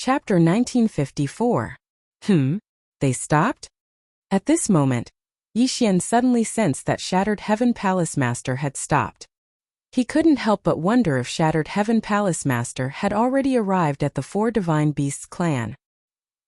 Chapter 1954. They stopped? At this moment, Yixian suddenly sensed that Shattered Heaven Palace Master had stopped. He couldn't help but wonder if Shattered Heaven Palace Master had already arrived at the Four Divine Beasts clan.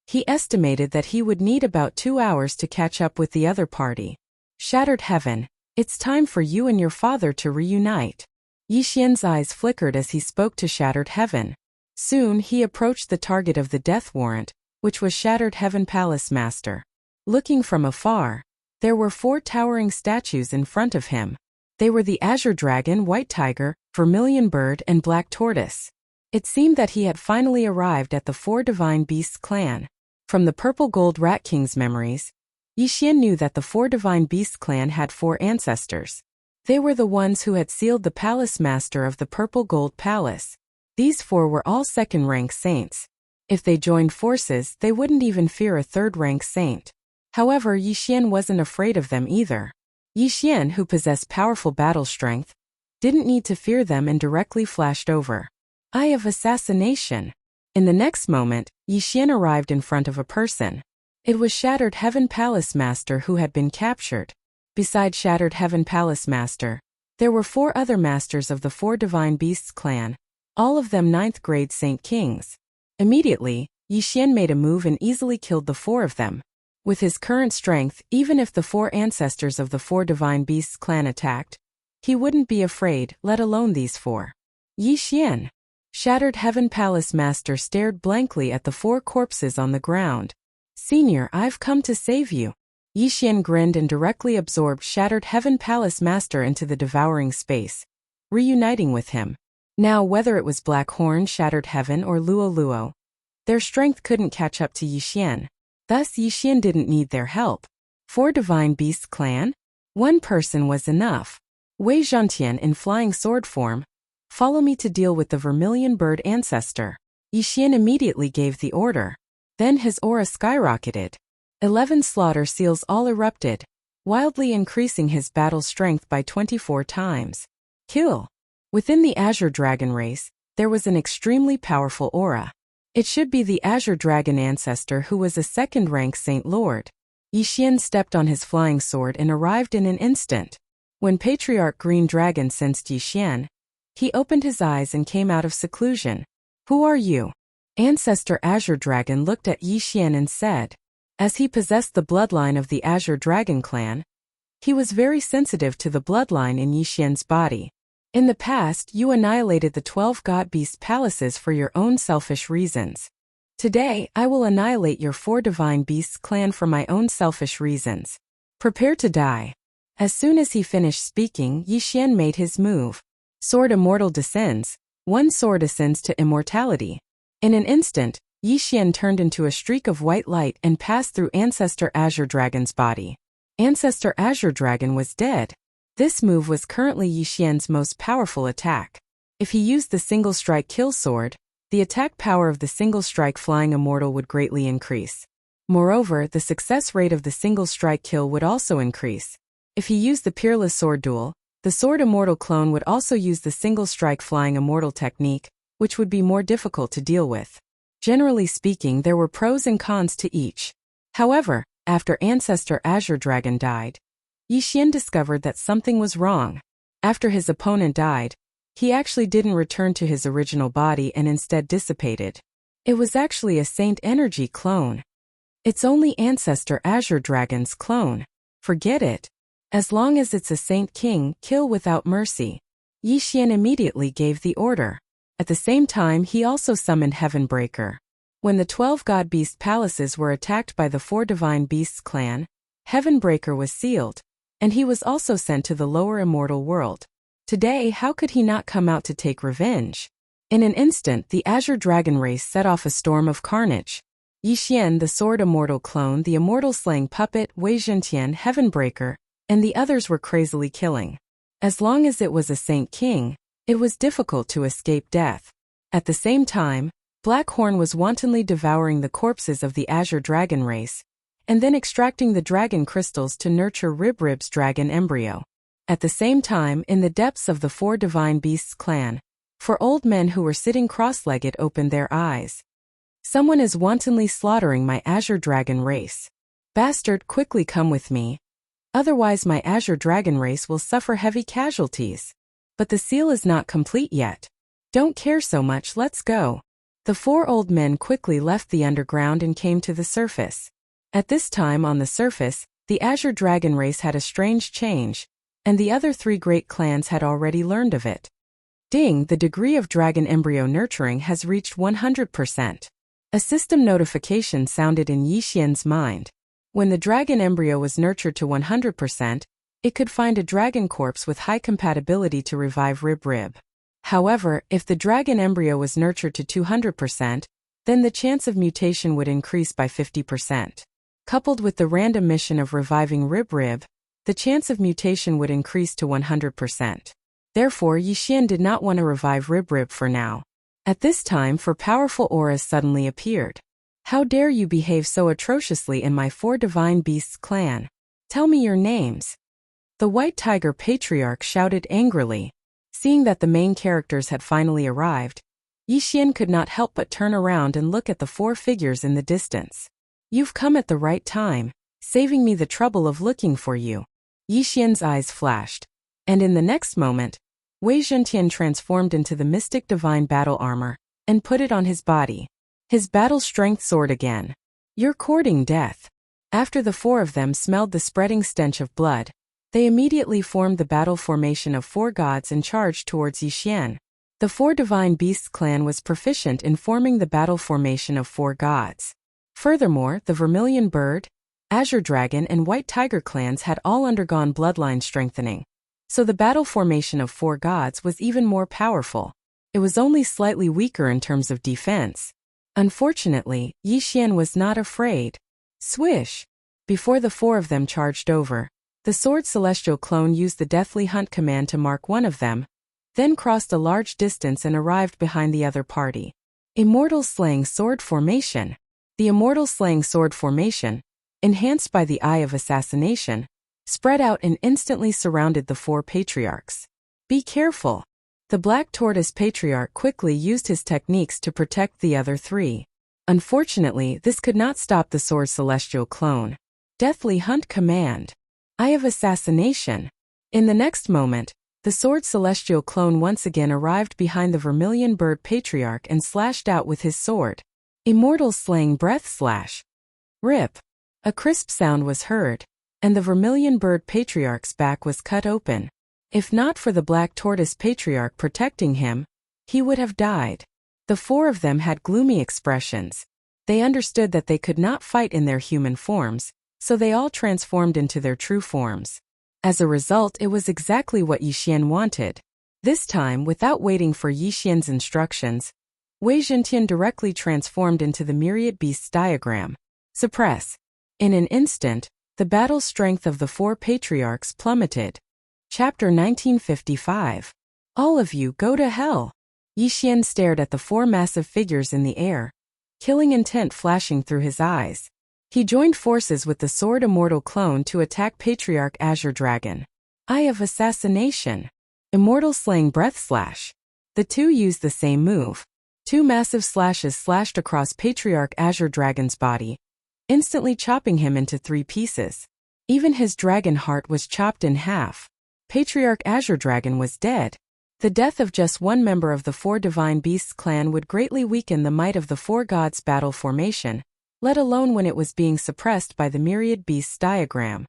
He estimated that he would need about 2 hours to catch up with the other party. Shattered Heaven, it's time for you and your father to reunite. Yixian's eyes flickered as he spoke to Shattered Heaven. Soon he approached the target of the death warrant, which was Shattered Heaven Palace Master. Looking from afar, there were 4 towering statues in front of him. They were the Azure Dragon, White Tiger, Vermilion Bird, and Black Tortoise. It seemed that he had finally arrived at the Four Divine Beasts clan. From the Purple Gold Rat King's memories, Yixian knew that the Four Divine Beasts clan had 4 ancestors. They were the ones who had sealed the Palace Master of the Purple Gold Palace. These 4 were all second-rank saints. If they joined forces, they wouldn't even fear a third-rank saint. However, Yixian wasn't afraid of them either. Yixian, who possessed powerful battle strength, didn't need to fear them and directly flashed over. Eye of Assassination. In the next moment, Yixian arrived in front of a person. It was Shattered Heaven Palace Master who had been captured. Besides Shattered Heaven Palace Master, there were 4 other masters of the Four Divine Beasts clan, all of them 9th-grade Saint Kings. Immediately, Yixian made a move and easily killed the 4 of them. With his current strength, even if the 4 ancestors of the Four Divine Beasts clan attacked, he wouldn't be afraid, let alone these 4. Yixian. Shattered Heaven Palace Master stared blankly at the 4 corpses on the ground. Senior, I've come to save you. Yixian grinned and directly absorbed Shattered Heaven Palace Master into the devouring space, reuniting with him. Now, whether it was Black Horn, Shattered Heaven, or Luo Luo, their strength couldn't catch up to Yixian. Thus, Yixian didn't need their help. Four Divine Beasts clan? One person was enough. Wei Zhantian in flying sword form. Follow me to deal with the Vermilion Bird ancestor. Yixian immediately gave the order. Then his aura skyrocketed. 11 slaughter seals all erupted, wildly increasing his battle strength by 24 times. Kill. Within the Azure Dragon race, there was an extremely powerful aura. It should be the Azure Dragon ancestor who was a second-rank Saint Lord. Yixian stepped on his flying sword and arrived in an instant. When Patriarch Green Dragon sensed Yixian, he opened his eyes and came out of seclusion. Who are you? Ancestor Azure Dragon looked at Yixian and said, as he possessed the bloodline of the Azure Dragon clan, he was very sensitive to the bloodline in Yixian's body. In the past, you annihilated the 12 God Beast palaces for your own selfish reasons. Today, I will annihilate your 4 Divine Beasts clan for my own selfish reasons. Prepare to die. As soon as he finished speaking, Yixian made his move. Sword Immortal descends. 1 sword ascends to immortality. In an instant, Yixian turned into a streak of white light and passed through Ancestor Azure Dragon's body. Ancestor Azure Dragon was dead. This move was currently Yixian's most powerful attack. If he used the Single Strike Kill Sword, the attack power of the Single Strike Flying Immortal would greatly increase. Moreover, the success rate of the Single Strike Kill would also increase. If he used the Peerless Sword Duel, the Sword Immortal clone would also use the Single Strike Flying Immortal technique, which would be more difficult to deal with. Generally speaking, there were pros and cons to each. However, after Ancestor Azure Dragon died, Yixian discovered that something was wrong. After his opponent died, he actually didn't return to his original body and instead dissipated. It was actually a Saint Energy clone. It's only Ancestor Azure Dragon's clone. Forget it. As long as it's a Saint King, kill without mercy. Yixian immediately gave the order. At the same time, he also summoned Heavenbreaker. When the 12 God Beast palaces were attacked by the 4 Divine Beasts clan, Heavenbreaker was sealed, and he was also sent to the lower immortal world. Today, how could he not come out to take revenge? In an instant, the Azure Dragon race set off a storm of carnage. Yixian, the Sword Immortal clone, the Immortal Slaying Puppet, Wei Zhantian, Heavenbreaker, and the others were crazily killing. As long as it was a Saint King, it was difficult to escape death. At the same time, Black Horn was wantonly devouring the corpses of the Azure Dragon race, and then extracting the dragon crystals to nurture Ribrib's dragon embryo. At the same time, in the depths of the 4 Divine Beasts clan, 4 old men who were sitting cross-legged opened their eyes. Someone is wantonly slaughtering my Azure Dragon race. Bastard, quickly come with me. Otherwise my Azure Dragon race will suffer heavy casualties. But the seal is not complete yet. Don't care so much, let's go. The 4 old men quickly left the underground and came to the surface. At this time on the surface, the Azure Dragon race had a strange change, and the other 3 great clans had already learned of it. Ding, the degree of dragon embryo nurturing has reached 100%. A system notification sounded in Yixian's mind. When the dragon embryo was nurtured to 100%, it could find a dragon corpse with high compatibility to revive Rib. However, if the dragon embryo was nurtured to 200%, then the chance of mutation would increase by 50%. Coupled with the random mission of reviving Rib, the chance of mutation would increase to 100%. Therefore, Yixian did not want to revive Rib for now. At this time, 4 powerful auras suddenly appeared. How dare you behave so atrociously in my 4 divine beasts clan? Tell me your names. The White Tiger Patriarch shouted angrily. Seeing that the main characters had finally arrived, Yixian could not help but turn around and look at the 4 figures in the distance. You've come at the right time, saving me the trouble of looking for you. Yixian's eyes flashed, and in the next moment, Wei Zhentian transformed into the mystic divine battle armor and put it on his body. His battle strength soared again. You're courting death. After the 4 of them smelled the spreading stench of blood, they immediately formed the battle formation of 4 gods and charged towards Yixian. The 4 divine beasts clan was proficient in forming the battle formation of 4 gods. Furthermore, the Vermilion Bird, Azure Dragon and White Tiger clans had all undergone bloodline strengthening. So the battle formation of 4 gods was even more powerful. It was only slightly weaker in terms of defense. Unfortunately, Yixian was not afraid. Swish! Before the 4 of them charged over, the Sword Celestial clone used the Deathly Hunt command to mark one of them, then crossed a large distance and arrived behind the other party. Immortal Slaying Sword Formation. The Immortal Slaying Sword Formation, enhanced by the Eye of Assassination, spread out and instantly surrounded the 4 patriarchs. Be careful! The Black Tortoise Patriarch quickly used his techniques to protect the other 3. Unfortunately, this could not stop the Sword Celestial clone. Deathly Hunt command. Eye of Assassination. In the next moment, the Sword Celestial clone once again arrived behind the Vermilion Bird Patriarch and slashed out with his sword. Immortal Slaying Breath Slash. Rip. A crisp sound was heard, and the Vermilion Bird Patriarch's back was cut open. If not for the Black Tortoise Patriarch protecting him, he would have died. The 4 of them had gloomy expressions. They understood that they could not fight in their human forms, so they all transformed into their true forms. As a result, it was exactly what Yixian wanted. This time, without waiting for Yixian's instructions, Wei Zhentian directly transformed into the Myriad Beasts diagram. Suppress. In an instant, the battle strength of the 4 patriarchs plummeted. Chapter 1955. All of you go to hell. Yixian stared at the 4 massive figures in the air, killing intent flashing through his eyes. He joined forces with the Sword Immortal clone to attack Patriarch Azure Dragon. Eye of Assassination. Immortal Slaying Breath Slash. The 2 used the same move. 2 massive slashes slashed across Patriarch Azure Dragon's body, instantly chopping him into 3 pieces. Even his dragon heart was chopped in half. Patriarch Azure Dragon was dead. The death of just one member of the 4 Divine Beasts clan would greatly weaken the might of the 4 gods' battle formation, let alone when it was being suppressed by the Myriad Beasts diagram.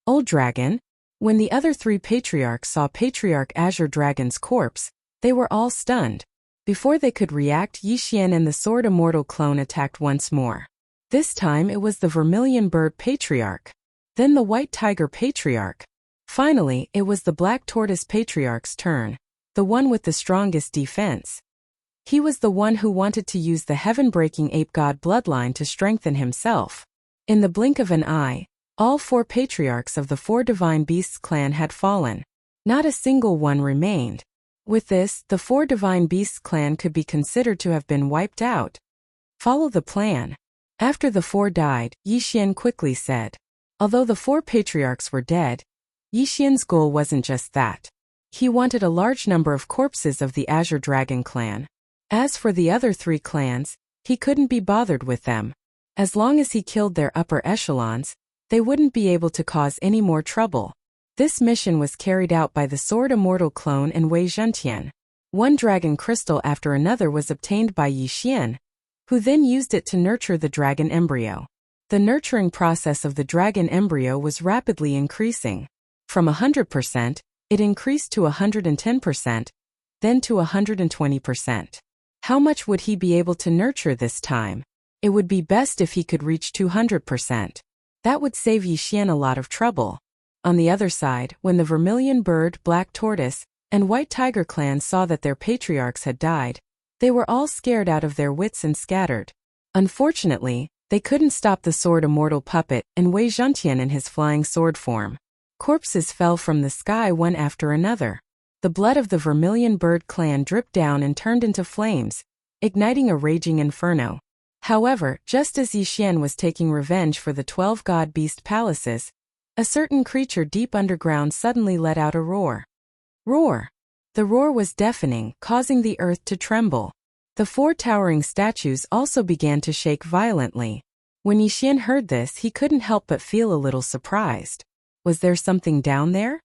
Old Dragon. When the other 3 patriarchs saw Patriarch Azure Dragon's corpse, they were all stunned. Before they could react, Yixian and the Sword Immortal clone attacked once more. This time it was the Vermilion Bird Patriarch. Then the White Tiger Patriarch. Finally, it was the Black Tortoise Patriarch's turn, the one with the strongest defense. He was the one who wanted to use the heaven-breaking ape god bloodline to strengthen himself. In the blink of an eye, all 4 patriarchs of the 4 Divine Beasts clan had fallen. Not a single one remained. With this, the 4 Divine Beasts clan could be considered to have been wiped out. Follow the plan. After the 4 died, Yixian quickly said. Although the 4 patriarchs were dead, Yixian's goal wasn't just that. He wanted a large number of corpses of the Azure Dragon clan. As for the other 3 clans, He couldn't be bothered with them. As long as he killed their upper echelons, they wouldn't be able to cause any more trouble. This mission was carried out by the Sword Immortal clone and Wei Zhentian. One dragon crystal after another was obtained by Yi Xian, who then used it to nurture the dragon embryo. The nurturing process of the dragon embryo was rapidly increasing. From 100%, it increased to 110%, then to 120%. How much would he be able to nurture this time? It would be best if he could reach 200%. That would save Yi Xian a lot of trouble. On the other side, when the Vermilion Bird, Black Tortoise, and White Tiger clans saw that their patriarchs had died, they were all scared out of their wits and scattered. Unfortunately, they couldn't stop the Sword Immortal puppet and Wei Zhentian in his flying sword form. Corpses fell from the sky one after another. The blood of the Vermilion Bird clan dripped down and turned into flames, igniting a raging inferno. However, just as Yi Xian was taking revenge for the 12 god beast palaces, a certain creature deep underground suddenly let out a roar. Roar! The roar was deafening, causing the earth to tremble. The 4 towering statues also began to shake violently. When Yi Xian heard this, he couldn't help but feel a little surprised. Was there something down there?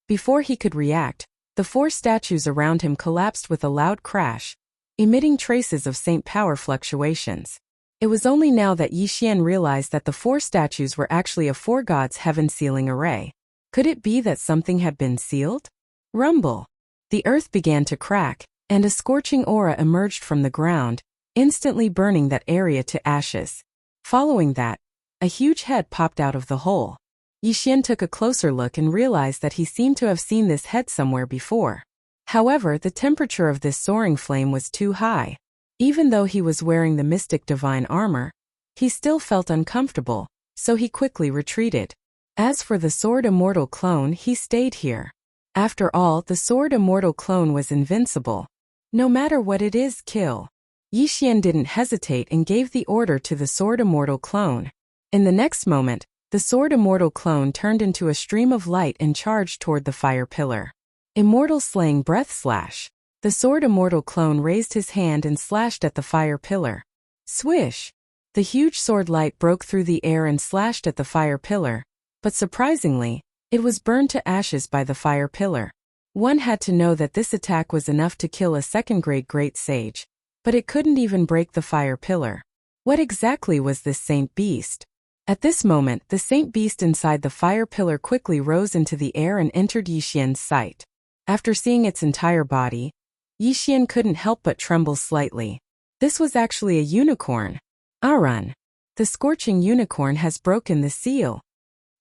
Before he could react, the 4 statues around him collapsed with a loud crash, emitting traces of Saint power fluctuations. It was only now that Yi Xian realized that the 4 statues were actually a 4 gods' heaven sealing array. Could it be that something had been sealed? Rumble! The earth began to crack, and a scorching aura emerged from the ground, instantly burning that area to ashes. Following that, a huge head popped out of the hole. Yi Xian took a closer look and realized that he seemed to have seen this head somewhere before. However, the temperature of this soaring flame was too high. Even though he was wearing the mystic divine armor, he still felt uncomfortable, so he quickly retreated. As for the Sword Immortal clone, he stayed here. After all, the Sword Immortal clone was invincible. No matter what it is, kill. Yi Xian didn't hesitate and gave the order to the Sword Immortal clone. In the next moment, the Sword Immortal clone turned into a stream of light and charged toward the fire pillar. Immortal Slaying Breath Slash. The Sword Immortal clone raised his hand and slashed at the fire pillar. Swish! The huge sword light broke through the air and slashed at the fire pillar, but surprisingly, it was burned to ashes by the fire pillar. One had to know that this attack was enough to kill a second-grade great sage, but it couldn't even break the fire pillar. What exactly was this saint beast? At this moment, the saint beast inside the fire pillar quickly rose into the air and entered Yi Xian's sight. After seeing its entire body, Yi Xian couldn't help but tremble slightly. This was actually a unicorn. Arun! The scorching unicorn has broken the seal.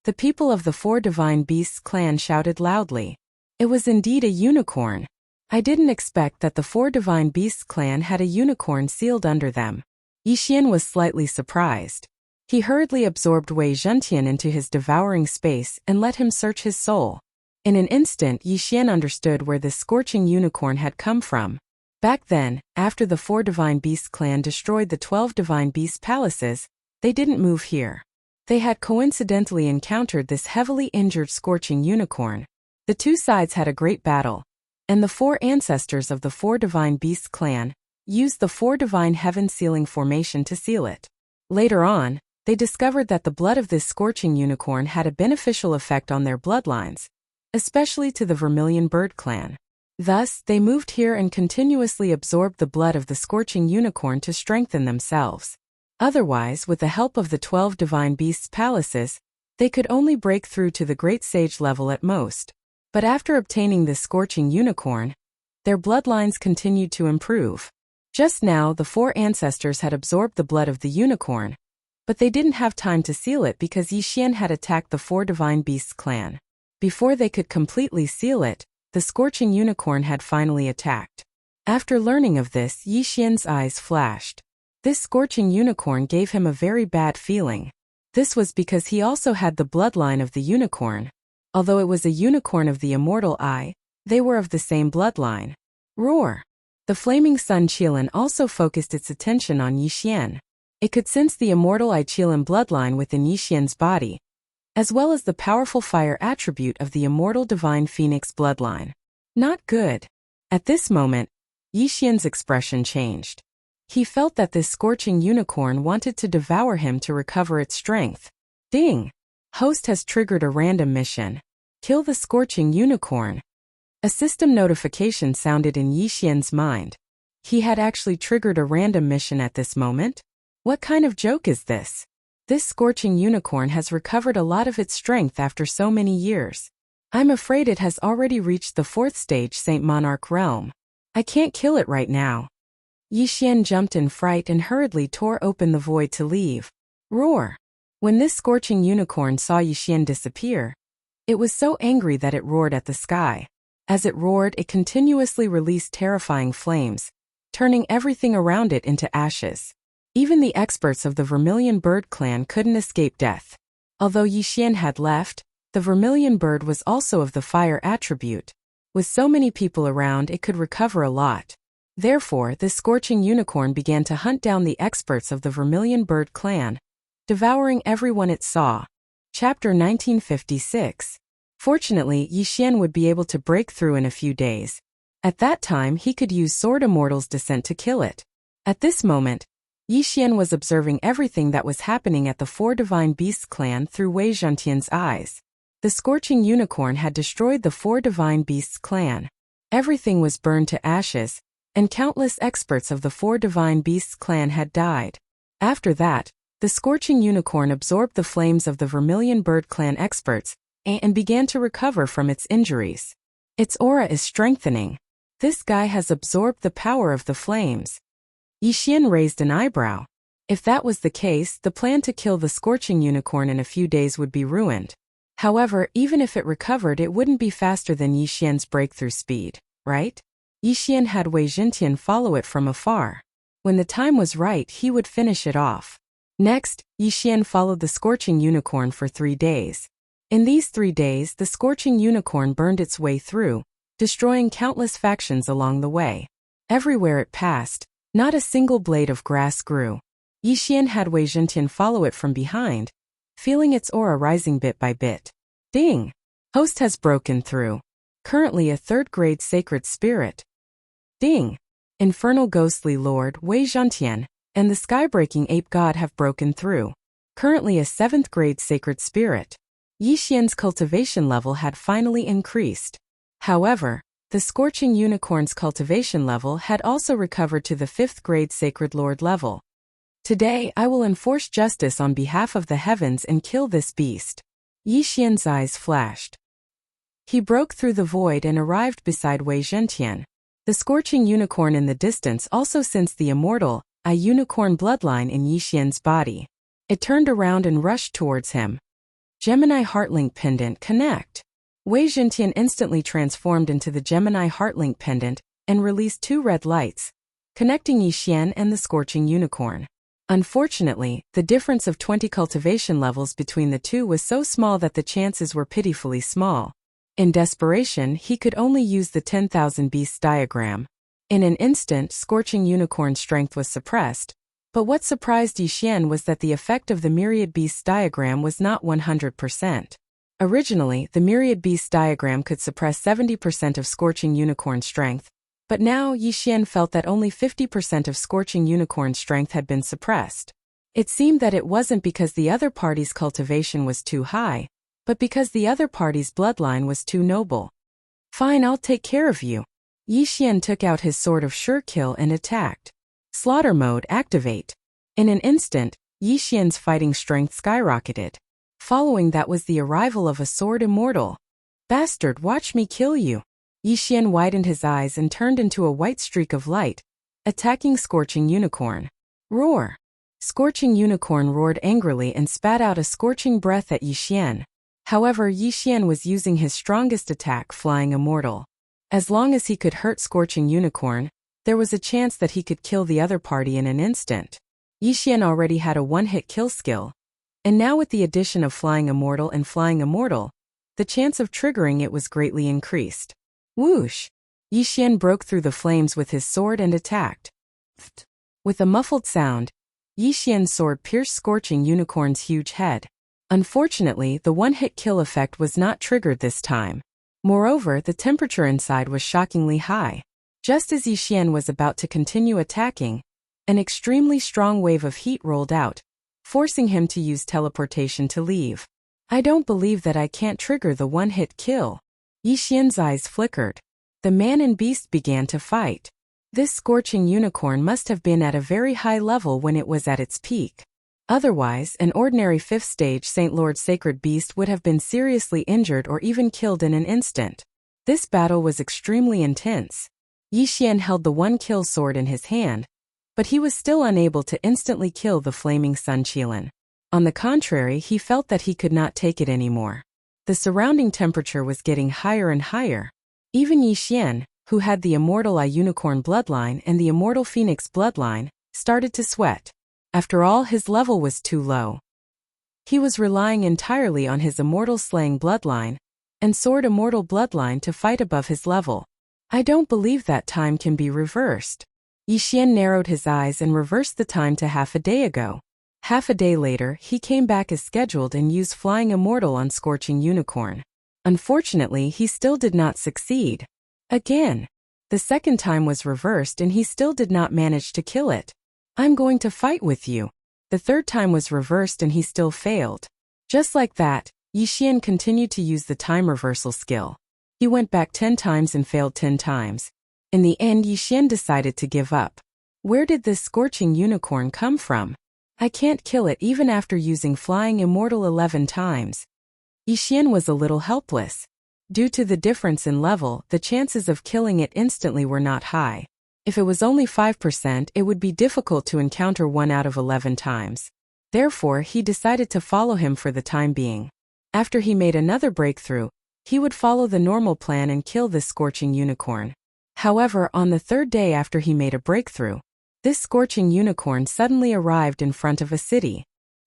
The people of the 4 divine beasts clan shouted loudly. It was indeed a unicorn. I didn't expect that the 4 divine beasts clan had a unicorn sealed under them. Yi Xian was slightly surprised. He hurriedly absorbed Wei Zhentian into his devouring space and let him search his soul. In an instant, Yi Xian understood where this scorching unicorn had come from. Back then, after the 4 divine beasts clan destroyed the 12 divine beast palaces, they didn't move here. They had coincidentally encountered this heavily injured scorching unicorn. The 2 sides had a great battle, and the 4 ancestors of the 4 divine beasts clan used the 4 divine heaven sealing formation to seal it. Later on, they discovered that the blood of this scorching unicorn had a beneficial effect on their bloodlines, especially to the Vermilion Bird clan. Thus, they moved here and continuously absorbed the blood of the scorching unicorn to strengthen themselves. Otherwise, with the help of the 12 divine beasts palaces, they could only break through to the great sage level at most. But after obtaining this scorching unicorn, their bloodlines continued to improve. Just now, the 4 ancestors had absorbed the blood of the unicorn, but they didn't have time to seal it because Yi Xian had attacked the 4 divine beasts clan. Before they could completely seal it, the scorching unicorn had finally attacked. After learning of this, Yi Xian's eyes flashed. This scorching unicorn gave him a very bad feeling. This was because he also had the bloodline of the unicorn. Although it was a unicorn of the immortal eye, they were of the same bloodline. Roar! The flaming sun Qilin also focused its attention on Yi Xian. It could sense the immortal eye Qilin bloodline within Yi Xian's body, as well as the powerful fire attribute of the immortal divine phoenix bloodline. Not good. At this moment, Yi Xian's expression changed. He felt that this scorching unicorn wanted to devour him to recover its strength. Ding! Host has triggered a random mission. Kill the scorching unicorn. A system notification sounded in Yixian's mind. He had actually triggered a random mission at this moment? What kind of joke is this? This scorching unicorn has recovered a lot of its strength after so many years. I'm afraid it has already reached the 4th stage Saint Monarch realm. I can't kill it right now. Yixian jumped in fright and hurriedly tore open the void to leave. Roar! When this scorching unicorn saw Yixian disappear, it was so angry that it roared at the sky. As it roared, it continuously released terrifying flames, turning everything around it into ashes. Even the experts of the Vermilion Bird clan couldn't escape death. Although Yixian had left, the Vermilion Bird was also of the fire attribute. With so many people around, it could recover a lot. Therefore, this scorching unicorn began to hunt down the experts of the Vermilion Bird clan, devouring everyone it saw. Chapter 1956. Fortunately, Yixian would be able to break through in a few days. At that time, he could use Sword Immortal's descent to kill it. At this moment, Yixian was observing everything that was happening at the 4 Divine Beasts clan through Wei Zhentian's eyes. The scorching unicorn had destroyed the 4 Divine Beasts clan. Everything was burned to ashes, and countless experts of the 4 Divine Beasts clan had died. After that, the scorching unicorn absorbed the flames of the Vermilion Bird clan experts and began to recover from its injuries. Its aura is strengthening. This guy has absorbed the power of the flames. Yixian raised an eyebrow. If that was the case, the plan to kill the scorching unicorn in a few days would be ruined. However, even if it recovered, it wouldn't be faster than Yixian's breakthrough speed, right? Yixian had Wei Zhentian follow it from afar. When the time was right, he would finish it off. Next, Yixian followed the scorching unicorn for 3 days. In these 3 days, the scorching unicorn burned its way through, destroying countless factions along the way. Everywhere it passed, not a single blade of grass grew. Yixian had Wei Zhentian follow it from behind, feeling its aura rising bit by bit. Ding! Host has broken through. Currently a 3rd grade sacred spirit. Ding! Infernal ghostly lord Wei Zhentian and the skybreaking ape god have broken through. Currently a 7th grade sacred spirit. Yixian's cultivation level had finally increased. However, the scorching unicorn's cultivation level had also recovered to the 5th grade sacred lord level. Today I will enforce justice on behalf of the heavens and kill this beast. Yixian's eyes flashed. He broke through the void and arrived beside Wei Zhentian. The scorching unicorn in the distance also sensed the immortal, a unicorn bloodline in Yixian's body. It turned around and rushed towards him. Gemini Heartlink Pendant Connect. Wei Zhentian instantly transformed into the Gemini Heartlink Pendant and released 2 red lights, connecting Yixian and the scorching unicorn. Unfortunately, the difference of 20 cultivation levels between the two was so small that the chances were pitifully small. In desperation, he could only use the 10,000 beasts diagram. In an instant, scorching unicorn strength was suppressed. But what surprised Yixian was that the effect of the myriad beasts diagram was not 100%. Originally, the myriad beasts diagram could suppress 70% of scorching unicorn strength, but now Yixian felt that only 50% of scorching unicorn strength had been suppressed. It seemed that it wasn't because the other party's cultivation was too high, but because the other party's bloodline was too noble. Fine, I'll take care of you. Yixian took out his sword of sure kill and attacked. Slaughter mode activate. In an instant, Yixian's fighting strength skyrocketed. Following that was the arrival of a sword immortal. Bastard, watch me kill you. Yixian widened his eyes and turned into a white streak of light, attacking scorching unicorn. Roar! Scorching unicorn roared angrily and spat out a scorching breath at Yixian. However, Yixian was using his strongest attack, Flying Immortal. As long as he could hurt scorching unicorn, there was a chance that he could kill the other party in an instant. Yixian already had a one-hit kill skill, and now with the addition of Flying Immortal and Flying Immortal, the chance of triggering it was greatly increased. Whoosh! Yixian broke through the flames with his sword and attacked. With a muffled sound, Yixian's sword pierced scorching unicorn's huge head. Unfortunately, the one-hit kill effect was not triggered this time. Moreover, the temperature inside was shockingly high. Just as Yixian was about to continue attacking, An extremely strong wave of heat rolled out, forcing him to use teleportation to leave. I don't believe that I can't trigger the one-hit kill. Yixian's eyes flickered. The man and beast began to fight. This scorching unicorn must have been at a very high level when it was at its peak. Otherwise, an ordinary 5th stage Saint Lord Sacred Beast would have been seriously injured or even killed in an instant. This battle was extremely intense. Yixian held the one-kill sword in his hand, but he was still unable to instantly kill the flaming Sun Qilin. On the contrary, he felt that he could not take it anymore. The surrounding temperature was getting higher and higher. Even Yixian, who had the immortal Unicorn bloodline and the immortal Phoenix bloodline, started to sweat. After all, his level was too low. He was relying entirely on his immortal slaying bloodline and sword immortal bloodline to fight above his level. I don't believe that time can be reversed. Yixian narrowed his eyes and reversed the time to half a day ago. Half a day later, he came back as scheduled and used Flying Immortal on Scorching Unicorn. Unfortunately, he still did not succeed. Again, the second time was reversed and he still did not manage to kill it. I'm going to fight with you. The third time was reversed and he still failed. Just like that, Yixian continued to use the time reversal skill. He went back 10 times and failed 10 times. In the end, Yixian decided to give up. Where did this scorching unicorn come from? I can't kill it even after using Flying Immortal 11 times. Yixian was a little helpless. Due to the difference in level, the chances of killing it instantly were not high. If it was only 5%, it would be difficult to encounter 1 out of 11 times. Therefore, he decided to follow him for the time being. After he made another breakthrough, he would follow the normal plan and kill this scorching unicorn. However, on the third day after he made a breakthrough, this scorching unicorn suddenly arrived in front of a city.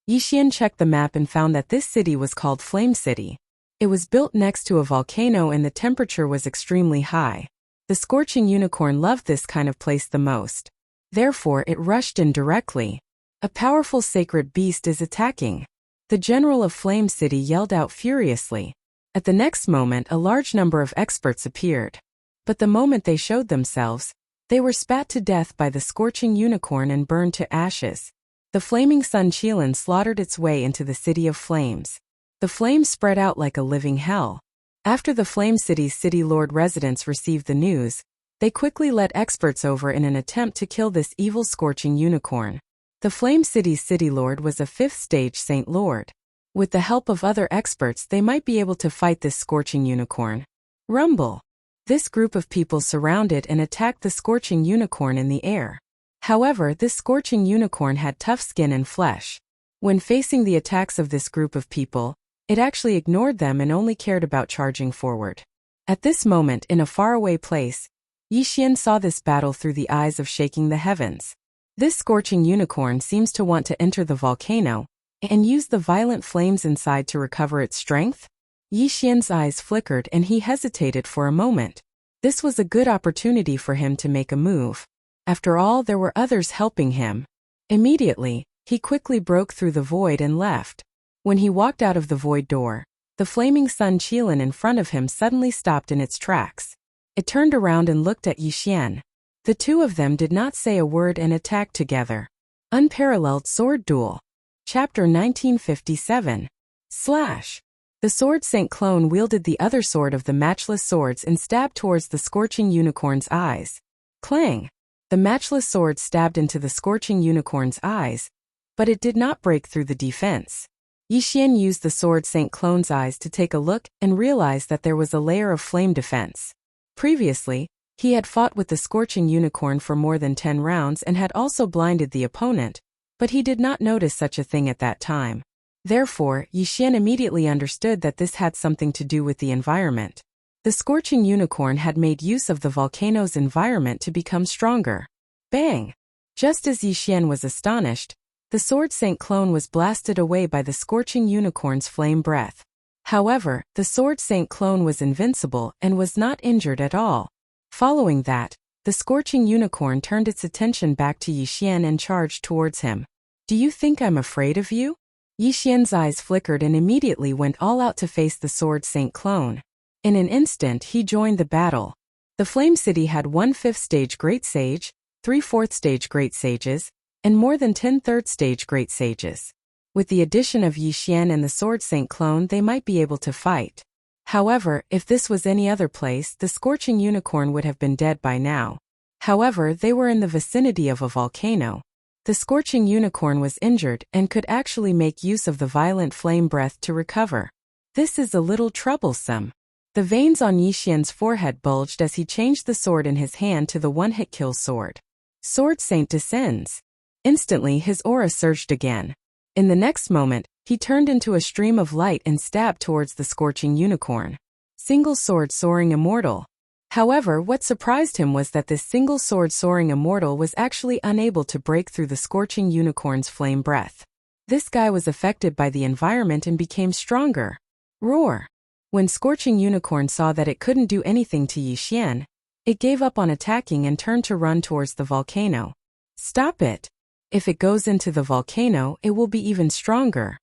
Yixian checked the map and found that this city was called Flame City. It was built next to a volcano and the temperature was extremely high. The scorching unicorn loved this kind of place the most. Therefore, it rushed in directly. A powerful sacred beast is attacking. The general of Flame City yelled out furiously. At the next moment, a large number of experts appeared. But the moment they showed themselves, they were spat to death by the scorching unicorn and burned to ashes. The flaming Sun Qilin slaughtered its way into the City of Flames. The flames spread out like a living hell. After the Flame City's City Lord residents received the news, they quickly led experts over in an attempt to kill this evil scorching unicorn. The Flame City's City Lord was a 5th stage Saint Lord. With the help of other experts, they might be able to fight this scorching unicorn. Rumble. This group of people surrounded and attacked the scorching unicorn in the air. However, this scorching unicorn had tough skin and flesh. When facing the attacks of this group of people, it actually ignored them and only cared about charging forward. At this moment, in a faraway place, Yixian saw this battle through the eyes of shaking the heavens. This scorching unicorn seems to want to enter the volcano and use the violent flames inside to recover its strength. Yixian's eyes flickered and he hesitated for a moment. This was a good opportunity for him to make a move. After all, there were others helping him. Immediately, he quickly broke through the void and left. When he walked out of the void door, the flaming Sun Qilin in front of him suddenly stopped in its tracks. It turned around and looked at Yixian. The two of them did not say a word and attacked together. Unparalleled Sword Duel. Chapter 1957. Slash. The Sword Saint Clone wielded the other sword of the matchless swords and stabbed towards the scorching unicorn's eyes. Clang! The matchless sword stabbed into the scorching unicorn's eyes, but it did not break through the defense. Yixian used the Sword Saint Clone's eyes to take a look and realized that there was a layer of flame defense. Previously, he had fought with the scorching unicorn for more than 10 rounds and had also blinded the opponent, but he did not notice such a thing at that time. Therefore, Yixian immediately understood that this had something to do with the environment. The scorching unicorn had made use of the volcano's environment to become stronger. Bang! Just as Yixian was astonished, the Sword Saint Clone was blasted away by the scorching unicorn's flame breath. However, the Sword Saint Clone was invincible and was not injured at all. Following that, the scorching unicorn turned its attention back to Yixian and charged towards him. Do you think I'm afraid of you? Yixian's eyes flickered and immediately went all out to face the Sword Saint Clone. In an instant, he joined the battle. The Flame City had one 5th stage Great Sage, 3 4th-stage great sages, and more than 10 3rd-stage great sages. With the addition of Yi Xian and the Sword Saint clone, they might be able to fight. However, if this was any other place, the Scorching Unicorn would have been dead by now. However, they were in the vicinity of a volcano. The Scorching Unicorn was injured and could actually make use of the violent flame breath to recover. This is a little troublesome. The veins on Yi Xian's forehead bulged as he changed the sword in his hand to the one-hit kill sword. Sword Saint descends. Instantly his aura surged again. In the next moment, he turned into a stream of light and stabbed towards the Scorching Unicorn. Single sword soaring immortal. However, what surprised him was that this single sword soaring immortal was actually unable to break through the Scorching Unicorn's flame breath. This guy was affected by the environment and became stronger. Roar! When Scorching Unicorn saw that it couldn't do anything to Yi Xian, it gave up on attacking and turned to run towards the volcano. Stop it! If it goes into the volcano, it will be even stronger.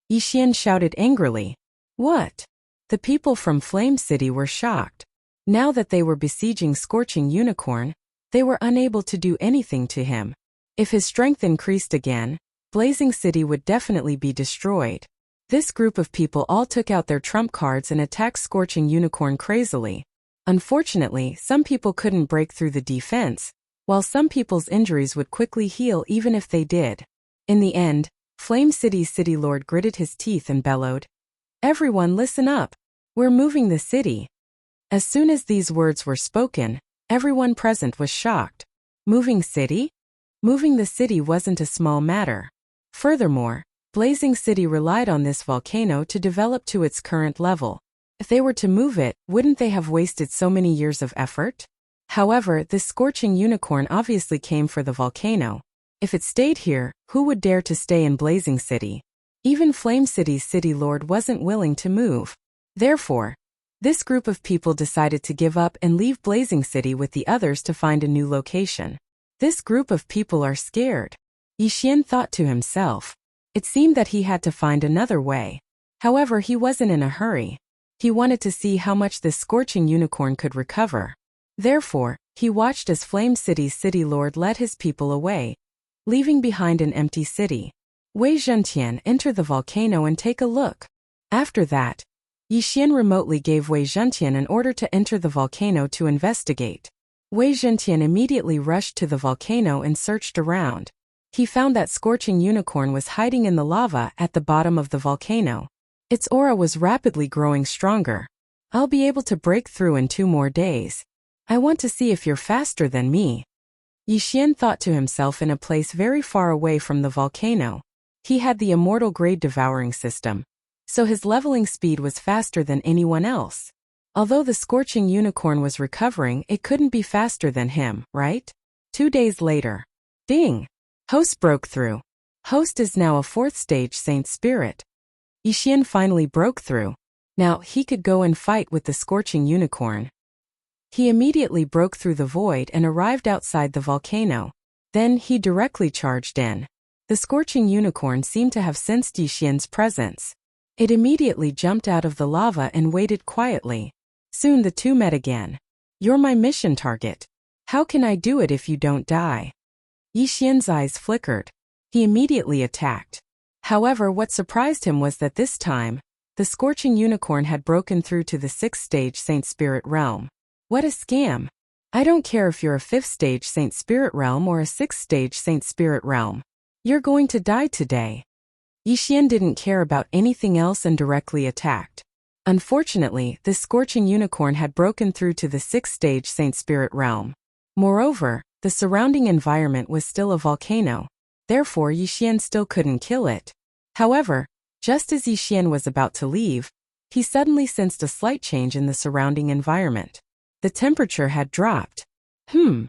Yi Xian shouted angrily. What? The people from Flame City were shocked. Now that they were besieging Scorching Unicorn, they were unable to do anything to him. If his strength increased again, Blazing City would definitely be destroyed. This group of people all took out their trump cards and attacked Scorching Unicorn crazily. Unfortunately, some people couldn't break through the defense, while some people's injuries would quickly heal even if they did. In the end, Flame City's city lord gritted his teeth and bellowed, "Everyone listen up! We're moving the city." As soon as these words were spoken, everyone present was shocked. Moving city? Moving the city wasn't a small matter. Furthermore, Blazing City relied on this volcano to develop to its current level. If they were to move it, wouldn't they have wasted so many years of effort? However, this Scorching Unicorn obviously came for the volcano. If it stayed here, who would dare to stay in Blazing City? Even Flame City's city lord wasn't willing to move. Therefore, this group of people decided to give up and leave Blazing City with the others to find a new location. This group of people are scared. Yi Xian thought to himself. It seemed that he had to find another way. However, he wasn't in a hurry. He wanted to see how much this Scorching Unicorn could recover. Therefore, he watched as Flame City's city lord led his people away, leaving behind an empty city. Wei Zhentian, enter the volcano and take a look. After that, Yi Xian remotely gave Wei Zhentian an order to enter the volcano to investigate. Wei Zhentian immediately rushed to the volcano and searched around. He found that Scorching Unicorn was hiding in the lava at the bottom of the volcano. Its aura was rapidly growing stronger. I'll be able to break through in 2 more days. I want to see if you're faster than me. Yi Xian thought to himself in a place very far away from the volcano. He had the immortal grade devouring system, so his leveling speed was faster than anyone else. Although the Scorching Unicorn was recovering, it couldn't be faster than him, right? 2 days later. Ding! Host broke through. Host is now a 4th-stage Saint Spirit. Yi Xian finally broke through. Now he could go and fight with the Scorching Unicorn. He immediately broke through the void and arrived outside the volcano. Then he directly charged in. The Scorching Unicorn seemed to have sensed Yi Xian's presence. It immediately jumped out of the lava and waited quietly. Soon the two met again. You're my mission target. How can I do it if you don't die? Yi Xian's eyes flickered. He immediately attacked. However, what surprised him was that this time, the Scorching Unicorn had broken through to the 6th-stage Saint Spirit realm. What a scam! I don't care if you're a 5th-stage Saint Spirit realm or a 6th-stage Saint Spirit realm. You're going to die today. Yi Xian didn't care about anything else and directly attacked. Unfortunately, the Scorching Unicorn had broken through to the 6th-stage Saint Spirit realm. Moreover, the surrounding environment was still a volcano. Therefore, Yi Xian still couldn't kill it. However, just as Yi Xian was about to leave, he suddenly sensed a slight change in the surrounding environment. The temperature had dropped. Yi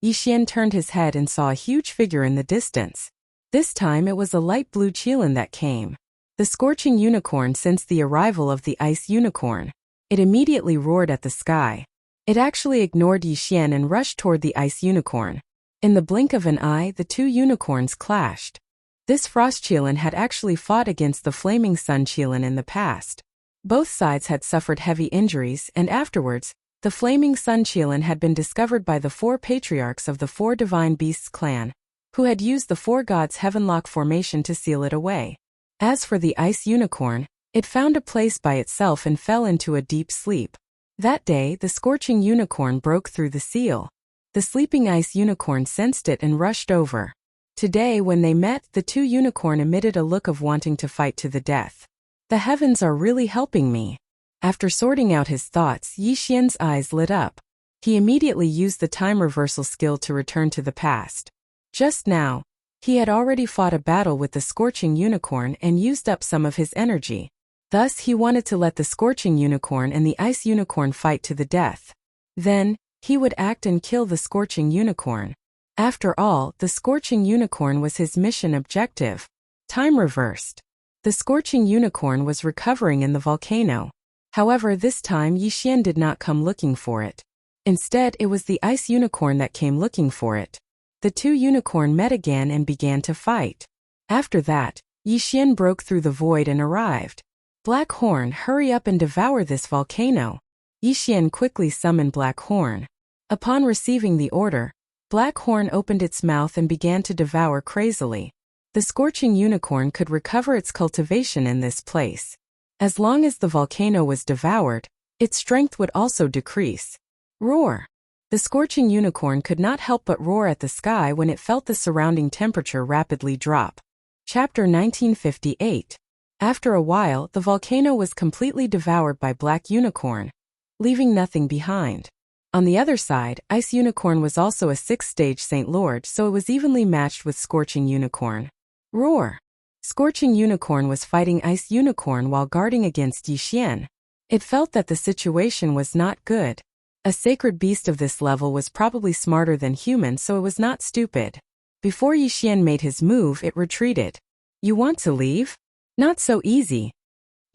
Xian turned his head and saw a huge figure in the distance. This time it was a light blue Qilin that came. The Scorching Unicorn sensed the arrival of the Ice Unicorn. It immediately roared at the sky. It actually ignored Yi Xian and rushed toward the Ice Unicorn. In the blink of an eye, the two unicorns clashed. This Frost Qilin had actually fought against the Flaming Sun Qilin in the past. Both sides had suffered heavy injuries, and afterwards, The flaming sun Qilin had been discovered by the 4 patriarchs of the 4 divine beasts clan, who had used the 4 gods' heavenlock formation to seal it away. As for the ice unicorn, it found a place by itself and fell into a deep sleep. That day, the scorching unicorn broke through the seal. The sleeping ice unicorn sensed it and rushed over. Today, when they met, the 2 unicorn emitted a look of wanting to fight to the death. The heavens are really helping me. After sorting out his thoughts, Yi Xian's eyes lit up. He immediately used the time reversal skill to return to the past. Just now, he had already fought a battle with the scorching unicorn and used up some of his energy. Thus, he wanted to let the scorching unicorn and the ice unicorn fight to the death. Then, he would act and kill the scorching unicorn. After all, the scorching unicorn was his mission objective. Time reversed. The scorching unicorn was recovering in the volcano. However, this time Yi Xian did not come looking for it. Instead, it was the ice unicorn that came looking for it. The 2 unicorn met again and began to fight. After that, Yi Xian broke through the void and arrived. Black Horn, hurry up and devour this volcano. Yi Xian quickly summoned Black Horn. Upon receiving the order, Black Horn opened its mouth and began to devour crazily. The scorching unicorn could recover its cultivation in this place. As long as the volcano was devoured, its strength would also decrease. Roar! The scorching unicorn could not help but roar at the sky when it felt the surrounding temperature rapidly drop. Chapter 1958. After a while, the volcano was completely devoured by Black Unicorn, leaving nothing behind. On the other side, Ice Unicorn was also a 6th-stage Saint Lord, so it was evenly matched with Scorching Unicorn. Roar! Scorching Unicorn was fighting Ice Unicorn while guarding against Yi Xian. It felt that the situation was not good. A sacred beast of this level was probably smarter than human, so it was not stupid. Before Yi Xian made his move, it retreated. You want to leave? Not so easy.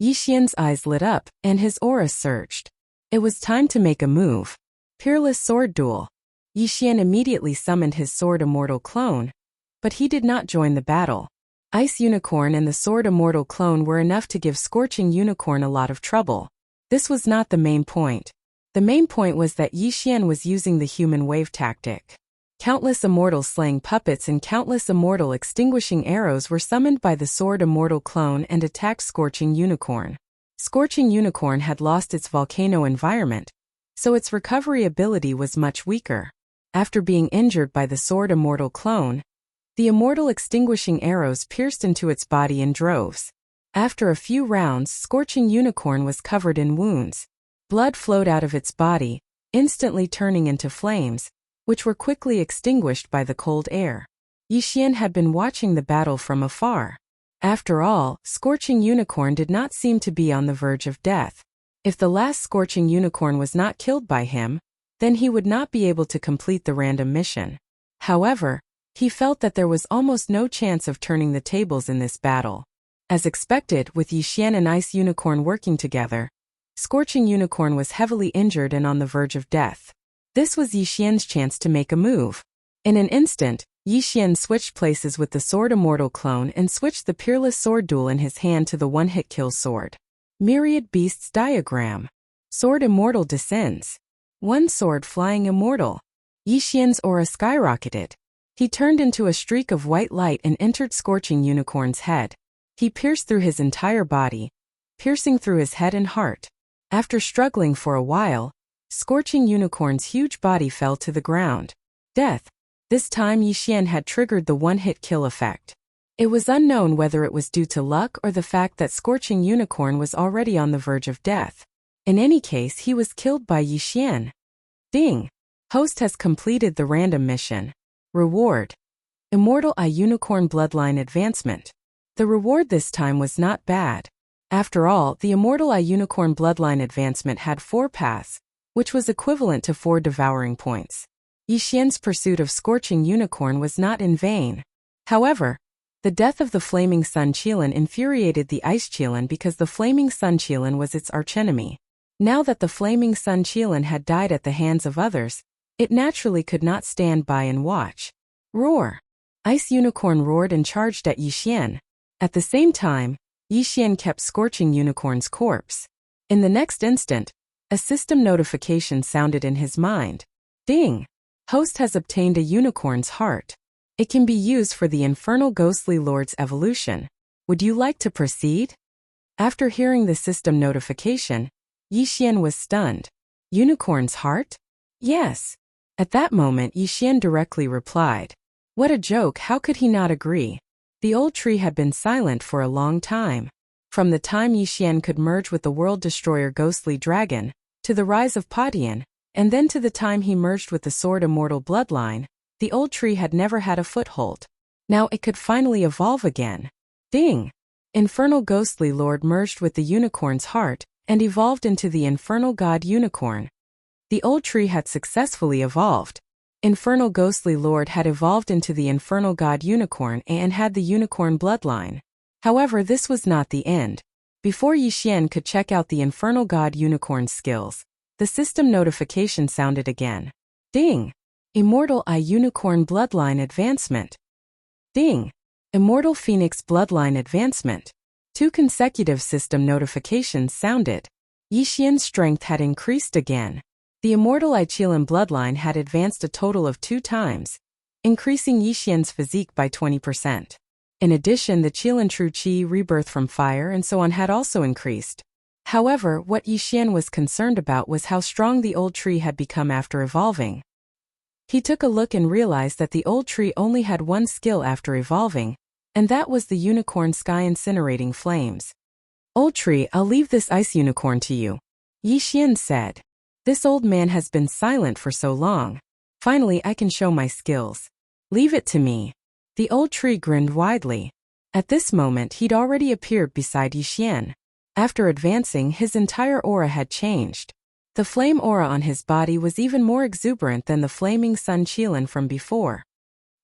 Yi Xian's eyes lit up, and his aura surged. It was time to make a move. Peerless Sword Duel. Yi Xian immediately summoned his Sword Immortal clone, but he did not join the battle. Ice Unicorn and the Sword Immortal clone were enough to give Scorching Unicorn a lot of trouble. This was not the main point. The main point was that Yi Xian was using the human wave tactic. Countless immortal slaying puppets and countless immortal extinguishing arrows were summoned by the Sword Immortal clone and attacked Scorching Unicorn. Scorching Unicorn had lost its volcano environment, so its recovery ability was much weaker. After being injured by the Sword Immortal clone, the immortal extinguishing arrows pierced into its body in droves. After a few rounds, Scorching Unicorn was covered in wounds. Blood flowed out of its body, instantly turning into flames, which were quickly extinguished by the cold air. Yi Xian had been watching the battle from afar. After all, Scorching Unicorn did not seem to be on the verge of death. If the last Scorching Unicorn was not killed by him, then he would not be able to complete the random mission. However, he felt that there was almost no chance of turning the tables in this battle. As expected, with Yi Xian and Ice Unicorn working together, Scorching Unicorn was heavily injured and on the verge of death. This was Yi Xian's chance to make a move. In an instant, Yi Xian switched places with the Sword Immortal clone and switched the Peerless Sword Duel in his hand to the one-hit kill sword. Myriad Beasts Diagram. Sword Immortal descends. One sword flying immortal. Yi Xian's aura skyrocketed. He turned into a streak of white light and entered Scorching Unicorn's head. He pierced through his entire body, piercing through his head and heart. After struggling for a while, Scorching Unicorn's huge body fell to the ground. Death. This time Yi Xian had triggered the one-hit kill effect. It was unknown whether it was due to luck or the fact that Scorching Unicorn was already on the verge of death. In any case, he was killed by Yi Xian. Ding! Host has completed the random mission. Reward. Immortal Eye Unicorn Bloodline Advancement. The reward this time was not bad. After all, the Immortal Eye Unicorn Bloodline Advancement had 4 paths, which was equivalent to 4 devouring points. Yi Xian's pursuit of Scorching Unicorn was not in vain. However, the death of the Flaming Sun Qilin infuriated the Ice Qilin because the Flaming Sun Qilin was its archenemy. Now that the Flaming Sun Qilin had died at the hands of others, it naturally could not stand by and watch. Roar! Ice Unicorn roared and charged at Yi Xian. At the same time, Yi Xian kept Scorching Unicorn's corpse. In the next instant, A system notification sounded in his mind. Ding! Host has obtained a unicorn's heart. It can be used for the infernal ghostly lord's evolution. Would you like to proceed? After hearing the system notification, Yixian was stunned. Unicorn's heart? Yes. At that moment, Yixian directly replied. What a joke, how could he not agree? The old tree had been silent for a long time. From the time Yixian could merge with the world destroyer ghostly dragon, to the rise of Padian, and then to the time he merged with the sword immortal bloodline, the old tree had never had a foothold. Now it could finally evolve again. Ding! Infernal ghostly lord merged with the unicorn's heart, and evolved into the infernal god unicorn. The old tree had successfully evolved. Infernal ghostly lord had evolved into the infernal god unicorn and had the unicorn bloodline. However, this was not the end. Before Yixian could check out the infernal god unicorn's skills, the system notification sounded again. Ding! Immortal Eye Unicorn Bloodline Advancement. Ding! Immortal Phoenix Bloodline Advancement. 2 consecutive system notifications sounded. Yixian's strength had increased again. The Immortal Eye Qilin bloodline had advanced a total of 2 times, increasing Yixian's physique by 20%. In addition, the Qilin True Qi rebirth from fire and so on had also increased. However, what Yixian was concerned about was how strong the old tree had become after evolving. He took a look and realized that the old tree only had one skill after evolving, and that was the unicorn sky incinerating flames. Old tree, I'll leave this ice unicorn to you, Yixian said. This old man has been silent for so long. Finally, I can show my skills. Leave it to me. The old tree grinned widely. At this moment, he'd already appeared beside Yixian. After advancing, his entire aura had changed. The flame aura on his body was even more exuberant than the flaming sun Qilin from before.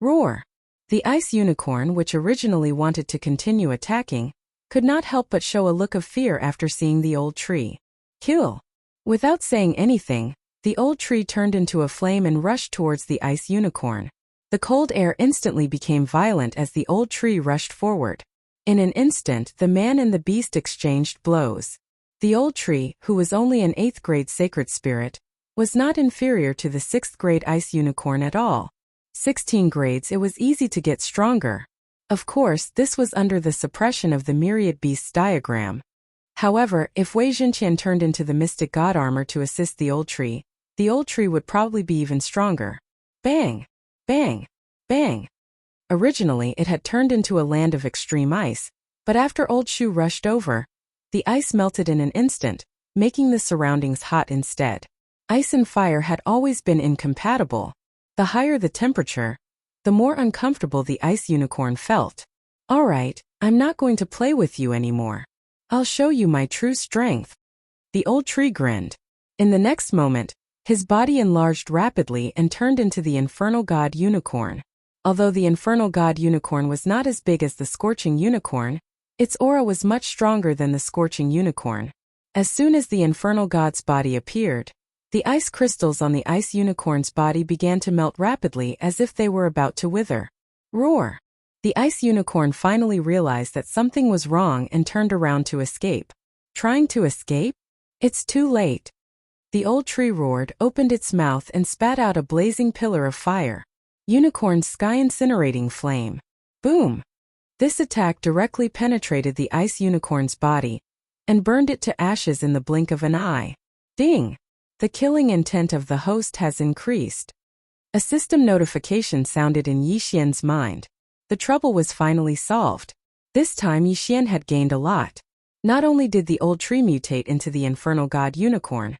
Roar! The ice unicorn, which originally wanted to continue attacking, could not help but show a look of fear after seeing the old tree. Kill! Without saying anything, the old tree turned into a flame and rushed towards the ice unicorn. The cold air instantly became violent as the old tree rushed forward. In an instant, the man and the beast exchanged blows. The old tree, who was only an 8th grade sacred spirit, was not inferior to the 6th grade ice unicorn at all. 16 grades, it was easy to get stronger. Of course, this was under the suppression of the myriad beasts diagram. However, if Wei Xinqian turned into the mystic god armor to assist the old tree would probably be even stronger. Bang! Bang! Bang! Originally, it had turned into a land of extreme ice, but after Old Shu rushed over, the ice melted in an instant, making the surroundings hot instead. Ice and fire had always been incompatible. The higher the temperature, the more uncomfortable the ice unicorn felt. Alright, I'm not going to play with you anymore. I'll show you my true strength. The old tree grinned. In the next moment, his body enlarged rapidly and turned into the infernal god unicorn. Although the infernal god unicorn was not as big as the scorching unicorn, its aura was much stronger than the scorching unicorn. As soon as the infernal god's body appeared, the ice crystals on the ice unicorn's body began to melt rapidly as if they were about to wither. Roar! The ice unicorn finally realized that something was wrong and turned around to escape. Trying to escape? It's too late. The old tree roared, opened its mouth and spat out a blazing pillar of fire. Unicorn's sky incinerating flame. Boom! This attack directly penetrated the ice unicorn's body and burned it to ashes in the blink of an eye. Ding! The killing intent of the host has increased. A system notification sounded in Yixian's mind. The trouble was finally solved. This time Yixian had gained a lot. Not only did the old tree mutate into the infernal god unicorn,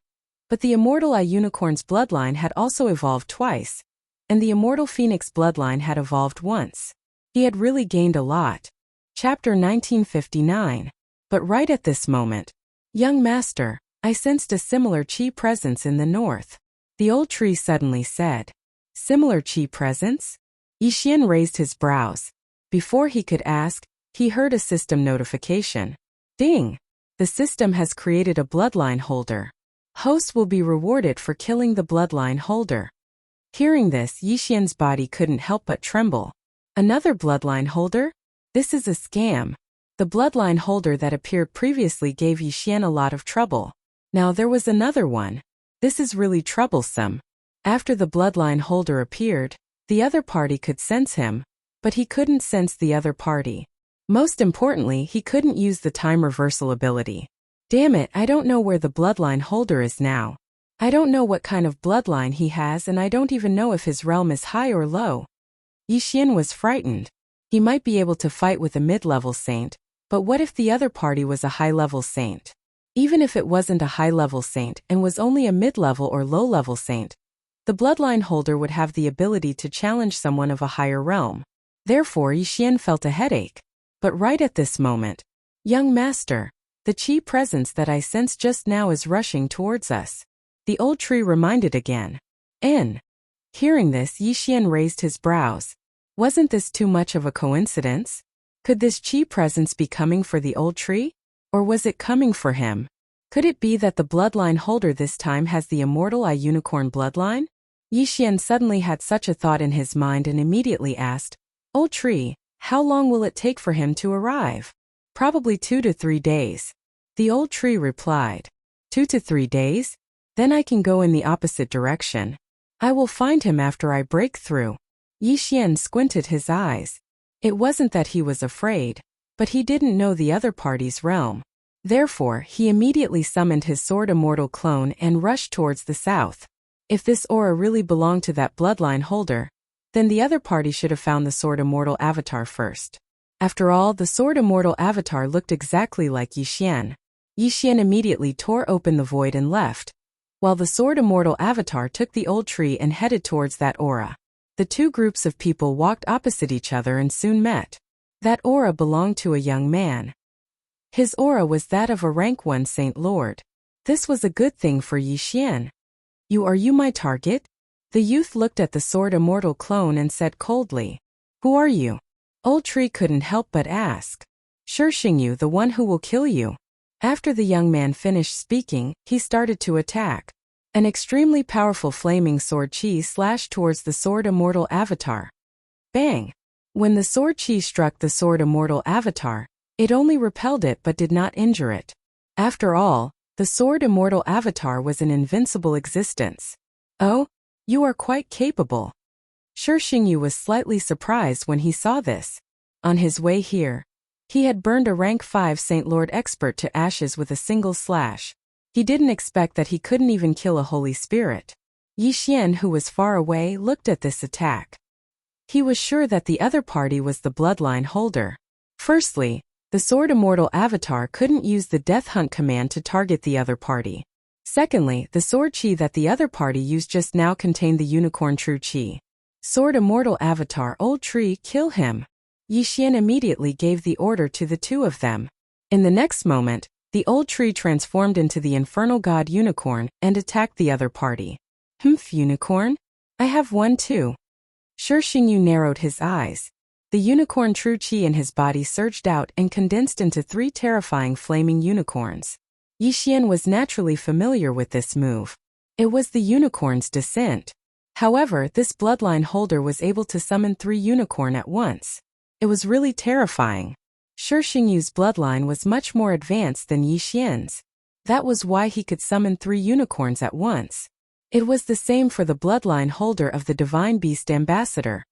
but the immortal eye unicorn's bloodline had also evolved twice, and the immortal phoenix bloodline had evolved once. He had really gained a lot. Chapter 1959. But right at this moment, young master, I sensed a similar qi presence in the north. The old tree suddenly said. Similar qi presence? Yixian raised his brows. Before he could ask, he heard a system notification. Ding! The system has created a bloodline holder. Hosts will be rewarded for killing the bloodline holder. Hearing this, Yixian's body couldn't help but tremble. Another bloodline holder? This is a scam. The bloodline holder that appeared previously gave Yixian a lot of trouble. Now there was another one. This is really troublesome. After the bloodline holder appeared, the other party could sense him, but he couldn't sense the other party. Most importantly, he couldn't use the time reversal ability. Damn it, I don't know where the bloodline holder is now. I don't know what kind of bloodline he has, and I don't even know if his realm is high or low. Yixian was frightened. He might be able to fight with a mid-level saint, but what if the other party was a high-level saint? Even if it wasn't a high-level saint and was only a mid-level or low-level saint, the bloodline holder would have the ability to challenge someone of a higher realm. Therefore, Yixian felt a headache. But right at this moment, young master, the qi presence that I sensed just now is rushing towards us. The old tree reminded again. Hearing this, Yixian raised his brows. Wasn't this too much of a coincidence? Could this qi presence be coming for the old tree? Or was it coming for him? Could it be that the bloodline holder this time has the immortal eye unicorn bloodline? Yixian suddenly had such a thought in his mind and immediately asked, Old tree, how long will it take for him to arrive? Probably 2 to 3 days. The old tree replied. 2 to 3 days? Then I can go in the opposite direction. I will find him after I break through. Yixian squinted his eyes. It wasn't that he was afraid, but he didn't know the other party's realm. Therefore, he immediately summoned his sword immortal clone and rushed towards the south. If this aura really belonged to that bloodline holder, then the other party should have found the sword immortal avatar first. After all, the sword immortal avatar looked exactly like Yixian. Yixian immediately tore open the void and left, while the sword immortal avatar took the old tree and headed towards that aura. The two groups of people walked opposite each other and soon met. That aura belonged to a young man. His aura was that of a rank 1 Saint Lord. This was a good thing for Yixian. Are you my target? The youth looked at the sword immortal clone and said coldly. Who are you? Old tree couldn't help but ask. Shixingyu, the one who will kill you. After the young man finished speaking, he started to attack. An extremely powerful flaming sword qi slashed towards the sword immortal avatar. Bang! When the sword qi struck the sword immortal avatar, it only repelled it but did not injure it. After all, the sword immortal avatar was an invincible existence. Oh, you are quite capable. Shixingyu was slightly surprised when he saw this. On his way here, he had burned a rank 5 Saint Lord expert to ashes with a single slash. He didn't expect that he couldn't even kill a holy spirit. Yixian, who was far away, looked at this attack. He was sure that the other party was the bloodline holder. Firstly, the sword immortal avatar couldn't use the death hunt command to target the other party. Secondly, the sword qi that the other party used just now contained the unicorn true qi. Sword immortal avatar, old tree, kill him. Yixian immediately gave the order to the two of them. In the next moment, the old tree transformed into the infernal god unicorn and attacked the other party. Unicorn? I have one too. Shixingyu narrowed his eyes. The unicorn true qi in his body surged out and condensed into 3 terrifying flaming unicorns. Yixian was naturally familiar with this move. It was the unicorn's descent. However, this bloodline holder was able to summon 3 unicorn at once. It was really terrifying. Shixingyu's bloodline was much more advanced than Yixian's. That was why he could summon 3 unicorns at once. It was the same for the bloodline holder of the Divine Beast Ambassador.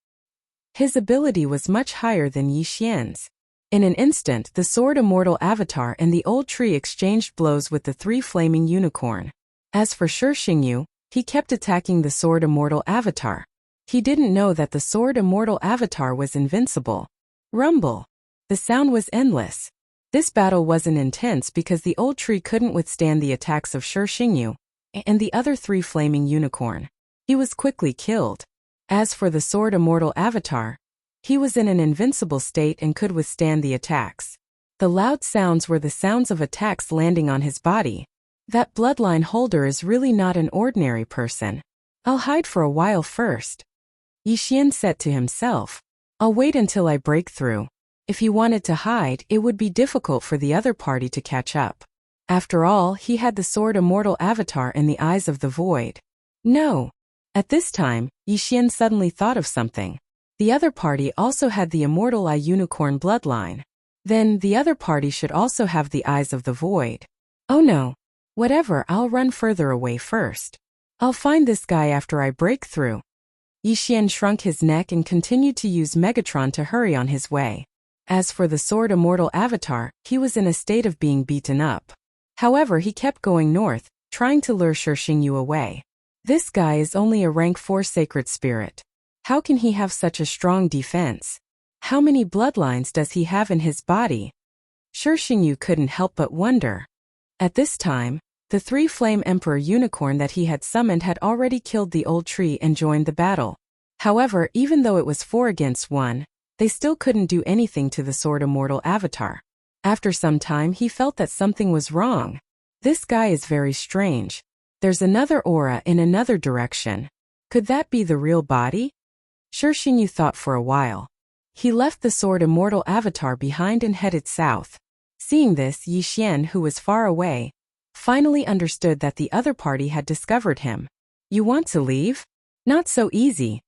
His ability was much higher than Yixian's. In an instant, the sword immortal avatar and the old tree exchanged blows with the 3 flaming unicorn. As for Shixingyu, he kept attacking the sword immortal avatar. He didn't know that the sword immortal avatar was invincible. Rumble. The sound was endless. This battle wasn't intense because the old tree couldn't withstand the attacks of Shixingyu and the other 3 flaming unicorn. He was quickly killed. As for the sword immortal avatar, he was in an invincible state and could withstand the attacks. The loud sounds were the sounds of attacks landing on his body. That bloodline holder is really not an ordinary person. I'll hide for a while first. Yixian said to himself. I'll wait until I break through. If he wanted to hide, it would be difficult for the other party to catch up. After all, he had the sword immortal avatar in the eyes of the void. No. At this time, Yixian suddenly thought of something. The other party also had the immortal eye unicorn bloodline. Then, the other party should also have the eyes of the void. Oh no. Whatever, I'll run further away first. I'll find this guy after I break through. Yixian shrunk his neck and continued to use Megatron to hurry on his way. As for the Sword Immortal Avatar, he was in a state of being beaten up. However, he kept going north, trying to lure Shixingyu away. This guy is only a rank 4 sacred spirit. How can he have such a strong defense? How many bloodlines does he have in his body? Shixingyu couldn't help but wonder. At this time, the 3-flame Emperor Unicorn that he had summoned had already killed the old tree and joined the battle. However, even though it was 4 against 1, they still couldn't do anything to the Sword Immortal Avatar. After some time, he felt that something was wrong. This guy is very strange. There's another aura in another direction. Could that be the real body? Shixingyu thought for a while. He left the Sword Immortal Avatar behind and headed south. Seeing this, Yixian, who was far away, finally understood that the other party had discovered him. You want to leave? Not so easy.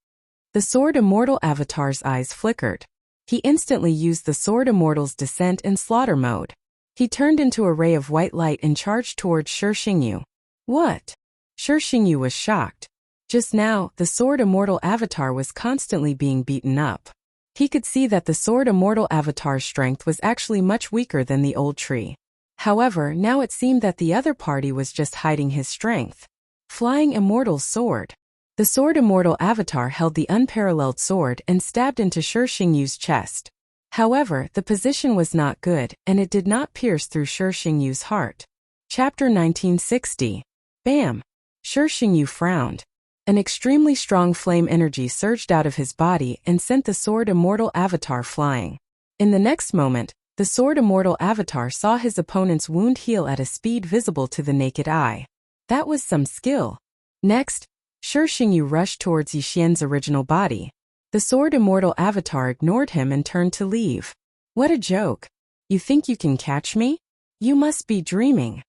The Sword Immortal Avatar's eyes flickered. He instantly used the Sword Immortal's descent and slaughter mode. He turned into a ray of white light and charged towards Shixingyu. What? Shixingyu was shocked. Just now, the Sword Immortal Avatar was constantly being beaten up. He could see that the Sword Immortal Avatar's strength was actually much weaker than the old tree. However, now it seemed that the other party was just hiding his strength. Flying Immortal Sword. The Sword Immortal Avatar held the unparalleled sword and stabbed into Shixingyu's chest. However, the position was not good, and it did not pierce through Shixingyu's heart. Chapter 1960. Bam! Shixingyu frowned. An extremely strong flame energy surged out of his body and sent the Sword Immortal Avatar flying. In the next moment, the Sword Immortal Avatar saw his opponent's wound heal at a speed visible to the naked eye. That was some skill. Next, Shixingyu rushed towards Yixian's original body. The Sword Immortal Avatar ignored him and turned to leave. What a joke. You think you can catch me? You must be dreaming.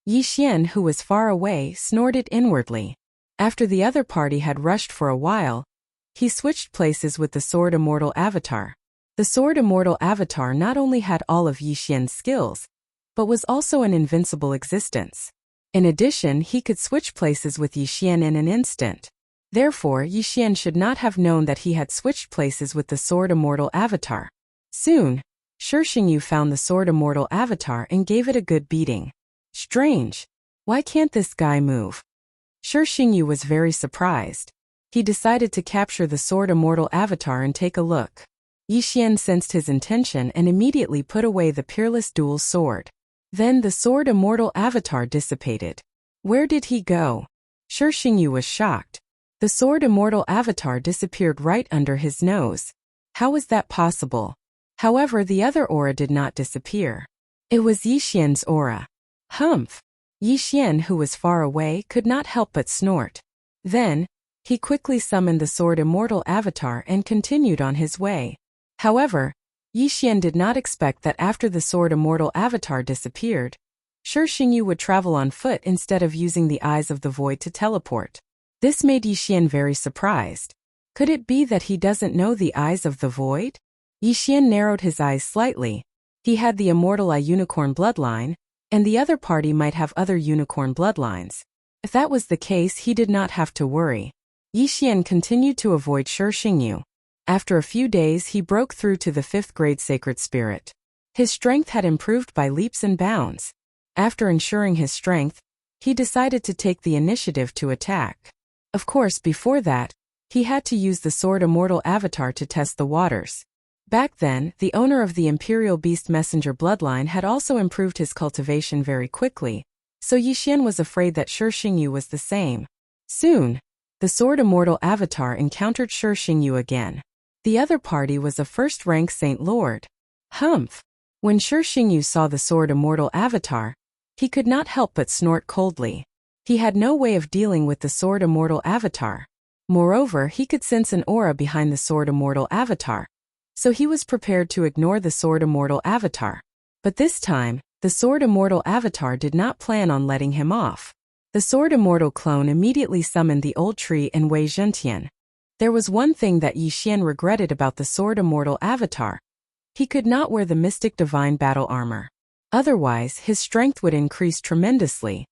Yixian, who was far away, snorted inwardly. After the other party had rushed for a while, he switched places with the Sword Immortal Avatar. The Sword Immortal Avatar not only had all of Yixian's skills, but was also an invincible existence. In addition, he could switch places with Yixian in an instant. Therefore, Yixian should not have known that he had switched places with the Sword Immortal Avatar. Soon, Shixingyu found the Sword Immortal Avatar and gave it a good beating. Strange. Why can't this guy move? Shixingyu was very surprised. He decided to capture the Sword Immortal Avatar and take a look. Yixian sensed his intention and immediately put away the peerless dual sword. Then the Sword Immortal Avatar dissipated. Where did he go? Shixingyu was shocked. The Sword Immortal Avatar disappeared right under his nose. How was that possible? However, the other aura did not disappear. It was Yixian's aura. Humph! Yixian, who was far away, could not help but snort. Then, he quickly summoned the Sword Immortal Avatar and continued on his way. However, Yixian did not expect that after the Sword Immortal Avatar disappeared, Shixingyu would travel on foot instead of using the Eyes of the Void to teleport. This made Yixian very surprised. Could it be that he doesn't know the Eyes of the Void? Yixian narrowed his eyes slightly. He had the Immortal Eye Unicorn bloodline, and the other party might have other unicorn bloodlines. If that was the case, he did not have to worry. Yixian continued to avoid Shixingyu. After a few days, he broke through to the 5th grade Sacred Spirit. His strength had improved by leaps and bounds. After ensuring his strength, he decided to take the initiative to attack. Of course, before that, he had to use the Sword Immortal Avatar to test the waters. Back then, the owner of the Imperial Beast Messenger bloodline had also improved his cultivation very quickly, so Yixian was afraid that Shixingyu was the same. Soon, the Sword Immortal Avatar encountered Shixingyu again. The other party was a first-rank Saint Lord. Humph! When Shixingyu saw the Sword Immortal Avatar, he could not help but snort coldly. He had no way of dealing with the Sword Immortal Avatar. Moreover, he could sense an aura behind the Sword Immortal Avatar, so he was prepared to ignore the Sword Immortal Avatar. But this time, the Sword Immortal Avatar did not plan on letting him off. The Sword Immortal clone immediately summoned the old tree and Wei Zhentian. There was one thing that Yixian regretted about the Sword Immortal Avatar. He could not wear the Mystic Divine Battle Armor. Otherwise, his strength would increase tremendously.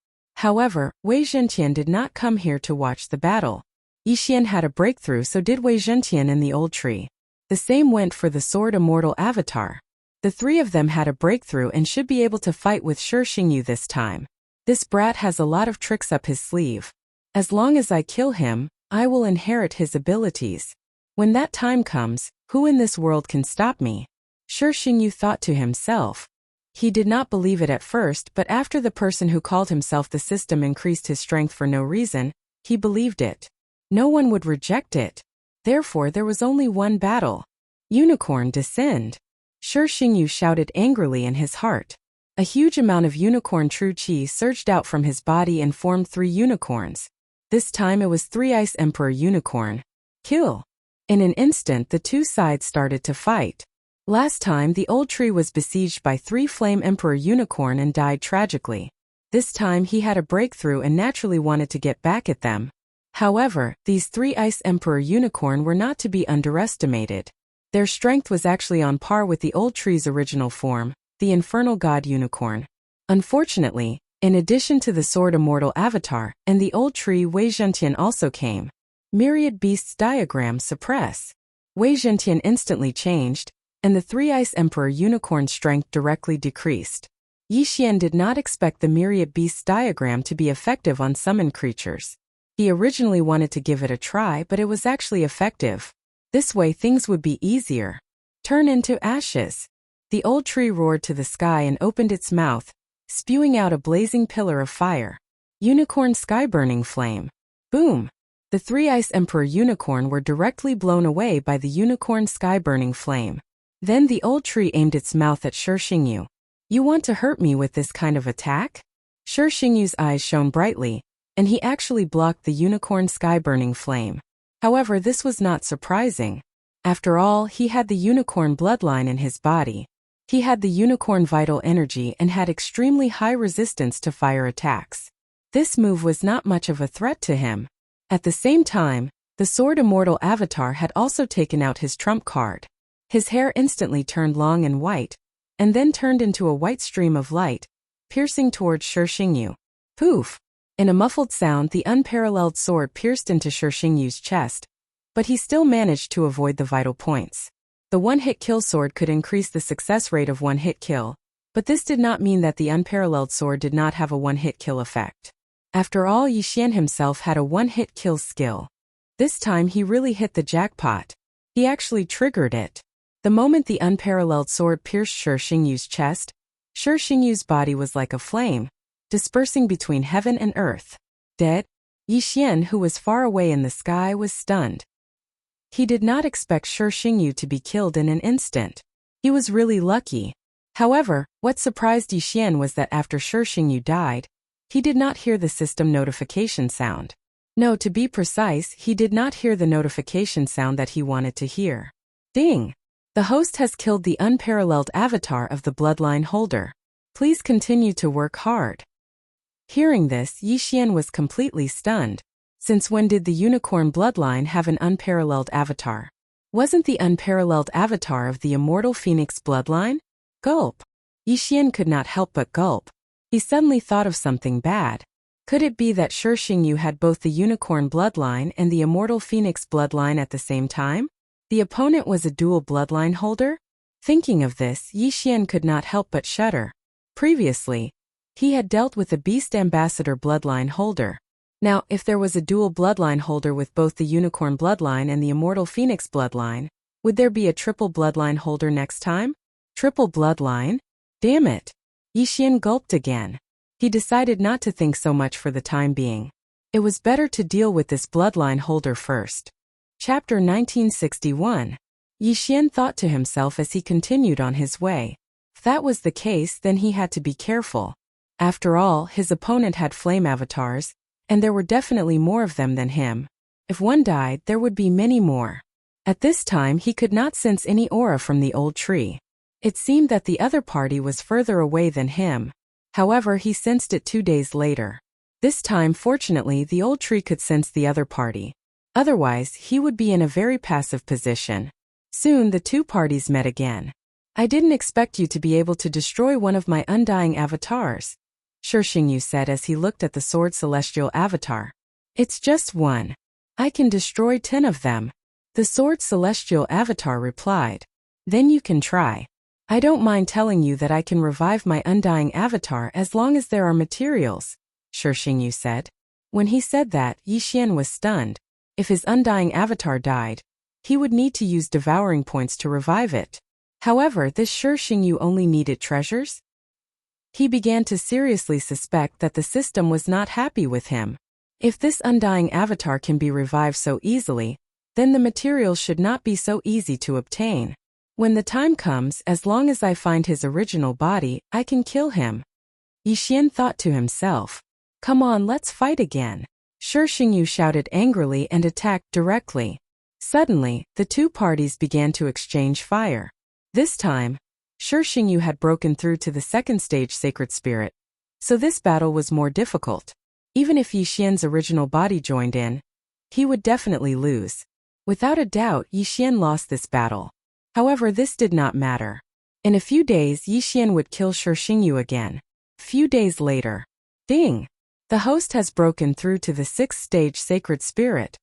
However, Wei Zhentian did not come here to watch the battle. Yixian had a breakthrough, so did Wei Zhentian in the old tree. The same went for the sword immortal avatar. The three of them had a breakthrough and should be able to fight with Shi Xingyu this time. This brat has a lot of tricks up his sleeve. As long as I kill him, I will inherit his abilities. When that time comes, who in this world can stop me? Shi Xingyu thought to himself. He did not believe it at first, but after the person who called himself the system increased his strength for no reason, he believed it. No one would reject it. Therefore there was only one battle. Unicorn descend. Shi Xingyu shouted angrily in his heart. A huge amount of unicorn true qi surged out from his body and formed 3 unicorns. This time it was 3 Ice Emperor Unicorn. Kill. In an instant the two sides started to fight. Last time the old tree was besieged by 3 Flame Emperor Unicorn and died tragically. This time he had a breakthrough and naturally wanted to get back at them. However, these 3 Ice Emperor Unicorn were not to be underestimated. Their strength was actually on par with the old tree's original form, the Infernal God Unicorn. Unfortunately, in addition to the Sword Immortal Avatar and the old tree, Wei Zhentian also came. Myriad Beasts diagram suppress. Wei Zhentian instantly changed, and the 3 Ice Emperor Unicorn strength directly decreased. Yixian did not expect the Myriad Beasts diagram to be effective on summoned creatures. He originally wanted to give it a try, but it was actually effective. This way things would be easier. Turn into ashes. The old tree roared to the sky and opened its mouth, spewing out a blazing pillar of fire. Unicorn Sky Burning Flame. Boom! The 3 Ice Emperor Unicorn were directly blown away by the Unicorn Sky Burning Flame. Then the old tree aimed its mouth at Shi Xingyu. You want to hurt me with this kind of attack? Shi Xingyu's eyes shone brightly, and he actually blocked the Unicorn Sky Burning Flame. However, this was not surprising. After all, he had the unicorn bloodline in his body. He had the unicorn vital energy and had extremely high resistance to fire attacks. This move was not much of a threat to him. At the same time, the Sword Immortal Avatar had also taken out his trump card. His hair instantly turned long and white, and then turned into a white stream of light, piercing towards Shi Xingyu. Poof! In a muffled sound, the unparalleled sword pierced into Shi Xingyu's chest, but he still managed to avoid the vital points. The one-hit kill sword could increase the success rate of one-hit kill, but this did not mean that the unparalleled sword did not have a one-hit kill effect. After all, Yixian himself had a one-hit kill skill. This time he really hit the jackpot. He actually triggered it. The moment the unparalleled sword pierced Shi Xingyu's chest, Shi Xingyu's body was like a flame, dispersing between heaven and earth. Dead? Yixian, who was far away in the sky, was stunned. He did not expect Shi Xingyu to be killed in an instant. He was really lucky. However, what surprised Yixian was that after Shi Xingyu died, he did not hear the system notification sound. No, to be precise, he did not hear the notification sound that he wanted to hear. Ding! The host has killed the unparalleled avatar of the bloodline holder. Please continue to work hard. Hearing this, Yixian was completely stunned. Since when did the unicorn bloodline have an unparalleled avatar? Wasn't the unparalleled avatar of the immortal phoenix bloodline? Gulp. Yixian could not help but gulp. He suddenly thought of something bad. Could it be that Shi Xingyu had both the unicorn bloodline and the immortal phoenix bloodline at the same time? The opponent was a dual bloodline holder? Thinking of this, Yixian could not help but shudder. Previously, he had dealt with a beast ambassador bloodline holder. Now, if there was a dual bloodline holder with both the unicorn bloodline and the immortal phoenix bloodline, would there be a triple bloodline holder next time? Triple bloodline? Damn it! Yixian gulped again. He decided not to think so much for the time being. It was better to deal with this bloodline holder first. Chapter 1961. Yixian thought to himself as he continued on his way. If that was the case, then he had to be careful. After all, his opponent had flame avatars, and there were definitely more of them than him. If one died, there would be many more. At this time, he could not sense any aura from the old tree. It seemed that the other party was further away than him. However, he sensed it 2 days later. This time, fortunately, the old tree could sense the other party. Otherwise, he would be in a very passive position. Soon, the two parties met again. I didn't expect you to be able to destroy one of my undying avatars. Shixingyu said as he looked at the sword celestial avatar. It's just one. I can destroy 10 of them. The sword celestial avatar replied. Then you can try. I don't mind telling you that I can revive my undying avatar as long as there are materials, Shixingyu said. When he said that, Yixian was stunned. If his undying avatar died, he would need to use devouring points to revive it. However, this Shixingyu only needed treasures? He began to seriously suspect that the system was not happy with him. If this undying avatar can be revived so easily, then the materials should not be so easy to obtain. When the time comes, as long as I find his original body, I can kill him. Yixian thought to himself. Come on, let's fight again. Shixingyu shouted angrily and attacked directly. Suddenly, the two parties began to exchange fire. This time, Shixingyu had broken through to the second stage sacred spirit, so this battle was more difficult. Even if Yixian's original body joined in, he would definitely lose. Without a doubt, Yixian lost this battle. However, this did not matter. In a few days, Yixian would kill Shixingyu again. Few days later. Ding! The host has broken through to the sixth stage sacred spirit.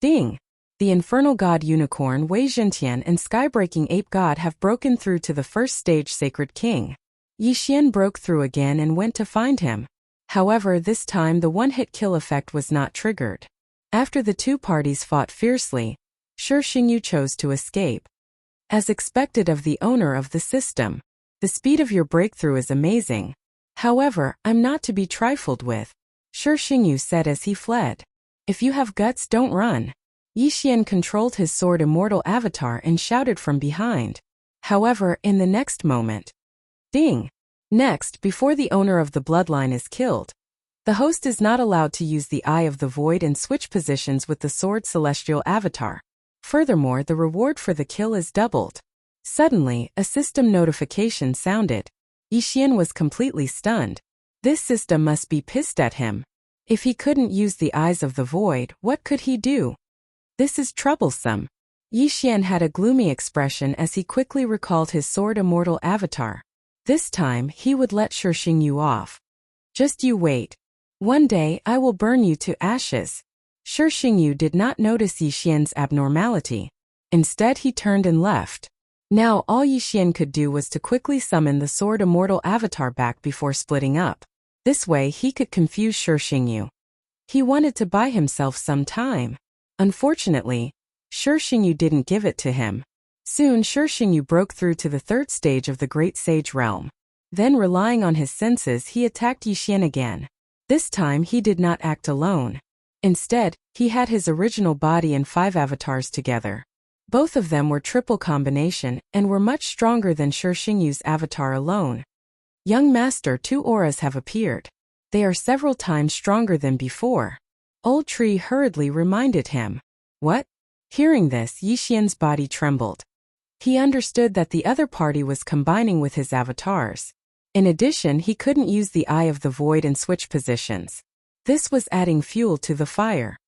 Ding! The infernal god unicorn Wei Zhentian and skybreaking ape god have broken through to the first stage sacred king. Yixian broke through again and went to find him. However, this time the one-hit kill effect was not triggered. After the two parties fought fiercely, Shixingyu chose to escape. As expected of the owner of the system, the speed of your breakthrough is amazing. However, I'm not to be trifled with, Shixingyu said as he fled. If you have guts, don't run. Yixian controlled his sword immortal avatar and shouted from behind. However, in the next moment, ding! Next, before the owner of the bloodline is killed, the host is not allowed to use the Eye of the Void and switch positions with the sword celestial avatar. Furthermore, the reward for the kill is doubled. Suddenly, a system notification sounded. Yixian was completely stunned. This system must be pissed at him. If he couldn't use the Eyes of the Void, what could he do? This is troublesome. Yixian had a gloomy expression as he quickly recalled his sword immortal avatar. This time, he would let Shixingyu off. Just you wait. One day, I will burn you to ashes. Shixingyu did not notice Yixian's abnormality. Instead, he turned and left. Now, all Yixian could do was to quickly summon the sword immortal avatar back before splitting up. This way, he could confuse Shixingyu. He wanted to buy himself some time. Unfortunately, Shixingyu didn't give it to him. Soon, Shixingyu broke through to the third stage of the Great Sage Realm. Then, relying on his senses, he attacked Yixian again. This time, he did not act alone. Instead, he had his original body and 5 avatars together. Both of them were triple combination and were much stronger than Shixingyu's avatar alone. Young master, 2 auras have appeared. They are several times stronger than before. Old Tree hurriedly reminded him. What? Hearing this, Yixian's body trembled. He understood that the other party was combining with his avatars. In addition, he couldn't use the Eye of the Void and switch positions. This was adding fuel to the fire.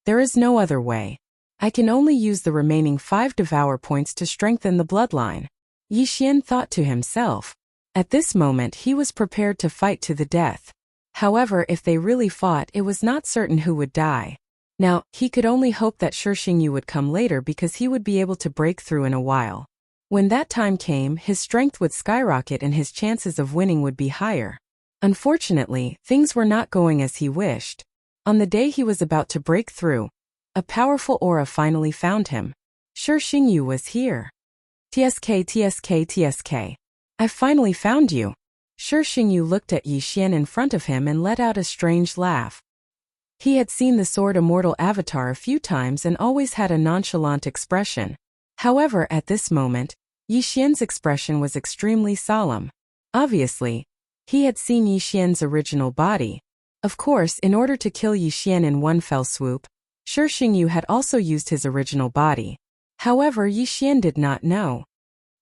There is no other way. I can only use the remaining 5 devour points to strengthen the bloodline. Yixian thought to himself. At this moment, he was prepared to fight to the death. However, if they really fought, it was not certain who would die. Now, he could only hope that Shixingyu would come later because he would be able to break through in a while. When that time came, his strength would skyrocket and his chances of winning would be higher. Unfortunately, things were not going as he wished. On the day he was about to break through, a powerful aura finally found him. Shixingyu was here. TSK. I finally found you. Shixingyu looked at Yixian in front of him and let out a strange laugh. He had seen the sword immortal avatar a few times and always had a nonchalant expression. However, at this moment, Yixian's expression was extremely solemn. Obviously, he had seen Yixian's original body. Of course, in order to kill Yixian in one fell swoop, Shixingyu had also used his original body. However, Yixian did not know.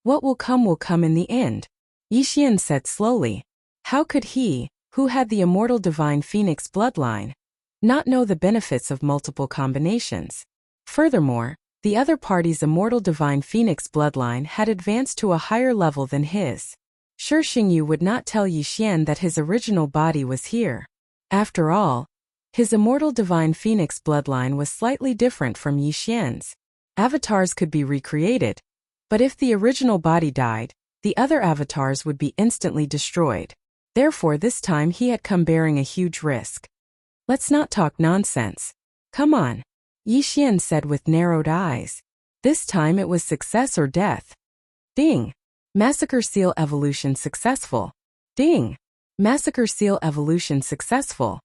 What will come in the end. Yixian said slowly. How could he, who had the immortal divine phoenix bloodline, not know the benefits of multiple combinations? Furthermore, the other party's immortal divine phoenix bloodline had advanced to a higher level than his. Shi Xingyu would not tell Yi Xian that his original body was here. After all, his immortal divine phoenix bloodline was slightly different from Yi Xian's. Avatars could be recreated, but if the original body died, the other avatars would be instantly destroyed. Therefore this time he had come bearing a huge risk. Let's not talk nonsense. Come on, Yi Xian said with narrowed eyes. This time it was success or death. Ding! Massacre Seal evolution successful. Ding! Massacre Seal evolution successful.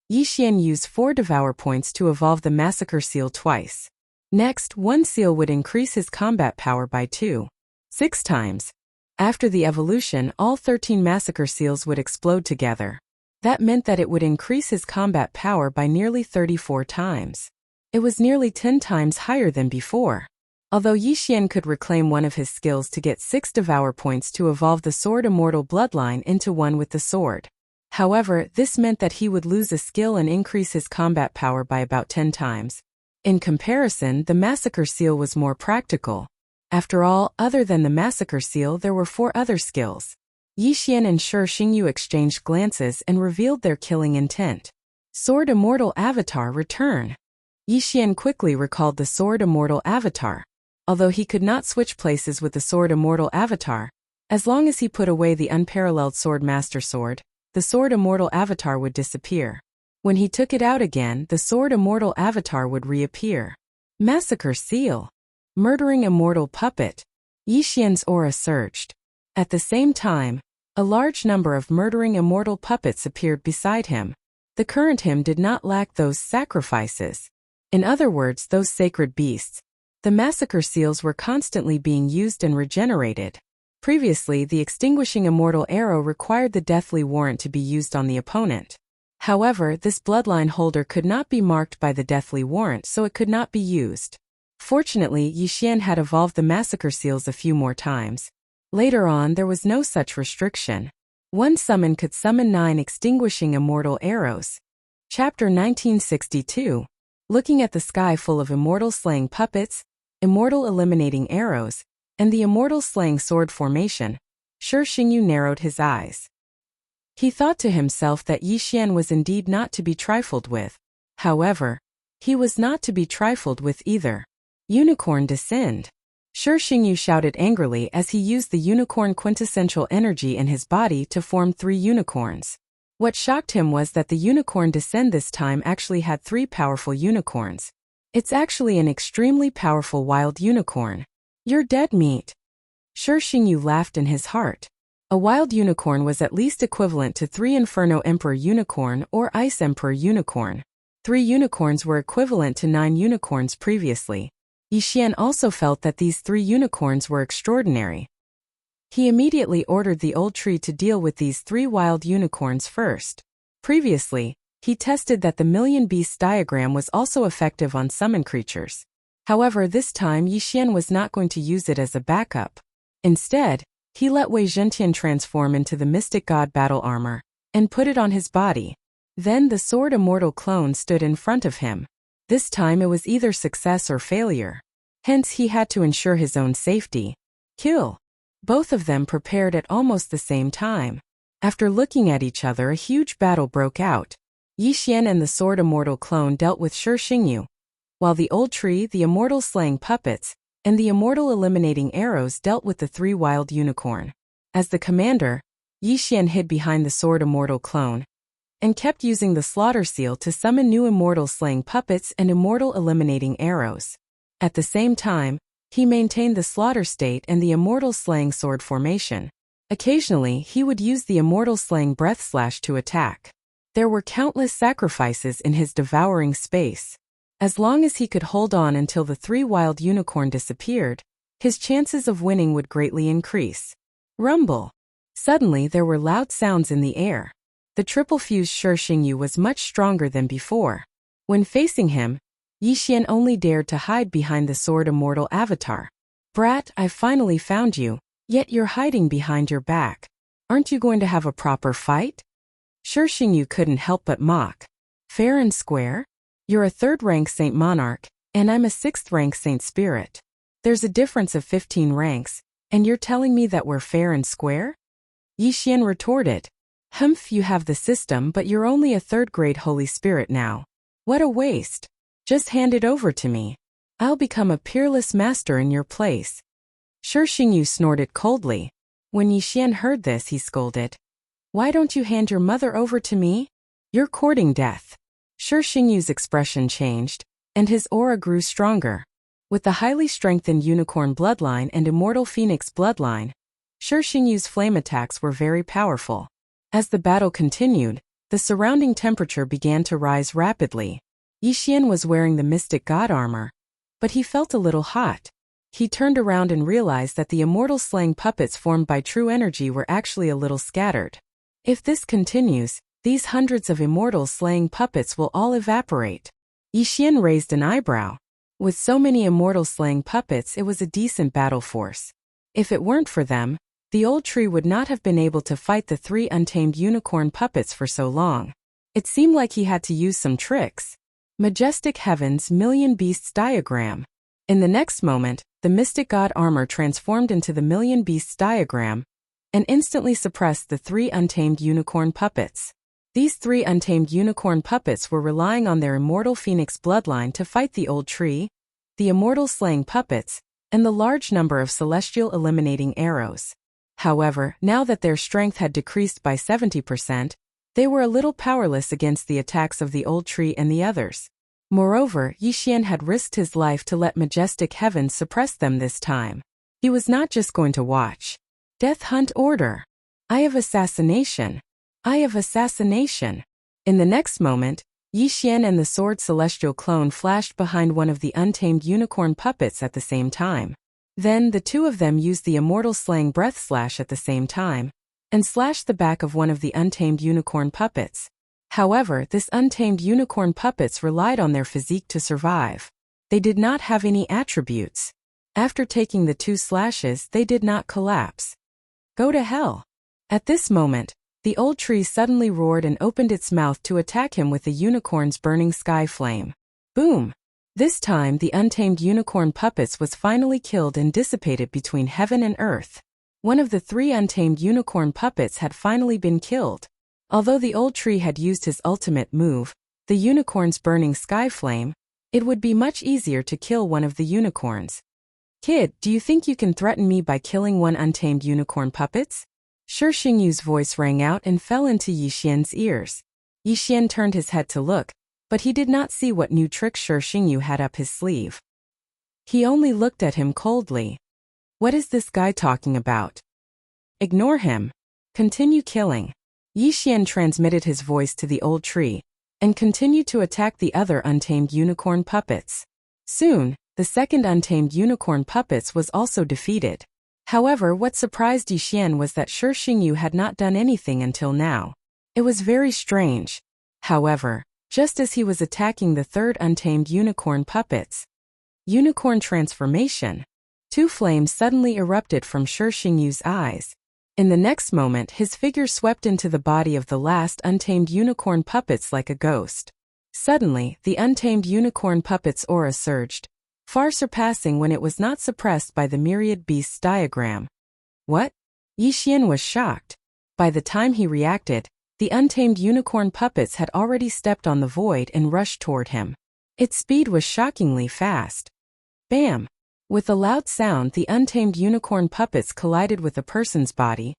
Yi Xian used 4 Devour points to evolve the Massacre Seal twice. Next, one seal would increase his combat power by 6 times. After the evolution, all 13 Massacre Seals would explode together. That meant that it would increase his combat power by nearly 34 times. It was nearly 10 times higher than before. Although Yi Xian could reclaim one of his skills to get 6 Devour points to evolve the Sword Immortal Bloodline into one with the sword. However, this meant that he would lose a skill and increase his combat power by about 10 times. In comparison, the Massacre Seal was more practical. After all, other than the Massacre Seal, there were 4 other skills. Yi Xian and Shi Xingyu exchanged glances and revealed their killing intent. Sword Immortal Avatar Return. Yi Xian quickly recalled the Sword Immortal Avatar. Although he could not switch places with the Sword Immortal Avatar, as long as he put away the unparalleled Sword Master Sword, the Sword Immortal Avatar would disappear. When he took it out again, the Sword Immortal Avatar would reappear. Massacre Seal. Murdering Immortal Puppet. Yi Xian's aura surged. At the same time, a large number of murdering immortal puppets appeared beside him. The current him did not lack those sacrifices. In other words, those sacred beasts. The Massacre Seals were constantly being used and regenerated. Previously, the extinguishing immortal arrow required the deathly warrant to be used on the opponent. However, this bloodline holder could not be marked by the deathly warrant, so it could not be used. Fortunately, Yi Xian had evolved the Massacre Seals a few more times. Later on, there was no such restriction. One summon could summon 9 extinguishing immortal arrows. Chapter 1962. Looking at the sky full of immortal slaying puppets, immortal eliminating arrows, and the immortal slaying sword formation, Shi Xingyu narrowed his eyes. He thought to himself that Yi Xian was indeed not to be trifled with. However, he was not to be trifled with either. Unicorn Descend. Shi Xingyu shouted angrily as he used the unicorn quintessential energy in his body to form 3 unicorns. What shocked him was that the Unicorn Descend this time actually had 3 powerful unicorns. It's actually an extremely powerful wild unicorn. You're dead meat. Shi Xingyu laughed in his heart. A wild unicorn was at least equivalent to 3 Inferno Emperor Unicorn or Ice Emperor Unicorn. 3 unicorns were equivalent to 9 unicorns previously. Yi Xian also felt that these 3 unicorns were extraordinary. He immediately ordered the old tree to deal with these 3 wild unicorns first. Previously, he tested that the Million Beasts diagram was also effective on summon creatures. However, this time Yi Xian was not going to use it as a backup. Instead, he let Wei Zhentian transform into the Mystic God battle armor and put it on his body. Then the Sword Immortal clone stood in front of him. This time it was either success or failure. Hence he had to ensure his own safety. Kill. Both of them prepared at almost the same time. After looking at each other, a huge battle broke out. Yi Xian and the Sword Immortal clone dealt with Shi Xingyu, while the old tree, the immortal slaying puppets, and the immortal eliminating arrows dealt with the 3 wild unicorn. As the commander, Yi Xian hid behind the Sword Immortal clone and kept using the Slaughter Seal to summon new immortal slaying puppets and immortal eliminating arrows. At the same time, he maintained the Slaughter State and the immortal slaying sword formation. Occasionally, he would use the immortal slaying breath slash to attack. There were countless sacrifices in his devouring space. As long as he could hold on until the 3 wild unicorn disappeared, his chances of winning would greatly increase. Rumble. Suddenly there were loud sounds in the air. The triple-fused Shi Xingyu was much stronger than before. When facing him, Yi Xian only dared to hide behind the Sword Immortal Avatar. Brat, I finally found you, yet you're hiding behind your back. Aren't you going to have a proper fight? Shi Xingyu couldn't help but mock. Fair and square? You're a 3rd-rank Saint Monarch, and I'm a 6th-rank Saint Spirit. There's a difference of 15 ranks, and you're telling me that we're fair and square? Yixian retorted. Humph, you have the system, but you're only a third-grade Holy Spirit now. What a waste. Just hand it over to me. I'll become a peerless master in your place. Shi Xingyu snorted coldly. When Yixian heard this, he scolded. Why don't you hand your mother over to me? You're courting death. Shi Xingyu's expression changed, and his aura grew stronger. With the highly strengthened unicorn bloodline and immortal phoenix bloodline, Shi Xingyu's flame attacks were very powerful. As the battle continued, the surrounding temperature began to rise rapidly. Yixian was wearing the mystic god armor, but he felt a little hot. He turned around and realized that the immortal slaying puppets formed by true energy were actually a little scattered. If this continues, these hundreds of immortal slaying puppets will all evaporate. Yixian raised an eyebrow. With so many immortal slaying puppets, it was a decent battle force. If it weren't for them, the old tree would not have been able to fight the 3 untamed unicorn puppets for so long. It seemed like he had to use some tricks. Majestic Heavens Million Beasts Diagram. In the next moment, the mystic god armor transformed into the Million Beasts diagram and instantly suppressed the 3 untamed unicorn puppets. These 3 untamed unicorn puppets were relying on their immortal phoenix bloodline to fight the old tree, the immortal slaying puppets, and the large number of celestial eliminating arrows. However, now that their strength had decreased by 70%, they were a little powerless against the attacks of the old tree and the others. Moreover, Yixian had risked his life to let Majestic Heavens suppress them this time. He was not just going to watch. Death Hunt Order. Eye of Assassination. Eye of Assassination. In the next moment, Yixian and the Sword Celestial Clone flashed behind one of the untamed unicorn puppets at the same time. Then the 2 of them used the immortal slaying breath slash at the same time, and slashed the back of one of the untamed unicorn puppets. However, this untamed unicorn puppets relied on their physique to survive. They did not have any attributes. After taking the 2 slashes, they did not collapse. Go to hell. At this moment, the old tree suddenly roared and opened its mouth to attack him with the unicorn's burning sky flame. Boom! This time the untamed unicorn puppets was finally killed and dissipated between heaven and earth. One of the 3 untamed unicorn puppets had finally been killed. Although the old tree had used his ultimate move, the unicorn's burning sky flame, it would be much easier to kill one of the unicorns. Kid, do you think you can threaten me by killing 1 untamed unicorn puppets? Shi Xingyu's voice rang out and fell into Yixian's ears. Yixian turned his head to look, but he did not see what new trick Shi Xingyu had up his sleeve. He only looked at him coldly. What is this guy talking about? Ignore him. Continue killing. Yixian transmitted his voice to the old tree, and continued to attack the other untamed unicorn puppets. Soon, the second untamed unicorn puppets was also defeated. However, what surprised Yixian was that Shi Xingyu had not done anything until now. It was very strange. However, just as he was attacking the third untamed unicorn puppets, unicorn transformation, 2 flames suddenly erupted from Shi Xingyu's eyes. In the next moment, his figure swept into the body of the last untamed unicorn puppets like a ghost. Suddenly, the untamed unicorn puppet's aura surged, far surpassing when it was not suppressed by the myriad beasts diagram. What? Yixian was shocked. By the time he reacted, the untamed unicorn puppets had already stepped on the void and rushed toward him. Its speed was shockingly fast. Bam! With a loud sound, the untamed unicorn puppets collided with a person's body,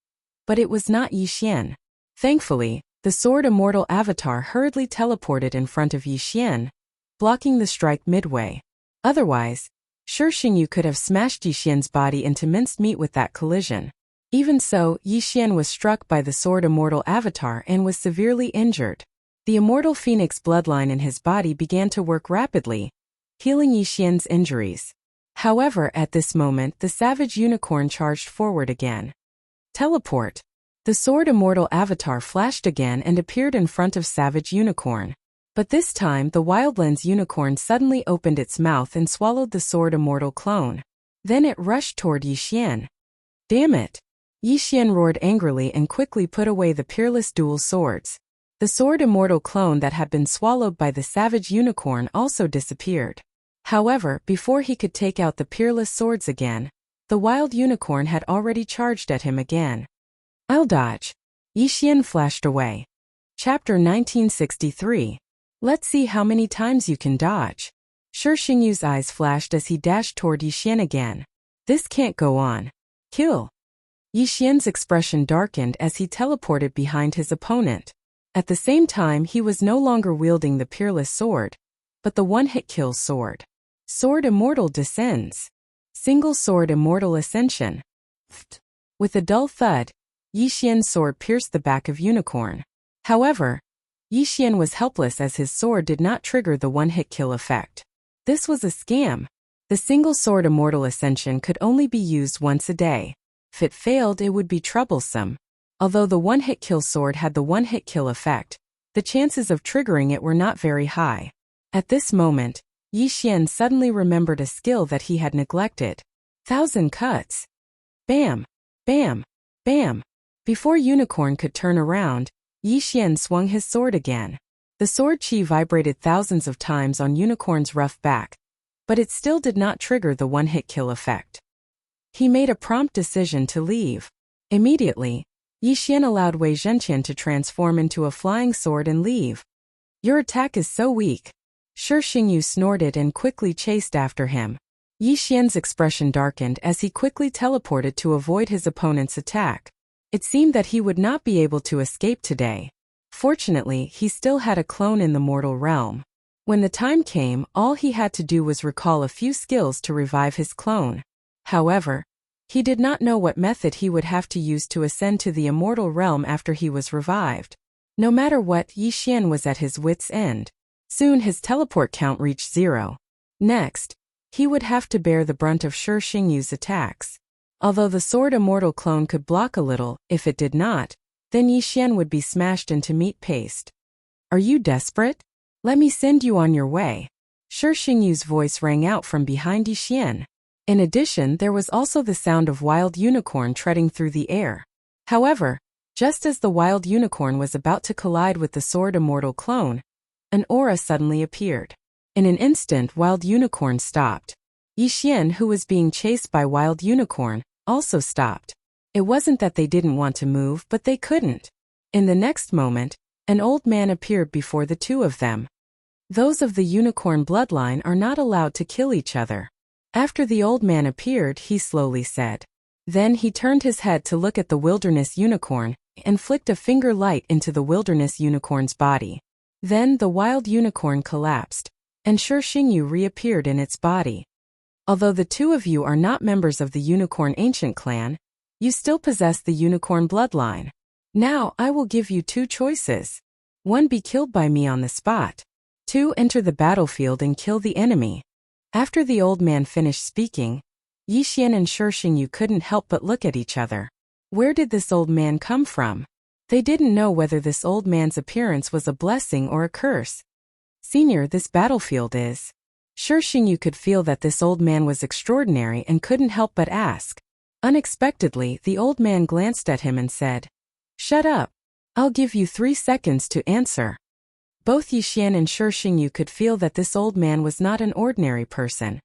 but it was not Yixian. Thankfully, the sword immortal avatar hurriedly teleported in front of Yixian, blocking the strike midway. Otherwise, Shi Xingyu could have smashed Yixian's body into minced meat with that collision. Even so, Yixian was struck by the sword immortal avatar and was severely injured. The immortal phoenix bloodline in his body began to work rapidly, healing Yixian's injuries. However, at this moment, the savage unicorn charged forward again. Teleport. The sword immortal avatar flashed again and appeared in front of savage unicorn. But this time, the wildlands unicorn suddenly opened its mouth and swallowed the sword immortal clone. Then it rushed toward Yixian. Damn it! Yixian roared angrily and quickly put away the peerless dual swords. The sword immortal clone that had been swallowed by the savage unicorn also disappeared. However, before he could take out the peerless swords again, the wild unicorn had already charged at him again. I'll dodge. Yixian flashed away. Chapter 1963. Let's see how many times you can dodge. Shi Xingyu's eyes flashed as he dashed toward Yixian again. This can't go on. Kill. Yixian's expression darkened as he teleported behind his opponent. At the same time, he was no longer wielding the peerless sword, but the one-hit kill sword. Sword Immortal descends. Single sword Immortal Ascension. With a dull thud, Yixian's sword pierced the back of Unicorn. However, Yixian was helpless as his sword did not trigger the one-hit kill effect. This was a scam. The single sword Immortal Ascension could only be used once a day. If it failed, it would be troublesome. Although the one-hit kill sword had the one-hit kill effect, the chances of triggering it were not very high. At this moment, Yixian suddenly remembered a skill that he had neglected. 1,000 cuts. Bam! Bam! Bam! Before Unicorn could turn around, Yixian swung his sword again. The sword chi vibrated thousands of times on Unicorn's rough back, but it still did not trigger the one-hit kill effect. He made a prompt decision to leave. Immediately, Yixian allowed Wei Zhenqian to transform into a flying sword and leave. Your attack is so weak. Shi Xingyu snorted and quickly chased after him. Yixian's expression darkened as he quickly teleported to avoid his opponent's attack. It seemed that he would not be able to escape today. Fortunately, he still had a clone in the mortal realm. When the time came, all he had to do was recall a few skills to revive his clone. However, he did not know what method he would have to use to ascend to the immortal realm after he was revived. No matter what, Yixian was at his wits' end. Soon his teleport count reached 0. Next, he would have to bear the brunt of Shi Xingyu's attacks. Although the sword Immortal clone could block a little, if it did not, then Yixian would be smashed into meat paste. Are you desperate? Let me send you on your way. Shi Xingyu's voice rang out from behind Yixian. In addition, there was also the sound of Wild Unicorn treading through the air. However, just as the Wild Unicorn was about to collide with the sword Immortal clone, an aura suddenly appeared. In an instant, Wild Unicorn stopped. Yixian, who was being chased by Wild Unicorn, also stopped. It wasn't that they didn't want to move, but they couldn't. In the next moment, an old man appeared before the two of them. Those of the unicorn bloodline are not allowed to kill each other. After the old man appeared, he slowly said. Then he turned his head to look at the wilderness unicorn, and flicked a finger light into the wilderness unicorn's body. Then the wild unicorn collapsed, and Shi Xingyu reappeared in its body. Although the two of you are not members of the Unicorn Ancient Clan, you still possess the Unicorn bloodline. Now I will give you two choices. 1. Be killed by me on the spot. 2. Enter the battlefield and kill the enemy. After the old man finished speaking, Yixian and Shi Xingyu couldn't help but look at each other. Where did this old man come from? They didn't know whether this old man's appearance was a blessing or a curse. Senior, this battlefield is. Shi Xingyu could feel that this old man was extraordinary and couldn't help but ask. Unexpectedly, the old man glanced at him and said, Shut up. I'll give you 3 seconds to answer. Both Yixian and Shi Xingyu could feel that this old man was not an ordinary person.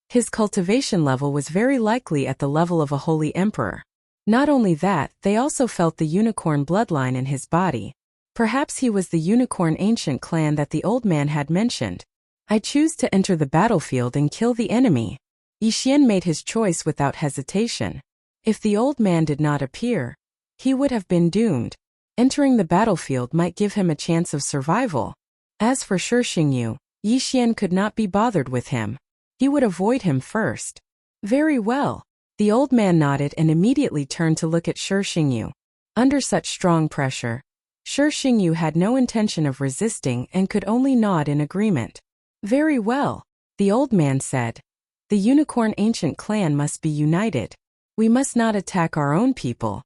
His cultivation level was very likely at the level of a holy emperor. Not only that, they also felt the unicorn bloodline in his body. Perhaps he was the Unicorn Ancient Clan that the old man had mentioned. I choose to enter the battlefield and kill the enemy. Yixian made his choice without hesitation. If the old man did not appear, he would have been doomed. Entering the battlefield might give him a chance of survival. As for Shi Xingyu, Yixian could not be bothered with him. He would avoid him first. Very well. The old man nodded and immediately turned to look at Shi Xingyu. Under such strong pressure, Shi Xingyu had no intention of resisting and could only nod in agreement. Very well, the old man said. The Unicorn Ancient Clan must be united. We must not attack our own people.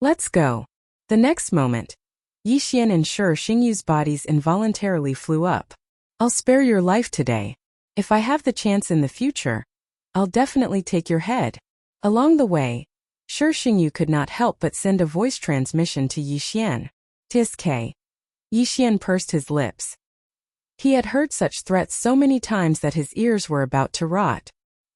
Let's go. The next moment, Yixian and Shi Xingyu's bodies involuntarily flew up. I'll spare your life today. If I have the chance in the future, I'll definitely take your head. Along the way, Shi Xingyu could not help but send a voice transmission to Yixian. Tisk. Yixian pursed his lips. He had heard such threats so many times that his ears were about to rot.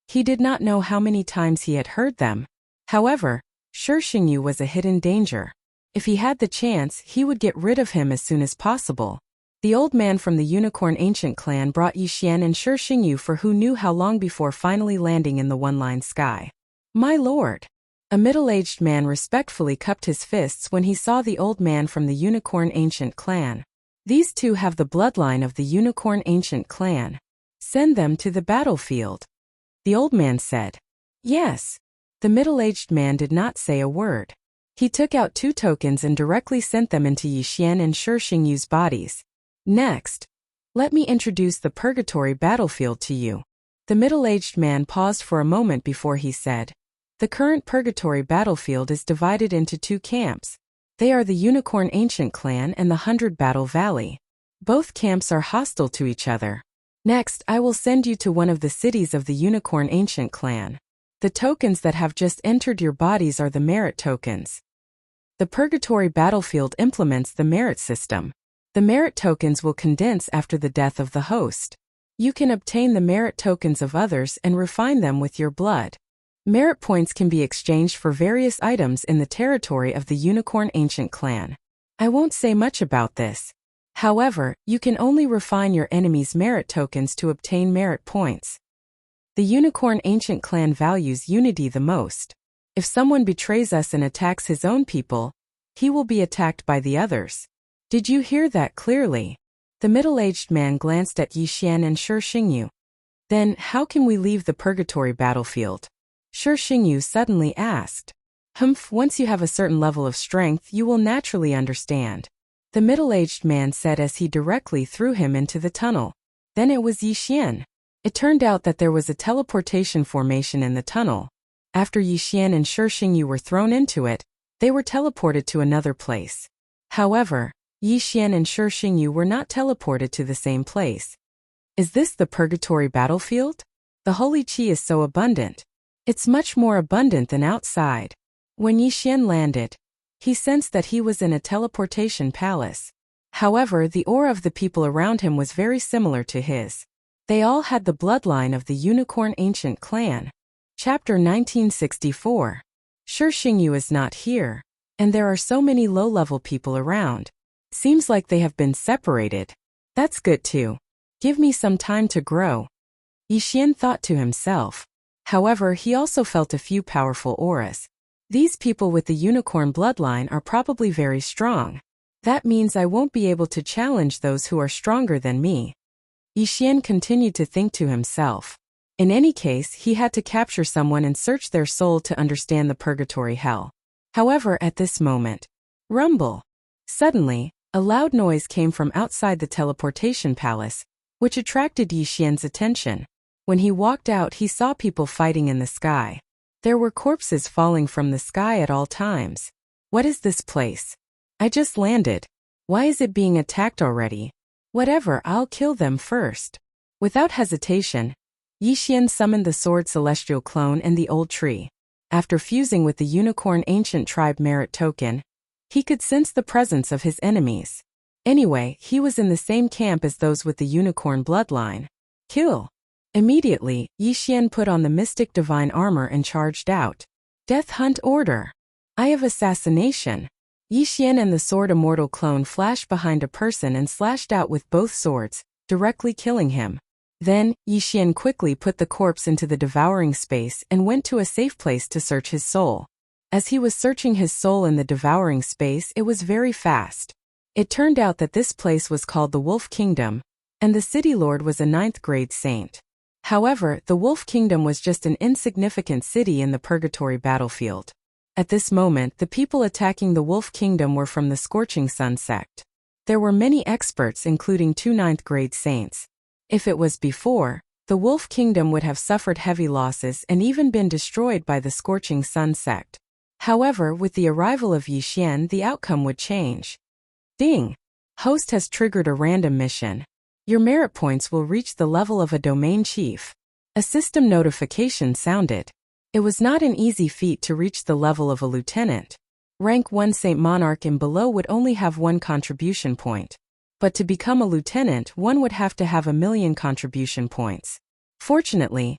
He did not know how many times he had heard them. However, Shi Xingyu was a hidden danger. If he had the chance, he would get rid of him as soon as possible. The old man from the Unicorn Ancient clan brought Yixian and Shi Xingyu for who knew how long before finally landing in the one-line sky. My lord! A middle-aged man respectfully cupped his fists when he saw the old man from the Unicorn Ancient clan. These two have the bloodline of the Unicorn Ancient clan. Send them to the battlefield. The old man said. Yes. The middle-aged man did not say a word. He took out 2 tokens and directly sent them into Yixian and Shi Xingyu's bodies. Next, let me introduce the Purgatory battlefield to you. The middle-aged man paused for a moment before he said, the current Purgatory battlefield is divided into 2 camps. They are the Unicorn Ancient clan and the 100 Battle Valley. Both camps are hostile to each other. Next, I will send you to one of the cities of the Unicorn Ancient clan. The tokens that have just entered your bodies are the merit tokens. The Purgatory battlefield implements the merit system. The merit tokens will condense after the death of the host. You can obtain the merit tokens of others and refine them with your blood. Merit points can be exchanged for various items in the territory of the Unicorn Ancient clan. I won't say much about this. However, you can only refine your enemy's merit tokens to obtain merit points. The Unicorn Ancient clan values unity the most. If someone betrays us and attacks his own people, he will be attacked by the others. Did you hear that clearly? The middle-aged man glanced at Yixian and Shi Xingyu. Then, how can we leave the Purgatory battlefield? Shi Xingyu suddenly asked. Once you have a certain level of strength, you will naturally understand. The middle-aged man said as he directly threw him into the tunnel. Then it was Yixian. It turned out that there was a teleportation formation in the tunnel. After Yixian and Shi Xingyu were thrown into it, they were teleported to another place. However, Yixian and Shi Xingyu were not teleported to the same place. Is this the Purgatory battlefield? The holy qi is so abundant. It's much more abundant than outside. When Yixian landed, he sensed that he was in a teleportation palace. However, the aura of the people around him was very similar to his. They all had the bloodline of the Unicorn Ancient clan. Chapter 1964. Shi Xingyu is not here, and there are so many low-level people around. Seems like they have been separated. That's good too. Give me some time to grow. Yixian thought to himself. However, he also felt a few powerful auras. These people with the unicorn bloodline are probably very strong. That means I won't be able to challenge those who are stronger than me. Yixian continued to think to himself. In any case, he had to capture someone and search their soul to understand the purgatory hell. However, at this moment, rumble. Suddenly, a loud noise came from outside the teleportation palace, which attracted Yixian's attention. When he walked out, he saw people fighting in the sky. There were corpses falling from the sky at all times. What is this place? I just landed. Why is it being attacked already? Whatever, I'll kill them first. Without hesitation, Yixian summoned the sword celestial clone and the old tree. After fusing with the unicorn ancient tribe merit token, he could sense the presence of his enemies. Anyway, he was in the same camp as those with the unicorn bloodline. Kill. Immediately, Yixian put on the mystic divine armor and charged out. Death Hunt Order. Eye of Assassination. Yixian and the sword immortal clone flashed behind a person and slashed out with both swords, directly killing him. Then, Yixian quickly put the corpse into the devouring space and went to a safe place to search his soul. As he was searching his soul in the devouring space, it was very fast. It turned out that this place was called the Wolf Kingdom, and the city lord was a 9th grade saint. However, the Wolf Kingdom was just an insignificant city in the Purgatory battlefield. At this moment, the people attacking the Wolf Kingdom were from the Scorching Sun sect. There were many experts including 2 9th grade saints. If it was before, the Wolf Kingdom would have suffered heavy losses and even been destroyed by the Scorching Sun sect. However, with the arrival of Yixian, the outcome would change. Ding! Host has triggered a random mission. Your merit points will reach the level of a domain chief. A system notification sounded. It was not an easy feat to reach the level of a lieutenant. Rank 1 Saint Monarch and below would only have 1 contribution point. But to become a lieutenant, one would have to have 1,000,000 contribution points. Fortunately,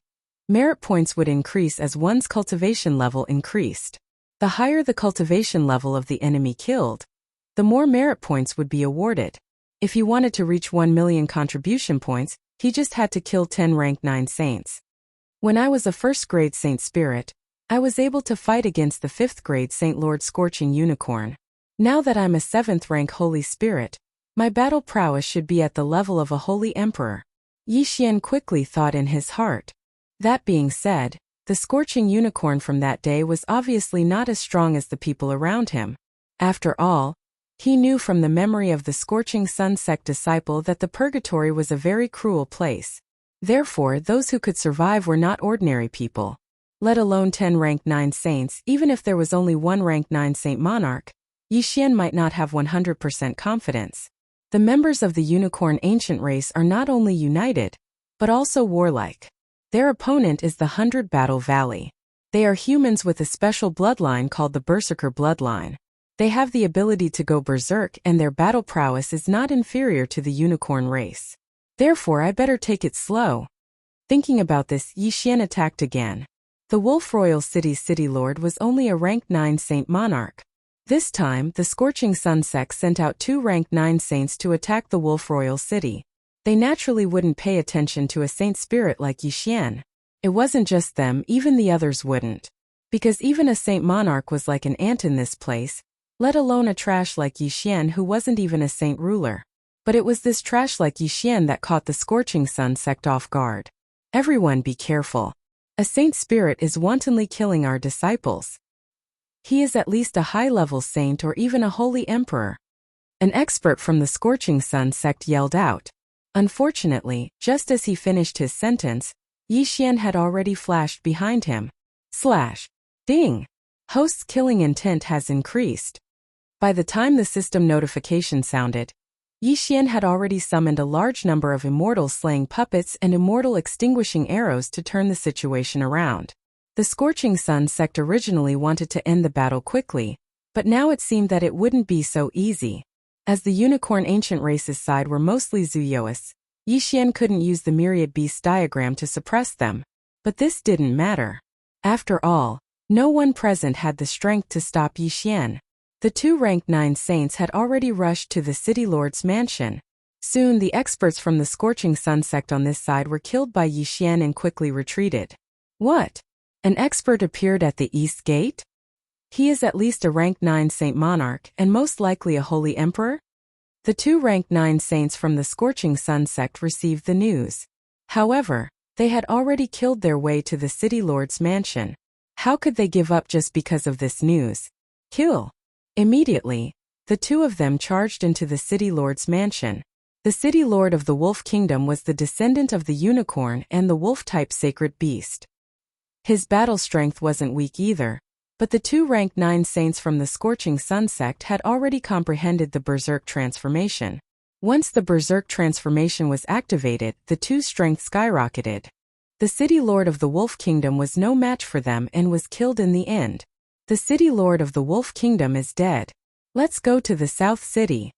merit points would increase as one's cultivation level increased. The higher the cultivation level of the enemy killed, the more merit points would be awarded. If he wanted to reach 1 million contribution points, he just had to kill 10 rank 9 saints. When I was a 1st grade Saint Spirit, I was able to fight against the 5th grade Saint Lord Scorching Unicorn. Now that I'm a 7th rank Holy Spirit, my battle prowess should be at the level of a Holy Emperor. Yi Xian quickly thought in his heart. That being said, the Scorching Unicorn from that day was obviously not as strong as the people around him. After all, he knew from the memory of the Scorching Sun sect disciple that the purgatory was a very cruel place. Therefore, those who could survive were not ordinary people. Let alone 10 rank 9 saints. Even if there was only 1 rank 9 saint monarch, Yi Xian might not have 100% confidence. The members of the unicorn ancient race are not only united, but also warlike. Their opponent is the 100 Battle Valley. They are humans with a special bloodline called the Berserker bloodline. They have the ability to go berserk, and their battle prowess is not inferior to the unicorn race. Therefore, I better take it slow. Thinking about this, Yi Xian attacked again. The Wolf Royal City's city lord was only a rank 9 saint monarch. This time, the Scorching Sun sect sent out 2 rank 9 saints to attack the Wolf Royal City. They naturally wouldn't pay attention to a saint spirit like Yi Xian. It wasn't just them, even the others wouldn't. Because even a saint monarch was like an ant in this place, let alone a trash like Yi Xian who wasn't even a saint ruler. But it was this trash like Yi Xian that caught the Scorching Sun sect off guard. Everyone be careful. A saint spirit is wantonly killing our disciples. He is at least a high-level saint or even a holy emperor. An expert from the Scorching Sun sect yelled out. Unfortunately, just as he finished his sentence, Yi Xian had already flashed behind him. Slash. Ding. Host's killing intent has increased. By the time the system notification sounded, Yi Xian had already summoned a large number of immortal slaying puppets and immortal extinguishing arrows to turn the situation around. The Scorching Sun sect originally wanted to end the battle quickly, but now it seemed that it wouldn't be so easy. As the unicorn ancient races side were mostly Zuyoists, Yi Xian couldn't use the myriad beast diagram to suppress them. But this didn't matter. After all, no one present had the strength to stop Yi Xian. The 2 rank 9 saints had already rushed to the city lord's mansion. Soon the experts from the Scorching Sun sect on this side were killed by Yi Xian and quickly retreated. What? An expert appeared at the east gate? He is at least a rank 9 saint monarch and most likely a holy emperor? The 2 rank 9 saints from the Scorching Sun sect received the news. However, they had already killed their way to the city lord's mansion. How could they give up just because of this news? Kill. Immediately, the 2 of them charged into the city lord's mansion. The city lord of the Wolf Kingdom was the descendant of the unicorn and the wolf-type sacred beast. His battle strength wasn't weak either, but the 2 rank 9 saints from the Scorching Sun sect had already comprehended the Berserk transformation. Once the Berserk transformation was activated, the 2's strength skyrocketed. The city lord of the Wolf Kingdom was no match for them and was killed in the end. The city lord of the Wolf Kingdom is dead. Let's go to the South City.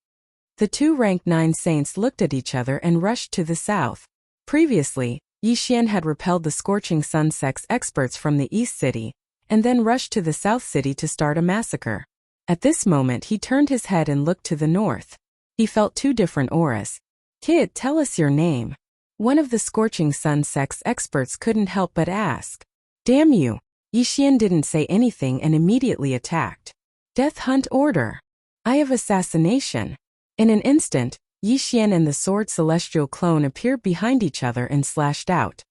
The 2 rank 9 saints looked at each other and rushed to the south. Previously, Yi Xian had repelled the Scorching Sun sect's experts from the East City, and then rushed to the South City to start a massacre. At this moment he turned his head and looked to the north. He felt 2 different auras. Kid, tell us your name. One of the Scorching Sun sect's experts couldn't help but ask. Damn you! Yi Xian didn't say anything and immediately attacked. Death Hunt Order. I have assassination. In an instant, Yi Xian and the sword celestial clone appeared behind each other and slashed out.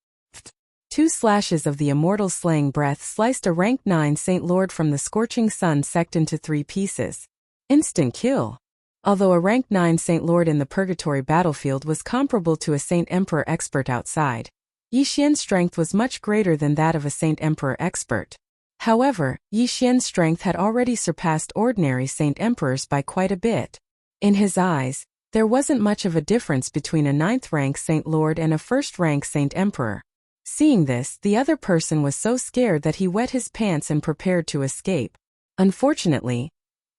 2 slashes of the immortal slaying breath sliced a rank 9 Saint Lord from the Scorching Sun sect into 3 pieces. Instant kill. Although a rank 9 Saint Lord in the Purgatory battlefield was comparable to a Saint Emperor expert outside, Yi Xian's strength was much greater than that of a Saint Emperor expert. However, Yi Xian's strength had already surpassed ordinary Saint Emperors by quite a bit. In his eyes, there wasn't much of a difference between a 9th rank Saint Lord and a 1st rank Saint Emperor. Seeing this, the other person was so scared that he wet his pants and prepared to escape. Unfortunately,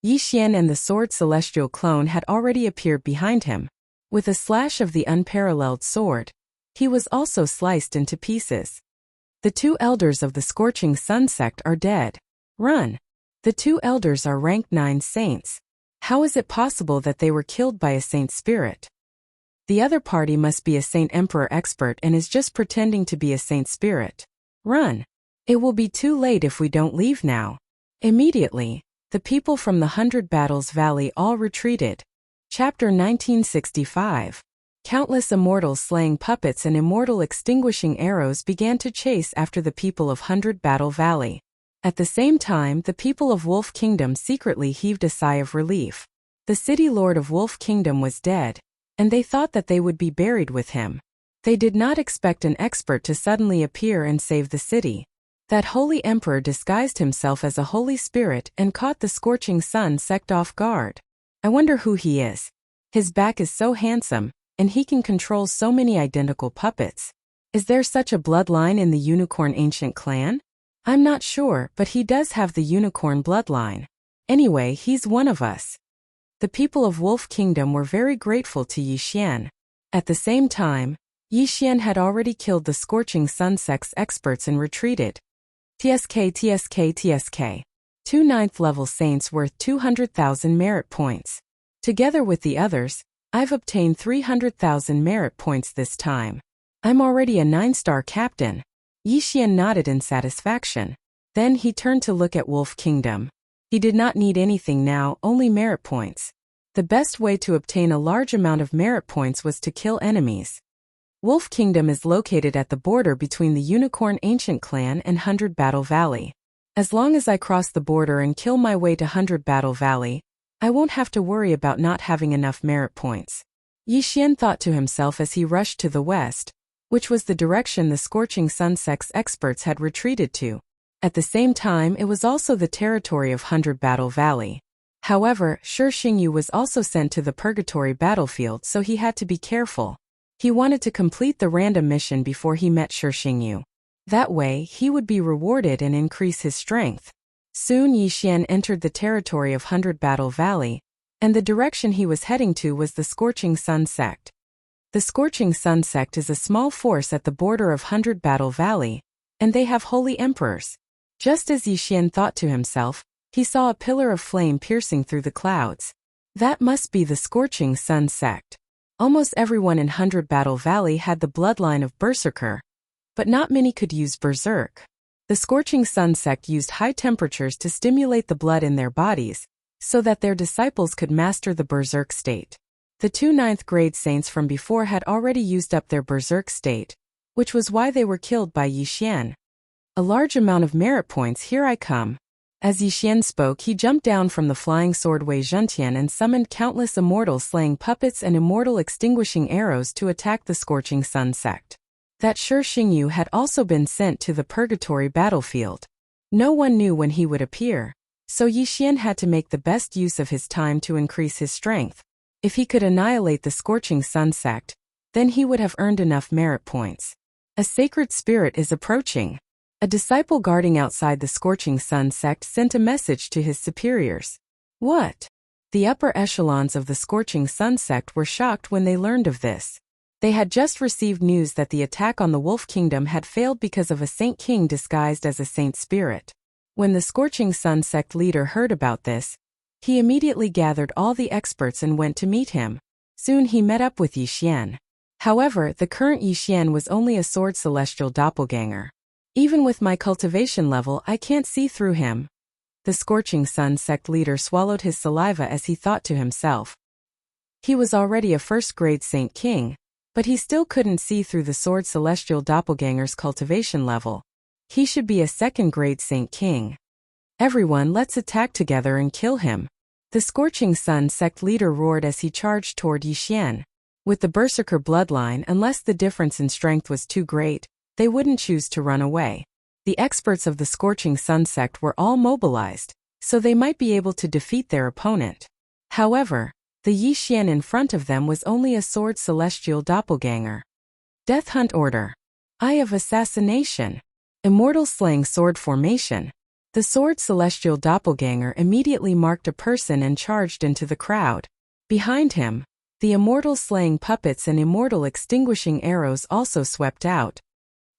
Yi Xian and the sword celestial clone had already appeared behind him. With a slash of the unparalleled sword, he was also sliced into pieces. The 2 elders of the Scorching Sun sect are dead. Run! The two elders are ranked 9 saints. How is it possible that they were killed by a saint spirit? The other party must be a saint emperor expert and is just pretending to be a saint spirit. Run! It will be too late if we don't leave now. Immediately, the people from the 100 Battles Valley all retreated. Chapter 1965. Countless immortals slaying puppets and immortal extinguishing arrows began to chase after the people of 100 Battle Valley. At the same time, the people of Wolf Kingdom secretly heaved a sigh of relief. The city lord of Wolf Kingdom was dead, and they thought that they would be buried with him. They did not expect an expert to suddenly appear and save the city. That holy emperor disguised himself as a holy spirit and caught the scorching sun sect off guard. I wonder who he is. His back is so handsome, and he can control so many identical puppets. Is there such a bloodline in the Unicorn Ancient Clan? I'm not sure, but he does have the unicorn bloodline. Anyway, he's one of us. The people of Wolf Kingdom were very grateful to Yi Xian. At the same time, Yi Xian had already killed the Scorching Sun sect's experts and retreated. TSK. 2 9th level saints worth 200,000 merit points. Together with the others, I've obtained 300,000 merit points this time. I'm already a 9-star captain. Yi Xian nodded in satisfaction. Then he turned to look at Wolf Kingdom. He did not need anything now, only merit points. The best way to obtain a large amount of merit points was to kill enemies. Wolf Kingdom is located at the border between the Unicorn Ancient Clan and 100 Battle Valley. As long as I cross the border and kill my way to 100 Battle Valley, I won't have to worry about not having enough merit points. Yi Xian thought to himself as he rushed to the west, which was the direction the Scorching Sun sect's experts had retreated to. At the same time, it was also the territory of 100 Battle Valley. However, Shi Xingyu was also sent to the Purgatory battlefield, so he had to be careful. He wanted to complete the random mission before he met Shi Xingyu. That way, he would be rewarded and increase his strength. Soon Yi Xian entered the territory of 100 Battle Valley, and the direction he was heading to was the Scorching Sun sect. The Scorching Sun sect is a small force at the border of 100 Battle Valley, and they have holy emperors. Just as Yi Xian thought to himself, he saw a pillar of flame piercing through the clouds. That must be the Scorching Sun sect. Almost everyone in 100 Battle Valley had the bloodline of Berserker, but not many could use Berserk. The Scorching Sun sect used high temperatures to stimulate the blood in their bodies, so that their disciples could master the Berserk state. The 2 9th grade saints from before had already used up their Berserk state, which was why they were killed by Yi Xian. A large amount of merit points, here I come. As Yi Xian spoke, he jumped down from the flying sword Wei Zhentian and summoned countless immortal slaying puppets and immortal extinguishing arrows to attack the Scorching Sun sect. That Shi Xingyu had also been sent to the Purgatory battlefield. No one knew when he would appear, so Yi Xian had to make the best use of his time to increase his strength. If he could annihilate the Scorching Sun sect, then he would have earned enough merit points. A sacred spirit is approaching. A disciple guarding outside the Scorching Sun sect sent a message to his superiors. What? The upper echelons of the Scorching Sun sect were shocked when they learned of this. They had just received news that the attack on the Wolf Kingdom had failed because of a Saint King disguised as a Saint Spirit. When the Scorching Sun sect leader heard about this, he immediately gathered all the experts and went to meet him. Soon he met up with Yi Xian. However, the current Yi Xian was only a sword celestial doppelganger. Even with my cultivation level, I can't see through him. The Scorching Sun sect leader swallowed his saliva as he thought to himself. He was already a first-grade Saint King, but he still couldn't see through the sword celestial doppelganger's cultivation level. He should be a second-grade Saint King. Everyone, let's attack together and kill him. The Scorching Sun sect leader roared as he charged toward Yi Xian. With the Berserker bloodline, unless the difference in strength was too great, they wouldn't choose to run away. The experts of the Scorching Sun sect were all mobilized, so they might be able to defeat their opponent. However, the Yi Xian in front of them was only a sword celestial doppelganger. Death Hunt Order. Eye of Assassination. Immortal Slaying Sword Formation. The sword celestial doppelganger immediately marked a person and charged into the crowd. Behind him, the immortal slaying puppets and immortal extinguishing arrows also swept out.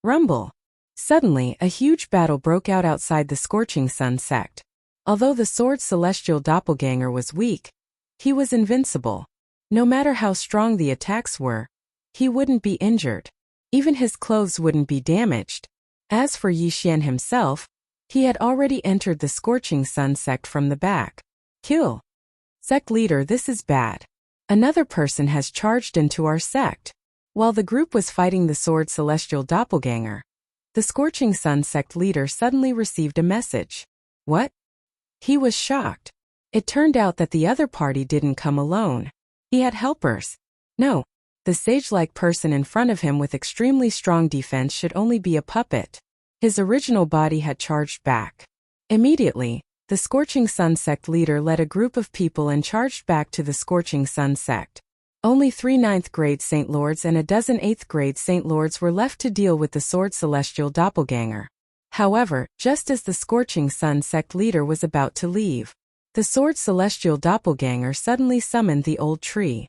Rumble. Suddenly, a huge battle broke out outside the Scorching Sun sect. Although the sword's celestial doppelganger was weak, he was invincible. No matter how strong the attacks were, he wouldn't be injured. Even his clothes wouldn't be damaged. As for Yixian himself, he had already entered the Scorching Sun sect from the back. Kill. Sect leader, this is bad. Another person has charged into our sect. While the group was fighting the sword celestial doppelganger, the Scorching Sun sect leader suddenly received a message. What? He was shocked. It turned out that the other party didn't come alone. He had helpers. No, the sage-like person in front of him with extremely strong defense should only be a puppet. His original body had charged back. Immediately, the Scorching Sun sect leader led a group of people and charged back to the Scorching Sun sect. Only 3 9th grade Saint Lords and a dozen 8th grade Saint Lords were left to deal with the sword celestial doppelganger. However, just as the Scorching Sun sect leader was about to leave, the sword celestial doppelganger suddenly summoned the old tree.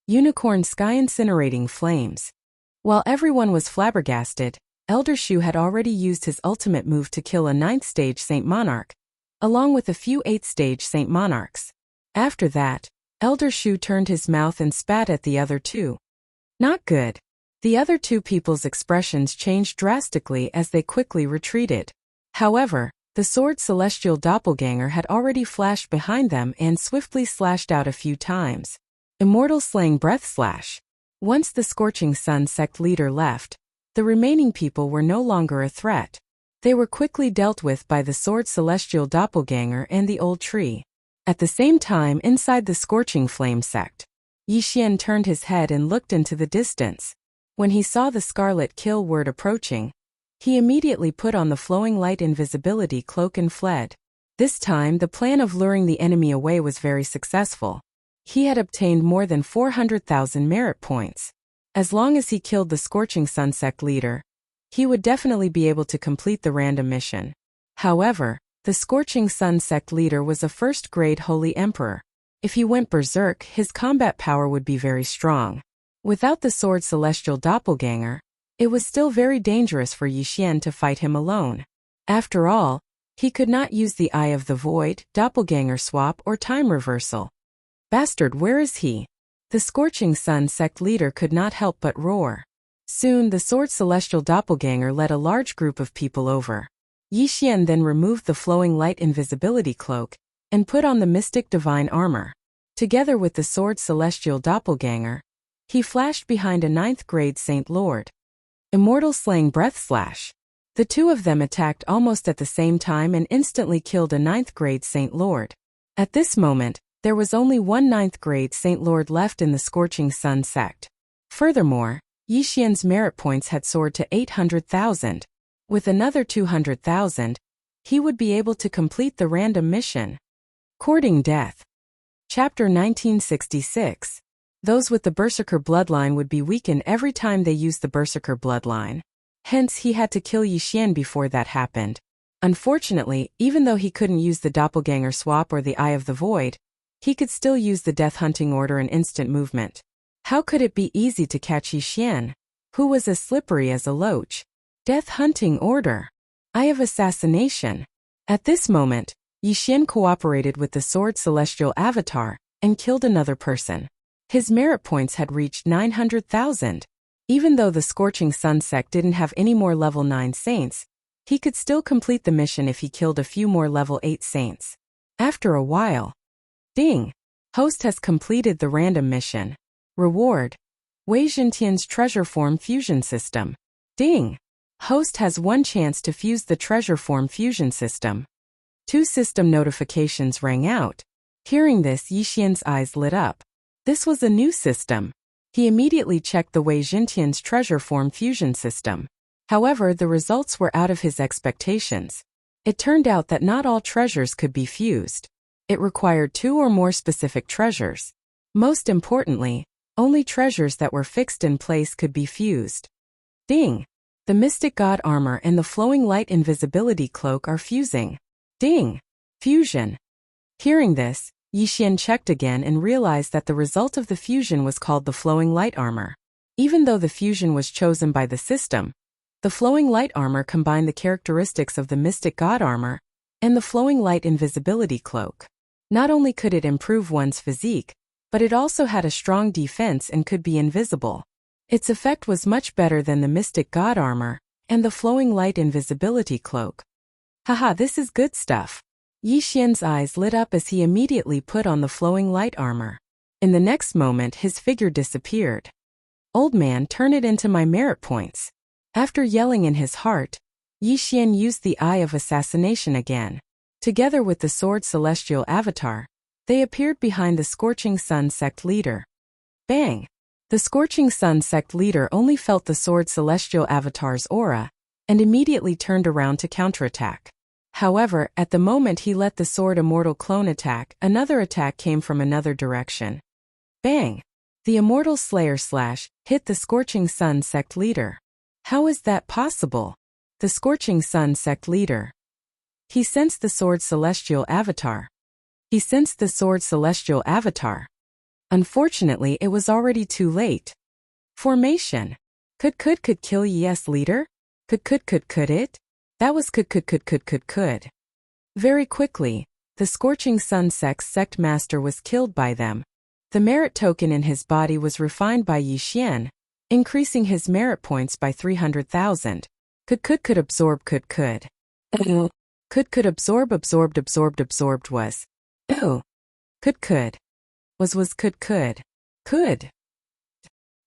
Unicorn sky incinerating flames. While everyone was flabbergasted, Elder Shu had already used his ultimate move to kill a 9th stage Saint Monarch, along with a few 8th stage Saint Monarchs. After that, Elder Shu turned his mouth and spat at the other two. Not good. The other two people's expressions changed drastically as they quickly retreated. However, the sword celestial doppelganger had already flashed behind them and swiftly slashed out a few times. Immortal slaying breath slash. Once the Scorching Sun sect leader left, the remaining people were no longer a threat. They were quickly dealt with by the sword celestial doppelganger and the old tree. At the same time, inside the Scorching Flame sect, Yixian turned his head and looked into the distance. When he saw the scarlet kill word approaching, he immediately put on the flowing light invisibility cloak and fled. This time, the plan of luring the enemy away was very successful. He had obtained more than 400,000 merit points. As long as he killed the Scorching Sun sect leader, he would definitely be able to complete the random mission. However, the Scorching Sun sect leader was a first-grade Holy Emperor. If he went berserk, his combat power would be very strong. Without the sword celestial doppelganger, it was still very dangerous for Yixian to fight him alone. After all, he could not use the Eye of the Void, doppelganger swap, or time reversal. Bastard, where is he? The Scorching Sun sect leader could not help but roar. Soon the sword celestial doppelganger led a large group of people over. Yixian then removed the flowing light invisibility cloak and put on the mystic divine armor. Together with the sword celestial doppelganger, he flashed behind a 9th grade Saint Lord. Immortal slaying breath slash. The two of them attacked almost at the same time and instantly killed a 9th grade Saint Lord. At this moment, there was only one 9th grade Saint Lord left in the Scorching Sun sect. Furthermore, Yixian's merit points had soared to 800,000. With another 200,000, he would be able to complete the random mission. Courting Death. Chapter 1966. Those with the Berserker bloodline would be weakened every time they used the Berserker bloodline. Hence, he had to kill Yixian before that happened. Unfortunately, even though he couldn't use the doppelganger swap or the Eye of the Void, he could still use the Death Hunting Order and instant movement. How could it be easy to catch Yixian, who was as slippery as a loach? Death Hunting Order. Eye of Assassination. At this moment, Yixian cooperated with the Sword Celestial Avatar and killed another person. His merit points had reached 900,000. Even though the Scorching Sun sect didn't have any more level 9 saints, he could still complete the mission if he killed a few more level 8 saints. After a while, ding! Host has completed the random mission. Reward. Wei Jintian's Treasure Form Fusion System. Ding! Host has one chance to fuse the Treasure Form Fusion System. 2 system notifications rang out. Hearing this, Yixian's eyes lit up. This was a new system. He immediately checked the Wei Jintian's Treasure Form Fusion System. However, the results were out of his expectations. It turned out that not all treasures could be fused. It required 2 or more specific treasures. Most importantly, only treasures that were fixed in place could be fused. Ding! The Mystic God Armor and the Flowing Light Invisibility Cloak are fusing. Ding! Fusion. Hearing this, Yixian checked again and realized that the result of the fusion was called the Flowing Light Armor. Even though the fusion was chosen by the system, the Flowing Light Armor combined the characteristics of the Mystic God Armor and the flowing light invisibility cloak. Not only could it improve one's physique, but it also had a strong defense and could be invisible. Its effect was much better than the mystic god armor and the flowing light invisibility cloak. Haha, this is good stuff. Yi Xian's eyes lit up as he immediately put on the flowing light armor. In the next moment his figure disappeared. Old man, turn it into my merit points. After yelling in his heart, Yi Xian used the Eye of Assassination again. Together with the Sword Celestial Avatar, they appeared behind the Scorching Sun sect leader. Bang! The Scorching Sun sect leader only felt the Sword Celestial Avatar's aura, and immediately turned around to counterattack. However, at the moment he let the Sword Immortal clone attack, another attack came from another direction. Bang! The Immortal Slayer slash hit the Scorching Sun sect leader. How is that possible? The Scorching Sun sect leader. He sensed the Sword Celestial Avatar. He sensed the Sword Celestial Avatar. Unfortunately, it was already too late. Formation. Could kill Yi's leader? Could it? That was could. Very quickly, the Scorching Sun sect master was killed by them. The merit token in his body was refined by Yi Xian, increasing his merit points by 300,000. Could absorb could. Could absorbed was. Could. Was could.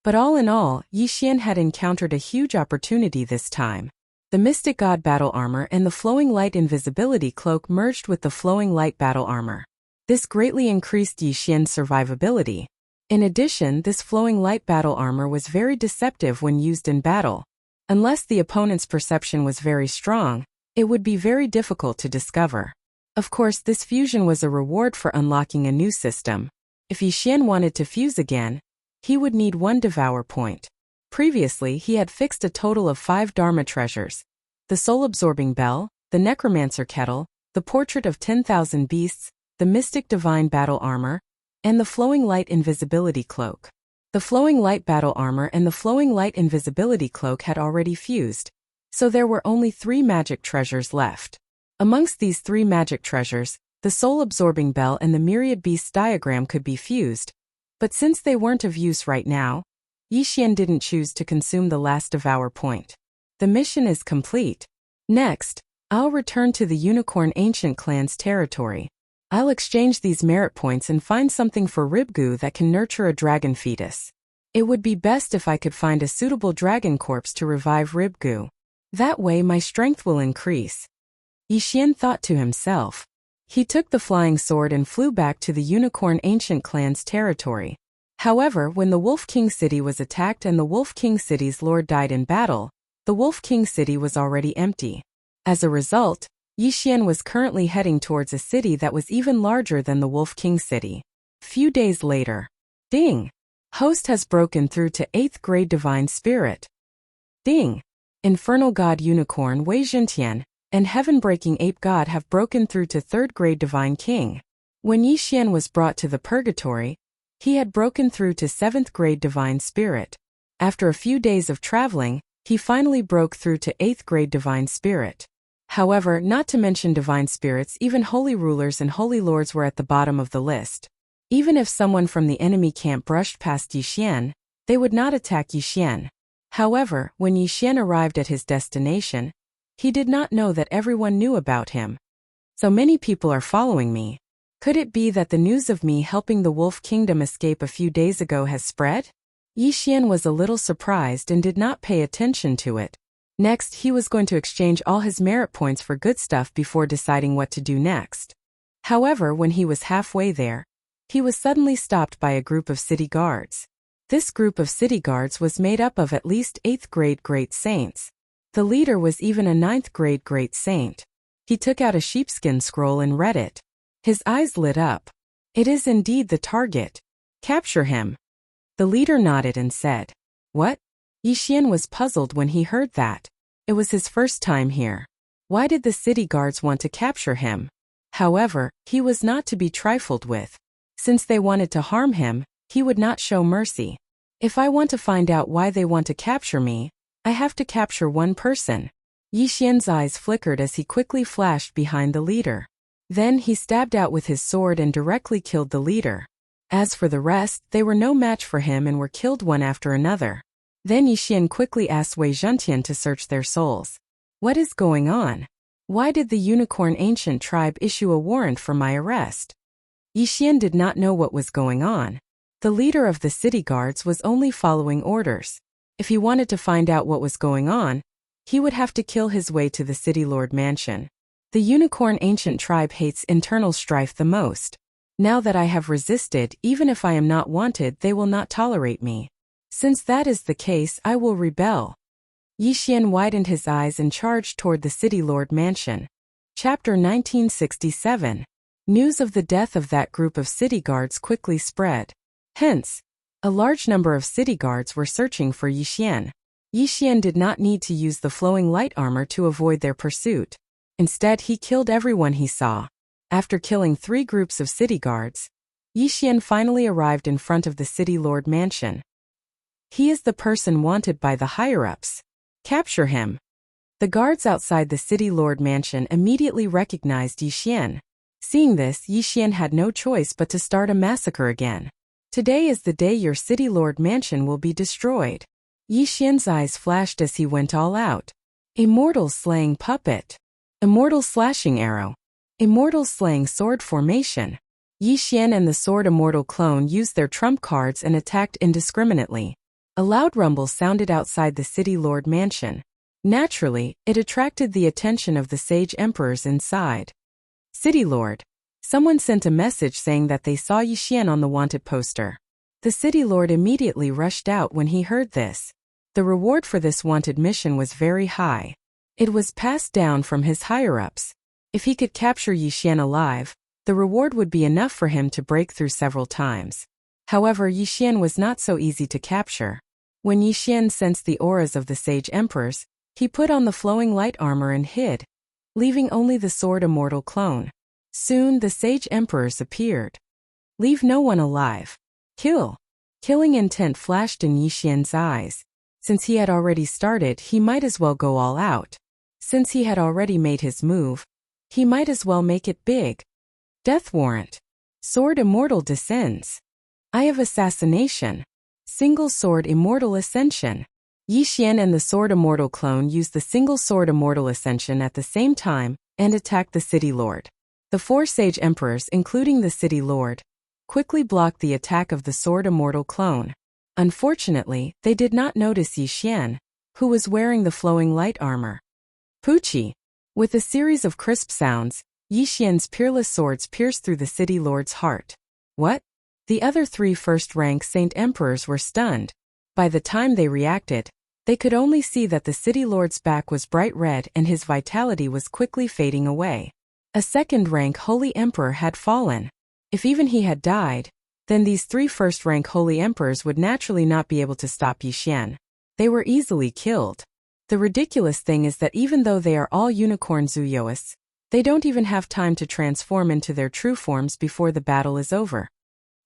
But all in all, Yi Xian had encountered a huge opportunity this time. The Mystic God battle armor and the flowing light invisibility cloak merged with the flowing light battle armor. This greatly increased Yi Xian's survivability. In addition, this flowing light battle armor was very deceptive when used in battle. Unless the opponent's perception was very strong, it would be very difficult to discover. Of course, this fusion was a reward for unlocking a new system. If Yi Xian wanted to fuse again, he would need 1 Devour point. Previously, he had fixed a total of 5 Dharma treasures: the soul-absorbing bell, the necromancer kettle, the portrait of 10,000 beasts, the mystic divine battle armor, and the flowing light invisibility cloak. The flowing light battle armor and the flowing light invisibility cloak had already fused, so there were only 3 magic treasures left. Amongst these 3 magic treasures, the soul-absorbing bell and the myriad beasts diagram could be fused, but since they weren't of use right now, Yi Xian didn't choose to consume the last Devour point. The mission is complete. Next, I'll return to the Unicorn Ancient Clan's territory. I'll exchange these merit points and find something for Ribgu that can nurture a dragon fetus. It would be best if I could find a suitable dragon corpse to revive Ribgu. That way my strength will increase. Yi Xian thought to himself. He took the flying sword and flew back to the Unicorn Ancient Clan's territory. However, when the Wolf King City was attacked and the Wolf King City's lord died in battle, the Wolf King City was already empty. As a result, Yi Xian was currently heading towards a city that was even larger than the Wolf King City. Few days later. Ding! Host has broken through to 8th grade Divine Spirit. Ding! Infernal God Unicorn Wei Zhentian and Heaven-breaking Ape God have broken through to 3rd grade Divine King. When Yi Xian was brought to the Purgatory, he had broken through to 7th grade Divine Spirit. After a few days of traveling, he finally broke through to 8th grade Divine Spirit. However, not to mention Divine Spirits, even Holy Rulers and Holy Lords were at the bottom of the list. Even if someone from the enemy camp brushed past Yi Xian, they would not attack Yi Xian. However, when Yi Xian arrived at his destination, he did not know that everyone knew about him. So many people are following me. Could it be that the news of me helping the Wolf Kingdom escape a few days ago has spread? Yi Xian was a little surprised and did not pay attention to it. Next, he was going to exchange all his merit points for good stuff before deciding what to do next. However, when he was halfway there, he was suddenly stopped by a group of city guards. This group of city guards was made up of at least 8th grade Great Saints. The leader was even a 9th grade Great Saint. He took out a sheepskin scroll and read it. His eyes lit up. It is indeed the target. Capture him. The leader nodded and said, "What?" Yi Xian was puzzled when he heard that. It was his first time here. Why did the city guards want to capture him? However, he was not to be trifled with. Since they wanted to harm him, he would not show mercy. If I want to find out why they want to capture me, I have to capture one person. Yixian's eyes flickered as he quickly flashed behind the leader. Then he stabbed out with his sword and directly killed the leader. As for the rest, they were no match for him and were killed one after another. Then Yixian quickly asked Wei Zhentian to search their souls. What is going on? Why did the unicorn ancient tribe issue a warrant for my arrest? Yixian did not know what was going on. The leader of the city guards was only following orders. If he wanted to find out what was going on, he would have to kill his way to the city lord mansion. The unicorn ancient tribe hates internal strife the most. Now that I have resisted, even if I am not wanted, they will not tolerate me. Since that is the case, I will rebel. Yixian widened his eyes and charged toward the city lord mansion. Chapter 1967. News of the death of that group of city guards quickly spread. Hence, a large number of city guards were searching for Yixian. Yixian did not need to use the flowing light armor to avoid their pursuit. Instead, he killed everyone he saw. After killing 3 groups of city guards, Yixian finally arrived in front of the city lord mansion. He is the person wanted by the higher-ups. Capture him. The guards outside the city lord mansion immediately recognized Yixian. Seeing this, Yixian had no choice but to start a massacre again. Today is the day your city lord mansion will be destroyed. Yixian's eyes flashed as he went all out. Immortal slaying puppet. Immortal slashing arrow. Immortal slaying sword formation. Yixian and the sword immortal clone used their trump cards and attacked indiscriminately. A loud rumble sounded outside the city lord mansion. Naturally, it attracted the attention of the sage emperors inside. City lord. Someone sent a message saying that they saw Yixian on the wanted poster. The city lord immediately rushed out when he heard this. The reward for this wanted mission was very high. It was passed down from his higher-ups. If he could capture Yixian alive, the reward would be enough for him to break through several times. However, Yixian was not so easy to capture. When Yixian sensed the auras of the sage emperors, he put on the flowing light armor and hid, leaving only the sword immortal clone. Soon the sage emperors appeared. Leave no one alive. Kill. Killing intent flashed in Yixian's eyes. Since he had already started, he might as well go all out. Since he had already made his move, he might as well make it big. Death warrant. Sword immortal descends. Eye of assassination. Single sword immortal ascension. Yixian and the sword immortal clone used the single sword immortal ascension at the same time and attacked the city lord. The 4 sage emperors, including the city lord, quickly blocked the attack of the sword immortal clone. Unfortunately, they did not notice Yixian, who was wearing the flowing light armor. Poochie. With a series of crisp sounds, Yixian's peerless swords pierced through the city lord's heart. What? The other 3 first-rank saint emperors were stunned. By the time they reacted, they could only see that the city lord's back was bright red and his vitality was quickly fading away. A second-rank holy emperor had fallen. If even he had died, then these 3 first-rank holy emperors would naturally not be able to stop Yixian. They were easily killed. The ridiculous thing is that even though they are all unicorn Zuyoists, they don't even have time to transform into their true forms before the battle is over.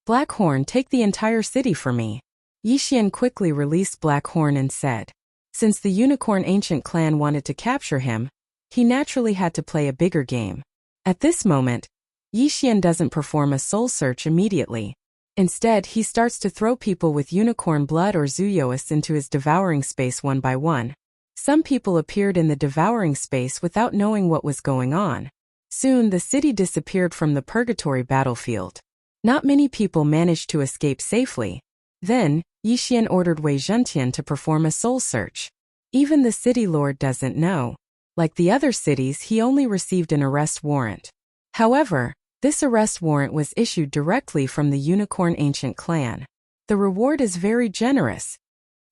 Blackhorn, take the entire city for me. Yixian quickly released Blackhorn and said. Since the unicorn ancient clan wanted to capture him, he naturally had to play a bigger game. At this moment, Yixian doesn't perform a soul search immediately. Instead, he starts to throw people with unicorn blood or Zuyoists into his devouring space one by one. Some people appeared in the devouring space without knowing what was going on. Soon the city disappeared from the purgatory battlefield. Not many people managed to escape safely. Then, Yixian ordered Wei Zhentian to perform a soul search. Even the city lord doesn't know. Like the other cities, he only received an arrest warrant. However, this arrest warrant was issued directly from the Unicorn Ancient clan. The reward is very generous.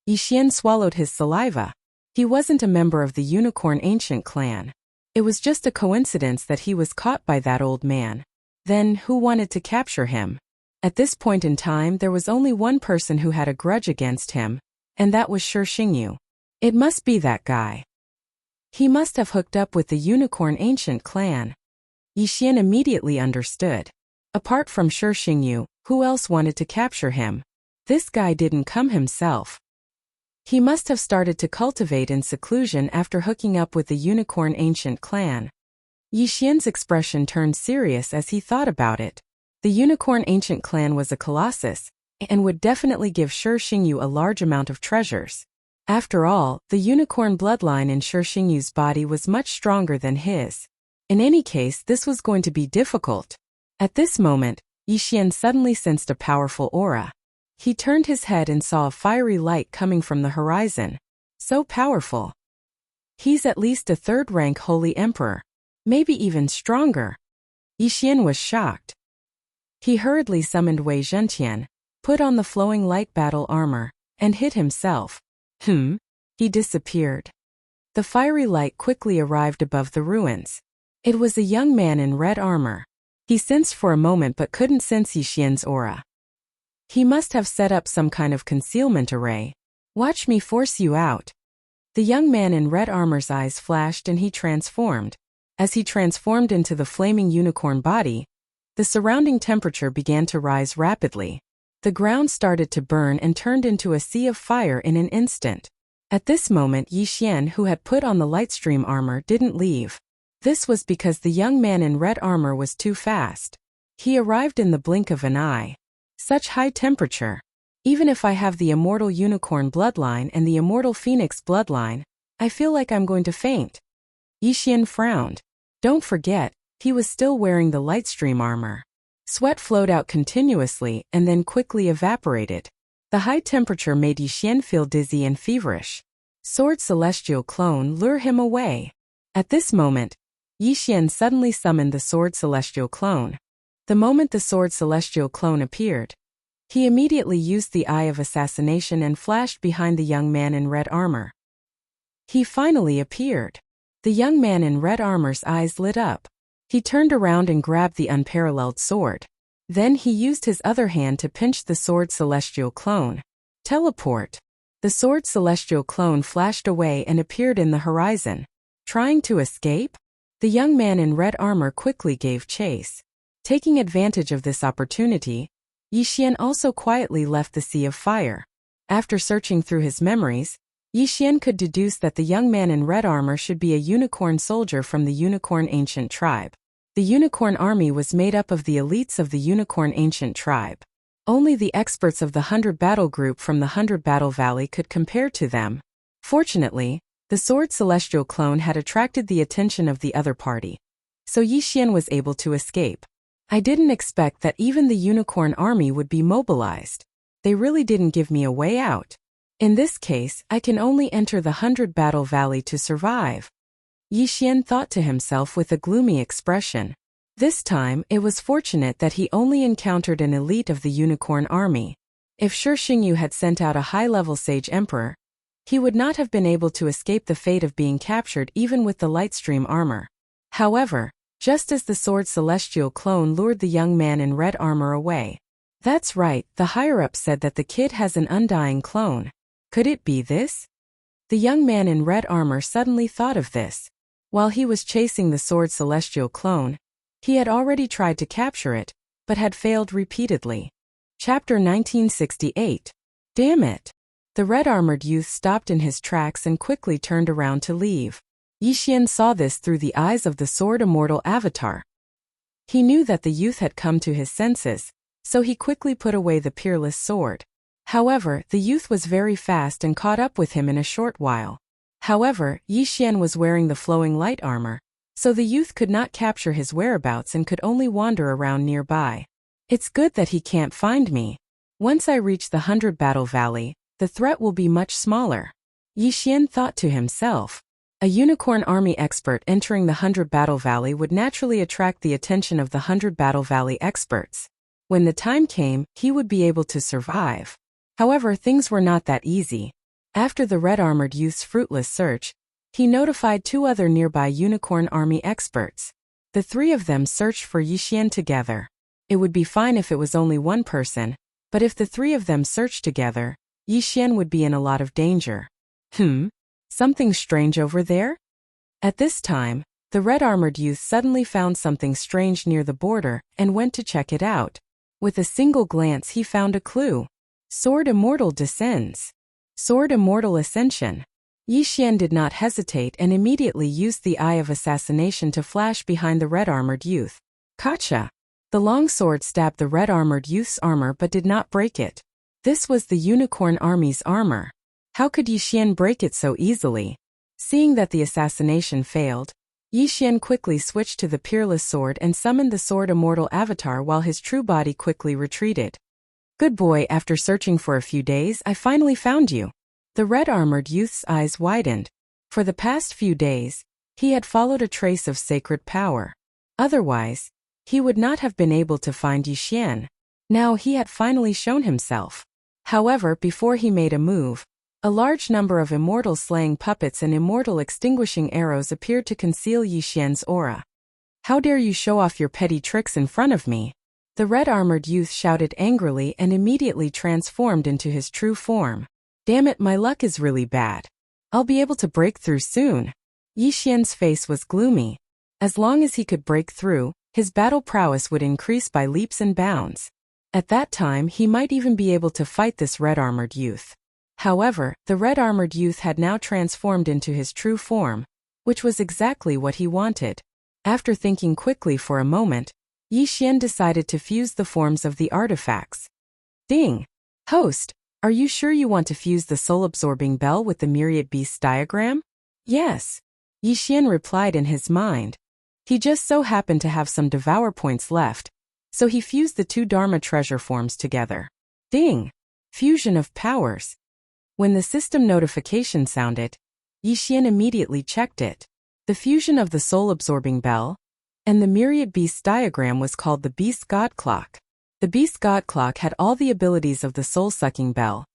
Yixian swallowed his saliva. He wasn't a member of the Unicorn Ancient clan. It was just a coincidence that he was caught by that old man. Then, who wanted to capture him? At this point in time, there was only one person who had a grudge against him, and that was Shi Xingyu. It must be that guy. He must have hooked up with the Unicorn Ancient clan. Yixian immediately understood. Apart from Shi Xingyu, who else wanted to capture him? This guy didn't come himself. He must have started to cultivate in seclusion after hooking up with the Unicorn Ancient clan. Yixian's expression turned serious as he thought about it. The Unicorn Ancient clan was a colossus, and would definitely give Shi Xingyu a large amount of treasures. After all, the unicorn bloodline in Shi Xingyu's body was much stronger than his. In any case, this was going to be difficult. At this moment, Yixian suddenly sensed a powerful aura. He turned his head and saw a fiery light coming from the horizon. So powerful. He's at least a third-rank holy emperor. Maybe even stronger. Yixian was shocked. He hurriedly summoned Wei Zhentian, put on the flowing light battle armor, and hid himself. He disappeared. The fiery light quickly arrived above the ruins. It was a young man in red armor. He sensed for a moment but couldn't sense Yixian's aura. He must have set up some kind of concealment array. Watch me force you out. The young man in red armor's eyes flashed and he transformed. As he transformed into the flaming unicorn body, the surrounding temperature began to rise rapidly. The ground started to burn and turned into a sea of fire in an instant. At this moment, Yixian, who had put on the lightstream armor, didn't leave. This was because the young man in red armor was too fast. He arrived in the blink of an eye. Such high temperature. Even if I have the immortal unicorn bloodline and the immortal phoenix bloodline, I feel like I'm going to faint. Yixian frowned. Don't forget, he was still wearing the lightstream armor. Sweat flowed out continuously and then quickly evaporated. The high temperature made Yixian feel dizzy and feverish. Sword Celestial Clone, lure him away. At this moment, Yixian suddenly summoned the Sword Celestial Clone. The moment the Sword Celestial Clone appeared, he immediately used the Eye of Assassination and flashed behind the young man in red armor. He finally appeared. The young man in red armor's eyes lit up. He turned around and grabbed the unparalleled sword. Then he used his other hand to pinch the Sword Celestial Clone. Teleport. The Sword Celestial Clone flashed away and appeared in the horizon. Trying to escape? The young man in red armor quickly gave chase. Taking advantage of this opportunity, Yixian also quietly left the Sea of Fire. After searching through his memories, Yixian could deduce that the young man in red armor should be a unicorn soldier from the Unicorn Ancient tribe. The Unicorn Army was made up of the elites of the Unicorn Ancient tribe. Only the experts of the 100 Battle Group from the 100 Battle Valley could compare to them. Fortunately, the Sword Celestial Clone had attracted the attention of the other party, so Yixian was able to escape. I didn't expect that even the Unicorn Army would be mobilized. They really didn't give me a way out. In this case, I can only enter the 100 Battle Valley to survive. Yixian thought to himself with a gloomy expression. This time, it was fortunate that he only encountered an elite of the Unicorn Army. If Shi Xingyu had sent out a high-level Sage Emperor, he would not have been able to escape the fate of being captured even with the Lightstream armor. However, just as the Sword Celestial Clone lured the young man in red armor away. That's right, the higher-up said that the kid has an undying clone. Could it be this? The young man in red armor suddenly thought of this. While he was chasing the Sword Celestial Clone, he had already tried to capture it, but had failed repeatedly. Chapter 1968. Damn it! The red-armored youth stopped in his tracks and quickly turned around to leave. Yixian saw this through the eyes of the Sword Immortal Avatar. He knew that the youth had come to his senses, so he quickly put away the peerless sword. However, the youth was very fast and caught up with him in a short while. However, Yixian was wearing the flowing light armor, so the youth could not capture his whereabouts and could only wander around nearby. It's good that he can't find me. Once I reach the 100 Battle Valley, the threat will be much smaller. Yixian thought to himself. A Unicorn Army expert entering the 100 Battle Valley would naturally attract the attention of the 100 Battle Valley experts. When the time came, he would be able to survive. However, things were not that easy. After the red-armored youth's fruitless search, he notified 2 other nearby Unicorn Army experts. The 3 of them searched for Yixian together. It would be fine if it was only one person, but if the 3 of them searched together, Yixian would be in a lot of danger. Something strange over there? At this time, the red-armored youth suddenly found something strange near the border and went to check it out. With a single glance he found a clue. Sword Immortal descends. Sword Immortal Ascension. Yi Xian did not hesitate and immediately used the Eye of Assassination to flash behind the red-armored youth. Gotcha! The long sword stabbed the red-armored youth's armor but did not break it. This was the Unicorn Army's armor. How could Yi Xian break it so easily? Seeing that the assassination failed, Yi Xian quickly switched to the Peerless Sword and summoned the Sword Immortal avatar while his true body quickly retreated. Good boy, after searching for a few days, I finally found you. The red-armored youth's eyes widened. For the past few days, he had followed a trace of sacred power. Otherwise, he would not have been able to find Yi Xian. Now he had finally shown himself. However, before he made a move, a large number of immortal slaying puppets and immortal extinguishing arrows appeared to conceal Yi Xian's aura. How dare you show off your petty tricks in front of me? The red-armored youth shouted angrily and immediately transformed into his true form. Damn it, my luck is really bad. I'll be able to break through soon. Yi Xian's face was gloomy. As long as he could break through, his battle prowess would increase by leaps and bounds. At that time, he might even be able to fight this red-armored youth. However, the red-armored youth had now transformed into his true form, which was exactly what he wanted. After thinking quickly for a moment, Yi Xian decided to fuse the forms of the artifacts. Ding! Host, are you sure you want to fuse the soul-absorbing bell with the myriad beasts diagram? Yes. Yi Xian replied in his mind. He just so happened to have some devour points left, so he fused the two Dharma treasure forms together. Ding! Fusion of powers. When the system notification sounded, Yi Xian immediately checked it. The fusion of the soul-absorbing bell and the myriad beasts diagram was called the Beast God Clock. The Beast God Clock had all the abilities of the soul-sucking bell,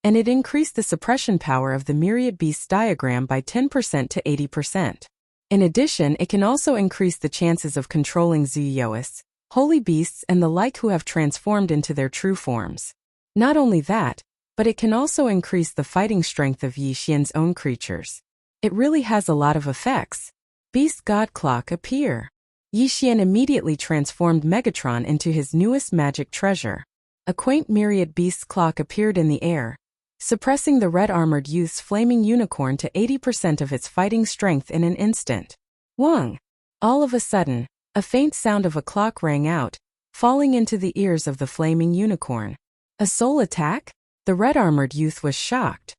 and it increased the suppression power of the myriad beasts diagram by 10% to 80%. In addition, it can also increase the chances of controlling Zuyoists, holy beasts and the like who have transformed into their true forms. Not only that, but it can also increase the fighting strength of Yi Xian's own creatures. It really has a lot of effects. Beast God Clock appear. Yi Xian immediately transformed Megatron into his newest magic treasure. A quaint myriad beasts clock appeared in the air, suppressing the red-armored youth's flaming unicorn to 80% of its fighting strength in an instant. Wong! All of a sudden, a faint sound of a clock rang out, falling into the ears of the flaming unicorn. A soul attack? The red-armored youth was shocked.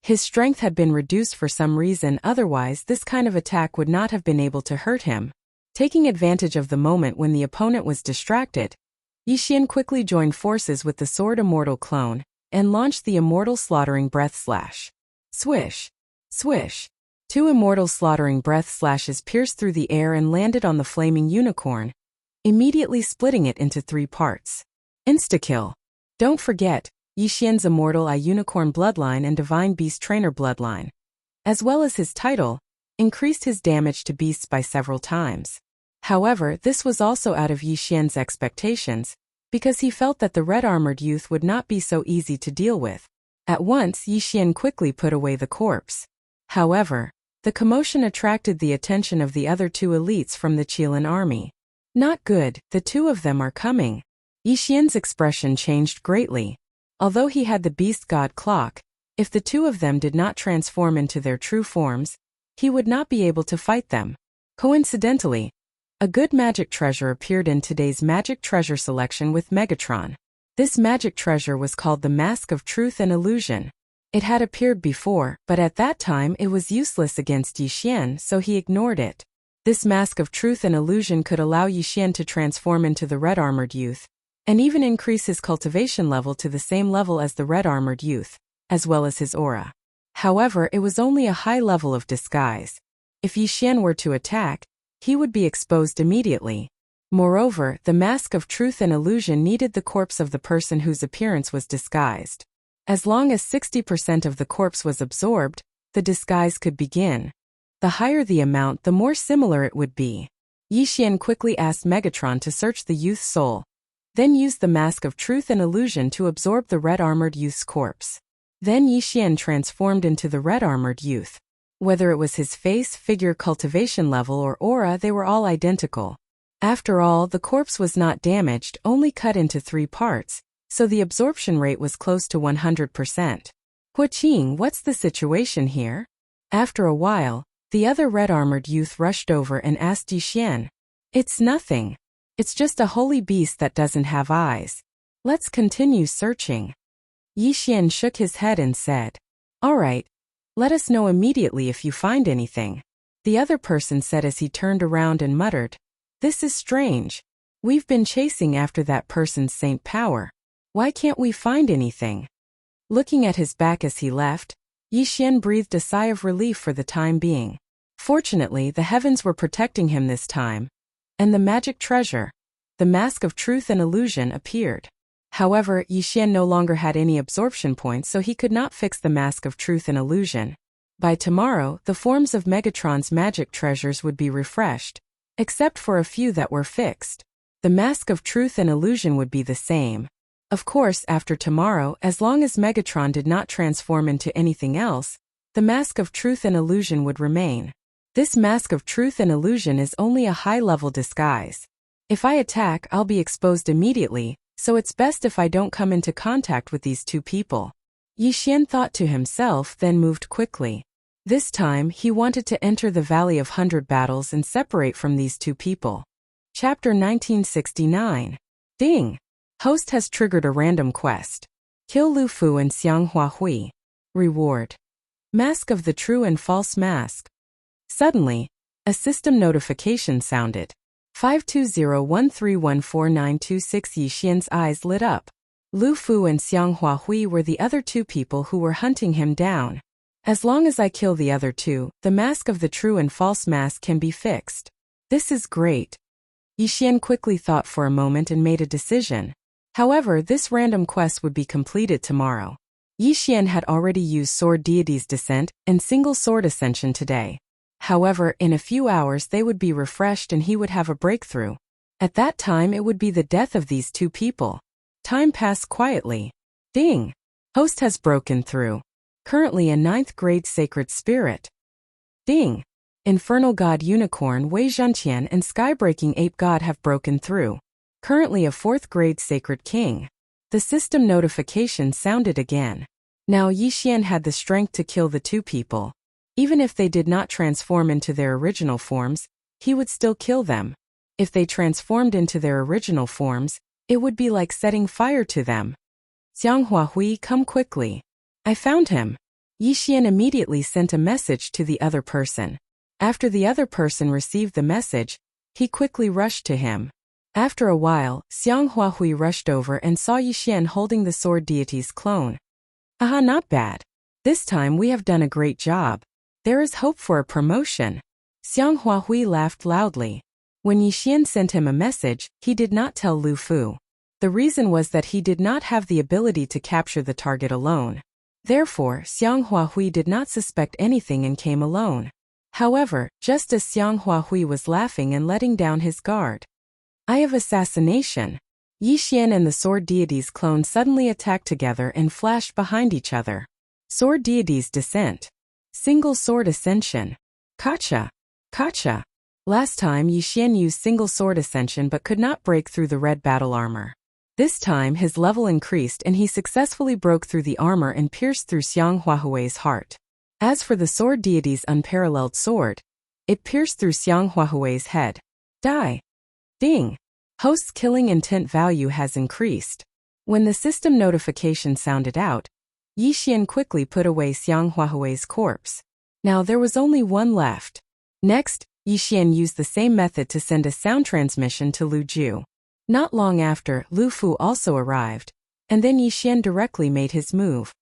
His strength had been reduced for some reason, otherwise this kind of attack would not have been able to hurt him. Taking advantage of the moment when the opponent was distracted, Yi Xian quickly joined forces with the Sword Immortal clone and launched the Immortal Slaughtering Breath Slash. Swish! Swish! Two Immortal Slaughtering Breath Slashes pierced through the air and landed on the flaming unicorn, immediately splitting it into 3 parts. Insta-kill! Don't forget, Yi Xian's Immortal Eye Unicorn Bloodline and Divine Beast Trainer Bloodline, as well as his title, increased his damage to beasts by several times. However, this was also out of Yi Xian's expectations, because he felt that the red-armored youth would not be so easy to deal with. At once, Yi Xian quickly put away the corpse. However, the commotion attracted the attention of the other 2 elites from the Qilin army. Not good, the 2 of them are coming. Yi Xian's expression changed greatly. Although he had the Beast God Clock, if the 2 of them did not transform into their true forms, he would not be able to fight them. Coincidentally, a good magic treasure appeared in today's magic treasure selection with Megatron. This magic treasure was called the Mask of Truth and Illusion. It had appeared before, but at that time it was useless against Yi Xian, so he ignored it. This Mask of Truth and Illusion could allow Yi Xian to transform into the red-armored youth, and even increase his cultivation level to the same level as the red-armored youth, as well as his aura. However, it was only a high level of disguise. If Yi Xian were to attack, he would be exposed immediately. Moreover, the Mask of Truth and Illusion needed the corpse of the person whose appearance was disguised. As long as 60% of the corpse was absorbed, the disguise could begin. The higher the amount, the more similar it would be. Yi Xian quickly asked Megatron to search the youth's soul, then used the Mask of Truth and Illusion to absorb the red-armored youth's corpse. Then Yi Xian transformed into the red-armored youth. Whether it was his face, figure, cultivation level, or aura, they were all identical. After all, the corpse was not damaged, only cut into 3 parts, so the absorption rate was close to 100%. Hu Qing, what's the situation here? After a while, the other red-armored youth rushed over and asked Yixian. It's nothing. It's just a holy beast that doesn't have eyes. Let's continue searching. Yixian shook his head and said, All right, let us know immediately if you find anything. The other person said as he turned around and muttered, This is strange. We've been chasing after that person's saint power. Why can't we find anything? Looking at his back as he left, Yixian breathed a sigh of relief for the time being. Fortunately, the heavens were protecting him this time. And the magic treasure, the mask of truth and illusion, appeared. However, Yixian no longer had any absorption points, so he could not fix the mask of truth and illusion. By tomorrow, the forms of Megatron's magic treasures would be refreshed, except for a few that were fixed. The mask of truth and illusion would be the same. Of course, after tomorrow, as long as Megatron did not transform into anything else, the mask of truth and illusion would remain. This mask of truth and illusion is only a high-level disguise. If I attack, I'll be exposed immediately, so it's best if I don't come into contact with these two people. Yixian thought to himself, then moved quickly. This time, he wanted to enter the Valley of 100 Battles and separate from these two people. Chapter 1969. Ding! Host has triggered a random quest. Kill Lu Fu and Xiang Huahui. Reward. Mask of the True and False Mask. Suddenly, a system notification sounded. 52013149226. Yixian's eyes lit up. Lu Fu and Xiang Huahui were the other two people who were hunting him down. As long as I kill the other two, the mask of the true and false mask can be fixed. This is great. Yixian quickly thought for a moment and made a decision. However, this random quest would be completed tomorrow. Yixian had already used Sword Deity's Descent and Single Sword Ascension today. However, in a few hours they would be refreshed and he would have a breakthrough. At that time it would be the death of these two people. Time passed quietly. Ding! Host has broken through. Currently a 9th grade Sacred Spirit. Ding! Infernal God Unicorn Wei Zhenqian and Skybreaking Ape God have broken through. Currently a 4th grade Sacred King. The system notification sounded again. Now Yixian had the strength to kill the two people. Even if they did not transform into their original forms, he would still kill them. If they transformed into their original forms, it would be like setting fire to them. Xiang Huahui, come quickly. I found him. Yixian immediately sent a message to the other person. After the other person received the message, he quickly rushed to him. After a while, Xiang Huahui rushed over and saw Yixian holding the Sword Deity's clone. Aha, not bad. This time we have done a great job. There is hope for a promotion. Xiang Huahui laughed loudly. When Yixian sent him a message, he did not tell Lu Fu. The reason was that he did not have the ability to capture the target alone. Therefore, Xiang Huahui did not suspect anything and came alone. However, just as Xiang Huahui was laughing and letting down his guard, Eye of Assassination. Yixian and the Sword Deity's clone suddenly attacked together and flashed behind each other. Sword Deity's Descent. Single Sword Ascension. Kacha. Kacha. Last time Yixian used Single Sword Ascension but could not break through the red battle armor. This time his level increased and he successfully broke through the armor and pierced through Xiang Huahui's heart. As for the Sword Deity's unparalleled sword, it pierced through Xiang Huahui's head. Die. Ding! Host's killing intent value has increased. When the system notification sounded out, Yixian quickly put away Xiang Huahui's corpse. Now there was only one left. Next, Yixian used the same method to send a sound transmission to Lu Ju. Not long after, Lu Fu also arrived, and then Yixian directly made his move.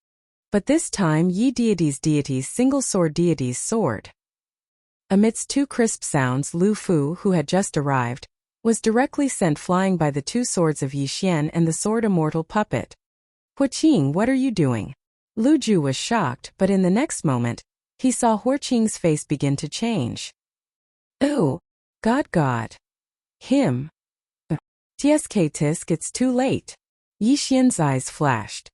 But this time Yi Deity's Single Sword Deity's sword. Amidst two crisp sounds, Lu Fu, who had just arrived, was directly sent flying by the two swords of Yixian and the sword immortal puppet. Hu Qing, what are you doing? Lu Ju was shocked, but in the next moment, he saw Hu Qing's face begin to change. Oh, God. Him. Tisk, it's too late. Yixian's eyes flashed.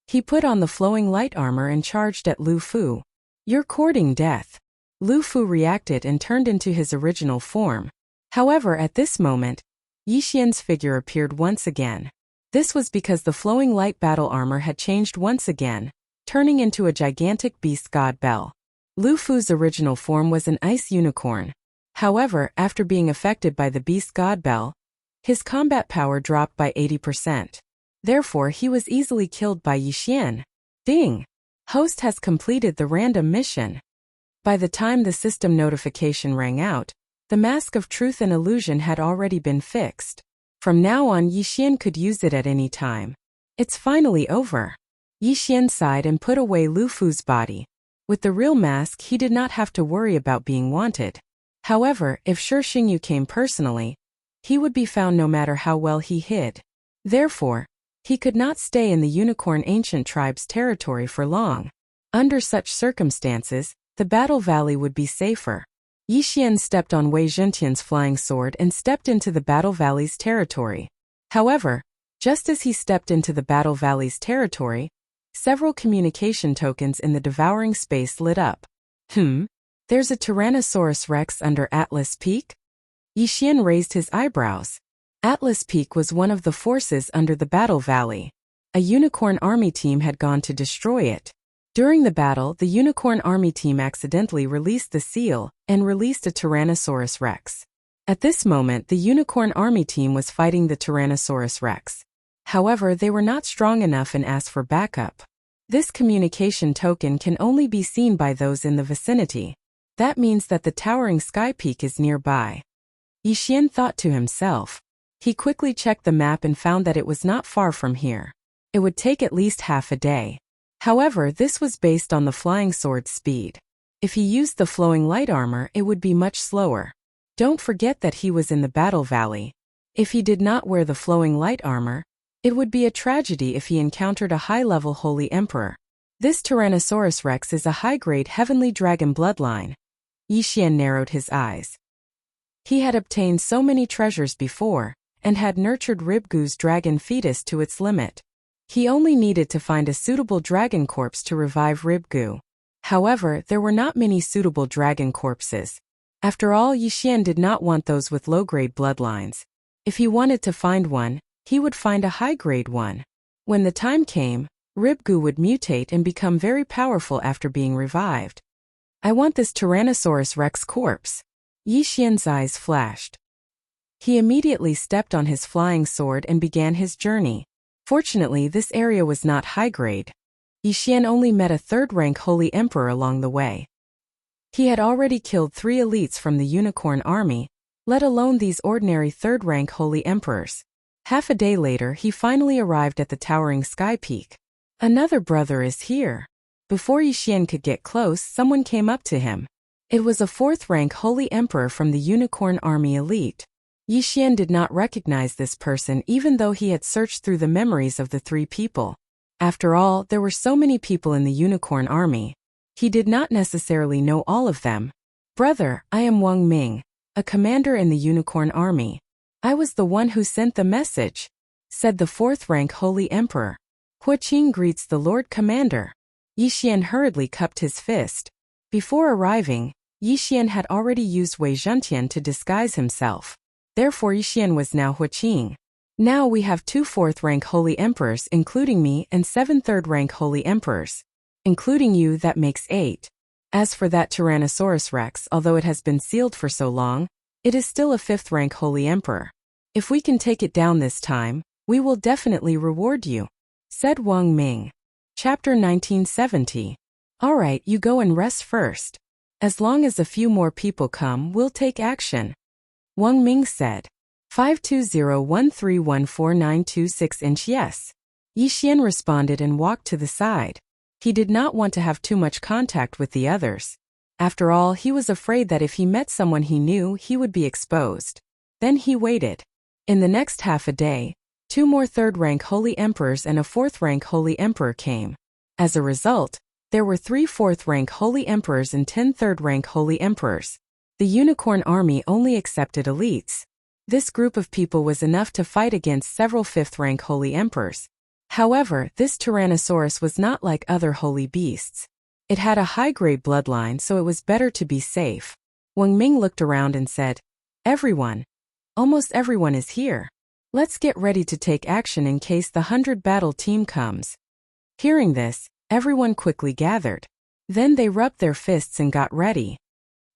He put on the flowing light armor and charged at Lu Fu. You're courting death. Lu Fu reacted and turned into his original form. However, at this moment, Yixian's figure appeared once again. This was because the flowing light battle armor had changed once again, turning into a gigantic beast god Bell. Lu Fu's original form was an ice unicorn. However, after being affected by the beast god Bell, his combat power dropped by 80%. Therefore, he was easily killed by Yixian. Ding! Host has completed the random mission. By the time the system notification rang out, the mask of truth and illusion had already been fixed. From now on, Yixian could use it at any time. It's finally over. Yixian sighed and put away Lu Fu's body. With the real mask, he did not have to worry about being wanted. However, if Shi Xingyu came personally, he would be found no matter how well he hid. Therefore, he could not stay in the Unicorn Ancient Tribe's territory for long. Under such circumstances, the Battle Valley would be safer. Yixian stepped on Wei Zhentian's flying sword and stepped into the Battle Valley's territory. However, just as he stepped into the Battle Valley's territory, several communication tokens in the Devouring space lit up. There's a Tyrannosaurus Rex under Atlas Peak? Yixian raised his eyebrows. Atlas Peak was one of the forces under the Battle Valley. A Unicorn Army team had gone to destroy it. During the battle, the Unicorn Army team accidentally released the seal and released a Tyrannosaurus Rex. At this moment, the Unicorn Army team was fighting the Tyrannosaurus Rex. However, they were not strong enough and asked for backup. This communication token can only be seen by those in the vicinity. That means that the towering sky peak is nearby. Yixian thought to himself. He quickly checked the map and found that it was not far from here. It would take at least half a day. However, this was based on the flying sword's speed. If he used the flowing light armor, it would be much slower. Don't forget that he was in the Battle Valley. If he did not wear the flowing light armor, it would be a tragedy if he encountered a high-level Holy Emperor. This Tyrannosaurus Rex is a high-grade heavenly dragon bloodline. Yixian narrowed his eyes. He had obtained so many treasures before, and had nurtured Ribgu's dragon fetus to its limit. He only needed to find a suitable dragon corpse to revive Ribgu. However, there were not many suitable dragon corpses. After all, Yixian did not want those with low-grade bloodlines. If he wanted to find one, he would find a high-grade one. When the time came, Ribgu would mutate and become very powerful after being revived. I want this Tyrannosaurus Rex corpse. Yixian's eyes flashed. He immediately stepped on his flying sword and began his journey. Fortunately, this area was not high-grade. Yixian only met a third-rank Holy Emperor along the way. He had already killed 3 elites from the Unicorn Army, let alone these ordinary third-rank Holy Emperors. Half a day later, he finally arrived at the towering sky peak. Another brother is here. Before Yixian could get close, someone came up to him. It was a 4th-rank Holy Emperor from the Unicorn Army elite. Yixian did not recognize this person even though he had searched through the memories of the 3 people. After all, there were so many people in the Unicorn Army. He did not necessarily know all of them. Brother, I am Wang Ming, a commander in the Unicorn Army. I was the one who sent the message, said the 4th-rank Holy Emperor. Huaqing greets the Lord Commander. Yixian hurriedly cupped his fist. Before arriving, Yixian had already used Wei Zhentian to disguise himself. Therefore Yixian was now Huaqing. Now we have 2 4th-rank Holy Emperors including me and 7 3rd-rank Holy Emperors. Including you, that makes 8. As for that Tyrannosaurus Rex, although it has been sealed for so long, it is still a 5th-rank Holy Emperor. If we can take it down this time, we will definitely reward you, said Wang Ming. Chapter 1970. Alright, you go and rest first. As long as a few more people come, we'll take action. Wang Ming said. 520131492 yes. Yixian responded and walked to the side. He did not want to have too much contact with the others. After all, he was afraid that if he met someone he knew, he would be exposed. Then he waited. In the next half a day, 2 more 3rd-rank Holy Emperors and a 4th-rank Holy Emperor came. As a result, there were 3 4th-rank Holy Emperors and 10 3rd-rank Holy Emperors. The Unicorn Army only accepted elites. This group of people was enough to fight against several 5th-rank Holy Emperors. However, this Tyrannosaurus was not like other holy beasts. It had a high-grade bloodline, so it was better to be safe. Wang Ming looked around and said, Everyone. Almost everyone is here. Let's get ready to take action in case the 100 battle team comes. Hearing this, Everyone quickly gathered. Then they rubbed their fists and got ready.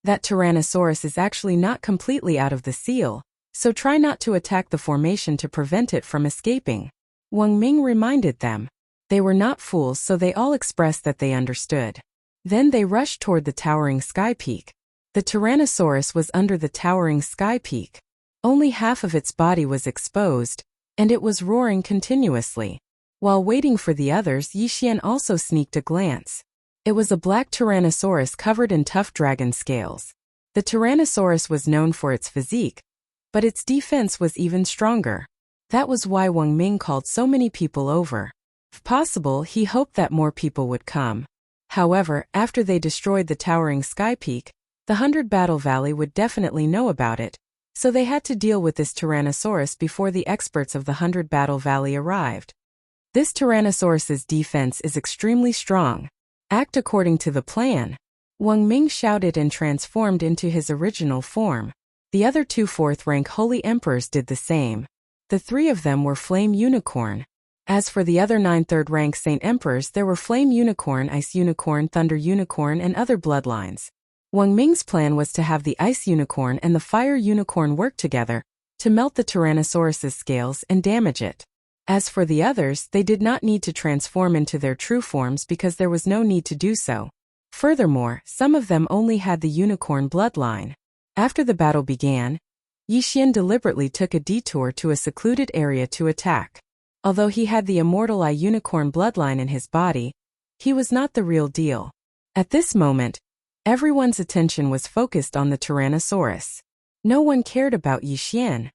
That Tyrannosaurus is actually not completely out of the seal, so try not to attack the formation to prevent it from escaping. Wang Ming reminded them. They were not fools, so they all expressed that they understood. Then they rushed toward the towering sky peak. The Tyrannosaurus was under the towering sky peak. Only half of its body was exposed, and it was roaring continuously. While waiting for the others, Yixian also sneaked a glance. It was a black Tyrannosaurus covered in tough dragon scales. The Tyrannosaurus was known for its physique, but its defense was even stronger. That was why Wang Ming called so many people over. If possible, he hoped that more people would come. However, after they destroyed the towering sky peak, the 100 Battle Valley would definitely know about it, so they had to deal with this Tyrannosaurus before the experts of the 100 Battle Valley arrived. This Tyrannosaurus's defense is extremely strong. Act according to the plan. Wang Ming shouted and transformed into his original form. The other 2 4th-rank Holy Emperors did the same. The 3 of them were Flame Unicorn. As for the other 9 3rd-rank Saint Emperors, there were Flame Unicorn, Ice Unicorn, Thunder Unicorn, and other bloodlines. Wang Ming's plan was to have the Ice Unicorn and the Fire Unicorn work together to melt the Tyrannosaurus's scales and damage it. As for the others, they did not need to transform into their true forms because there was no need to do so. Furthermore, some of them only had the unicorn bloodline. After the battle began, Yixian deliberately took a detour to a secluded area to attack. Although he had the immortal Eye unicorn bloodline in his body, he was not the real deal. At this moment, everyone's attention was focused on the Tyrannosaurus. No one cared about Yixian.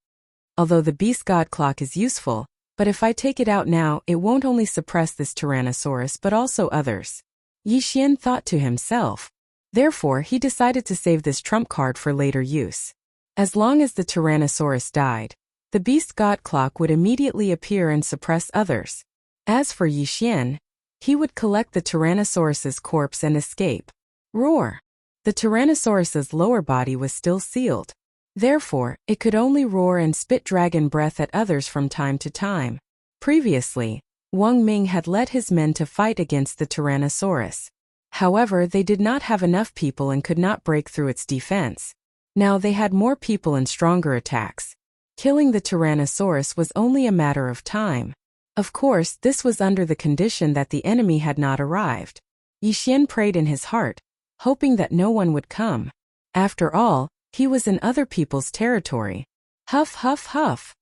Although the Beast God Clock is useful, but if I take it out now, it won't only suppress this Tyrannosaurus but also others. Yixian thought to himself. Therefore, he decided to save this trump card for later use. As long as the Tyrannosaurus died, the Beast God Clock would immediately appear and suppress others. As for Yixian, he would collect the Tyrannosaurus's corpse and escape. Roar! The Tyrannosaurus's lower body was still sealed. Therefore, it could only roar and spit dragon breath at others from time to time. Previously, Wang Ming had led his men to fight against the Tyrannosaurus. However, they did not have enough people and could not break through its defense. Now they had more people and stronger attacks. Killing the Tyrannosaurus was only a matter of time. Of course, this was under the condition that the enemy had not arrived. Yixian prayed in his heart, hoping that no one would come. After all, he was in other people's territory. Huff, huff, huff.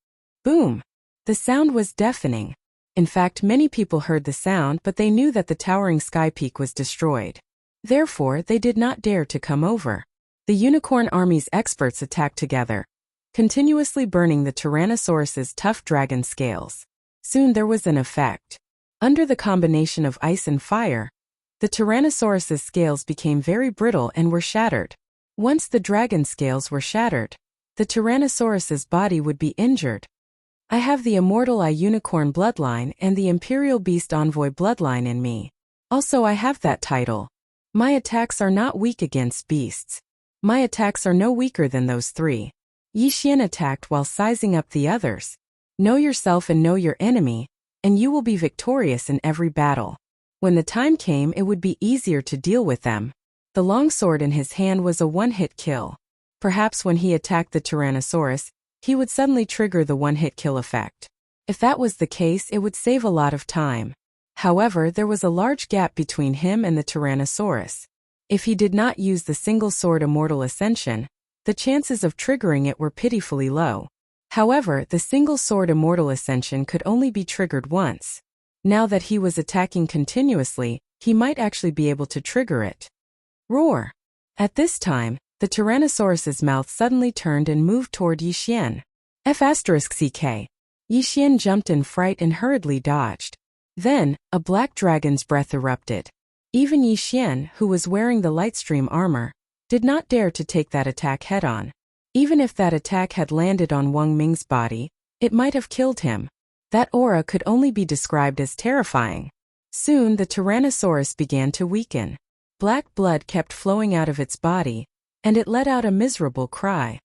Boom. The sound was deafening. In fact, many people heard the sound, but they knew that the towering sky peak was destroyed. Therefore, they did not dare to come over. The Unicorn Army's experts attacked together, continuously burning the Tyrannosaurus's tough dragon scales. Soon there was an effect. Under the combination of ice and fire, the Tyrannosaurus's scales became very brittle and were shattered. Once the dragon scales were shattered, the Tyrannosaurus's body would be injured. I have the Immortal Eye Unicorn bloodline and the Imperial Beast Envoy bloodline in me. Also, I have that title. My attacks are not weak against beasts. My attacks are no weaker than those 3. Yixian attacked while sizing up the others. Know yourself and know your enemy, and you will be victorious in every battle. When the time came, it would be easier to deal with them. The longsword in his hand was a one-hit kill. Perhaps when he attacked the Tyrannosaurus, he would suddenly trigger the one-hit kill effect. If that was the case, it would save a lot of time. However, there was a large gap between him and the Tyrannosaurus. If he did not use the single sword Immortal Ascension, the chances of triggering it were pitifully low. However, the single sword Immortal Ascension could only be triggered once. Now that he was attacking continuously, he might actually be able to trigger it. Roar! At this time, the Tyrannosaurus's mouth suddenly turned and moved toward Yixian. F***CK. Yixian jumped in fright and hurriedly dodged. Then, a black dragon's breath erupted. Even Yixian, who was wearing the Lightstream armor, did not dare to take that attack head-on. Even if that attack had landed on Wang Ming's body, it might have killed him. That aura could only be described as terrifying. Soon the Tyrannosaurus began to weaken. Black blood kept flowing out of its body, and it let out a miserable cry.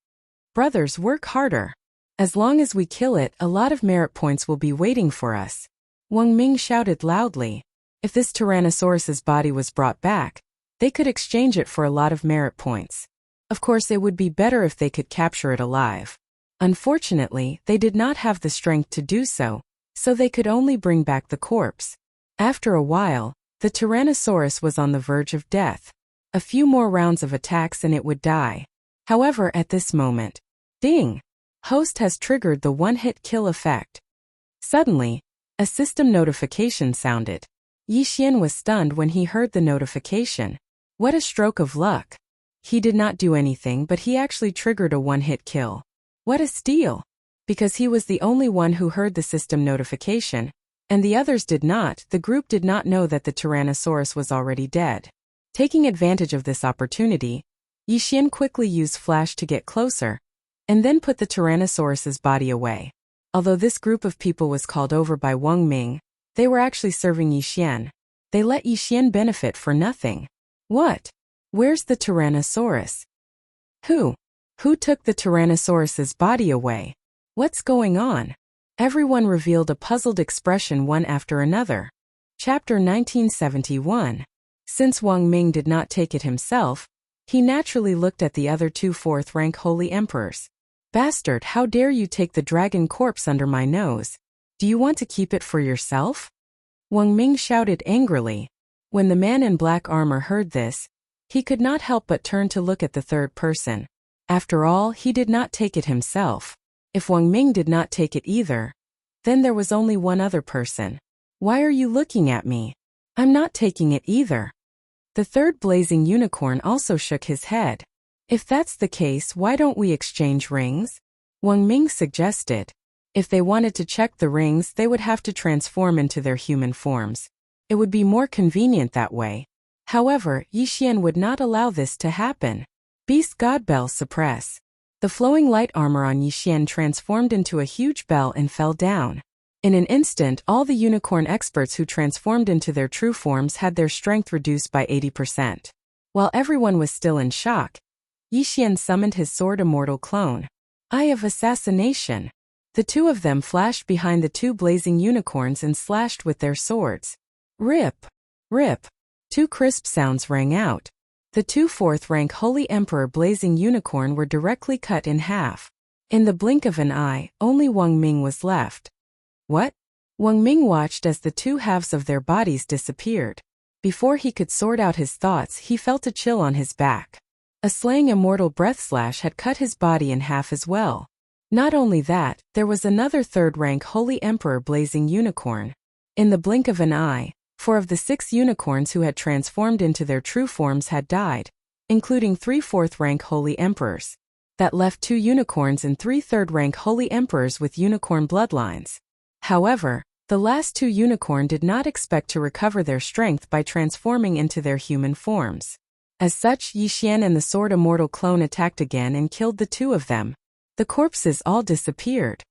Brothers, work harder. As long as we kill it, a lot of merit points will be waiting for us. Wang Ming shouted loudly. If this Tyrannosaurus's body was brought back, they could exchange it for a lot of merit points. Of course, it would be better if they could capture it alive. Unfortunately, they did not have the strength to do so, so they could only bring back the corpse. After a while, the Tyrannosaurus was on the verge of death. A few more rounds of attacks and it would die. However, at this moment, ding! Host has triggered the one-hit kill effect. Suddenly, a system notification sounded. Yi Xian was stunned when he heard the notification. What a stroke of luck! He did not do anything, but he actually triggered a one-hit kill. What a steal! Because he was the only one who heard the system notification, and the others did not. The group did not know that the Tyrannosaurus was already dead. Taking advantage of this opportunity, Yi Xian quickly used flash to get closer, and then put the Tyrannosaurus's body away. Although this group of people was called over by Wang Ming, they were actually serving Yi Xian. They let Yi Xian benefit for nothing. What? Where's the Tyrannosaurus? Who took the Tyrannosaurus's body away? What's going on? Everyone revealed a puzzled expression one after another. Chapter 1971. Since Wang Ming did not take it himself, he naturally looked at the other two fourth-rank holy emperors. Bastard, how dare you take the dragon corpse under my nose? Do you want to keep it for yourself? Wang Ming shouted angrily. When the man in black armor heard this, he could not help but turn to look at the third person. After all, he did not take it himself. If Wang Ming did not take it either, then there was only one other person. Why are you looking at me? I'm not taking it either. The third blazing unicorn also shook his head. If that's the case, why don't we exchange rings? Wang Ming suggested. If they wanted to check the rings, they would have to transform into their human forms. It would be more convenient that way. However, Yi Xian would not allow this to happen. Beast God Bell suppress. The flowing light armor on Yi Xian transformed into a huge bell and fell down. In an instant, all the unicorn experts who transformed into their true forms had their strength reduced by 80%. While everyone was still in shock, Yi Xian summoned his sword immortal clone. Eye of Assassination. The two of them flashed behind the two blazing unicorns and slashed with their swords. Rip! Rip! Two crisp sounds rang out. The two fourth-rank Holy Emperor blazing unicorn were directly cut in half. In the blink of an eye, only Wang Ming was left. What? Wang Ming watched as the two halves of their bodies disappeared. Before he could sort out his thoughts, he felt a chill on his back. A slaying immortal breath slash had cut his body in half as well. Not only that, there was another third-rank Holy Emperor blazing unicorn. In the blink of an eye, 4 of the 6 unicorns who had transformed into their true forms had died, including 3 fourth-rank Holy Emperors. That left 2 unicorns and 3 third-rank Holy Emperors with unicorn bloodlines. However, the last 2 unicorn did not expect to recover their strength by transforming into their human forms. As such, Yi Xian and the sword immortal clone attacked again and killed the 2 of them. The corpses all disappeared.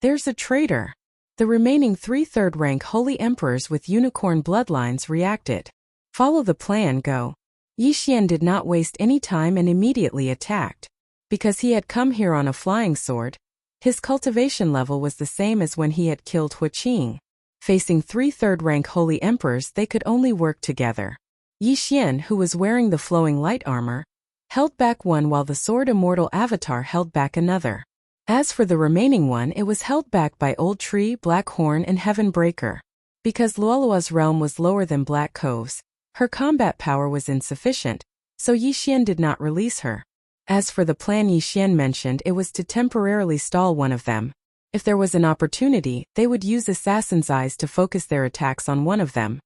There's a traitor. The remaining 3 third-rank Holy Emperors with unicorn bloodlines reacted. Follow the plan, go. Yi Xian did not waste any time and immediately attacked. Because he had come here on a flying sword, his cultivation level was the same as when he had killed Hu Qing. Facing 3 third-rank Holy Emperors, they could only work together. Yi Xian, who was wearing the flowing light armor, held back one while the sword immortal avatar held back another. As for the remaining one, it was held back by Old Tree, Black Horn and Heaven Breaker. Because Luolua's realm was lower than Black Cove's, her combat power was insufficient, so Yi Xian did not release her. As for the plan Yi Xian mentioned, it was to temporarily stall one of them. If there was an opportunity, they would use Assassin's Eyes to focus their attacks on one of them.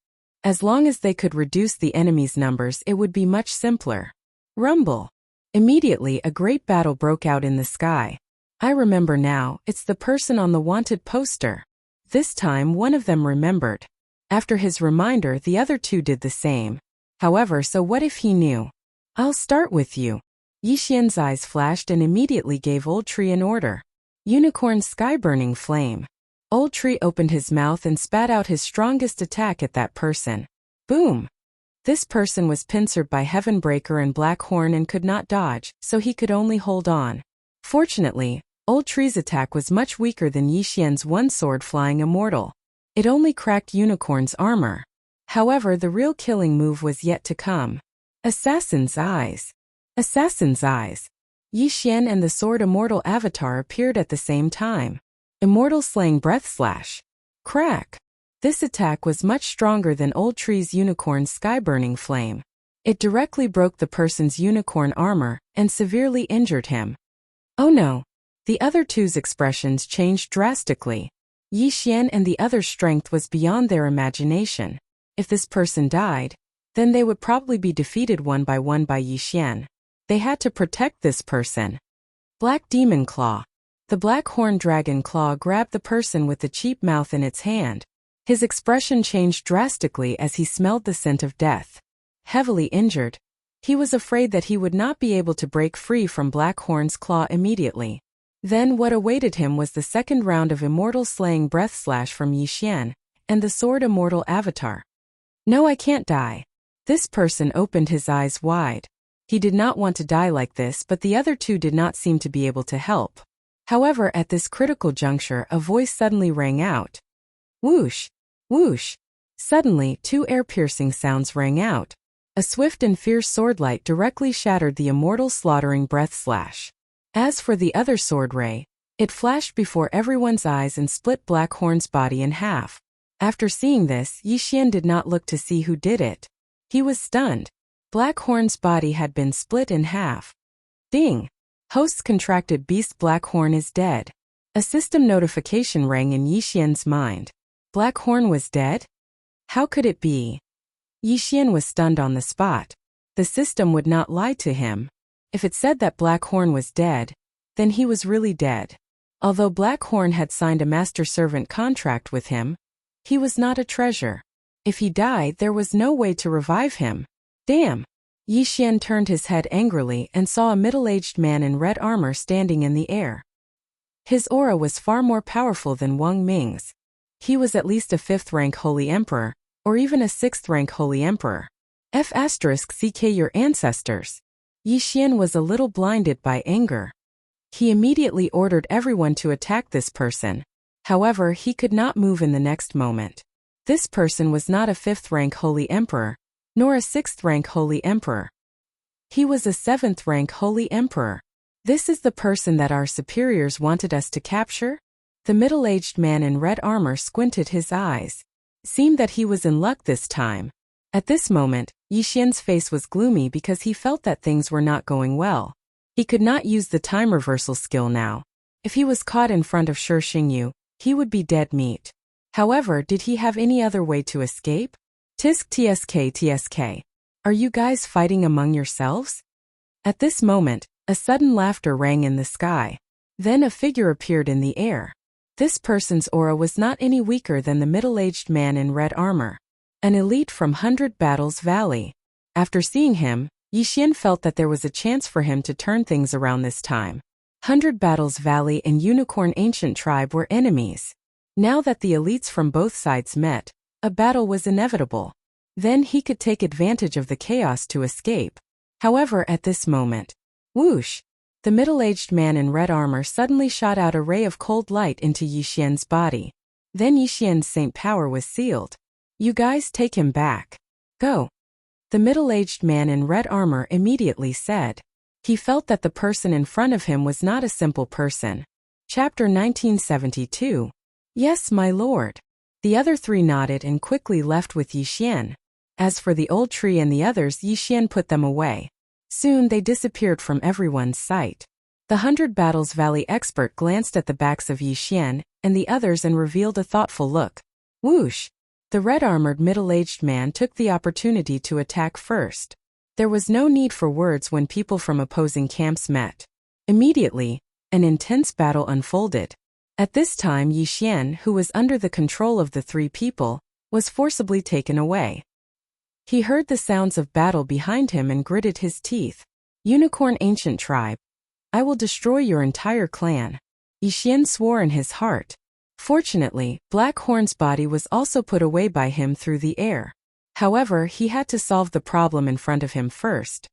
As long as they could reduce the enemy's numbers, it would be much simpler. Rumble. Immediately, a great battle broke out in the sky. I remember now, it's the person on the wanted poster. This time, one of them remembered. After his reminder, the other 2 did the same. However, so what if he knew? I'll start with you. Yi Xian's eyes flashed and immediately gave Old Tree an order. Unicorn Sky-Burning Flame. Old Tree opened his mouth and spat out his strongest attack at that person. Boom! This person was pincered by Heaven Breaker and Black Horn and could not dodge, so he could only hold on. Fortunately, Old Tree's attack was much weaker than Yi Xian's one sword flying immortal. It only cracked Unicorn's armor. However, the real killing move was yet to come. Assassin's Eyes. Assassin's Eyes. Yi Xian and the Sword Immortal Avatar appeared at the same time. Immortal Slaying Breath Slash. Crack. This attack was much stronger than Old Tree's Unicorn's Sky-Burning Flame. It directly broke the person's unicorn armor and severely injured him. Oh no! The other two's expressions changed drastically. Yi Xian and the other's strength was beyond their imagination. If this person died, then they would probably be defeated one by Yi Xian. They had to protect this person. Black Demon Claw. The Black Horn Dragon Claw grabbed the person with the cheap mouth in its hand. His expression changed drastically as he smelled the scent of death. Heavily injured, he was afraid that he would not be able to break free from Black Horn's claw immediately. Then what awaited him was the second round of Immortal Slaying Breath Slash from Yi Xian and the Sword Immortal Avatar. No, I can't die. This person opened his eyes wide. He did not want to die like this, but the other two did not seem to be able to help. However, at this critical juncture, a voice suddenly rang out. Whoosh! Whoosh! Suddenly, two ear-piercing sounds rang out. A swift and fierce swordlight directly shattered the Immortal Slaughtering Breath Slash. As for the other sword ray, it flashed before everyone's eyes and split Black Horn's body in half. After seeing this, Yi Xian did not look to see who did it. He was stunned. Black Horn's body had been split in half. Ding! Host's contracted beast Black Horn is dead. A system notification rang in Yi Xian's mind. Black Horn was dead? How could it be? Yi Xian was stunned on the spot. The system would not lie to him. If it said that Black Horn was dead, then he was really dead. Although Black Horn had signed a master-servant contract with him, he was not a treasure. If he died, there was no way to revive him. Damn! Yi Xian turned his head angrily and saw a middle-aged man in red armor standing in the air. His aura was far more powerful than Wang Ming's. He was at least a 5th-rank Holy Emperor, or even a 6th-rank Holy Emperor. F***ck your ancestors. Yi Xian was a little blinded by anger. He immediately ordered everyone to attack this person. However, he could not move in the next moment. This person was not a 5th-rank Holy Emperor, nor a 6th-rank Holy Emperor. He was a 7th-rank Holy Emperor. This is the person that our superiors wanted us to capture? The middle-aged man in red armor squinted his eyes. Seemed that he was in luck this time. At this moment, Yi Xian's face was gloomy because he felt that things were not going well. He could not use the time reversal skill now. If he was caught in front of Shi Xingyu, he would be dead meat. However, did he have any other way to escape? Tisk tsk. Are you guys fighting among yourselves? At this moment, a sudden laughter rang in the sky. Then a figure appeared in the air. This person's aura was not any weaker than the middle-aged man in red armor. An elite from 100 Battles Valley. After seeing him, Yi Xian felt that there was a chance for him to turn things around this time. 100 Battles Valley and Unicorn Ancient Tribe were enemies. Now that the elites from both sides met, a battle was inevitable. Then he could take advantage of the chaos to escape. However, at this moment, whoosh! The middle-aged man in red armor suddenly shot out a ray of cold light into Yi Xian's body. Then Yi Xian's saint power was sealed. You guys take him back. Go. The middle-aged man in red armor immediately said. He felt that the person in front of him was not a simple person. Chapter 1972. Yes, my lord. The other three nodded and quickly left with Yi Xian. As for the old tree and the others, Yi Xian put them away. Soon they disappeared from everyone's sight. The 100 Battles Valley expert glanced at the backs of Yi Xian and the others and revealed a thoughtful look. Whoosh! The red-armored middle-aged man took the opportunity to attack first. There was no need for words when people from opposing camps met. Immediately, an intense battle unfolded. At this time, Yi Xian, who was under the control of the three people, was forcibly taken away. He heard the sounds of battle behind him and gritted his teeth. Unicorn Ancient Tribe. I will destroy your entire clan. Yi Xian swore in his heart. Fortunately, Black Horn's body was also put away by him through the air. However, he had to solve the problem in front of him first.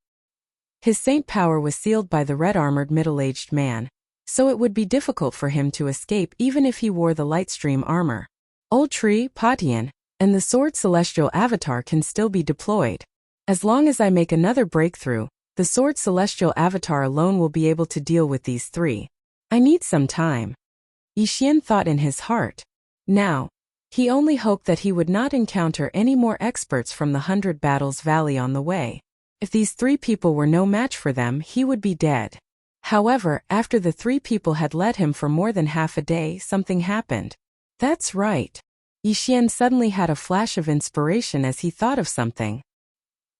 His saint power was sealed by the red-armored middle-aged man, so it would be difficult for him to escape even if he wore the Lightstream armor. Old Tree, Patian, and the Sword Celestial Avatar can still be deployed. As long as I make another breakthrough, the Sword Celestial Avatar alone will be able to deal with these three. I need some time. Yixian thought in his heart. Now, he only hoped that he would not encounter any more experts from the 100 Battles Valley on the way. If these three people were no match for them, he would be dead. However, after the three people had led him for more than half a day, something happened. That's right. Yixian suddenly had a flash of inspiration as he thought of something.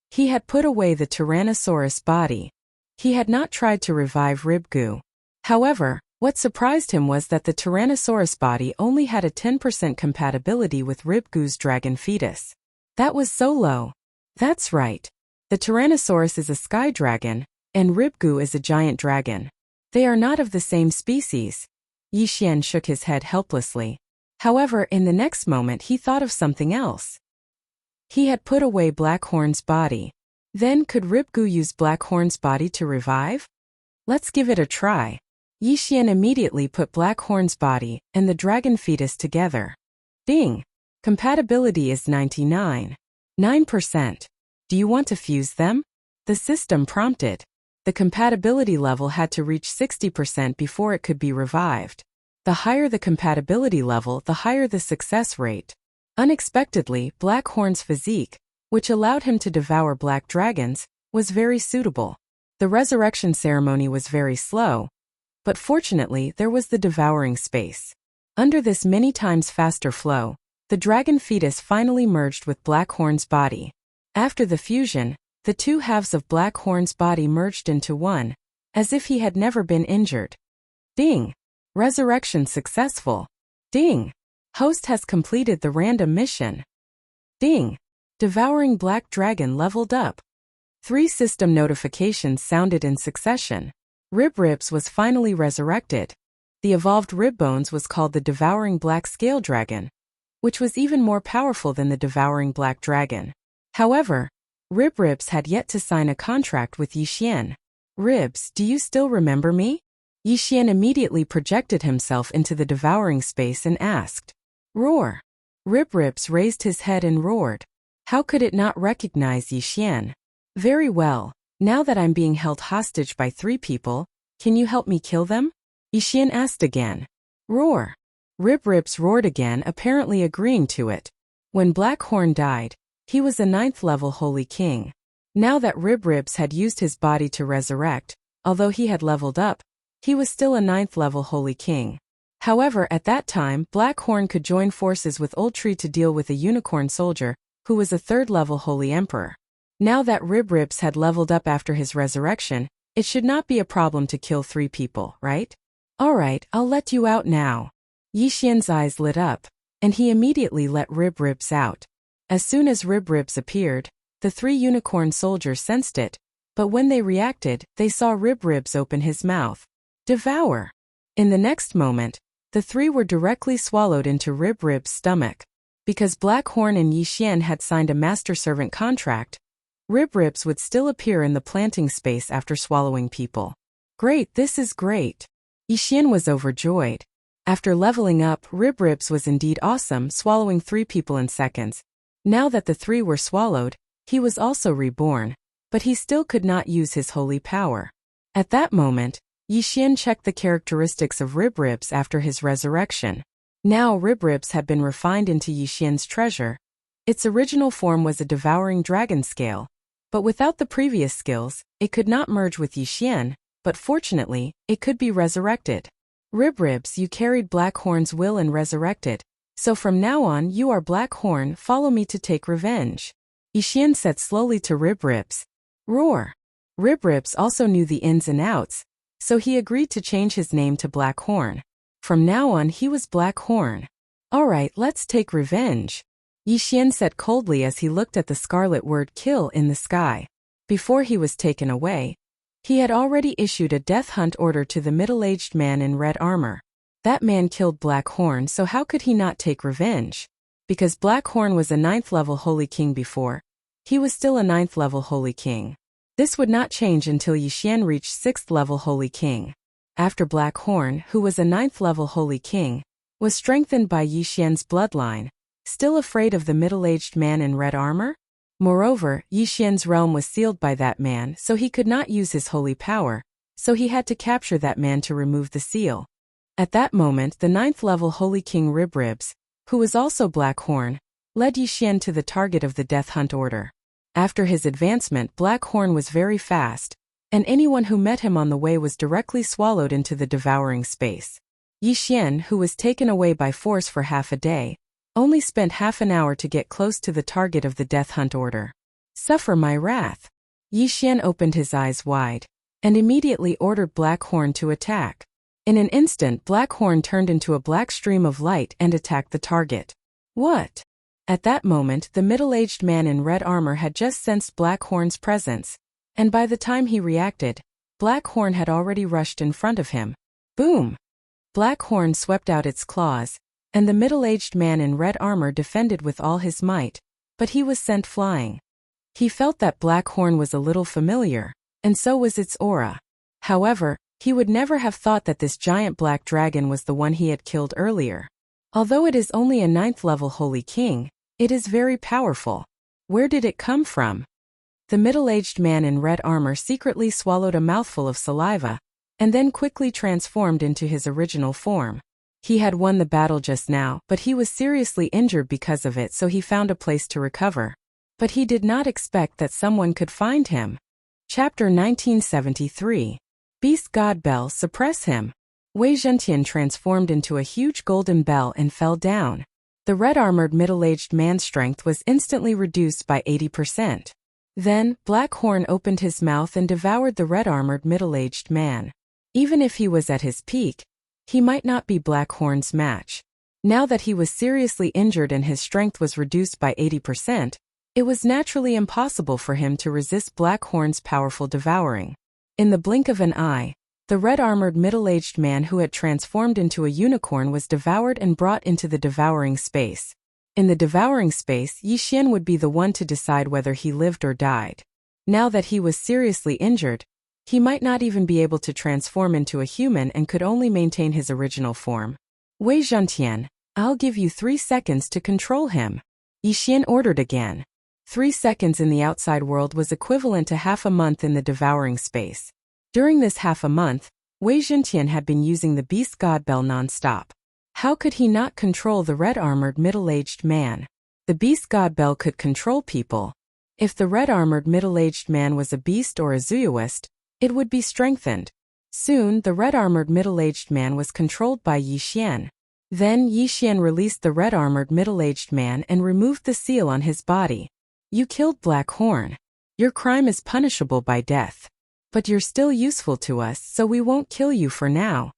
He had put away the Tyrannosaurus body. He had not tried to revive Ribgu. However, what surprised him was that the Tyrannosaurus body only had a 10% compatibility with Ribgu's dragon fetus. That was so low. That's right. The Tyrannosaurus is a sky dragon, and Ribgu is a giant dragon. They are not of the same species. Yixian shook his head helplessly. However, in the next moment he thought of something else. He had put away Blackhorn's body. Then could Ribgu use Blackhorn's body to revive? Let's give it a try. Yixian immediately put Blackhorn's body and the dragon fetus together. Ding! Compatibility is 99.9%. Do you want to fuse them? The system prompted. The compatibility level had to reach 60% before it could be revived. The higher the compatibility level, the higher the success rate. Unexpectedly, Blackhorn's physique, which allowed him to devour black dragons, was very suitable. The resurrection ceremony was very slow, but fortunately there was the devouring space. Under this many times faster flow, the dragon fetus finally merged with Blackhorn's body. After the fusion, the two halves of Blackhorn's body merged into one, as if he had never been injured. Ding! Resurrection successful. Ding! Host has completed the random mission. Ding! Devouring Black Dragon leveled up. 3 system notifications sounded in succession. Ribs was finally resurrected. The evolved rib bones was called the Devouring Black Scale Dragon, which was even more powerful than the Devouring Black Dragon. However, Ribs had yet to sign a contract with Yixian. Ribs, do you still remember me? Yixian immediately projected himself into the devouring space and asked. Roar! Ribs raised his head and roared. How could it not recognize Yixian? Very well. Now that I'm being held hostage by 3 people, can you help me kill them? Yixian asked again. Roar! Ribs roared again, apparently agreeing to it. When Blackhorn died, he was a 9th level Holy King. Now that Ribs had used his body to resurrect, although he had leveled up, he was still a 9th level Holy King. However, at that time, Blackhorn could join forces with Old Tree to deal with a unicorn soldier, who was a 3rd level Holy Emperor. Now that Ribs had leveled up after his resurrection, it should not be a problem to kill 3 people, right? Alright, I'll let you out now. Yixian's eyes lit up, and he immediately let Ribs out. As soon as Ribs appeared, the 3 unicorn soldiers sensed it, but when they reacted, they saw Ribs open his mouth. Devour! In the next moment, the 3 were directly swallowed into Ribs' stomach. Because Blackhorn and Yixian had signed a master-servant contract, Ribs would still appear in the planting space after swallowing people. Great, this is great. Yixian was overjoyed. After leveling up, Ribs was indeed awesome, swallowing 3 people in seconds. Now that the 3 were swallowed, he was also reborn, but he still could not use his holy power. At that moment, Yixian checked the characteristics of Ribs after his resurrection. Now Ribs had been refined into Yixian's treasure. Its original form was a devouring dragon scale, but without the previous skills, it could not merge with Yixian, but fortunately, it could be resurrected. Ribs, you carried Blackhorn's will and resurrected, so from now on you are Blackhorn, follow me to take revenge. Yixian said slowly to Ribs. Roar! Ribs also knew the ins and outs, so he agreed to change his name to Blackhorn. From now on he was Blackhorn. Alright, let's take revenge. Yixian said coldly as he looked at the scarlet word kill in the sky. Before he was taken away, he had already issued a death hunt order to the middle-aged man in red armor. That man killed Blackhorn, so how could he not take revenge? Because Blackhorn was a 9th level Holy King before, he was still a 9th level Holy King. This would not change until Yixian reached 6th level Holy King. After Blackhorn, who was a 9th level Holy King, was strengthened by Yixian's bloodline, Still afraid of the middle-aged man in red armor? Moreover, Yixian's realm was sealed by that man, so he could not use his holy power, so he had to capture that man to remove the seal. At that moment, the 9th-level Holy King Ribribs, who was also Blackhorn, led Yixian to the target of the Death Hunt Order. After his advancement, Blackhorn was very fast, and anyone who met him on the way was directly swallowed into the devouring space. Yixian, who was taken away by force for half a day, only spent half an hour to get close to the target of the Death Hunt Order. Suffer my wrath. Yixian opened his eyes wide, and immediately ordered Blackhorn to attack. In an instant, Blackhorn turned into a black stream of light and attacked the target. What? At that moment, the middle-aged man in red armor had just sensed Blackhorn's presence, and by the time he reacted, Blackhorn had already rushed in front of him. Boom! Blackhorn swept out its claws, and the middle-aged man in red armor defended with all his might, but he was sent flying. He felt that Blackhorn was a little familiar, and so was its aura. However, he would never have thought that this giant black dragon was the one he had killed earlier. Although it is only a 9th-level Holy King, it is very powerful. Where did it come from? The middle-aged man in red armor secretly swallowed a mouthful of saliva, and then quickly transformed into his original form. He had won the battle just now, but he was seriously injured because of it, so he found a place to recover. But he did not expect that someone could find him. Chapter 1973. Beast God Bell, suppress him. Wei Zhentian transformed into a huge golden bell and fell down. The red-armored middle-aged man's strength was instantly reduced by 80%. Then, Blackhorn opened his mouth and devoured the red-armored middle-aged man. Even if he was at his peak, he might not be Blackhorn's match. Now that he was seriously injured and his strength was reduced by 80%, it was naturally impossible for him to resist Blackhorn's powerful devouring. In the blink of an eye, the red-armored middle-aged man who had transformed into a unicorn was devoured and brought into the devouring space. In the devouring space, Yixian would be the one to decide whether he lived or died. Now that he was seriously injured, he might not even be able to transform into a human and could only maintain his original form. Wei Zhentian, I'll give you 3 seconds to control him. Yixian ordered again. 3 seconds in the outside world was equivalent to half a month in the devouring space. During this half a month, Wei Zhentian had been using the Beast God Bell non-stop. How could he not control the red-armored middle-aged man? The Beast God Bell could control people. If the red-armored middle-aged man was a beast or a zooist, it would be strengthened. Soon, the red-armored middle-aged man was controlled by Yixian. Then Yixian released the red-armored middle-aged man and removed the seal on his body. You killed Blackhorn. Your crime is punishable by death. But you're still useful to us, so we won't kill you for now.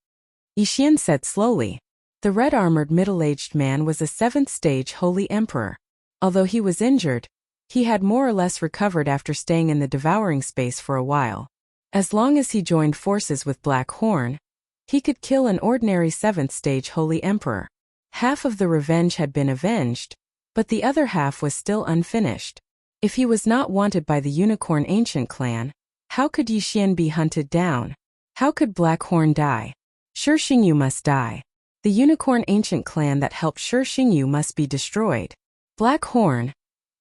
Yixian said slowly. The red-armored middle-aged man was a 7th-stage Holy Emperor. Although he was injured, he had more or less recovered after staying in the devouring space for a while. As long as he joined forces with Blackhorn, he could kill an ordinary 7th-stage Holy Emperor. Half of the revenge had been avenged, but the other half was still unfinished. If he was not wanted by the Unicorn Ancient Clan, how could Yixian be hunted down? How could Blackhorn die? Shi Xingyu must die. The Unicorn Ancient Clan that helped Shi Xingyu must be destroyed. Blackhorn,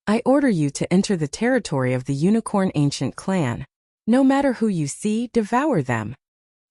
I order you to enter the territory of the Unicorn Ancient Clan. No matter who you see, devour them.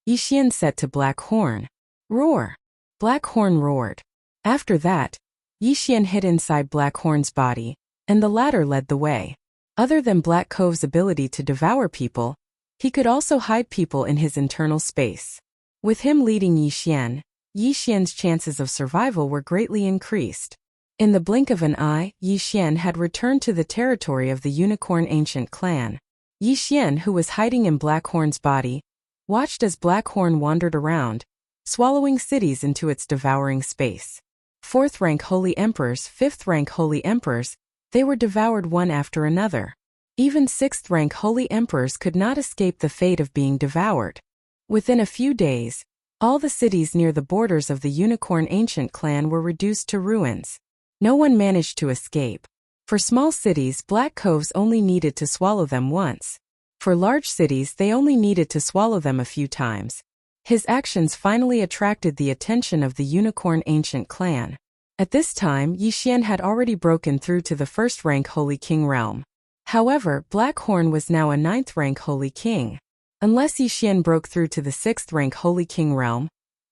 Yixian said to Blackhorn. Roar. Blackhorn roared. After that, Yixian hid inside Blackhorn's body, and the latter led the way. Other than Black Cove's ability to devour people, he could also hide people in his internal space. With him leading Yixian, Yixian's chances of survival were greatly increased. In the blink of an eye, Yixian had returned to the territory of the Unicorn Ancient Clan. Yixian, who was hiding in Blackhorn's body, watched as Blackhorn wandered around, swallowing cities into its devouring space. 4th-rank Holy Emperors, 5th-rank Holy Emperors, they were devoured one after another. Even 6th-rank Holy Emperors could not escape the fate of being devoured. Within a few days, all the cities near the borders of the Unicorn Ancient Clan were reduced to ruins. No one managed to escape. For small cities, Black Coves only needed to swallow them once. For large cities, they only needed to swallow them a few times. His actions finally attracted the attention of the Unicorn Ancient Clan. At this time, Yixian had already broken through to the first-rank Holy King realm. However, Black Horn was now a 9th-rank Holy King. Unless Yixian broke through to the 6th-rank Holy King realm,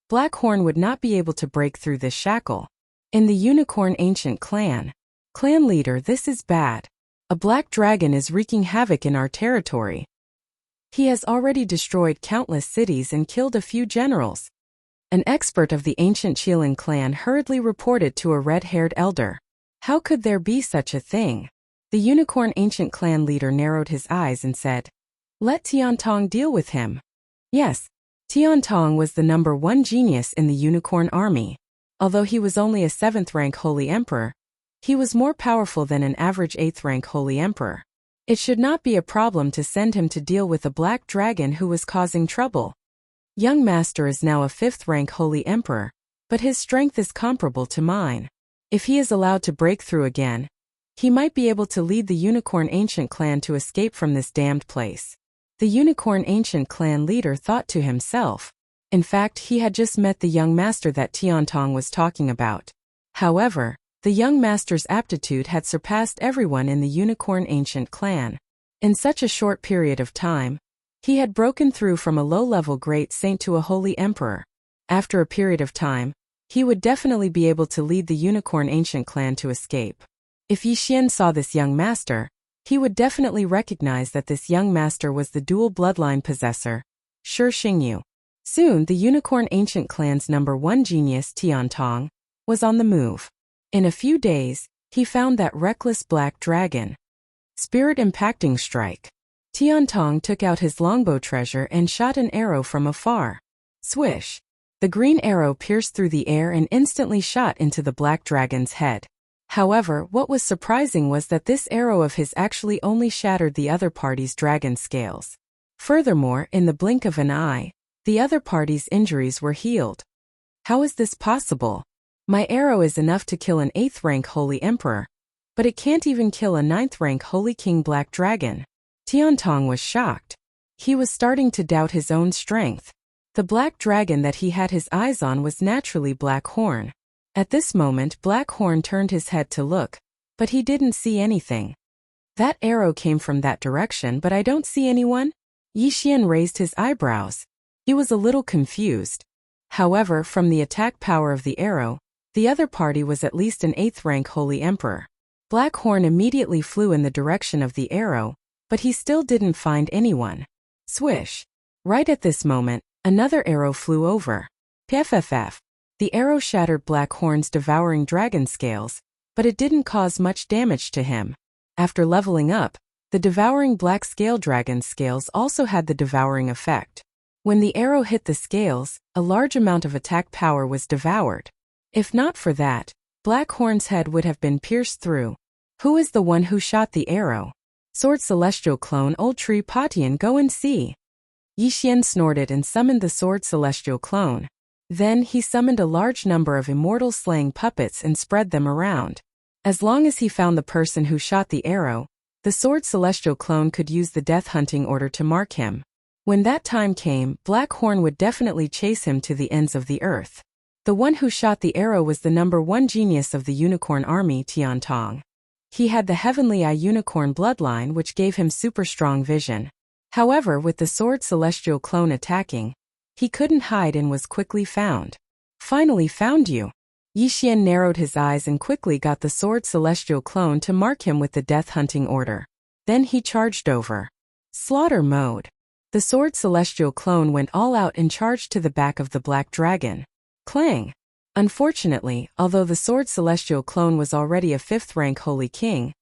Black Horn would not be able to break through this shackle. In the Unicorn Ancient Clan leader, this is bad. A black dragon is wreaking havoc in our territory. He has already destroyed countless cities and killed a few generals. An expert of the ancient Qilin clan hurriedly reported to a red-haired elder. How could there be such a thing? The Unicorn Ancient Clan leader narrowed his eyes and said, "Let Tiantong deal with him." Yes, Tiantong was the #1 genius in the Unicorn army. Although he was only a 7th-rank Holy Emperor, he was more powerful than an average 8th-rank Holy Emperor. It should not be a problem to send him to deal with a black dragon who was causing trouble. Young Master is now a 5th-rank Holy Emperor, but his strength is comparable to mine. If he is allowed to break through again, he might be able to lead the Unicorn Ancient Clan to escape from this damned place. The Unicorn Ancient Clan leader thought to himself. In fact, he had just met the young master that Tiantong was talking about. However, the young master's aptitude had surpassed everyone in the Unicorn Ancient Clan. In such a short period of time, he had broken through from a low-level great saint to a holy emperor. After a period of time, he would definitely be able to lead the Unicorn Ancient Clan to escape. If Yixian saw this young master, he would definitely recognize that this young master was the dual bloodline possessor, Shi Xingyu. Soon, the Unicorn Ancient Clan's #1 genius, Tiantong, was on the move. In a few days, he found that reckless black dragon. Spirit-impacting strike. Tiantong took out his longbow treasure and shot an arrow from afar. Swish! The green arrow pierced through the air and instantly shot into the black dragon's head. However, what was surprising was that this arrow of his actually only shattered the other party's dragon scales. Furthermore, in the blink of an eye, the other party's injuries were healed. How is this possible? My arrow is enough to kill an 8th-rank Holy Emperor, but it can't even kill a 9th-rank Holy King Black Dragon. Tiantong was shocked. He was starting to doubt his own strength. The black dragon that he had his eyes on was naturally Black Horn. At this moment, Black Horn turned his head to look, but he didn't see anything. That arrow came from that direction, but I don't see anyone? Yixian raised his eyebrows. He was a little confused. However, from the attack power of the arrow, the other party was at least an 8th-rank Holy Emperor. Black Horn immediately flew in the direction of the arrow, but he still didn't find anyone. Swish! Right at this moment, another arrow flew over. PFFF. The arrow shattered Black Horn's devouring dragon scales, but it didn't cause much damage to him. After leveling up, the devouring black scale dragon's scales also had the devouring effect. When the arrow hit the scales, a large amount of attack power was devoured. If not for that, Black Horn's head would have been pierced through. Who is the one who shot the arrow? Sword Celestial Clone Old Tree Patian, go and see. Yixian snorted and summoned the Sword Celestial Clone. Then he summoned a large number of immortal slaying puppets and spread them around. As long as he found the person who shot the arrow, the Sword Celestial Clone could use the death hunting order to mark him. When that time came, Black Horn would definitely chase him to the ends of the earth. The one who shot the arrow was the #1 genius of the Unicorn Army, Tiantong. He had the Heavenly Eye Unicorn bloodline, which gave him super strong vision. However, with the Sword Celestial Clone attacking, he couldn't hide and was quickly found. Finally found you. Yixian narrowed his eyes and quickly got the Sword Celestial Clone to mark him with the death hunting order. Then he charged over. Slaughter mode. The Sword Celestial Clone went all out and charged to the back of the black dragon. Clang! Unfortunately, although the Sword Celestial Clone was already a 5th-rank Holy King,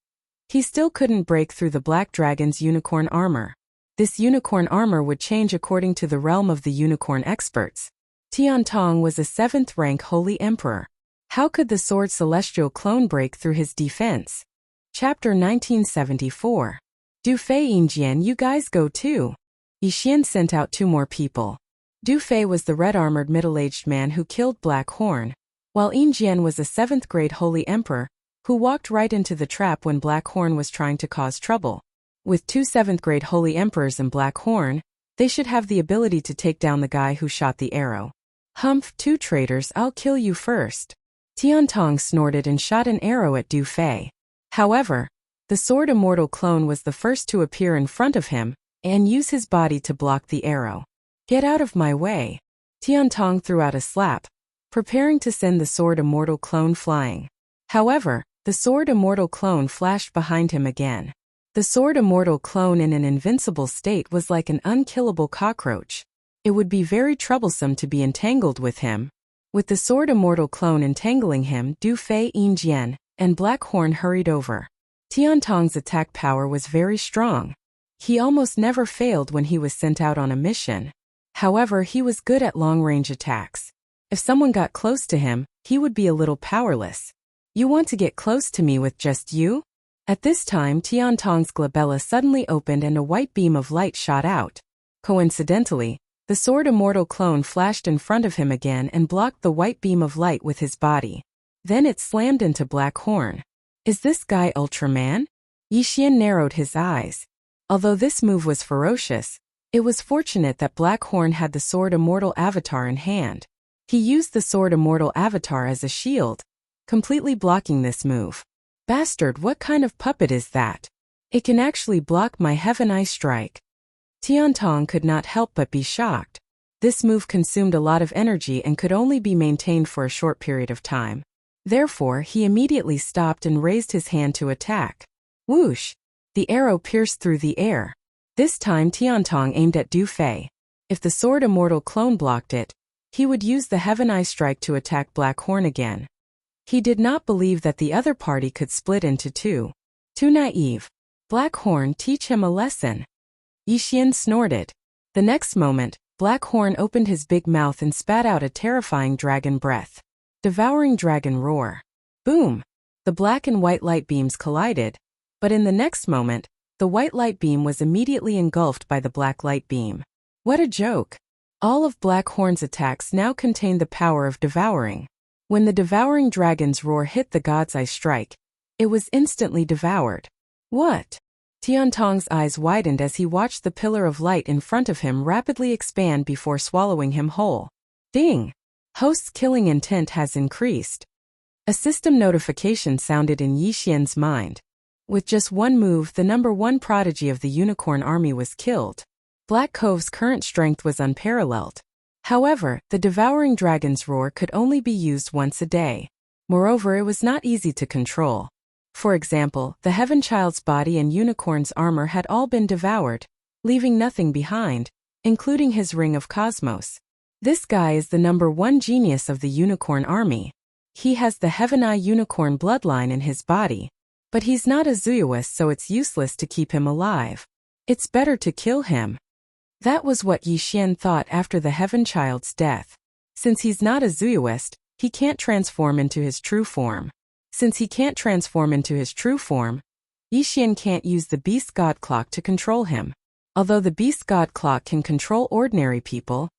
he still couldn't break through the black dragon's unicorn armor. This unicorn armor would change according to the realm of the unicorn experts. Tiantong was a 7th-rank Holy Emperor. How could the Sword Celestial Clone break through his defense? Chapter 1974. Du Fei Yingjian, you guys go too. Yixian sent out 2 more people. Du Fei was the red-armored middle-aged man who killed Black Horn, while Yingjian was a 7th-grade Holy Emperor who walked right into the trap when Black Horn was trying to cause trouble. With 2 7th-grade Holy Emperors and Black Horn, they should have the ability to take down the guy who shot the arrow. Humph, 2 traitors, I'll kill you first. Tiantong snorted and shot an arrow at Du Fei. However, the sword immortal clone was the first to appear in front of him and use his body to block the arrow. "Get out of my way." Tiantong threw out a slap, preparing to send the sword immortal clone flying. However, the sword immortal clone flashed behind him again. The sword immortal clone in an invincible state was like an unkillable cockroach. It would be very troublesome to be entangled with him. With the sword immortal clone entangling him, Du Fei, Jian, and Black Horn hurried over. Tiantong's attack power was very strong. He almost never failed when he was sent out on a mission. However, he was good at long-range attacks. If someone got close to him, he would be a little powerless. "You want to get close to me with just you?" At this time, Tiantong's glabella suddenly opened and a white beam of light shot out. Coincidentally, the sword immortal clone flashed in front of him again and blocked the white beam of light with his body. Then it slammed into Black Horn. "Is this guy Ultraman?" Yixian narrowed his eyes. Although this move was ferocious, it was fortunate that Black Horn had the sword immortal avatar in hand. He used the sword immortal avatar as a shield, completely blocking this move. "Bastard, what kind of puppet is that? It can actually block my Heaven Eye strike." Tiantong could not help but be shocked. This move consumed a lot of energy and could only be maintained for a short period of time. Therefore, he immediately stopped and raised his hand to attack. Whoosh! The arrow pierced through the air. This time Tiantong aimed at Du Fei. If the sword immortal clone blocked it, he would use the Heaven Eye strike to attack Black Horn again. He did not believe that the other party could split into two. Too naive. Black Horn, teach him a lesson. Yixian snorted. The next moment, Black Horn opened his big mouth and spat out a terrifying dragon breath. Devouring dragon roar. Boom! The black and white light beams collided, but in the next moment, the white light beam was immediately engulfed by the black light beam. What a joke! All of Black Horn's attacks now contained the power of devouring. When the devouring dragon's roar hit the God's Eye strike, it was instantly devoured. What? Tiantong's eyes widened as he watched the pillar of light in front of him rapidly expand before swallowing him whole. Ding! Host's killing intent has increased. A system notification sounded in Yixian's mind. With just one move, the number one prodigy of the unicorn army was killed. Black Cove's current strength was unparalleled. However, the devouring dragon's roar could only be used once a day. Moreover, it was not easy to control. For example, the Heaven Child's body and unicorn's armor had all been devoured, leaving nothing behind, including his ring of cosmos. This guy is the number one genius of the unicorn army. He has the Heaven Eye unicorn bloodline in his body. But he's not a Zuyuist, so it's useless to keep him alive. It's better to kill him. That was what Yixian thought after the Heaven Child's death. Since he's not a Zuyuist, he can't transform into his true form. Since he can't transform into his true form, Yixian can't use the Beast God Clock to control him. Although the Beast God Clock can control ordinary people,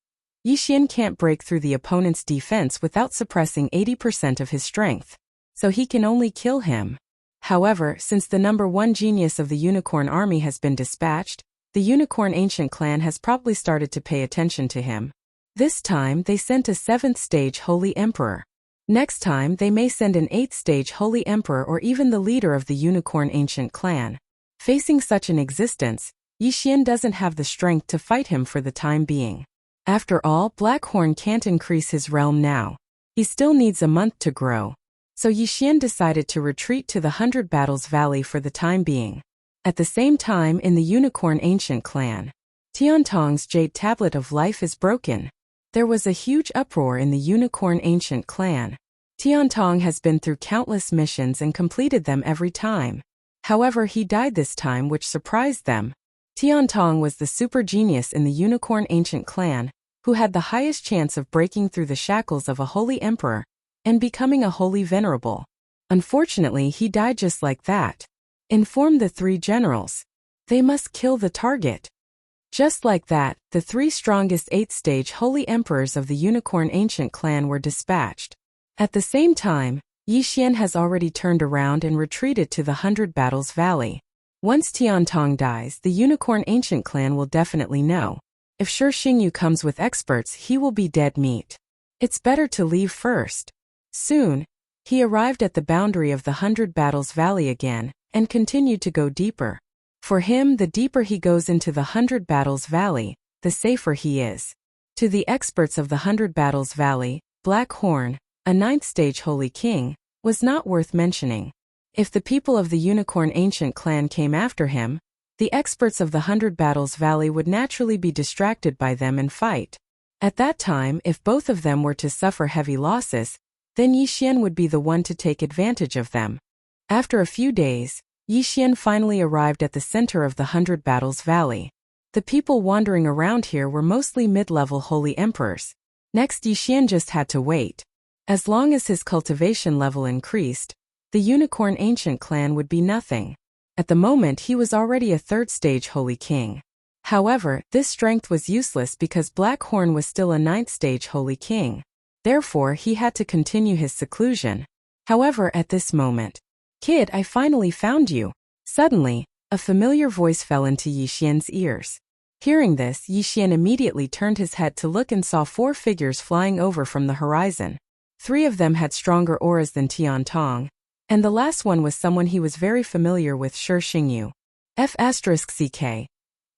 Yixian can't break through the opponent's defense without suppressing 80% of his strength, so he can only kill him. However, since the number one genius of the unicorn army has been dispatched, the unicorn ancient clan has probably started to pay attention to him. This time they sent a 7th stage holy emperor. Next time they may send an 8th stage holy emperor or even the leader of the unicorn ancient clan. Facing such an existence, Yixian doesn't have the strength to fight him for the time being. After all, Black Horn can't increase his realm now. He still needs a month to grow. So Yixian decided to retreat to the 100 Battles Valley for the time being. At the same time, in the Unicorn Ancient Clan, Tiantong's Jade Tablet of Life is broken. There was a huge uproar in the Unicorn Ancient Clan. Tiantong has been through countless missions and completed them every time. However, he died this time, which surprised them. Tiantong was the super genius in the Unicorn Ancient Clan, who had the highest chance of breaking through the shackles of a holy emperor and becoming a holy venerable. Unfortunately, he died just like that. Inform the 3 generals. They must kill the target. Just like that, the 3 strongest 8th stage holy emperors of the Unicorn Ancient Clan were dispatched. At the same time, Yixian has already turned around and retreated to the 100 Battles Valley. Once Tiantong dies, the Unicorn Ancient Clan will definitely know. If Shi Xingyu comes with experts, he will be dead meat. It's better to leave first. Soon, He arrived at the boundary of the 100 Battles Valley again, and continued to go deeper. For him, the deeper he goes into the 100 Battles Valley, the safer he is. To the experts of the 100 Battles Valley, Black Horn, a 9th stage Holy King, was not worth mentioning. If the people of the Unicorn Ancient clan came after him, the experts of the 100 Battles Valley would naturally be distracted by them and fight. At that time, if both of them were to suffer heavy losses, then Yixian would be the one to take advantage of them. After a few days, Yixian finally arrived at the center of the 100 Battles Valley. The people wandering around here were mostly mid-level holy emperors. Next, Yixian just had to wait. As long as his cultivation level increased, the Unicorn Ancient clan would be nothing. At the moment, he was already a 3rd stage Holy King. However, this strength was useless because Black Horn was still a 9th stage Holy King. Therefore, he had to continue his seclusion. However, at this moment, "Kid, I finally found you." Suddenly, a familiar voice fell into Yixian's ears. Hearing this, Yixian immediately turned his head to look and saw 4 figures flying over from the horizon. 3 of them had stronger auras than Tian Tong, and the last one was someone he was very familiar with, Shi Xingyu. F***CK.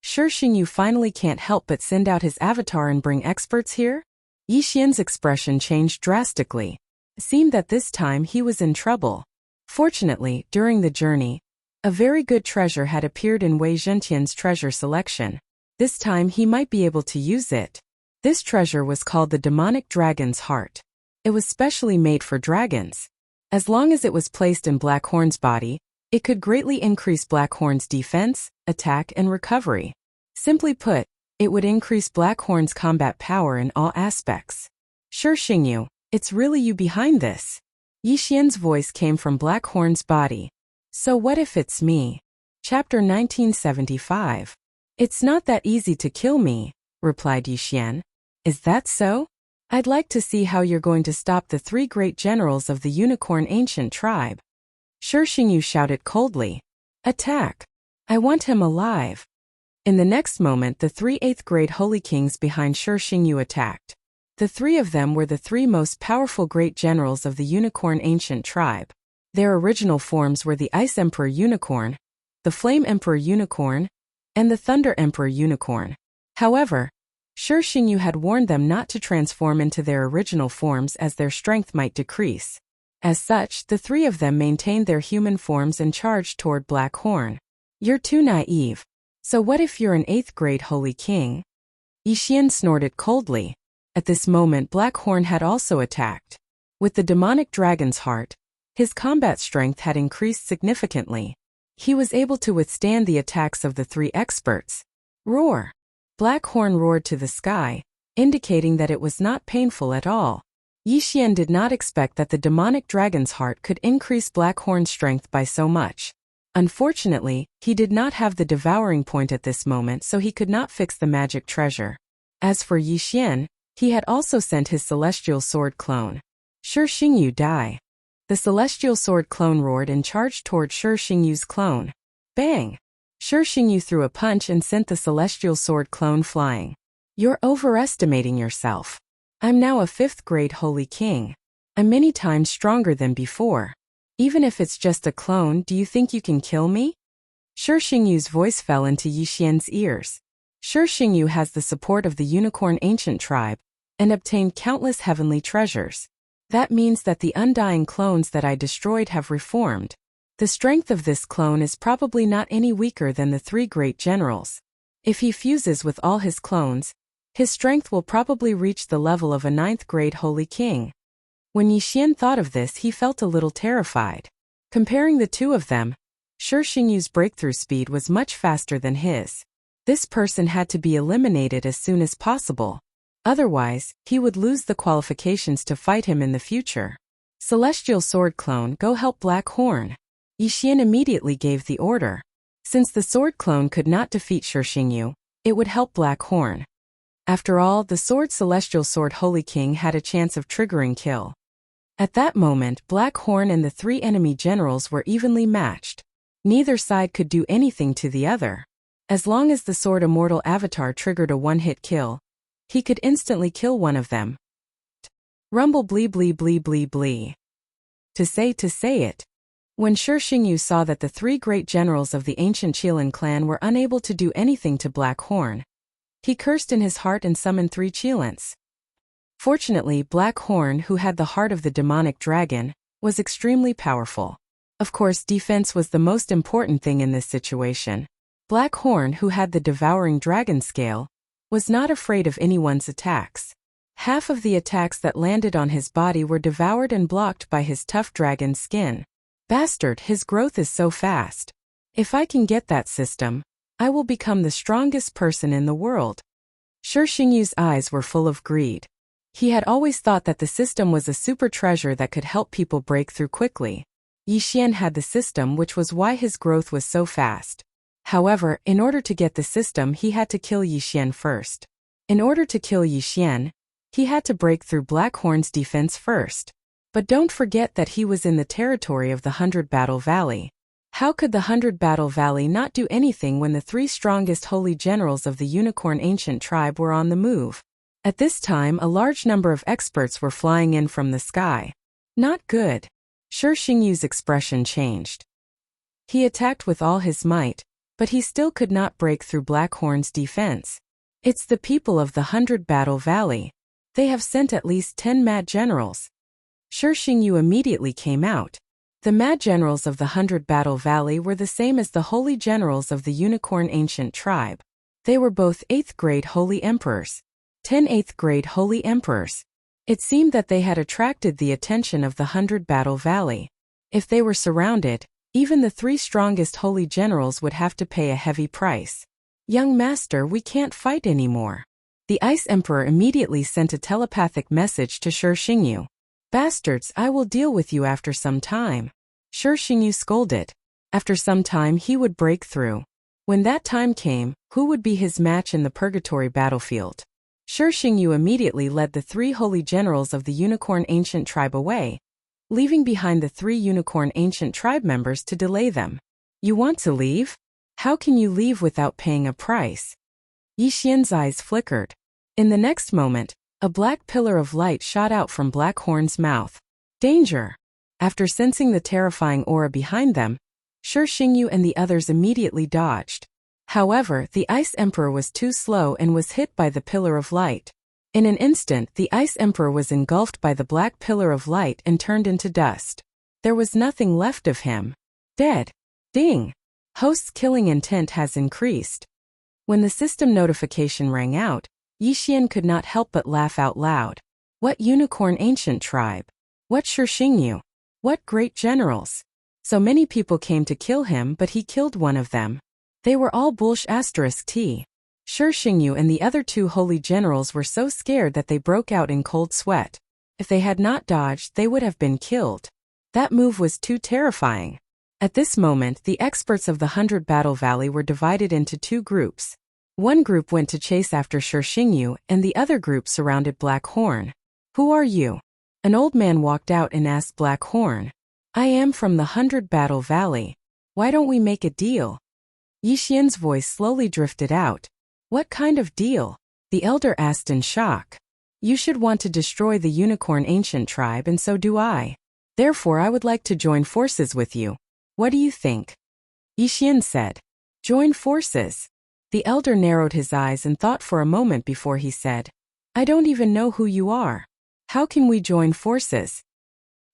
Shi Xingyu finally can't help but send out his avatar and bring experts here? Yixian's expression changed drastically. It seemed that this time he was in trouble. Fortunately, during the journey, a very good treasure had appeared in Wei Zhentian's treasure selection. This time he might be able to use it. This treasure was called the Demonic Dragon's Heart. It was specially made for dragons. As long as it was placed in Black Horn's body, it could greatly increase Black Horn's defense, attack, and recovery. Simply put, it would increase Black Horn's combat power in all aspects. Shi Xingyu, it's really you behind this. Yixian's voice came from Black Horn's body. So what if it's me? Chapter 1975. It's not that easy to kill me, replied Yixian. Is that so? I'd like to see how you're going to stop the 3 great generals of the Unicorn Ancient tribe. Shi Xingyu shouted coldly. Attack! I want him alive. In the next moment, the 3 8th grade Holy Kings behind Shi Xingyu attacked. The 3 of them were the 3 most powerful great generals of the Unicorn Ancient tribe. Their original forms were the Ice Emperor Unicorn, the Flame Emperor Unicorn, and the Thunder Emperor Unicorn. However, Shi Xingyu had warned them not to transform into their original forms as their strength might decrease. As such, the 3 of them maintained their human forms and charged toward Black Horn. You're too naive. So what if you're an 8th grade Holy King? Yixian snorted coldly. At this moment, Black Horn had also attacked. With the Demonic Dragon's Heart, his combat strength had increased significantly. He was able to withstand the attacks of the 3 experts. Roar! Black Horn roared to the sky, indicating that it was not painful at all. Yixian did not expect that the Demonic Dragon's Heart could increase Black Horn's strength by so much. Unfortunately, he did not have the Devouring point at this moment, so he could not fix the magic treasure. As for Yixian, he had also sent his Celestial Sword clone. Shi Xingyu die. The Celestial Sword clone roared and charged toward Shi Xingyu's clone. Bang! Shi Xingyu threw a punch and sent the Celestial Sword clone flying. You're overestimating yourself. I'm now a 5th grade Holy King. I'm many times stronger than before. Even if it's just a clone, do you think you can kill me? Shi Xingyu's voice fell into Yixian's ears. Shi Xingyu has the support of the Unicorn Ancient tribe, and obtained countless heavenly treasures. That means that the undying clones that I destroyed have reformed. The strength of this clone is probably not any weaker than the 3 great generals. If he fuses with all his clones, his strength will probably reach the level of a 9th grade Holy King. When Yixian thought of this, he felt a little terrified. Comparing the 2 of them, Shi Xingyu's breakthrough speed was much faster than his. This person had to be eliminated as soon as possible. Otherwise, he would lose the qualifications to fight him in the future. Celestial Sword Clone, go help Black Horn. Yixian immediately gave the order. Since the Sword Clone could not defeat Shi Xingyu, it would help Black Horn. After all, the Celestial Sword Holy King had a chance of triggering kill. At that moment, Black Horn and the 3 enemy generals were evenly matched. Neither side could do anything to the other. As long as the Sword Immortal Avatar triggered a one-hit kill, he could instantly kill one of them. Rumble blee blee blee blee blee. To say it. When Shi Xingyu saw that the three great generals of the ancient Qilin clan were unable to do anything to Black Horn, he cursed in his heart and summoned 3 Qilins. Fortunately, Black Horn, who had the heart of the demonic dragon, was extremely powerful. Of course, defense was the most important thing in this situation. Black Horn, who had the devouring dragon scale, was not afraid of anyone's attacks. Half of the attacks that landed on his body were devoured and blocked by his tough dragon skin. Bastard, his growth is so fast. If I can get that system, I will become the strongest person in the world. Shi Xingyu's eyes were full of greed. He had always thought that the system was a super treasure that could help people break through quickly. Yixian had the system, which was why his growth was so fast. However, in order to get the system, he had to kill Yixian first. In order to kill Yixian, he had to break through Black Horn's defense first. But don't forget that he was in the territory of the 100 Battle Valley. How could the 100 Battle Valley not do anything when the 3 strongest holy generals of the Unicorn Ancient Tribe were on the move? At this time, a large number of experts were flying in from the sky. Not good. Shi Xingyu's expression changed. He attacked with all his might, but he still could not break through Black Horn's defense. It's the people of the 100 Battle Valley. They have sent at least 10 mad generals. Shi Xingyu immediately came out. The mad generals of the 100 Battle Valley were the same as the holy generals of the Unicorn Ancient Tribe. They were both 8th grade holy emperors. 10 8th grade holy emperors. It seemed that they had attracted the attention of the 100 Battle Valley. If they were surrounded, even the 3 strongest holy generals would have to pay a heavy price. Young master, we can't fight anymore. The Ice Emperor immediately sent a telepathic message to Shi Xingyu. Bastards, I will deal with you after some time. Shi Xingyu scolded. After some time he would break through. When that time came, who would be his match in the purgatory battlefield? Shi Xingyu immediately led the 3 holy generals of the Unicorn Ancient Tribe away, leaving behind the 3 Unicorn Ancient Tribe members to delay them. You want to leave? How can you leave without paying a price? Yixian's eyes flickered. In the next moment, a black pillar of light shot out from Black Horn's mouth. Danger! After sensing the terrifying aura behind them, Shi Xingyu and the others immediately dodged. However, the Ice Emperor was too slow and was hit by the pillar of light. In an instant, the Ice Emperor was engulfed by the black pillar of light and turned into dust. There was nothing left of him. Dead. Ding! Host's killing intent has increased. When the system notification rang out, Yixian could not help but laugh out loud. What Unicorn Ancient Tribe? What Shi Xingyu? What great generals? So many people came to kill him, but he killed one of them. They were all Bulsh *T. Shi Xingyu and the other 2 holy generals were so scared that they broke out in cold sweat. If they had not dodged, they would have been killed. That move was too terrifying. At this moment, the experts of the 100 Battle Valley were divided into 2 groups. One group went to chase after Shi Xingyu, and the other group surrounded Black Horn. Who are you? An old man walked out and asked Black Horn. I am from the 100 Battle Valley. Why don't we make a deal? Yixian's voice slowly drifted out. What kind of deal? The elder asked in shock. You should want to destroy the Unicorn Ancient Tribe, and so do I. Therefore, I would like to join forces with you. What do you think? Yixian said. Join forces. The elder narrowed his eyes and thought for a moment before he said, I don't even know who you are. How can we join forces?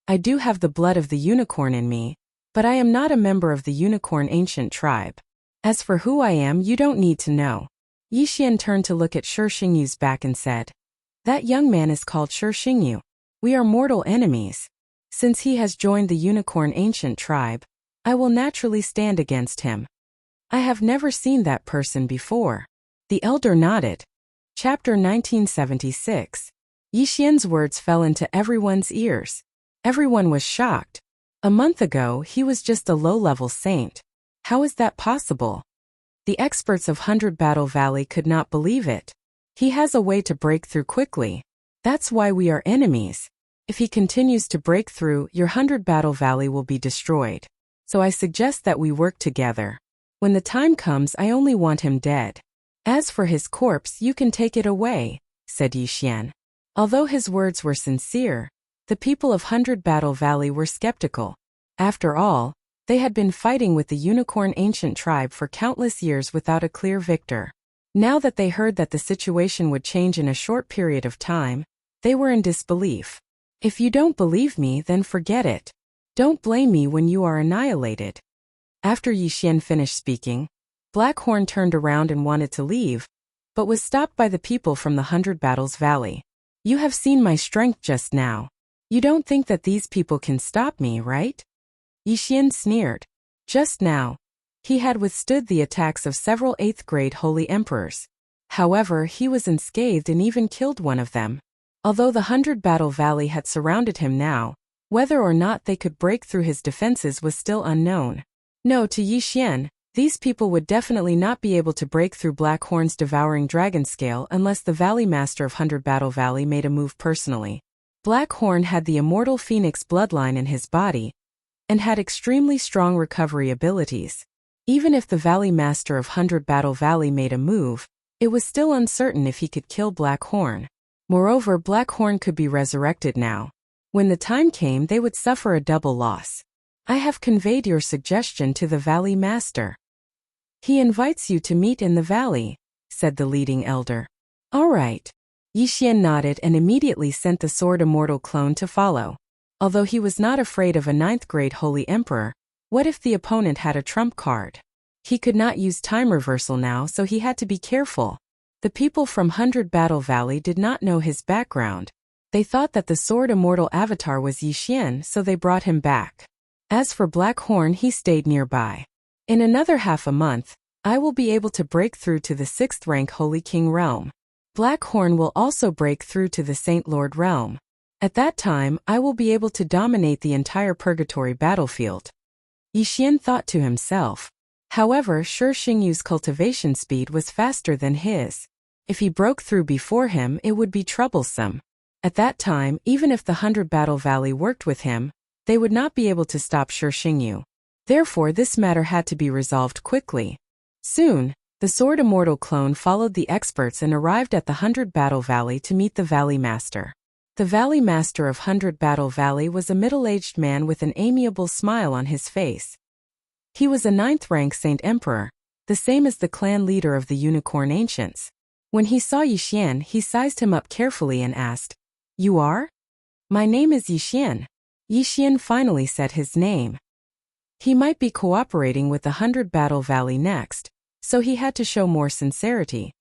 I do have the blood of the unicorn in me, but I am not a member of the Unicorn Ancient Tribe. As for who I am, you don't need to know. Yixian turned to look at Shi Xingyu's back and said, That young man is called Shi Xingyu. We are mortal enemies. Since he has joined the Unicorn Ancient Tribe, I will naturally stand against him. I have never seen that person before. The elder nodded. Chapter 1976. Yixian's words fell into everyone's ears. Everyone was shocked. A month ago, he was just a low-level saint. How is that possible? The experts of 100 Battle Valley could not believe it. He has a way to break through quickly. That's why we are enemies. If he continues to break through, your 100 Battle Valley will be destroyed. So I suggest that we work together. When the time comes, I only want him dead. As for his corpse, you can take it away, said Yixian. Although his words were sincere, The people of Hundred Battle Valley were skeptical. After all, they had been fighting with the Unicorn Ancient tribe for countless years without a clear victor. Now that they heard that the situation would change in a short period of time, they were in disbelief. If you don't believe me, then forget it. Don't blame me when you are annihilated. After Yixian finished speaking, Blackhorn turned around and wanted to leave, but was stopped by the people from the Hundred Battles Valley. You have seen my strength just now. You don't think that these people can stop me, right? Yixian sneered. Just now, he had withstood the attacks of several 8th-grade holy emperors. However, he was unscathed and even killed one of them. Although the Hundred Battle Valley had surrounded him now, whether or not they could break through his defenses was still unknown. No, to Yixian, these people would definitely not be able to break through Blackhorn's devouring dragon scale unless the Valley Master of Hundred Battle Valley made a move personally. Blackhorn had the immortal phoenix bloodline in his body, and had extremely strong recovery abilities. Even if the Valley Master of Hundred Battle Valley made a move, it was still uncertain if he could kill Blackhorn. Moreover, Blackhorn could be resurrected now. When the time came, they would suffer a double loss. I have conveyed your suggestion to the Valley Master. He invites you to meet in the valley, said the leading elder. All right. Yixian nodded and immediately sent the Sword Immortal clone to follow. Although he was not afraid of a 9th-grade Holy Emperor, what if the opponent had a trump card? He could not use time reversal now, so he had to be careful. The people from Hundred Battle Valley did not know his background. They thought that the Sword Immortal avatar was Yixian, so they brought him back. As for Blackhorn, he stayed nearby. In another half a month, I will be able to break through to the 6th-rank Holy King realm. Blackhorn will also break through to the Saint Lord realm. At that time, I will be able to dominate the entire Purgatory battlefield. Yixian thought to himself. However, Shi Xingyu's cultivation speed was faster than his. If he broke through before him, it would be troublesome. At that time, even if the Hundred Battle Valley worked with him, they would not be able to stop Shi Xingyu. Therefore, this matter had to be resolved quickly. Soon, the Sword Immortal clone followed the experts and arrived at the Hundred Battle Valley to meet the Valley Master. The Valley Master of Hundred Battle Valley was a middle-aged man with an amiable smile on his face. He was a 9th-rank Saint Emperor, the same as the clan leader of the Unicorn Ancients. When he saw Yixian, he sized him up carefully and asked, "You are?" "My name is Yixian." Yixian finally said his name. He might be cooperating with the Hundred Battle Valley next, so he had to show more sincerity.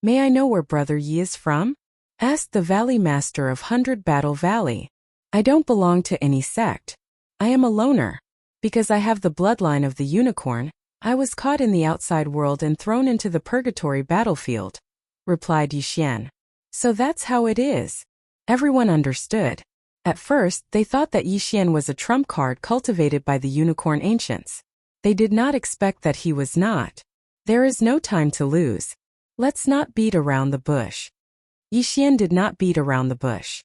"May I know where Brother Yi is from?" asked the Valley Master of Hundred Battle Valley. "I don't belong to any sect. I am a loner. Because I have the bloodline of the unicorn, I was caught in the outside world and thrown into the Purgatory battlefield," replied Yixian. "So that's how it is." Everyone understood. At first, they thought that Yixian was a trump card cultivated by the Unicorn Ancients. They did not expect that he was not. There is no time to lose. Let's not beat around the bush. Yixian did not beat around the bush.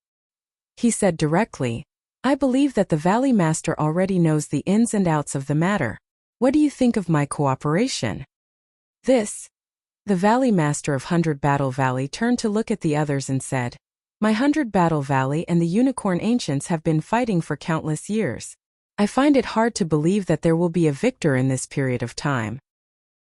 He said directly, "I believe that the Valley Master already knows the ins and outs of the matter. What do you think of my cooperation?" The Valley Master of Hundred Battle Valley turned to look at the others and said, "My Hundred Battle Valley and the Unicorn Ancients have been fighting for countless years. I find it hard to believe that there will be a victor in this period of time.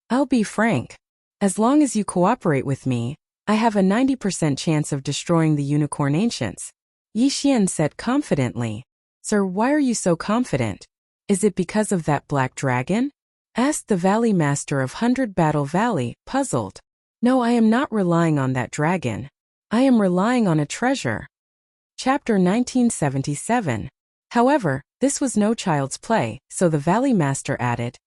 I'll be frank. As long as you cooperate with me, I have a 90% chance of destroying the Unicorn Ancients," Yixian said confidently. "Sir, why are you so confident? Is it because of that black dragon?" asked the Valley Master of Hundred Battle Valley, puzzled. "No, I am not relying on that dragon. I am relying on a treasure." Chapter 1977. However, this was no child's play, so the Valley Master added,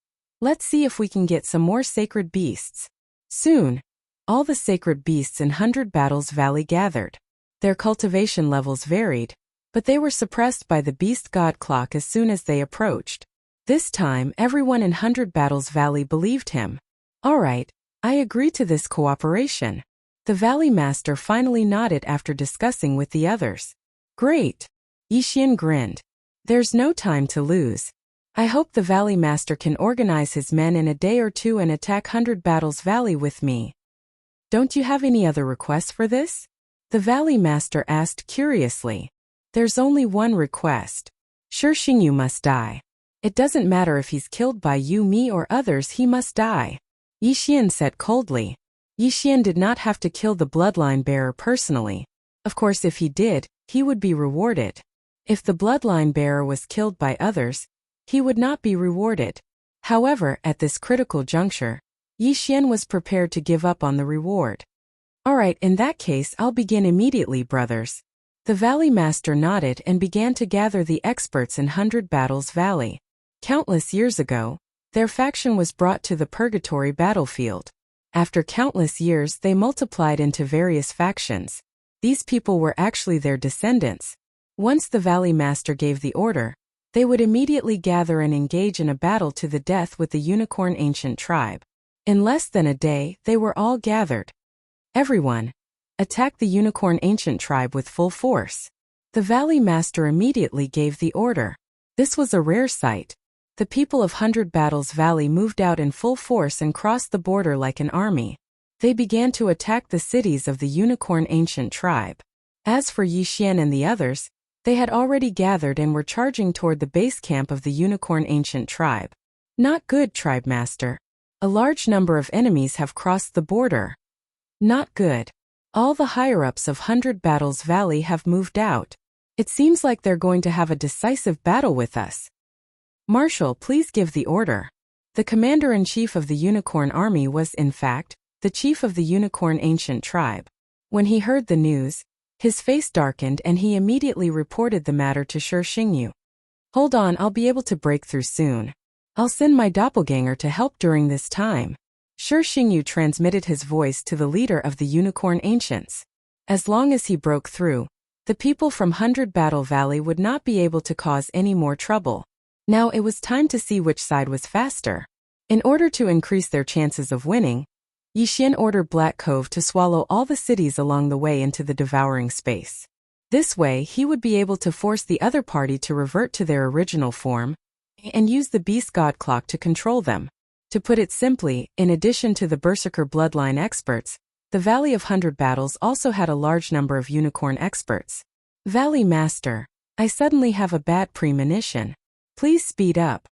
"Let's see if we can get some more sacred beasts." Soon, all the sacred beasts in Hundred Battles Valley gathered. Their cultivation levels varied, but they were suppressed by the Beast God Clock as soon as they approached. This time, everyone in Hundred Battles Valley believed him. "All right, I agree to this cooperation." The Valley Master finally nodded after discussing with the others. "Great." Yixian grinned. "There's no time to lose. I hope the Valley Master can organize his men in a day or two and attack Hundred Battles Valley with me. Don't you have any other requests for this?" The Valley Master asked curiously. There's only one request. Shi Xingyu must die. It doesn't matter if he's killed by you, me, or others, he must die. Yixian said coldly. Yixian did not have to kill the bloodline bearer personally. Of course, if he did, he would be rewarded. If the bloodline bearer was killed by others, he would not be rewarded. However, at this critical juncture, Yixian was prepared to give up on the reward. Alright, in that case, I'll begin immediately, brothers. The Valley Master nodded and began to gather the experts in 100 Battles Valley. Countless years ago, their faction was brought to the Purgatory battlefield. After countless years, they multiplied into various factions. These people were actually their descendants. Once the Valley Master gave the order, they would immediately gather and engage in a battle to the death with the Unicorn Ancient Tribe. In less than a day, they were all gathered. Everyone, attack the Unicorn Ancient Tribe with full force. The Valley Master immediately gave the order. This was a rare sight. The people of 100 Battles Valley moved out in full force and crossed the border like an army. They began to attack the cities of the Unicorn Ancient Tribe. As for Yixian and the others, they had already gathered and were charging toward the base camp of the Unicorn Ancient Tribe. Not good, Tribe Master. A large number of enemies have crossed the border. Not good. All the higher-ups of 100 Battles Valley have moved out. It seems like they're going to have a decisive battle with us. Marshal, please give the order. The commander-in-chief of the Unicorn Army was, in fact, the chief of the Unicorn Ancient Tribe. When he heard the news, his face darkened and he immediately reported the matter to Shi Xingyu. Hold on, I'll be able to break through soon. I'll send my doppelganger to help during this time. Shi Xingyu transmitted his voice to the leader of the Unicorn Ancients. As long as he broke through, the people from 100 Battle Valley would not be able to cause any more trouble. Now it was time to see which side was faster. In order to increase their chances of winning, Yixian ordered Black Cove to swallow all the cities along the way into the devouring space. This way, he would be able to force the other party to revert to their original form and use the Beast God Clock to control them. To put it simply, in addition to the Berserker bloodline experts, the Valley of 100 Battles also had a large number of unicorn experts. Valley Master, I suddenly have a bad premonition. Please speed up.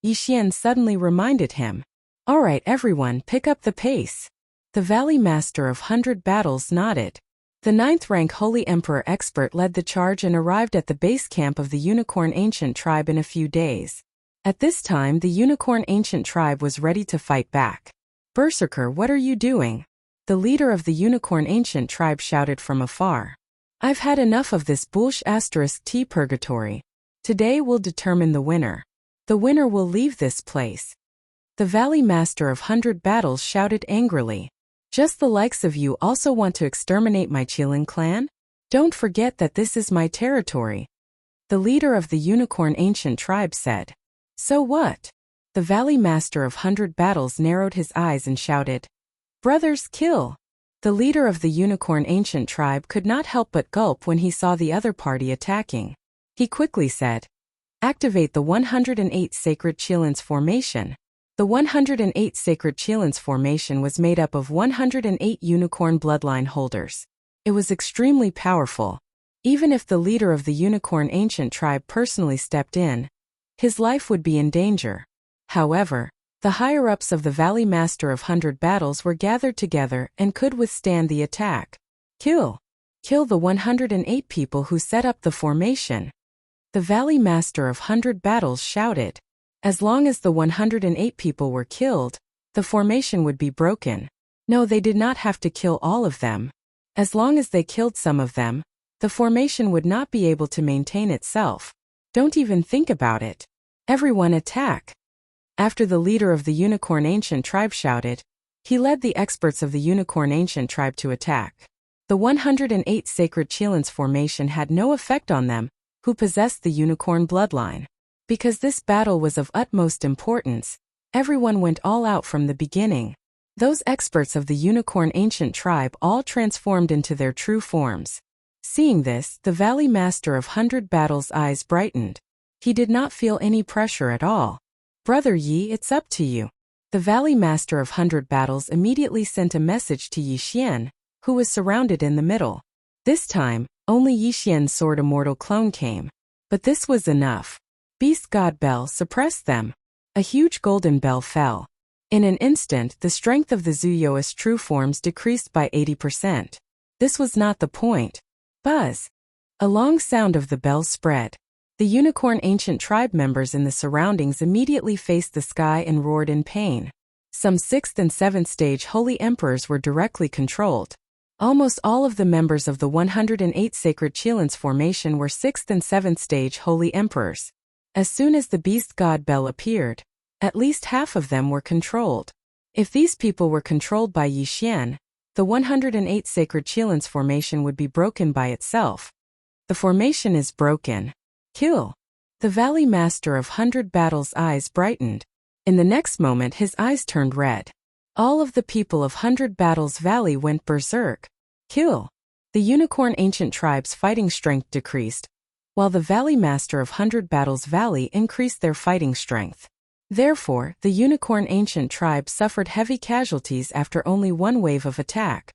Yixian suddenly reminded him. Alright everyone, pick up the pace. The Valley Master of 100 Battles nodded. The 9th rank Holy Emperor expert led the charge and arrived at the base camp of the Unicorn Ancient Tribe in a few days. At this time, the Unicorn Ancient Tribe was ready to fight back. Berserker, what are you doing? The leader of the Unicorn Ancient Tribe shouted from afar. I've had enough of this *T purgatory. Today will determine the winner. The winner will leave this place. The Valley Master of 100 Battles shouted angrily. Just the likes of you also want to exterminate my Qilin clan? Don't forget that this is my territory. The leader of the Unicorn Ancient Tribe said. So what? The Valley Master of 100 Battles narrowed his eyes and shouted. Brothers, kill! The leader of the Unicorn Ancient Tribe could not help but gulp when he saw the other party attacking. He quickly said. Activate the 108 Sacred Qilins formation. The 108 Sacred Qilins formation was made up of 108 unicorn bloodline holders. It was extremely powerful. Even if the leader of the Unicorn Ancient Tribe personally stepped in, his life would be in danger. However, the higher-ups of the Valley Master of 100 Battles were gathered together and could withstand the attack. Kill! Kill the 108 people who set up the formation. The Valley Master of 100 Battles shouted. As long as the 108 people were killed, the formation would be broken. No, they did not have to kill all of them. As long as they killed some of them, the formation would not be able to maintain itself. Don't even think about it. Everyone attack! After the leader of the Unicorn Ancient Tribe shouted, he led the experts of the Unicorn Ancient Tribe to attack. The 108 Sacred Qilins formation had no effect on them, who possessed the Unicorn bloodline. Because this battle was of utmost importance, everyone went all out from the beginning. Those experts of the Unicorn Ancient Tribe all transformed into their true forms. Seeing this, the Valley Master of 100 Battles' eyes brightened. He did not feel any pressure at all. Brother Yi, it's up to you. The Valley Master of 100 Battles immediately sent a message to Yixian, who was surrounded in the middle. This time, Only Yixian's sword immortal clone came. But this was enough. Beast God Bell suppressed them. A huge golden bell fell. In an instant, the strength of the Zuyoist true forms decreased by 80%. This was not the point. Buzz! A long sound of the bell spread. The unicorn ancient tribe members in the surroundings immediately faced the sky and roared in pain. Some 6th and 7th stage holy emperors were directly controlled. Almost all of the members of the 108 sacred Qilins formation were 6th and 7th stage holy emperors. As soon as the beast god Bell appeared, at least half of them were controlled. If these people were controlled by Yixian, the 108 sacred Qilins formation would be broken by itself. The formation is broken. Kill. The Valley Master of 100 Battles' eyes brightened. In the next moment his eyes turned red. All of the people of 100 Battles Valley went berserk. Kill. The Unicorn Ancient Tribe's fighting strength decreased, while the Valley Master of 100 Battles Valley increased their fighting strength. Therefore, the Unicorn Ancient Tribe suffered heavy casualties after only one wave of attack.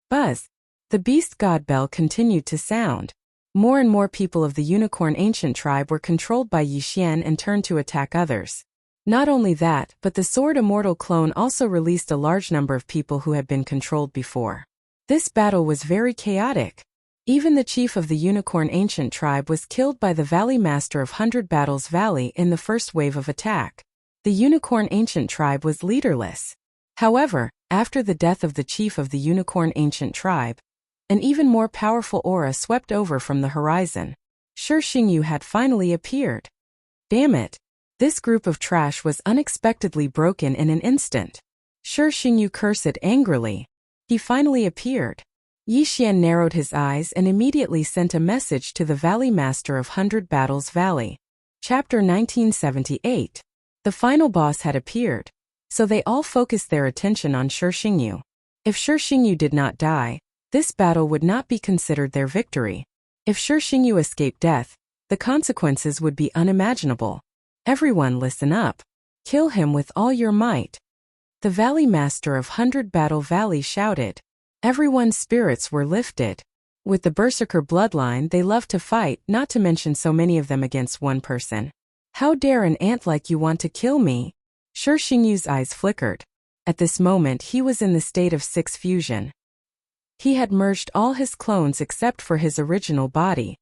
Buzz. The Beast God Bell continued to sound. More and more people of the Unicorn Ancient Tribe were controlled by Yixian and turned to attack others. Not only that, but the Sword Immortal clone also released a large number of people who had been controlled before. This battle was very chaotic. Even the chief of the Unicorn Ancient Tribe was killed by the Valley Master of 100 Battles Valley in the first wave of attack. The Unicorn Ancient Tribe was leaderless. However, after the death of the chief of the Unicorn Ancient Tribe, an even more powerful aura swept over from the horizon. Shi Xingyu had finally appeared. Damn it! This group of trash was unexpectedly broken in an instant. Shi Xingyu cursed angrily. He finally appeared. Yixian narrowed his eyes and immediately sent a message to the Valley Master of 100 Battles Valley. Chapter 1978. The final boss had appeared, so they all focused their attention on Shi Xingyu. If Shi Xingyu did not die, this battle would not be considered their victory. If Shi Xingyu escaped death, the consequences would be unimaginable. Everyone listen up. Kill him with all your might. The Valley Master of 100 Battle Valley shouted. Everyone's spirits were lifted. With the Berserker bloodline they loved to fight, not to mention so many of them against one person. How dare an ant like you want to kill me? Shi Xingyu's eyes flickered. At this moment he was in the state of 6 fusion. He had merged all his clones except for his original body.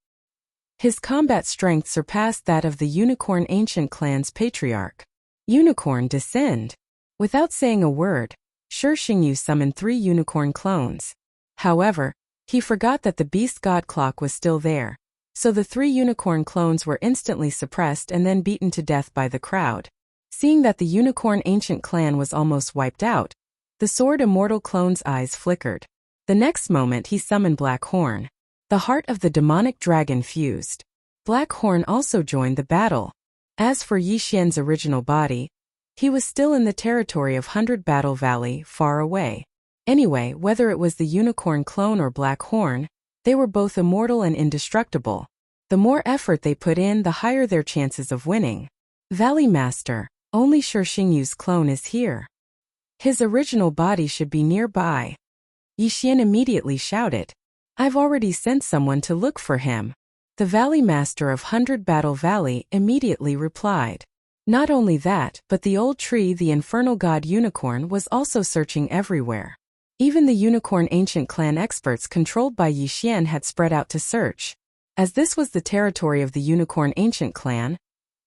His combat strength surpassed that of the Unicorn Ancient Clan's patriarch. Unicorn descend. Without saying a word, Shi Xingyu summoned 3 unicorn clones. However, he forgot that the beast god clock was still there, so the 3 unicorn clones were instantly suppressed and then beaten to death by the crowd. Seeing that the Unicorn Ancient Clan was almost wiped out, the Sword Immortal clone's eyes flickered. The next moment he summoned Black Horn. The heart of the demonic dragon fused. Black Horn also joined the battle. As for Yixian's original body, he was still in the territory of 100 Battle Valley, far away. Anyway, whether it was the unicorn clone or Black Horn, they were both immortal and indestructible. The more effort they put in, the higher their chances of winning. Valley Master, only Shi Xingyu's clone is here. His original body should be nearby. Yixian immediately shouted. I've already sent someone to look for him. The Valley Master of 100 Battle Valley immediately replied. Not only that, but the old tree, the infernal god Unicorn, was also searching everywhere. Even the Unicorn Ancient Clan experts controlled by Yixian had spread out to search. As this was the territory of the Unicorn Ancient Clan,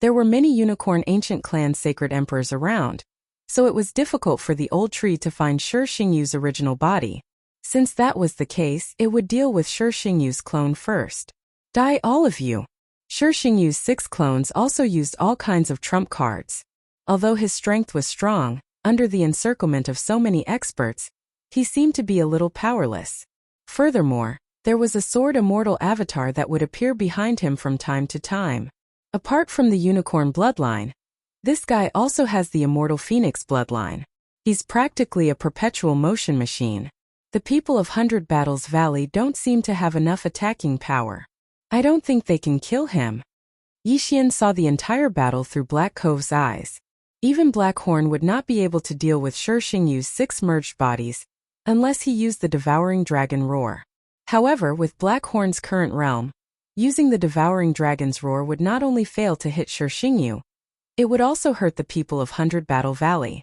there were many Unicorn Ancient Clan sacred emperors around, so it was difficult for the old tree to find Shi Xingyu's original body. Since that was the case, it would deal with Shi Xingyu's clone first. Die all of you! Shi Xingyu's 6 clones also used all kinds of trump cards. Although his strength was strong, under the encirclement of so many experts, he seemed to be a little powerless. Furthermore, there was a Sword Immortal avatar that would appear behind him from time to time. Apart from the Unicorn bloodline, this guy also has the Immortal Phoenix bloodline. He's practically a perpetual motion machine. The people of 100 Battles Valley don't seem to have enough attacking power. I don't think they can kill him. Yixian saw the entire battle through Black Cove's eyes. Even Black Horn would not be able to deal with Shi Xingyu's 6 merged bodies, unless he used the Devouring Dragon Roar. However, with Black Horn's current realm, using the Devouring Dragon's roar would not only fail to hit Shixingyu, it would also hurt the people of 100 Battle Valley.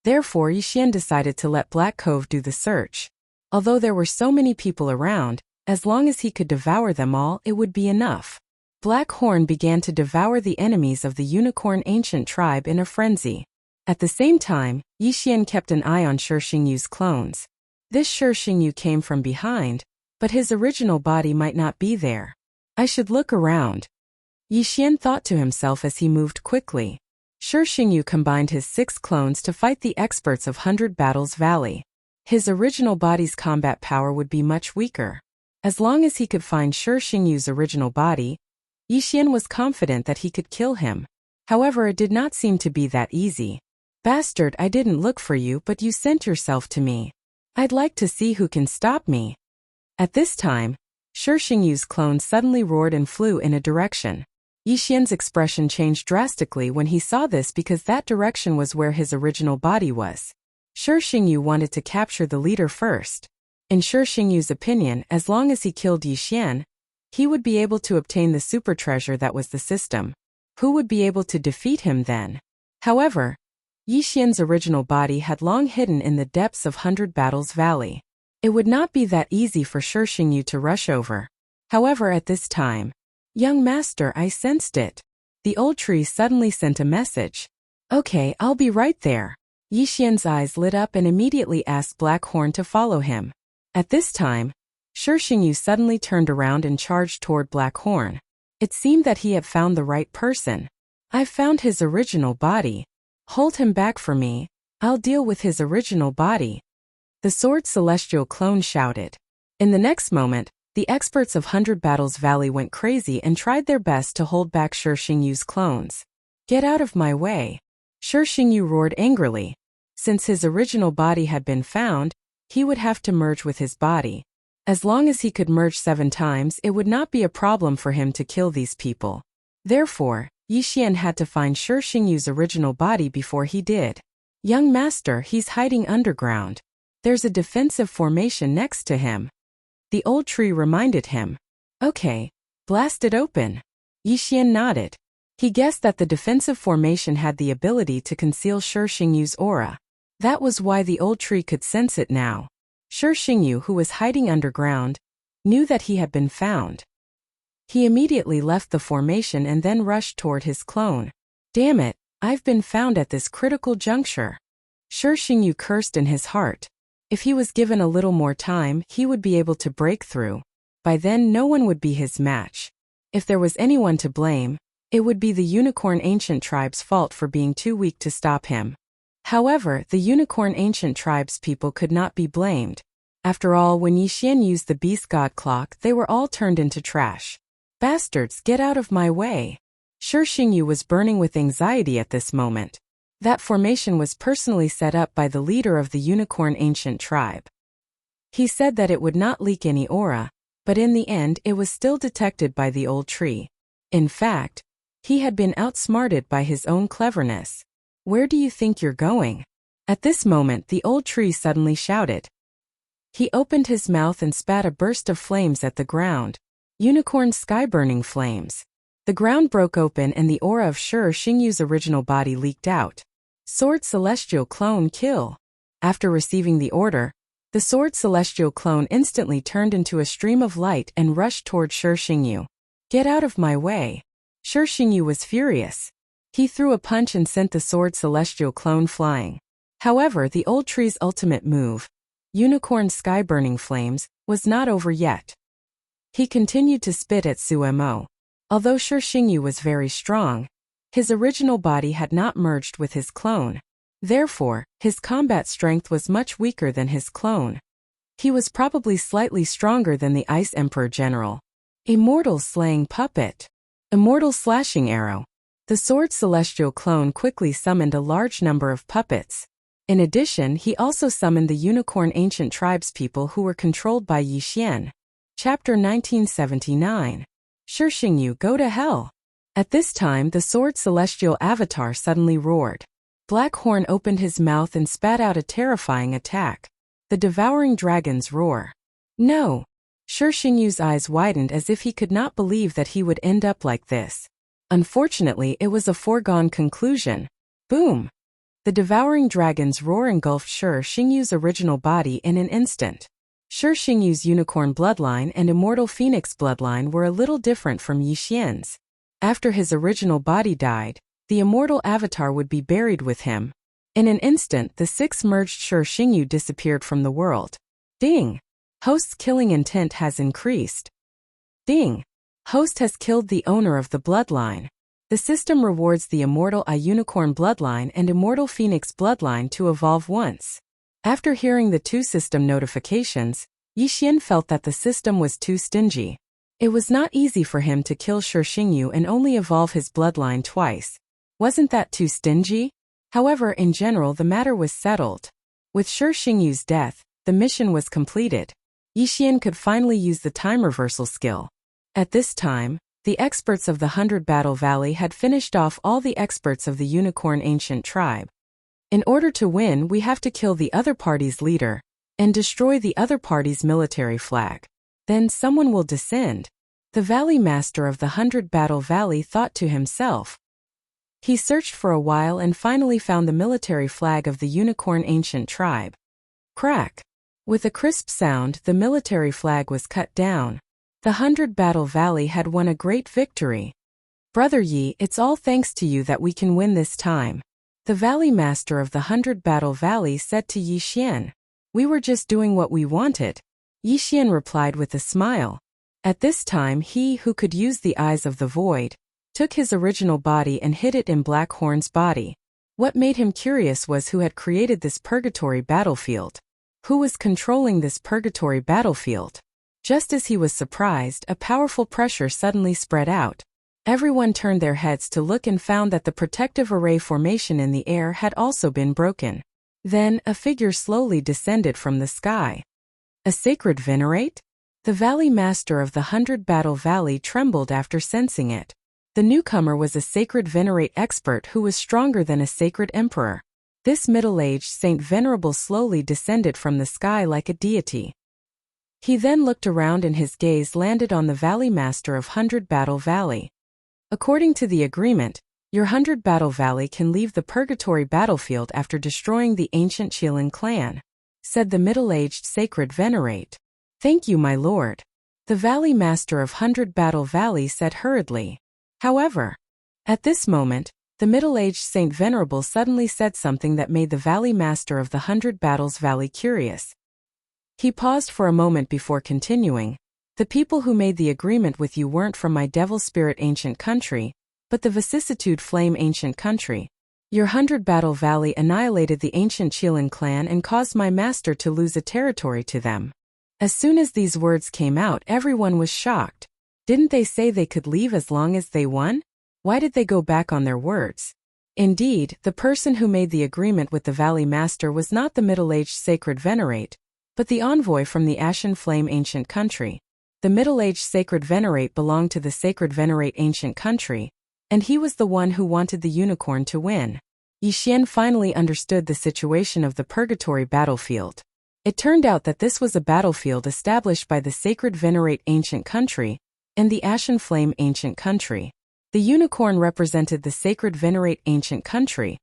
Therefore, Yixian decided to let Black Cove do the search. Although there were so many people around, as long as he could devour them all, it would be enough. Black Horn began to devour the enemies of the Unicorn Ancient Tribe in a frenzy. At the same time, Yixian kept an eye on Shixingyu's clones. This Shixingyu came from behind, but his original body might not be there. I should look around. Yixian thought to himself as he moved quickly. Shixingyu combined his 6 clones to fight the experts of 100 Battles Valley. His original body's combat power would be much weaker. As long as he could find Shixingyu's original body, Yixian was confident that he could kill him. However, it did not seem to be that easy. Bastard, I didn't look for you, but you sent yourself to me. I'd like to see who can stop me. At this time, Shixingyu's clone suddenly roared and flew in a direction. Yixian's expression changed drastically when he saw this because that direction was where his original body was. Shixingyu wanted to capture the leader first. In Shixingyu's opinion, as long as he killed Yixian, he would be able to obtain the super treasure that was the system. Who would be able to defeat him then? However, Yixian's original body had long hidden in the depths of 100 Battles Valley. It would not be that easy for Shixingyu to rush over. However, at this time, young master, I sensed it. The old tree suddenly sent a message. Okay, I'll be right there. Yixian's eyes lit up and immediately asked Black Horn to follow him. At this time, Shixingyu suddenly turned around and charged toward Black Horn. It seemed that he had found the right person. I've found his original body. Hold him back for me. I'll deal with his original body. The Sword Celestial clone shouted. In the next moment, the experts of 100 Battles Valley went crazy and tried their best to hold back Shixingyu's clones. Get out of my way. Shixingyu roared angrily. Since his original body had been found, he would have to merge with his body. As long as he could merge 7 times, it would not be a problem for him to kill these people. Therefore, Yixian had to find Shixingyu's original body before he did. Young master, he's hiding underground. There's a defensive formation next to him. The old tree reminded him. Okay, blast it open. Yixian nodded. He guessed that the defensive formation had the ability to conceal Shixingyu's aura. That was why the old tree could sense it now. Shixingyu, who was hiding underground, knew that he had been found. He immediately left the formation and then rushed toward his clone. Damn it, I've been found at this critical juncture. Shixingyu cursed in his heart. If he was given a little more time, he would be able to break through. By then, no one would be his match. If there was anyone to blame, it would be the Unicorn Ancient Tribe's fault for being too weak to stop him. However, the Unicorn Ancient Tribe's people could not be blamed. After all, when Yixian used the Beast God Clock, they were all turned into trash. Bastards, get out of my way. Shixingyu was burning with anxiety at this moment. That formation was personally set up by the leader of the Unicorn Ancient Tribe. He said that it would not leak any aura, but in the end it was still detected by the old tree. In fact, he had been outsmarted by his own cleverness. Where do you think you're going? At this moment the old tree suddenly shouted. He opened his mouth and spat a burst of flames at the ground. Unicorn sky-burning flames. The ground broke open and the aura of Shixingyu's original body leaked out. Sword Celestial Clone kill. After receiving the order, the Sword Celestial Clone instantly turned into a stream of light and rushed toward Shixingyu. Get out of my way. Shixingyu was furious. He threw a punch and sent the Sword Celestial Clone flying. However, the old tree's ultimate move, Unicorn Sky-burning flames, was not over yet. He continued to spit at Sumo. Although Shixingyu was very strong, his original body had not merged with his clone. Therefore, his combat strength was much weaker than his clone. He was probably slightly stronger than the Ice Emperor General. Immortal Slaying Puppet. Immortal Slashing Arrow. The Sword Celestial Clone quickly summoned a large number of puppets. In addition, he also summoned the Unicorn Ancient Tribes people who were controlled by Yixian. Chapter 1979. Shixingyu, go to hell. At this time, the Sword Celestial Avatar suddenly roared. Black Horn opened his mouth and spat out a terrifying attack. The Devouring Dragon's roar. No. Shi Xingyu's eyes widened as if he could not believe that he would end up like this. Unfortunately, it was a foregone conclusion. Boom! The devouring dragon's roar engulfed Shi Xingyu's original body in an instant. Shi Xingyu's unicorn bloodline and immortal phoenix bloodline were a little different from Yi Xian's. After his original body died, the immortal avatar would be buried with him. In an instant, the six merged Shi Xingyu disappeared from the world. Ding! Host's killing intent has increased. Ding! Host has killed the owner of the bloodline. The system rewards the immortal unicorn bloodline and immortal phoenix bloodline to evolve once. After hearing the two system notifications, Yi Xian felt that the system was too stingy. It was not easy for him to kill Shi Xingyu and only evolve his bloodline twice. Wasn't that too stingy? However, in general the matter was settled. With Shi Xingyu's death, the mission was completed. Yi Xian could finally use the time reversal skill. At this time, the experts of the 100 Battle Valley had finished off all the experts of the Unicorn Ancient Tribe. In order to win, we have to kill the other party's leader and destroy the other party's military flag. Then someone will descend. The Valley Master of the 100 Battle Valley thought to himself. He searched for a while and finally found the military flag of the Unicorn Ancient Tribe. Crack! With a crisp sound, the military flag was cut down. The 100 Battle Valley had won a great victory. Brother Yi, it's all thanks to you that we can win this time. The Valley Master of the 100 Battle Valley said to Yi Xian. We were just doing what we wanted. Yi Xian replied with a smile. At this time he who could use the eyes of the void took his original body and hid it in Black Horn's body. What made him curious was who had created this purgatory battlefield. Who was controlling this purgatory battlefield? Just as he was surprised, a powerful pressure suddenly spread out. Everyone turned their heads to look and found that the protective array formation in the air had also been broken. Then, a figure slowly descended from the sky. A sacred venerate? The Valley Master of the 100 Battle Valley trembled after sensing it. The newcomer was a sacred venerate expert who was stronger than a sacred emperor. This middle-aged Saint Venerable slowly descended from the sky like a deity. He then looked around and his gaze landed on the Valley Master of 100 Battle Valley. According to the agreement, your 100 Battle Valley can leave the purgatory battlefield after destroying the ancient Qilin clan, said the middle-aged sacred venerate. Thank you, my lord. The Valley Master of 100 Battle Valley said hurriedly. However, at this moment, the middle-aged Saint Venerable suddenly said something that made the Valley Master of the 100 Battles Valley curious. He paused for a moment before continuing. The people who made the agreement with you weren't from my Devil Spirit ancient country, but the Vicissitude Flame ancient country. Your 100 Battle Valley annihilated the ancient Qilin clan and caused my master to lose a territory to them. As soon as these words came out, everyone was shocked. Didn't they say they could leave as long as they won? Why did they go back on their words? Indeed, the person who made the agreement with the Valley Master was not the middle-aged sacred venerate, but the envoy from the Ashen Flame ancient country. The middle-aged sacred venerate belonged to the sacred venerate ancient country, and he was the one who wanted the unicorn to win. Yi Xian finally understood the situation of the purgatory battlefield. It turned out that this was a battlefield established by the sacred venerate ancient country and the Ashen Flame ancient country. The unicorn represented the sacred venerate ancient country,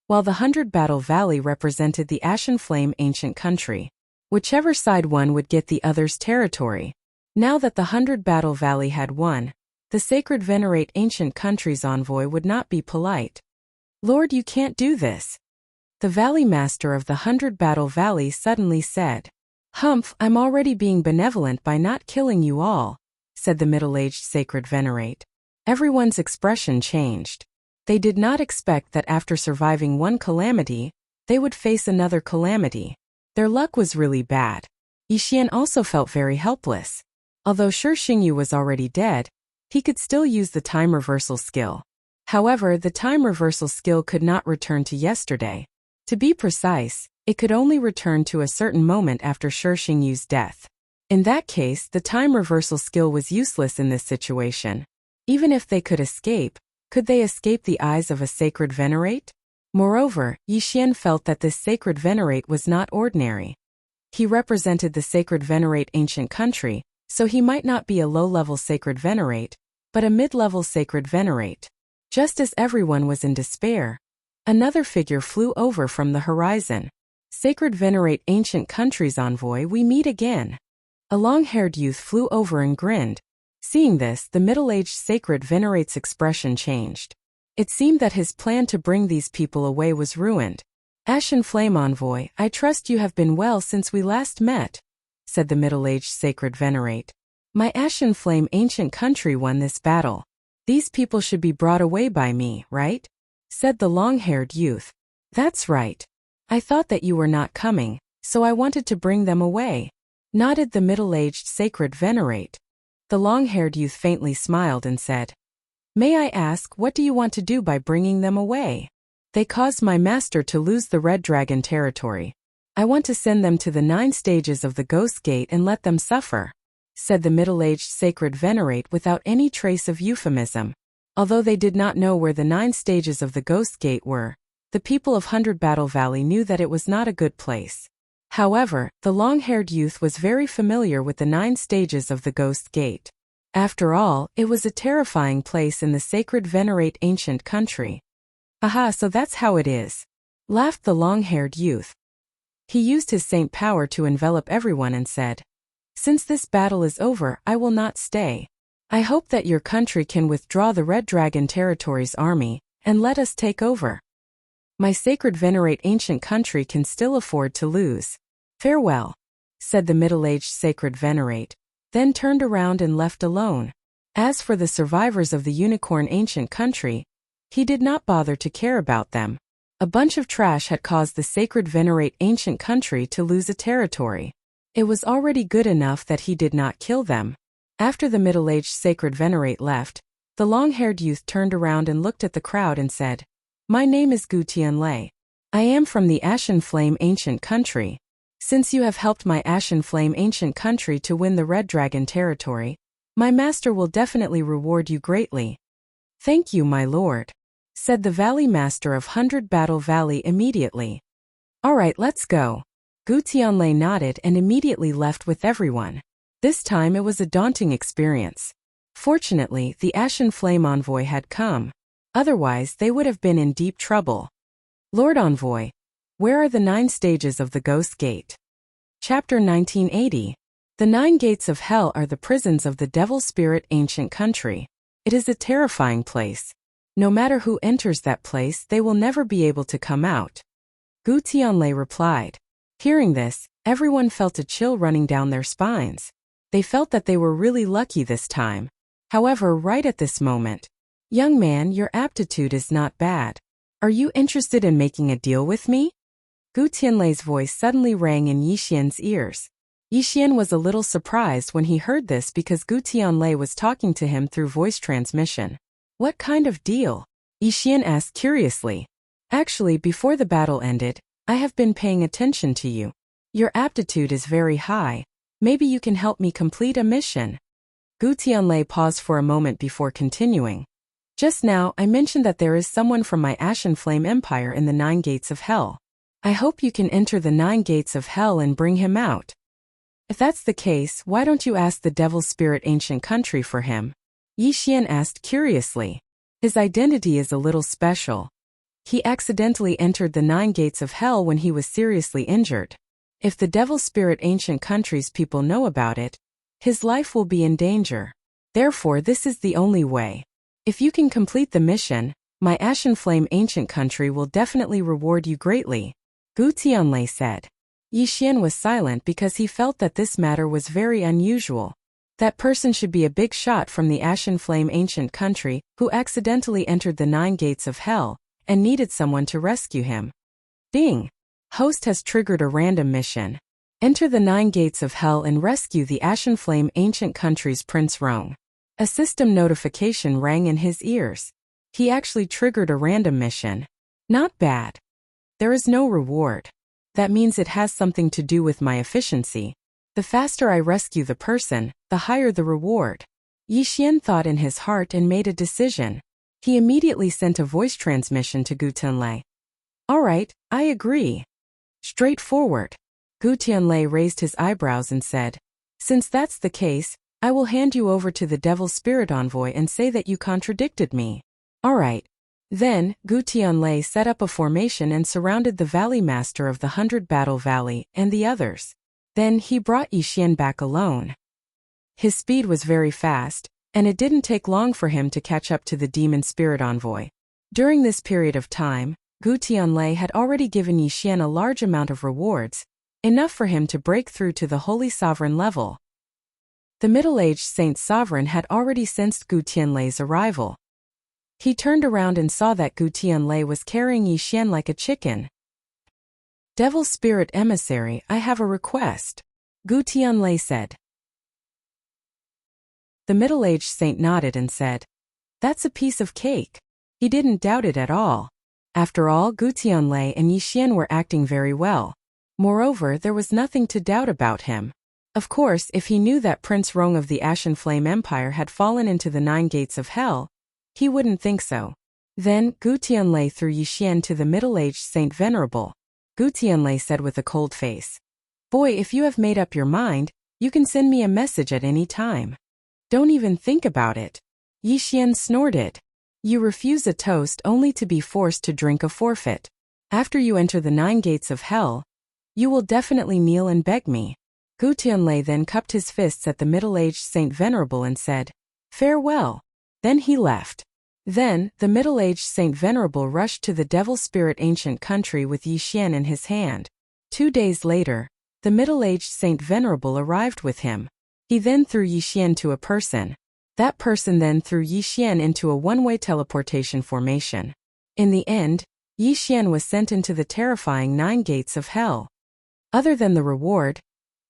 while the 100 Battle Valley represented the Ashen Flame ancient country. Whichever side won would get the other's territory. Now that the 100 Battle Valley had won, the sacred venerate ancient country's envoy would not be polite. Lord, you can't do this. The Valley Master of the 100 Battle Valley suddenly said. Humph, I'm already being benevolent by not killing you all, said the middle-aged sacred venerate. Everyone's expression changed. They did not expect that after surviving one calamity, they would face another calamity. Their luck was really bad. Yi Xian also felt very helpless. Although Shi Xingyu was already dead, he could still use the time reversal skill. However, the time reversal skill could not return to yesterday. To be precise, it could only return to a certain moment after Shi Xingyu's death. In that case, the time reversal skill was useless in this situation. Even if they could they escape the eyes of a sacred venerate? Moreover, Yi Xian felt that this sacred venerate was not ordinary. He represented the sacred venerate ancient country, So he might not be a low-level sacred venerate, but a mid-level sacred venerate. Just as everyone was in despair, another figure flew over from the horizon. Sacred venerate ancient country's envoy, we meet again. A long-haired youth flew over and grinned. Seeing this, the middle-aged sacred venerate's expression changed. It seemed that his plan to bring these people away was ruined. Ashen Flame Envoy, I trust you have been well since we last met, said the middle-aged sacred venerate. My Ashen Flame ancient country won this battle. These people should be brought away by me, right? Said the long-haired youth. That's right. I thought that you were not coming, so I wanted to bring them away, nodded the middle-aged sacred venerate. The long-haired youth faintly smiled and said, May I ask, what do you want to do by bringing them away? They caused my master to lose the Red Dragon territory. I want to send them to the 9 stages of the Ghost Gate and let them suffer, said the middle-aged sacred venerate without any trace of euphemism. Although they did not know where the 9 stages of the Ghost Gate were, the people of 100 Battle Valley knew that it was not a good place. However, the long-haired youth was very familiar with the 9 stages of the Ghost Gate. After all, it was a terrifying place in the sacred venerate ancient country. Aha, so that's how it is, laughed the long-haired youth. He used his saint power to envelop everyone and said, Since this battle is over, I will not stay. I hope that your country can withdraw the Red Dragon territory's army, and let us take over. My sacred venerate ancient country can still afford to lose. Farewell, said the middle-aged sacred venerate, then turned around and left alone. As for the survivors of the unicorn ancient country, he did not bother to care about them. A bunch of trash had caused the sacred venerate ancient country to lose a territory. It was already good enough that he did not kill them. After the middle-aged sacred venerate left, the long-haired youth turned around and looked at the crowd and said, My name is Gu Tianlei. I am from the Ashen Flame ancient country. Since you have helped my Ashen Flame ancient country to win the Red Dragon territory, my master will definitely reward you greatly. Thank you, my lord, said the Valley Master of 100 Battle Valley immediately. Alright, let's go. Gu Tianlei nodded and immediately left with everyone. This time it was a daunting experience. Fortunately, the Ashen Flame Envoy had come. Otherwise, they would have been in deep trouble. Lord Envoy, where are the 9 stages of the Ghost Gate? Chapter 1980. The 9 gates of hell are the prisons of the Devil Spirit ancient country. It is a terrifying place. No matter who enters that place, they will never be able to come out. Gu Tianlei replied. Hearing this, everyone felt a chill running down their spines. They felt that they were really lucky this time. However, right at this moment, Young man, your aptitude is not bad. Are you interested in making a deal with me? Gu Tianlei's voice suddenly rang in Yixian's ears. Yixian was a little surprised when he heard this because Gu Tianlei was talking to him through voice transmission. What kind of deal? Yixian asked curiously. Actually, before the battle ended, I have been paying attention to you. Your aptitude is very high. Maybe you can help me complete a mission. Gu Tianlei paused for a moment before continuing. Just now, I mentioned that there is someone from my Ashen Flame Empire in the 9 gates of hell. I hope you can enter the 9 gates of hell and bring him out. If that's the case, why don't you ask the Devil Spirit ancient country for him? Yixian asked curiously. His identity is a little special. He accidentally entered the 9 gates of hell when he was seriously injured. If the Devil Spirit ancient country's people know about it, his life will be in danger. Therefore, this is the only way. If you can complete the mission, my Ashen Flame ancient country will definitely reward you greatly, Gu Tianlei said. Yixian was silent because he felt that this matter was very unusual. That person should be a big shot from the Ashen Flame ancient country who accidentally entered the 9 gates of hell and needed someone to rescue him. Ding! Host has triggered a random mission. Enter the 9 gates of hell and rescue the Ashen Flame ancient country's Prince Rong. A system notification rang in his ears. He actually triggered a random mission. Not bad. There is no reward. That means it has something to do with my efficiency. The faster I rescue the person, the higher the reward. Yixian thought in his heart and made a decision. He immediately sent a voice transmission to Gu Tianlei. Alright, I agree. Straightforward. Gu Tianlei raised his eyebrows and said, Since that's the case, I will hand you over to the Devil Spirit Envoy and say that you contradicted me. Alright. Then, Gu Tianlei set up a formation and surrounded the Valley Master of the 100 Battle Valley and the others. Then he brought Yixian back alone. His speed was very fast, and it didn't take long for him to catch up to the Demon Spirit Envoy. During this period of time, Gu Tianlei had already given Yixian a large amount of rewards, enough for him to break through to the Holy Sovereign level. The middle-aged Saint Sovereign had already sensed Gu Tianlei's arrival. He turned around and saw that Gu Tianlei was carrying Yixian like a chicken. Devil Spirit Emissary, I have a request, Gu Tianlei said. The middle-aged saint nodded and said, That's a piece of cake. He didn't doubt it at all. After all, Gu Tianlei and Yixian were acting very well. Moreover, there was nothing to doubt about him. Of course, if he knew that Prince Rong of the Ashen Flame Empire had fallen into the 9 gates of hell, he wouldn't think so. Then, Gu Tianlei threw Yixian to the middle-aged Saint Venerable. Gu Tianlei said with a cold face, Boy, if you have made up your mind, you can send me a message at any time. Don't even think about it. Yixian snorted. You refuse a toast only to be forced to drink a forfeit. After you enter the 9 gates of hell, you will definitely kneel and beg me. Gu Tianlei then cupped his fists at the middle-aged Saint Venerable and said, Farewell. Then he left. Then, the middle-aged Saint Venerable rushed to the Devil Spirit Ancient Country with Yixian in his hand. 2 days later, the middle-aged Saint Venerable arrived with him. He then threw Yixian to a person. That person then threw Yixian into a one-way teleportation formation. In the end, Yixian was sent into the terrifying 9 gates of hell. Other than the reward,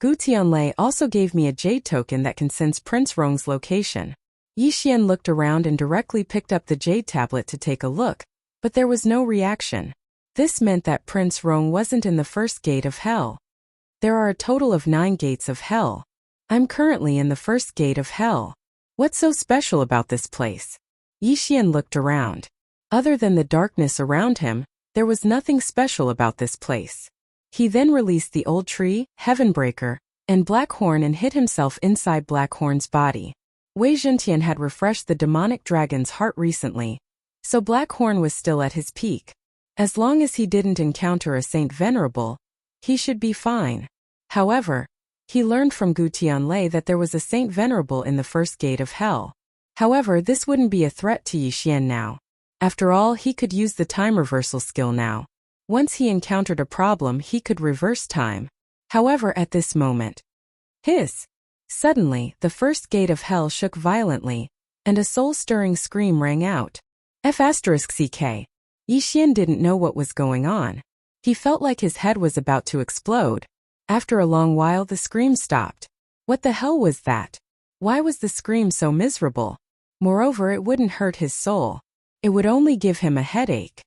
Gu Tianlei also gave me a jade token that can sense Prince Rong's location. Yixian looked around and directly picked up the jade tablet to take a look, but there was no reaction. This meant that Prince Rong wasn't in the first gate of hell. There are a total of 9 gates of hell. I'm currently in the first gate of hell. What's so special about this place? Yixian looked around. Other than the darkness around him, there was nothing special about this place. He then released the old tree, Heavenbreaker, and Blackhorn and hid himself inside Blackhorn's body. Wei Zhentian had refreshed the demonic dragon's heart recently, so Blackhorn was still at his peak. As long as he didn't encounter a Saint Venerable, he should be fine. However, he learned from Gu Tianlei that there was a Saint Venerable in the first gate of hell. However, this wouldn't be a threat to Yixian now. After all, he could use the time reversal skill now. Once he encountered a problem, he could reverse time. However, at this moment, suddenly, the first gate of hell shook violently, and a soul-stirring scream rang out. F***CK. Yixian didn't know what was going on. He felt like his head was about to explode. After a long while, the scream stopped. What the hell was that? Why was the scream so miserable? Moreover, it wouldn't hurt his soul. It would only give him a headache.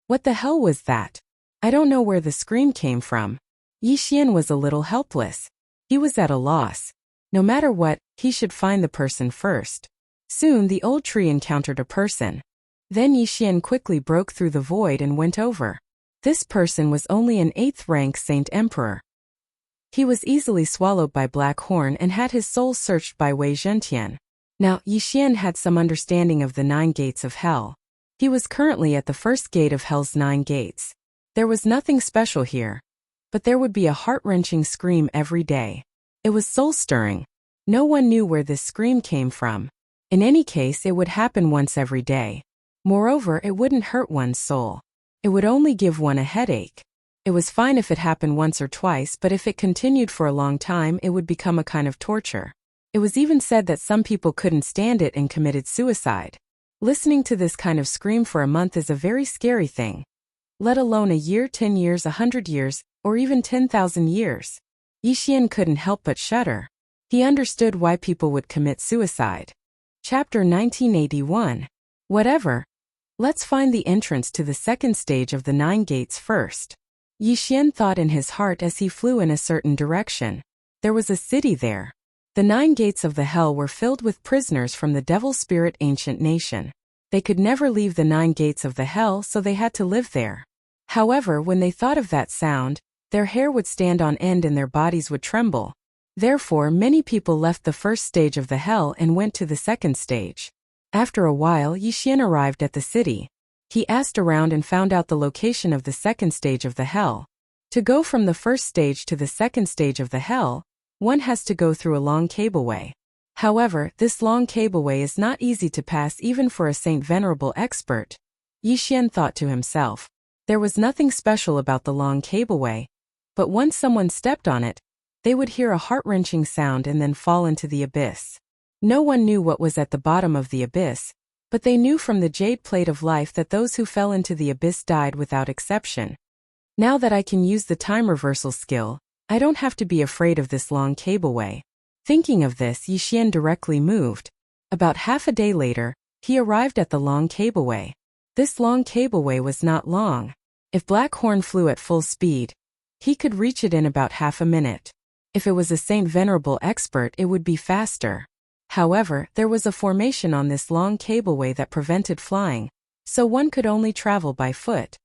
What the hell was that? I don't know where the scream came from. Yixian was a little helpless. He was at a loss. No matter what, he should find the person first. Soon the old tree encountered a person. Then Yixian quickly broke through the void and went over. This person was only an 8th rank Saint Emperor. He was easily swallowed by Blackhorn and had his soul searched by Wei Zhentian. Now, Yixian had some understanding of the 9 gates of hell. He was currently at the first gate of hell's 9 gates. There was nothing special here. But there would be a heart-wrenching scream every day. It was soul-stirring. No one knew where this scream came from. In any case, it would happen once every day. Moreover, it wouldn't hurt one's soul. It would only give one a headache. It was fine if it happened once or twice, but if it continued for a long time, it would become a kind of torture. It was even said that some people couldn't stand it and committed suicide. Listening to this kind of scream for a month is a very scary thing. Let alone a year, 10 years, 100 years, or even 10,000 years. Yixian couldn't help but shudder. He understood why people would commit suicide. Chapter 1981. Whatever. Let's find the entrance to the second stage of the 9 gates first. Yixian thought in his heart as he flew in a certain direction. There was a city there. The 9 gates of the hell were filled with prisoners from the Devil Spirit Ancient Nation. They could never leave the 9 gates of the hell, so they had to live there. However, when they thought of that sound, their hair would stand on end and their bodies would tremble. Therefore, many people left the first stage of the hell and went to the second stage. After a while, Yixian arrived at the city. He asked around and found out the location of the second stage of the hell. To go from the first stage to the second stage of the hell, one has to go through a long cableway. However, this long cableway is not easy to pass even for a Saint Venerable expert. Yixian thought to himself. There was nothing special about the long cableway, but once someone stepped on it, they would hear a heart-wrenching sound and then fall into the abyss. No one knew what was at the bottom of the abyss, but they knew from the jade plate of life that those who fell into the abyss died without exception. Now that I can use the time reversal skill, I don't have to be afraid of this long cableway. Thinking of this, Yixian directly moved. About half a day later, he arrived at the long cableway. This long cableway was not long. If Blackhorn flew at full speed, he could reach it in about half a minute. If it was a Saint Venerable expert, it would be faster. However, there was a formation on this long cableway that prevented flying, so one could only travel by foot.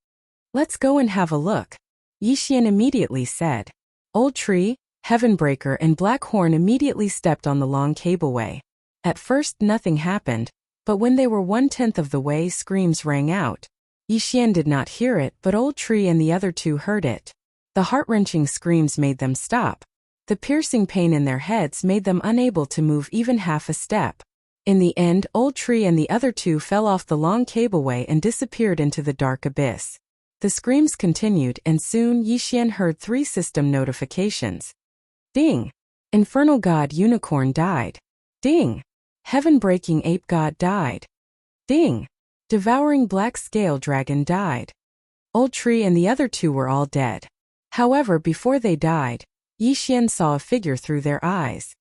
Let's go and have a look, Yixian immediately said. Old Tree, Heavenbreaker and Blackhorn immediately stepped on the long cableway. At first nothing happened, but when they were 1/10 of the way, screams rang out. Yixian did not hear it, but Old Tree and the other two heard it. The heart-wrenching screams made them stop. The piercing pain in their heads made them unable to move even half a step. In the end, Old Tree and the other two fell off the long cableway and disappeared into the dark abyss. The screams continued, and soon Yixian heard 3 system notifications. Ding! Infernal God Unicorn died. Ding! Heaven-breaking Ape God died. Ding! Devouring Black Scale Dragon died. Old Tree and the other two were all dead. However, before they died, Yixian saw a figure through their eyes.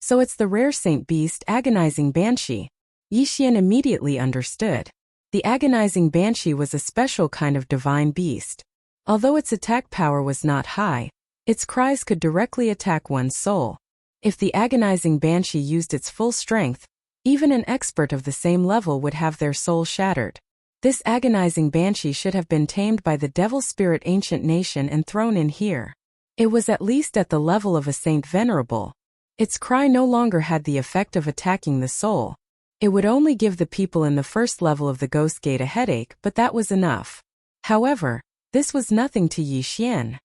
So it's the rare Saint Beast Agonizing Banshee. Yixian immediately understood. The Agonizing Banshee was a special kind of divine beast. Although its attack power was not high, its cries could directly attack one's soul. If the Agonizing Banshee used its full strength, even an expert of the same level would have their soul shattered. This Agonizing Banshee should have been tamed by the Devil Spirit Ancient Nation and thrown in here. It was at least at the level of a Saint Venerable. Its cry no longer had the effect of attacking the soul. It would only give the people in the first level of the Ghost Gate a headache, but that was enough. However, this was nothing to Yixian.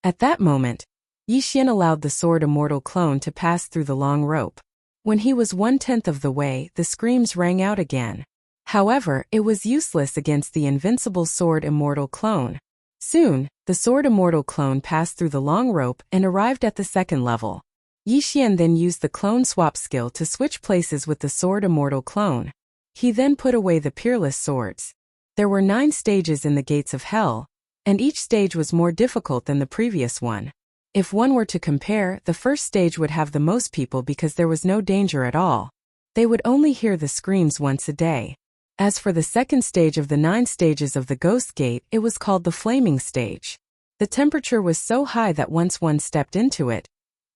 At that moment, Yixian allowed the Sword Immortal clone to pass through the long rope. When he was 1/10 of the way, the screams rang out again. However, it was useless against the invincible Sword Immortal clone. Soon, the Sword Immortal clone passed through the long rope and arrived at the second level. Yixian then used the clone swap skill to switch places with the Sword Immortal clone. He then put away the Peerless Swords. There were 9 stages in the Gates of Hell, and each stage was more difficult than the previous one. If one were to compare, the first stage would have the most people because there was no danger at all. They would only hear the screams once a day. As for the second stage of the 9 stages of the Ghost Gate, it was called the Flaming Stage. The temperature was so high that once one stepped into it,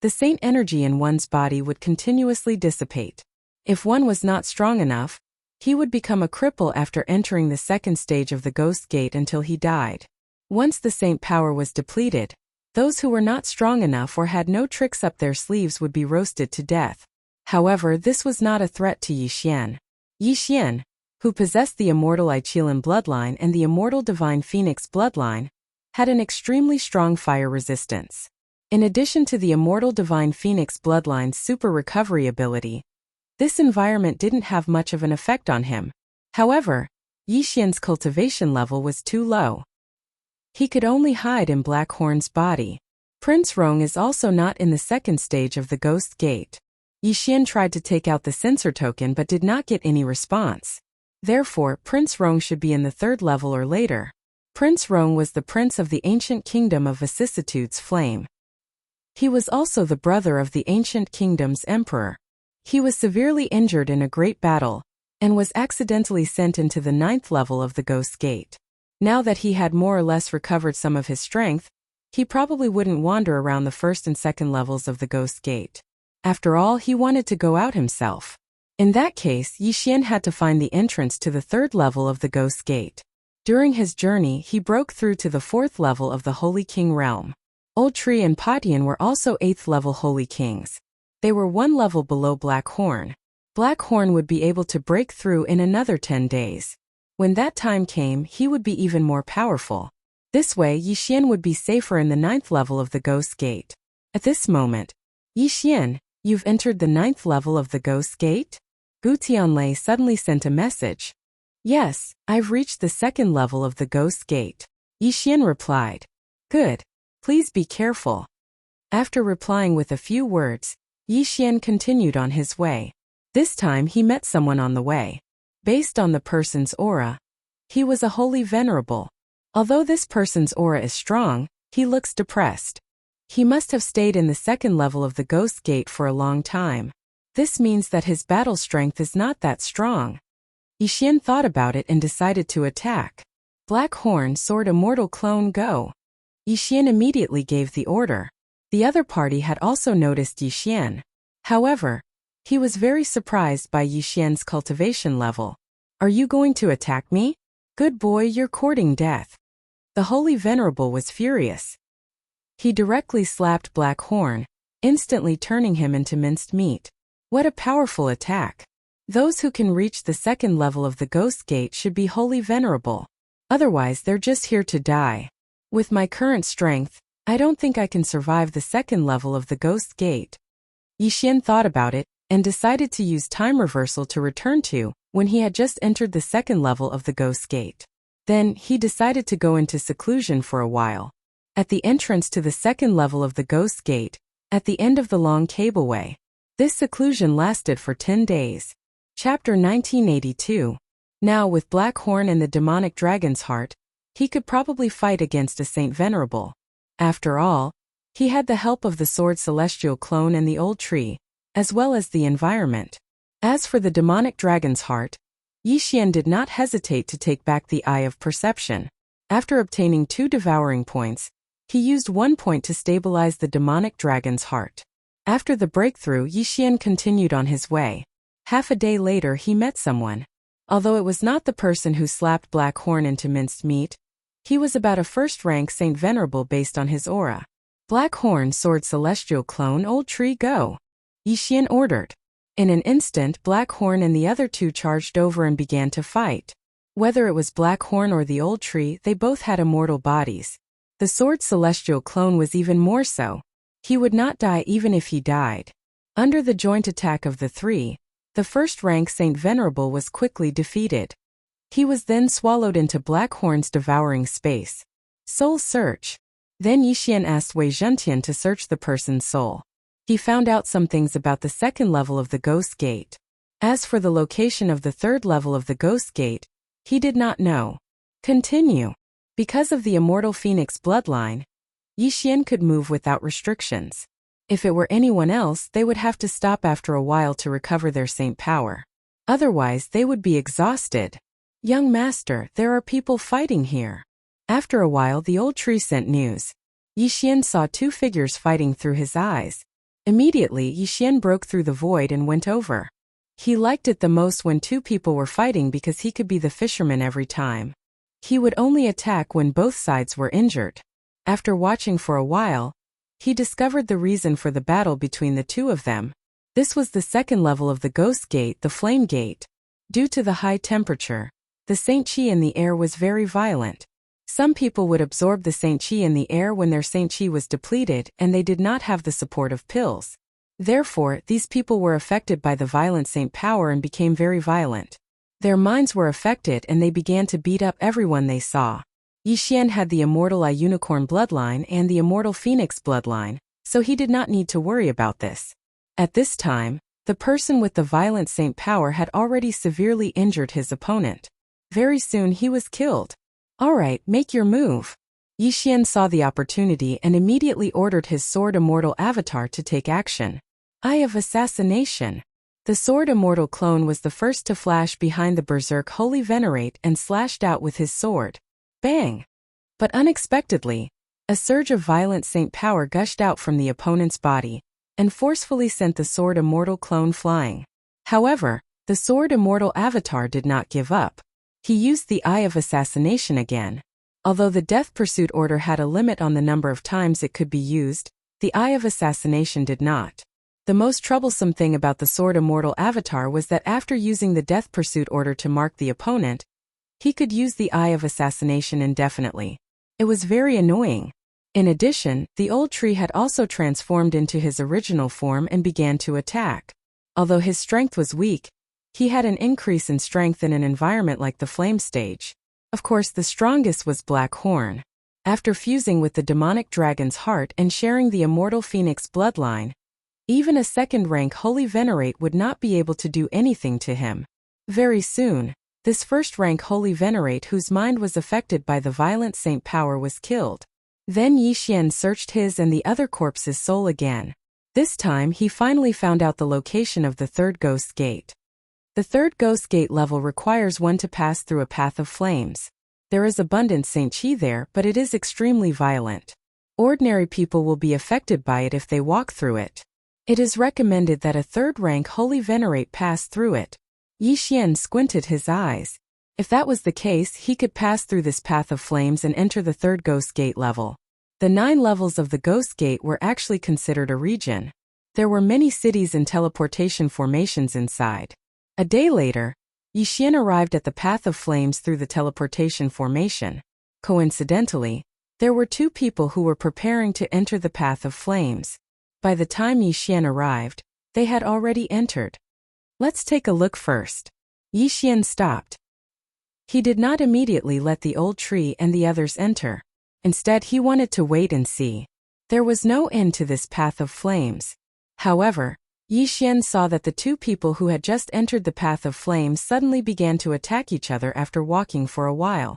the saint energy in one's body would continuously dissipate. If one was not strong enough, he would become a cripple after entering the second stage of the Ghost Gate until he died. Once the saint power was depleted, those who were not strong enough or had no tricks up their sleeves would be roasted to death. However, this was not a threat to Yixian. Yixian, who possessed the immortal Ichilan bloodline and the immortal divine Phoenix bloodline, had an extremely strong fire resistance. In addition to the immortal divine Phoenix bloodline's super recovery ability, this environment didn't have much of an effect on him. However, Yixian's cultivation level was too low. He could only hide in Blackhorn's body. Prince Rong is also not in the second stage of the Ghost Gate. Yixian tried to take out the sensor token but did not get any response. Therefore, Prince Rong should be in the 3rd level or later. Prince Rong was the prince of the ancient kingdom of Vicissitude's Flame. He was also the brother of the ancient kingdom's emperor. He was severely injured in a great battle, and was accidentally sent into the 9th level of the Ghost Gate. Now that he had more or less recovered some of his strength, he probably wouldn't wander around the 1st and 2nd levels of the Ghost Gate. After all, he wanted to go out himself. In that case, Yixian had to find the entrance to the 3rd level of the Ghost Gate. During his journey, he broke through to the 4th level of the Holy King realm. Old Tree and Patian were also 8th level holy kings. They were 1 level below Black Horn. Black Horn would be able to break through in another 10 days. When that time came, he would be even more powerful. This way, Yixian would be safer in the 9th level of the Ghost Gate. At this moment, Yixian, you've entered the 9th level of the Ghost Gate? Gu Tianlei suddenly sent a message. Yes, I've reached the 2nd level of the Ghost Gate. Yixian replied. Good. Please be careful. After replying with a few words, Yixian continued on his way. This time he met someone on the way. Based on the person's aura, he was a holy venerable. Although this person's aura is strong, he looks depressed. He must have stayed in the 2nd level of the Ghost Gate for a long time. This means that his battle strength is not that strong. Yixian thought about it and decided to attack. Black Horn Sword Immortal Clone Go. Yixian immediately gave the order. The other party had also noticed Yixian. However, he was very surprised by Yixian's cultivation level. Are you going to attack me? Good boy, you're courting death. The Holy Venerable was furious. He directly slapped Black Horn, instantly turning him into minced meat. What a powerful attack. Those who can reach the 2nd level of the Ghost Gate should be Holy Venerable. Otherwise, they're just here to die. With my current strength, I don't think I can survive the 2nd level of the Ghost Gate. Yixian thought about it and decided to use time reversal to return to when he had just entered the 2nd level of the Ghost Gate. Then, he decided to go into seclusion for a while. At the entrance to the 2nd level of the Ghost Gate, at the end of the long cableway. This seclusion lasted for 10 days. Chapter 1982. Now with Black Horn and the demonic dragon's heart, he could probably fight against a Saint Venerable. After all, he had the help of the Sword Celestial Clone and the Old Tree, as well as the environment. As for the demonic dragon's heart, Yixian did not hesitate to take back the Eye of Perception. After obtaining 2 devouring points, he used 1 point to stabilize the demonic dragon's heart. After the breakthrough, Yixian continued on his way. Half a day later he met someone. Although it was not the person who slapped Black Horn into minced meat, he was about a 1st-rank Saint Venerable based on his aura. Black Horn Sword Celestial Clone Old Tree Go. Yixian ordered. In an instant, Black Horn and the other 2 charged over and began to fight. Whether it was Black Horn or the Old Tree, they both had immortal bodies. The Sword Celestial Clone was even more so. He would not die even if he died. Under the joint attack of the 3, the 1st-rank Saint Venerable was quickly defeated. He was then swallowed into Black Horn's devouring space. Soul search. Then Yixian asked Wei Zhentian to search the person's soul. He found out some things about the 2nd level of the Ghost Gate. As for the location of the 3rd level of the Ghost Gate, he did not know. Continue. Because of the Immortal Phoenix bloodline, Yixian could move without restrictions. If it were anyone else, they would have to stop after a while to recover their saint power. Otherwise, they would be exhausted. Young master, there are people fighting here. After a while, the Old Tree sent news. Yixian saw 2 figures fighting through his eyes. Immediately, Yixian broke through the void and went over. He liked it the most when 2 people were fighting because he could be the fisherman every time. He would only attack when both sides were injured. After watching for a while, he discovered the reason for the battle between the 2 of them. This was the 2nd level of the Ghost Gate, the Flame Gate. Due to the high temperature, the Saint Chi in the air was very violent. Some people would absorb the Saint Chi in the air when their Saint Chi was depleted and they did not have the support of pills. Therefore, these people were affected by the violent Saint power and became very violent. Their minds were affected and they began to beat up everyone they saw. Yixian had the Immortal Eye Unicorn bloodline and the Immortal Phoenix bloodline, so he did not need to worry about this. At this time, the person with the violent Saint power had already severely injured his opponent. Very soon he was killed. Alright, make your move. Yixian saw the opportunity and immediately ordered his Sword Immortal avatar to take action. Eye of Assassination. The Sword Immortal clone was the first to flash behind the Berserk Holy Venerate and slashed out with his sword. Bang! But unexpectedly, a surge of violent saint power gushed out from the opponent's body and forcefully sent the Sword Immortal clone flying. However, the Sword Immortal avatar did not give up. He used the Eye of Assassination again. Although the Death Pursuit Order had a limit on the number of times it could be used, the Eye of Assassination did not. The most troublesome thing about the Sword Immortal avatar was that after using the Death Pursuit Order to mark the opponent, he could use the Eye of Assassination indefinitely. It was very annoying. In addition, the old tree had also transformed into his original form and began to attack. Although his strength was weak, he had an increase in strength in an environment like the Flame Stage. Of course, the strongest was Black Horn. After fusing with the demonic dragon's heart and sharing the immortal phoenix bloodline, even a second-rank Holy Venerate would not be able to do anything to him. Very soon, this first-rank Holy Venerate whose mind was affected by the violent saint power was killed. Then Yi Xian searched his and the other corpse's soul again. This time he finally found out the location of the third Ghost Gate. The third Ghost Gate level requires one to pass through a path of flames. There is abundant Saint Qi there, but it is extremely violent. Ordinary people will be affected by it if they walk through it. It is recommended that a third-rank Holy Venerate pass through it. Yi Xian squinted his eyes. If that was the case, he could pass through this path of flames and enter the third Ghost Gate level. The 9 levels of the Ghost Gate were actually considered a region. There were many cities and teleportation formations inside. A day later, Yi Xian arrived at the path of flames through the teleportation formation. Coincidentally, there were 2 people who were preparing to enter the path of flames. By the time Yi Xian arrived, they had already entered. Let's take a look first. Yi Xian stopped. He did not immediately let the old tree and the others enter. Instead, he wanted to wait and see. There was no end to this path of flames. However, Yi Xian saw that the 2 people who had just entered the path of flames suddenly began to attack each other after walking for a while.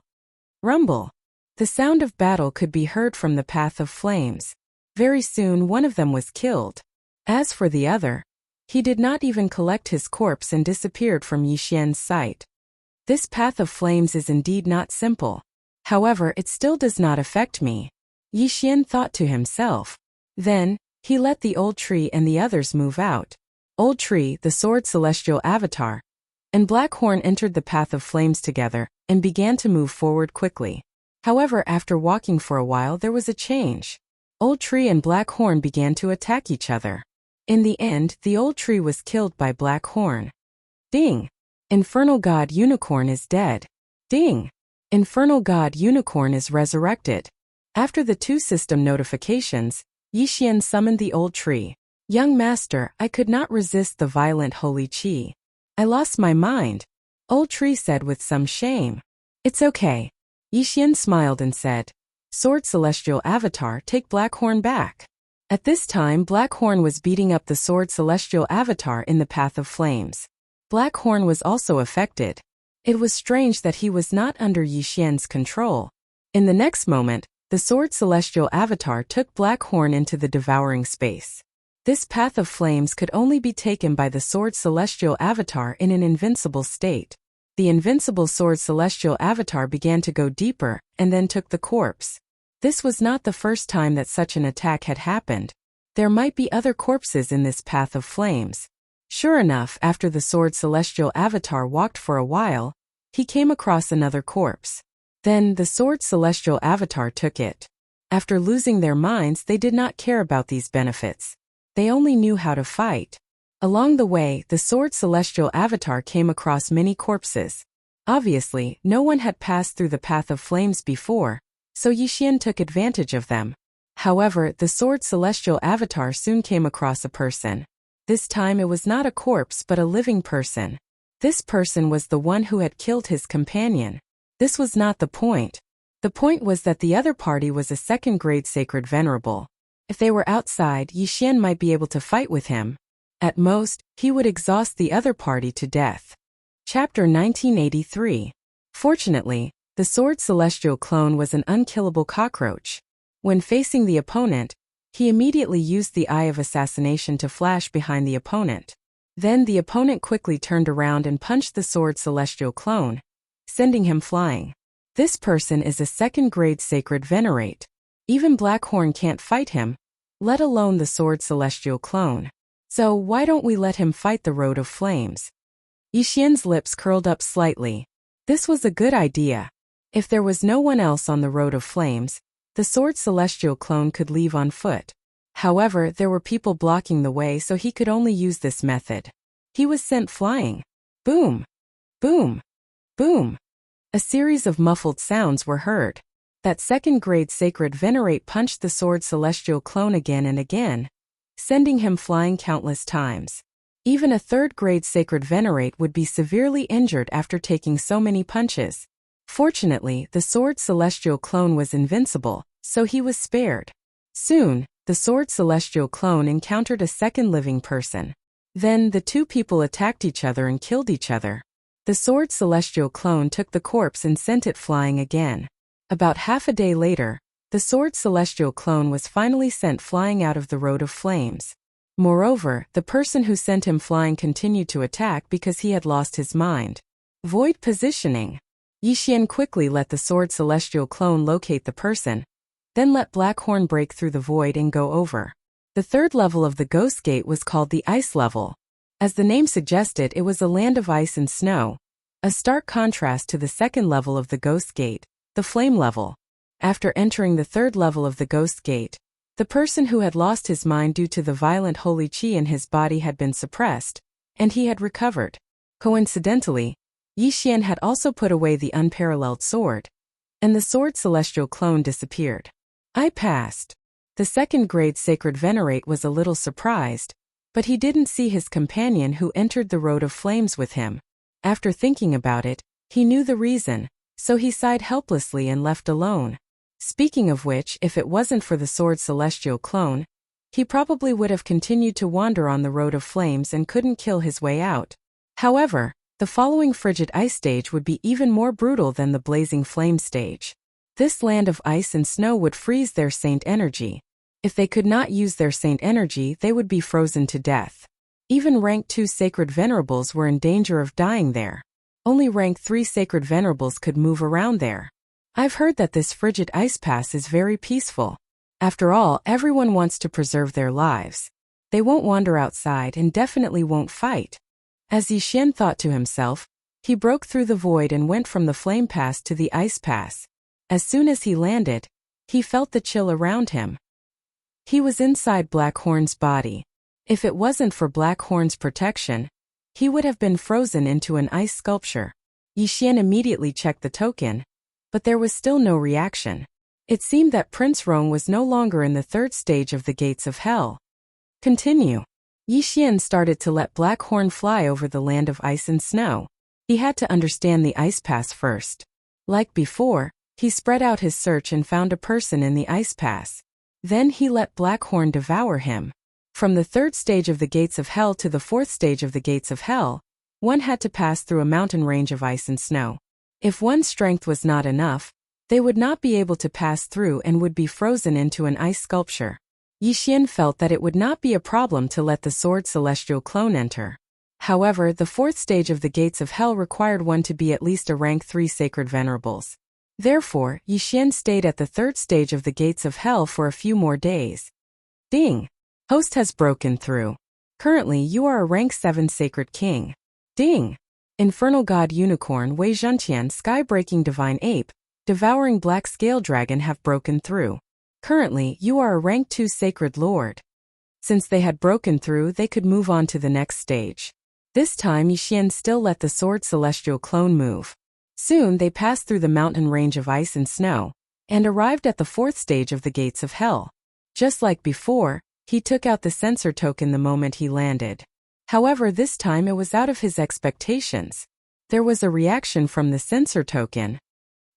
Rumble. The sound of battle could be heard from the path of flames. Very soon one of them was killed. As for the other, he did not even collect his corpse and disappeared from Yi Xian's sight. This path of flames is indeed not simple. However, it still does not affect me, Yi Xian thought to himself. Then, he let the old tree and the others move out. Old Tree, the Sword Celestial Avatar, and Black Horn entered the path of flames together and began to move forward quickly. However, after walking for a while there was a change. Old Tree and Black Horn began to attack each other. In the end, the old tree was killed by Black Horn. Ding! Infernal God Unicorn is dead. Ding! Infernal God Unicorn is resurrected. After the 2 system notifications, Yi Xian summoned the old tree. Young master, I could not resist the violent holy qi. I lost my mind, Old Tree said with some shame. It's okay. Yi Xian smiled and said, Sword Celestial Avatar, take Black Horn back. At this time Black Horn was beating up the Sword Celestial Avatar in the path of flames. Black Horn was also affected. It was strange that he was not under Yi Xian's control. In the next moment, the Sword Celestial Avatar took Black Horn into the Devouring space. This path of flames could only be taken by the Sword Celestial Avatar in an invincible state. The invincible Sword Celestial Avatar began to go deeper, and then took the corpse. This was not the first time that such an attack had happened. There might be other corpses in this path of flames. Sure enough, after the Sword Celestial Avatar walked for a while, he came across another corpse. Then, the Sword Celestial Avatar took it. After losing their minds, they did not care about these benefits. They only knew how to fight. Along the way, the Sword Celestial Avatar came across many corpses. Obviously, no one had passed through the path of flames before, so Yi Xian took advantage of them. However, the Sword Celestial Avatar soon came across a person. This time it was not a corpse but a living person. This person was the one who had killed his companion. This was not the point. The point was that the other party was a second-grade Sacred Venerable. If they were outside, Yi Xian might be able to fight with him. At most, he would exhaust the other party to death. Chapter 1983. Fortunately, the Sword Celestial clone was an unkillable cockroach. When facing the opponent, he immediately used the Eye of Assassination to flash behind the opponent. Then the opponent quickly turned around and punched the Sword Celestial clone, sending him flying. This person is a second-grade Sacred Venerate. Even Black Horn can't fight him, let alone the Sword Celestial clone. So why don't we let him fight the Road of Flames? Yi Xian's lips curled up slightly. This was a good idea. If there was no one else on the road of flames, the sword celestial clone could leave on foot. However, there were people blocking the way, so he could only use this method. He was sent flying. Boom! Boom! Boom! A series of muffled sounds were heard. That second-grade sacred venerate punched the sword celestial clone again and again, sending him flying countless times. Even a third-grade sacred venerate would be severely injured after taking so many punches. Fortunately, the sword celestial clone was invincible, so he was spared. Soon, the sword celestial clone encountered a second living person. Then, the two people attacked each other and killed each other. The sword celestial clone took the corpse and sent it flying again. About half a day later, the sword celestial clone was finally sent flying out of the road of flames. Moreover, the person who sent him flying continued to attack because he had lost his mind. Void positioning. Yixian quickly let the sword celestial clone locate the person, then let Blackhorn break through the void and go over. The third level of the Ghost Gate was called the Ice Level. As the name suggested, it was a land of ice and snow, a stark contrast to the second level of the Ghost Gate, the Flame Level. After entering the third level of the Ghost Gate, the person who had lost his mind due to the violent holy qi in his body had been suppressed, and he had recovered. Coincidentally, Yixian had also put away the unparalleled sword, and the sword celestial clone disappeared. I passed. The second-grade sacred venerate was a little surprised, but he didn't see his companion who entered the road of flames with him. After thinking about it, he knew the reason, so he sighed helplessly and left alone. Speaking of which, if it wasn't for the sword celestial clone, he probably would have continued to wander on the road of flames and couldn't kill his way out. However, the following frigid ice stage would be even more brutal than the blazing flame stage. This land of ice and snow would freeze their saint energy. If they could not use their saint energy, they would be frozen to death. Even rank 2 sacred venerables were in danger of dying there. Only rank 3 sacred venerables could move around there. I've heard that this frigid ice pass is very peaceful. After all, everyone wants to preserve their lives. They won't wander outside and definitely won't fight. As Yixian thought to himself, he broke through the void and went from the flame pass to the ice pass. As soon as he landed, he felt the chill around him. He was inside Blackhorn's body. If it wasn't for Blackhorn's protection, he would have been frozen into an ice sculpture. Yixian immediately checked the token, but there was still no reaction. It seemed that Prince Rong was no longer in the third stage of the gates of hell. Continue. Yixian started to let Blackhorn fly over the land of ice and snow. He had to understand the ice pass first. Like before, he spread out his search and found a person in the ice pass. Then he let Blackhorn devour him. From the third stage of the gates of hell to the fourth stage of the gates of hell, one had to pass through a mountain range of ice and snow. If one's strength was not enough, they would not be able to pass through and would be frozen into an ice sculpture. Yixian felt that it would not be a problem to let the sword celestial clone enter. However, the fourth stage of the gates of hell required one to be at least a rank 3 sacred venerables. Therefore, Yixian stayed at the third stage of the gates of hell for a few more days. Ding! Host has broken through. Currently, you are a rank 7 sacred king. Ding! Infernal God Unicorn Wei Zhentian Sky-breaking Divine Ape, Devouring Black Scale Dragon have broken through. Currently, you are a rank 2 sacred lord. Since they had broken through, they could move on to the next stage. This time Yixian still let the sword celestial clone move. Soon they passed through the mountain range of ice and snow, and arrived at the fourth stage of the gates of hell. Just like before, he took out the sensor token the moment he landed. However, this time it was out of his expectations. There was a reaction from the sensor token.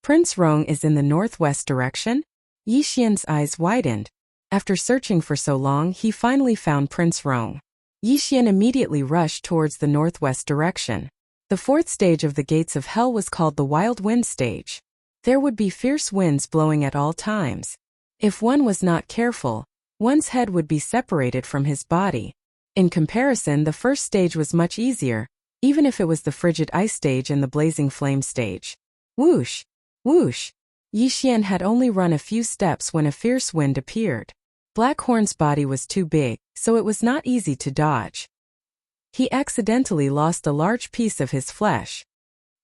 Prince Rong is in the northwest direction? Yixian's eyes widened. After searching for so long, he finally found Prince Rong. Yixian immediately rushed towards the northwest direction. The fourth stage of the gates of hell was called the Wild Wind stage. There would be fierce winds blowing at all times. If one was not careful, one's head would be separated from his body. In comparison, the first stage was much easier, even if it was the frigid ice stage and the blazing flame stage. Whoosh! Whoosh! Yixian had only run a few steps when a fierce wind appeared. Blackhorn's body was too big, so it was not easy to dodge. He accidentally lost a large piece of his flesh.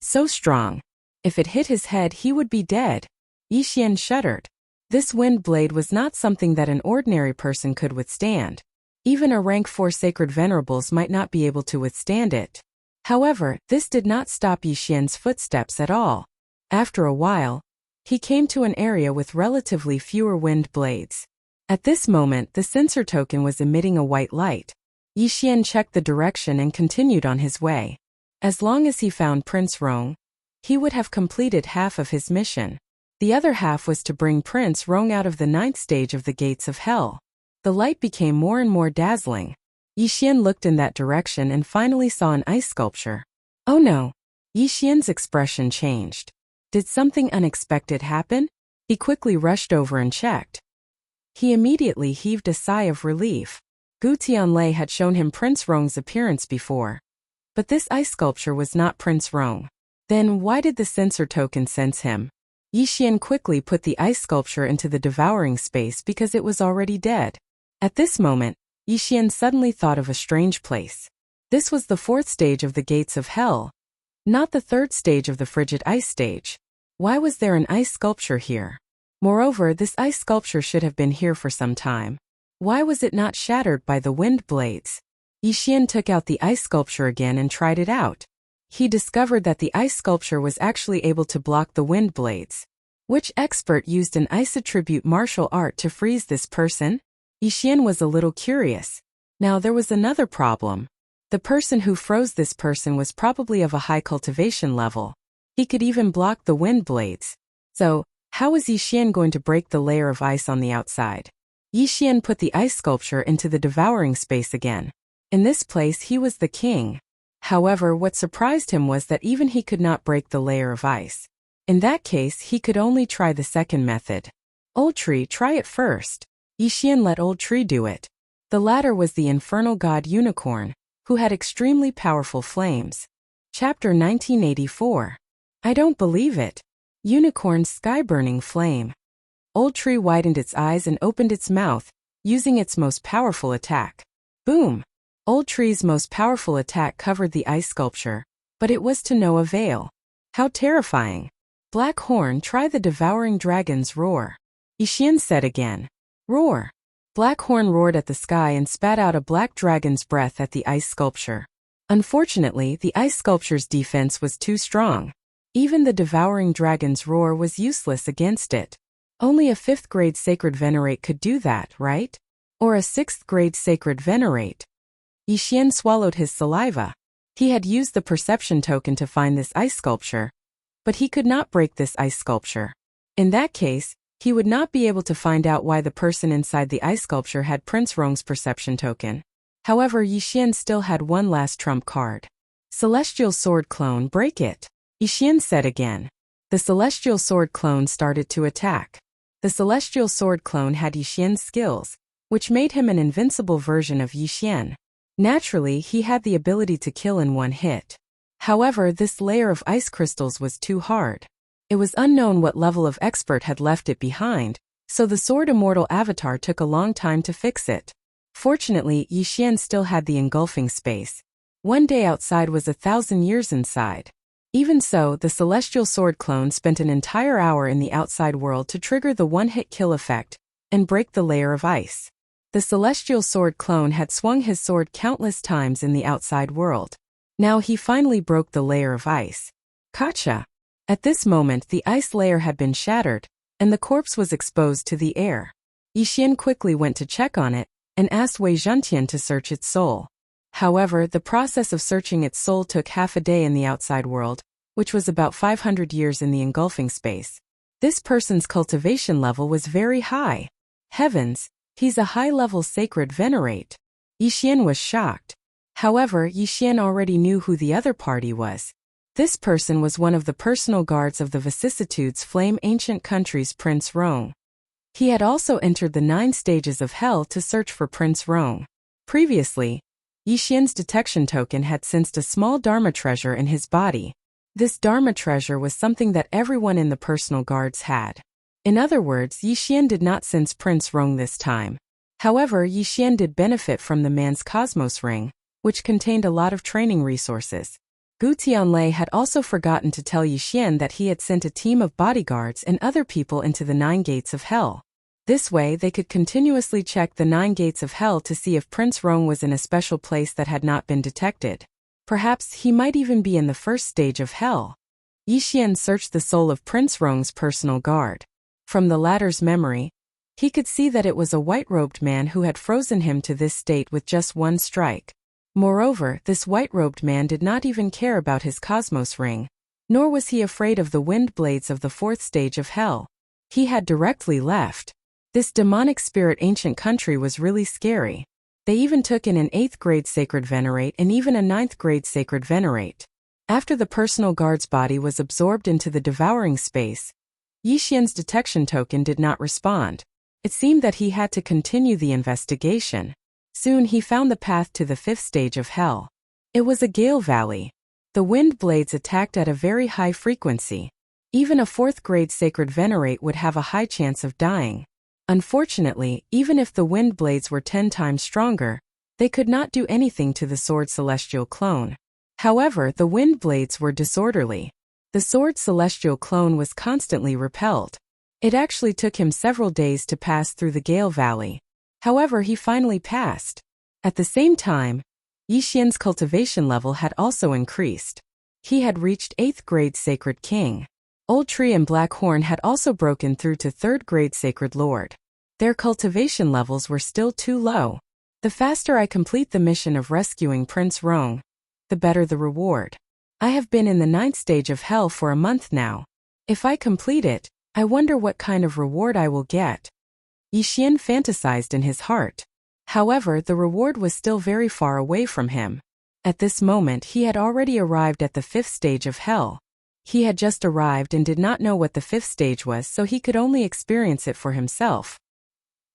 So strong. If it hit his head, he would be dead. Yixian shuddered. This wind blade was not something that an ordinary person could withstand. Even a rank 4 sacred venerables might not be able to withstand it. However, this did not stop Yixian's footsteps at all. After a while, he came to an area with relatively fewer wind blades. At this moment, the sensor token was emitting a white light. Yixian checked the direction and continued on his way. As long as he found Prince Rong, he would have completed half of his mission. The other half was to bring Prince Rong out of the 9th stage of the gates of hell. The light became more and more dazzling. Yixian looked in that direction and finally saw an ice sculpture. Oh no! Yixian's expression changed. Did something unexpected happen? He quickly rushed over and checked. He immediately heaved a sigh of relief. Gu Tianlei had shown him Prince Rong's appearance before. But this ice sculpture was not Prince Rong. Then why did the sensor token sense him? Yixian quickly put the ice sculpture into the devouring space because it was already dead. At this moment, Yixian suddenly thought of a strange place. This was the 4th stage of the gates of hell, not the 3rd stage of the frigid ice stage. Why was there an ice sculpture here? Moreover, this ice sculpture should have been here for some time. Why was it not shattered by the wind blades? Yixian took out the ice sculpture again and tried it out. He discovered that the ice sculpture was actually able to block the wind blades. Which expert used an ice attribute martial art to freeze this person? Yixian was a little curious. Now there was another problem. The person who froze this person was probably of a high cultivation level. He could even block the wind blades. So, how was Yixian going to break the layer of ice on the outside? Yixian put the ice sculpture into the devouring space again. In this place he was the king. However, what surprised him was that even he could not break the layer of ice. In that case, he could only try the second method. Old Tree, try it first. Yixian let Old Tree do it. The latter was the infernal god Unicorn, who had extremely powerful flames. Chapter 1984. I don't believe it. Unicorn's sky-burning flame. Old Tree widened its eyes and opened its mouth, using its most powerful attack. Boom! Old Tree's most powerful attack covered the ice sculpture, but it was to no avail. How terrifying! Black Horn, try the devouring dragon's roar. Yixian said again. Roar! Black Horn roared at the sky and spat out a black dragon's breath at the ice sculpture. Unfortunately, the ice sculpture's defense was too strong. Even the devouring dragon's roar was useless against it. Only a 5th grade sacred venerate could do that, right? Or a 6th grade sacred venerate. Yixian swallowed his saliva. He had used the perception token to find this ice sculpture, but he could not break this ice sculpture. In that case, he would not be able to find out why the person inside the ice sculpture had Prince Rong's perception token. However, Yixian still had one last trump card. Celestial Sword Clone, break it. Yixian said again. The Celestial Sword Clone started to attack. The Celestial Sword Clone had Yixian's skills, which made him an invincible version of Yixian. Naturally, he had the ability to kill in one hit. However, this layer of ice crystals was too hard. It was unknown what level of expert had left it behind, so the Sword Immortal avatar took a long time to fix it. Fortunately, Yixian still had the engulfing space. One day outside was 1,000 years inside. Even so, the Celestial Sword Clone spent an entire hour in the outside world to trigger the one-hit kill effect and break the layer of ice. The Celestial Sword Clone had swung his sword countless times in the outside world. Now he finally broke the layer of ice. Gotcha! At this moment, the ice layer had been shattered, and the corpse was exposed to the air. Yixian quickly went to check on it, and asked Wei Zhentian to search its soul. However, the process of searching its soul took half a day in the outside world, which was about 500 years in the engulfing space. This person's cultivation level was very high. Heavens! He's a high-level sacred venerate. Yixian was shocked. However, Yixian already knew who the other party was. This person was one of the personal guards of the Vicissitudes Flame Ancient Country's Prince Rong. He had also entered the 9 stages of hell to search for Prince Rong. Previously, Yixian's detection token had sensed a small Dharma treasure in his body. This Dharma treasure was something that everyone in the personal guards had. In other words, Yixian did not sense Prince Rong this time. However, Yixian did benefit from the man's Cosmos Ring, which contained a lot of training resources. Bu Tianlei had also forgotten to tell Yixian that he had sent a team of bodyguards and other people into the 9 gates of hell. This way they could continuously check the 9 gates of hell to see if Prince Rong was in a special place that had not been detected. Perhaps he might even be in the first stage of hell. Yixian searched the soul of Prince Rong's personal guard. From the latter's memory, he could see that it was a white-robed man who had frozen him to this state with just one strike. Moreover, this white-robed man did not even care about his cosmos ring, nor was he afraid of the wind blades of the 4th stage of hell. He had directly left. This demonic spirit ancient country was really scary. They even took in an 8th grade sacred venerate and even a 9th grade sacred venerate. After the personal guard's body was absorbed into the devouring space, Yixian's detection token did not respond. It seemed that he had to continue the investigation. Soon he found the path to the 5th stage of hell. It was a gale valley. The wind blades attacked at a very high frequency. Even a 4th grade sacred venerate would have a high chance of dying. Unfortunately, even if the wind blades were 10 times stronger, they could not do anything to the sword celestial clone. However, the wind blades were disorderly. The sword celestial clone was constantly repelled. It actually took him several days to pass through the gale valley. However, he finally passed. At the same time, Yixian's cultivation level had also increased. He had reached 8th grade Sacred King. Old Tree and Black Horn had also broken through to 3rd grade Sacred Lord. Their cultivation levels were still too low. The faster I complete the mission of rescuing Prince Rong, the better the reward. I have been in the 9th stage of hell for a month now. If I complete it, I wonder what kind of reward I will get. Yixian fantasized in his heart. However, the reward was still very far away from him. At this moment he had already arrived at the 5th stage of hell. He had just arrived and did not know what the 5th stage was, so he could only experience it for himself.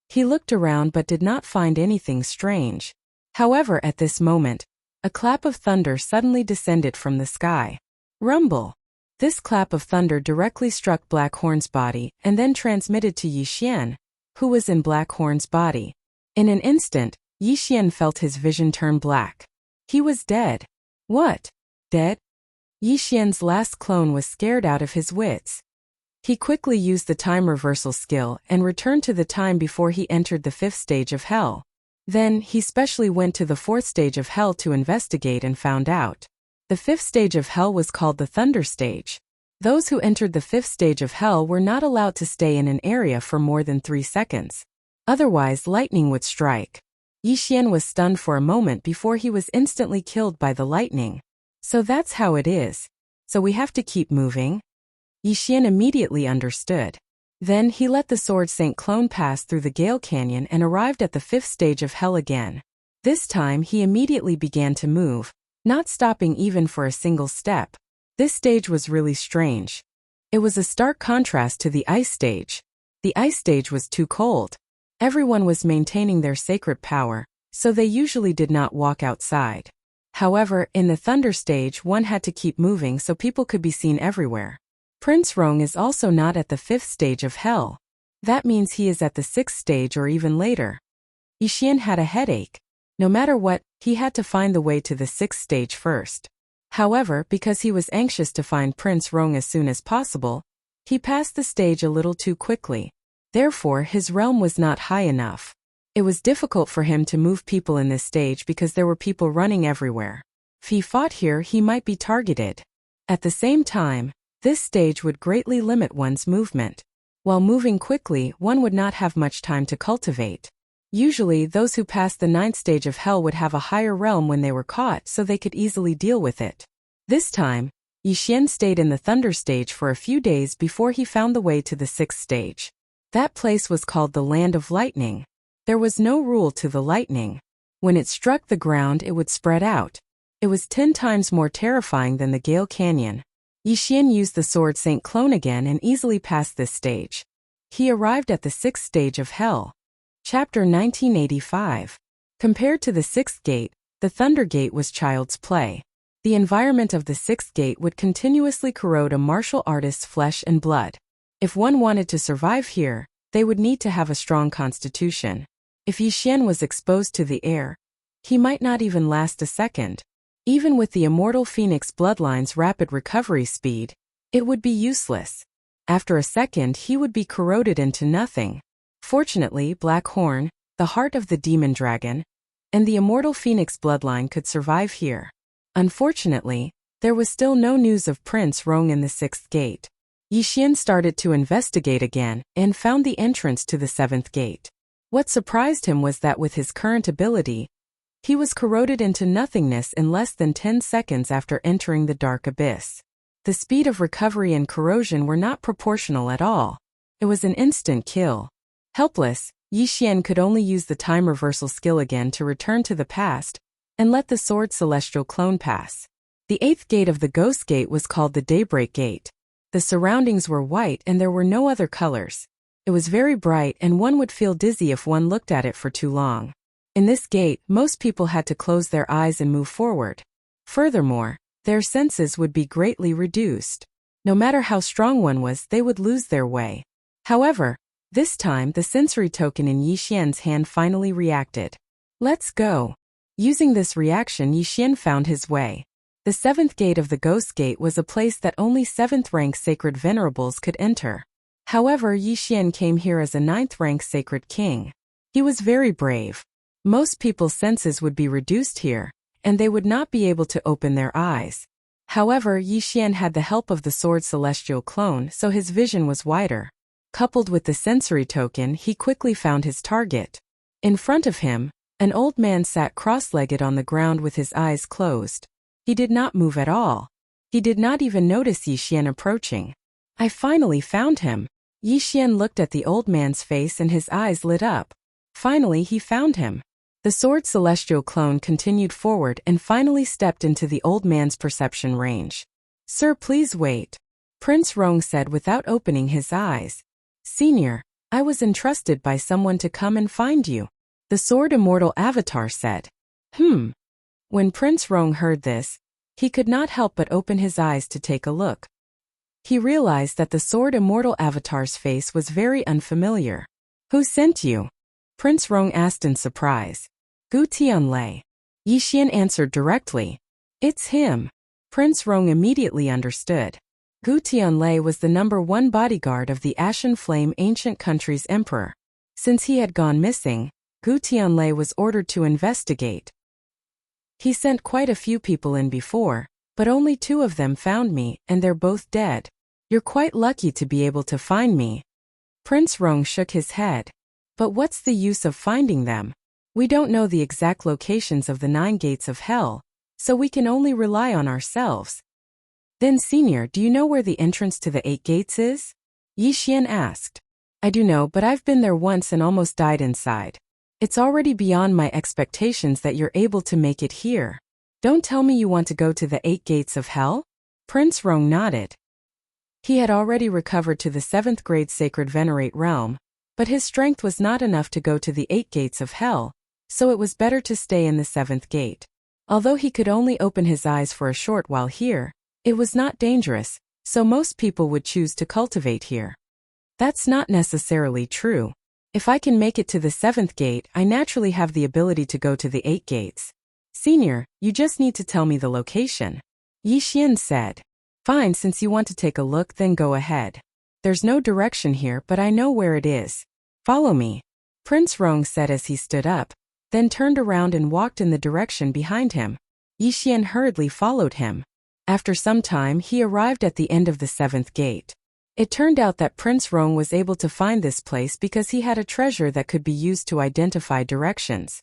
He looked around but did not find anything strange. However, at this moment, a clap of thunder suddenly descended from the sky. Rumble! This clap of thunder directly struck Black Horn's body and then transmitted to Yixian, who was in Black Horn's body. In an instant, Yixian felt his vision turn black. He was dead. What? Dead? Yixian's last clone was scared out of his wits. He quickly used the time reversal skill and returned to the time before he entered the 5th stage of hell. Then, he specially went to the 4th stage of hell to investigate and found out. The 5th stage of hell was called the Thunder Stage. Those who entered the 5th stage of hell were not allowed to stay in an area for more than 3 seconds. Otherwise, lightning would strike. Yixian was stunned for a moment before he was instantly killed by the lightning. So that's how it is. So we have to keep moving? Yixian immediately understood. Then he let the Sword Saint clone pass through the Gale Canyon and arrived at the 5th stage of hell again. This time he immediately began to move, not stopping even for a single step. This stage was really strange. It was a stark contrast to the Ice Stage. The Ice Stage was too cold. Everyone was maintaining their sacred power, so they usually did not walk outside. However, in the Thunder Stage one had to keep moving so people could be seen everywhere. Prince Rong is also not at the 5th stage of hell. That means he is at the 6th stage or even later. Yixian had a headache. No matter what, he had to find the way to the 6th stage first. However, because he was anxious to find Prince Rong as soon as possible, he passed the stage a little too quickly. Therefore, his realm was not high enough. It was difficult for him to move people in this stage because there were people running everywhere. If he fought here, he might be targeted. At the same time, this stage would greatly limit one's movement. While moving quickly, one would not have much time to cultivate. Usually, those who passed the 9th stage of hell would have a higher realm when they were caught so they could easily deal with it. This time, Yixian stayed in the Thunder Stage for a few days before he found the way to the 6th stage. That place was called the Land of Lightning. There was no rule to the lightning. When it struck the ground, it would spread out. It was 10 times more terrifying than the Gale Canyon. Yixian used the Sword Saint clone again and easily passed this stage. He arrived at the 6th stage of hell. Chapter 1985. Compared to the 6th gate, the Thunder Gate was child's play. The environment of the 6th gate would continuously corrode a martial artist's flesh and blood. If one wanted to survive here, they would need to have a strong constitution. If Yixian was exposed to the air, he might not even last a second. Even with the immortal Phoenix bloodline's rapid recovery speed, it would be useless. After a second he would be corroded into nothing. Fortunately, Black Horn, the heart of the demon dragon, and the immortal Phoenix bloodline could survive here. Unfortunately, there was still no news of Prince Rong in the 6th gate. Yixian started to investigate again and found the entrance to the 7th gate. What surprised him was that with his current ability, he was corroded into nothingness in less than 10 seconds after entering the dark abyss. The speed of recovery and corrosion were not proportional at all. It was an instant kill. Helpless, Yixian could only use the time reversal skill again to return to the past and let the sword celestial clone pass. The 8th gate of the Ghost Gate was called the Daybreak Gate. The surroundings were white and there were no other colors. It was very bright and one would feel dizzy if one looked at it for too long. In this gate, most people had to close their eyes and move forward. Furthermore, their senses would be greatly reduced. No matter how strong one was, they would lose their way. However, this time the sensory token in Yixian's hand finally reacted. Let's go. Using this reaction, Yixian found his way. The 7th gate of the Ghost Gate was a place that only 7th rank sacred venerables could enter. However, Yixian came here as a 9th rank sacred king. He was very brave. Most people's senses would be reduced here, and they would not be able to open their eyes. However, Yixian had the help of the sword celestial clone, so his vision was wider. Coupled with the sensory token, he quickly found his target. In front of him, an old man sat cross-legged on the ground with his eyes closed. He did not move at all. He did not even notice Yixian approaching. I finally found him. Yixian looked at the old man's face and his eyes lit up. Finally, he found him. The sword celestial clone continued forward and finally stepped into the old man's perception range. Sir, please wait, Prince Rong said without opening his eyes. Senior, I was entrusted by someone to come and find you, the sword immortal avatar said. When Prince Rong heard this, he could not help but open his eyes to take a look. He realized that the sword immortal avatar's face was very unfamiliar. Who sent you? Prince Rong asked in surprise. Gu Tianlei. Yixian answered directly. It's him. Prince Rong immediately understood. Gu Tianlei was the #1 bodyguard of the Ashen Flame ancient country's emperor. Since he had gone missing, Gu Tianlei was ordered to investigate. He sent quite a few people in before, but only 2 of them found me, and they're both dead. You're quite lucky to be able to find me. Prince Rong shook his head. But what's the use of finding them? We don't know the exact locations of the 9 gates of hell, so we can only rely on ourselves. Then Senior, do you know where the entrance to the 8 gates is? Yixian asked. I do know, but I've been there once and almost died inside. It's already beyond my expectations that you're able to make it here. Don't tell me you want to go to the 8 gates of hell? Prince Rong nodded. He had already recovered to the 7th grade sacred venerate realm, but his strength was not enough to go to the 8 gates of hell, so it was better to stay in the 7th gate. Although he could only open his eyes for a short while here, it was not dangerous, so most people would choose to cultivate here. That's not necessarily true. If I can make it to the 7th gate, I naturally have the ability to go to the 8 gates. Senior, you just need to tell me the location. Yixian said. Fine, since you want to take a look, then go ahead. There's no direction here, but I know where it is. Follow me, Prince Rong said as he stood up, then turned around and walked in the direction behind him. Yixian hurriedly followed him. After some time, he arrived at the end of the 7th gate. It turned out that Prince Rong was able to find this place because he had a treasure that could be used to identify directions.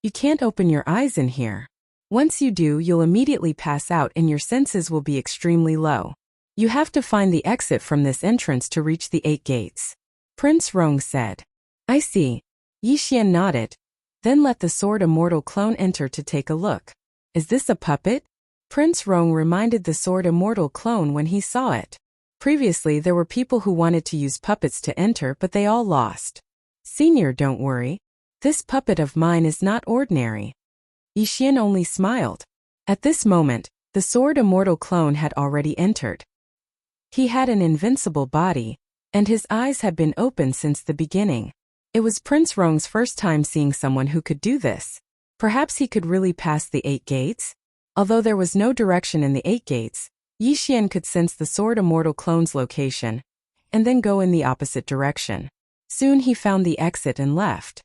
You can't open your eyes in here. Once you do, you'll immediately pass out and your senses will be extremely low. You have to find the exit from this entrance to reach the 8 gates. Prince Rong said. I see. Yixian nodded. Then let the sword immortal clone enter to take a look. Is this a puppet? Prince Rong reminded the sword immortal clone when he saw it. Previously there were people who wanted to use puppets to enter, but they all lost. Senior, don't worry. This puppet of mine is not ordinary. Yixian only smiled. At this moment, the sword immortal clone had already entered. He had an invincible body, and his eyes had been open since the beginning. It was Prince Rong's first time seeing someone who could do this. Perhaps he could really pass the 8 gates? Although there was no direction in the 8 gates, Yixian could sense the Sword Immortal clone's location, and then go in the opposite direction. Soon he found the exit and left.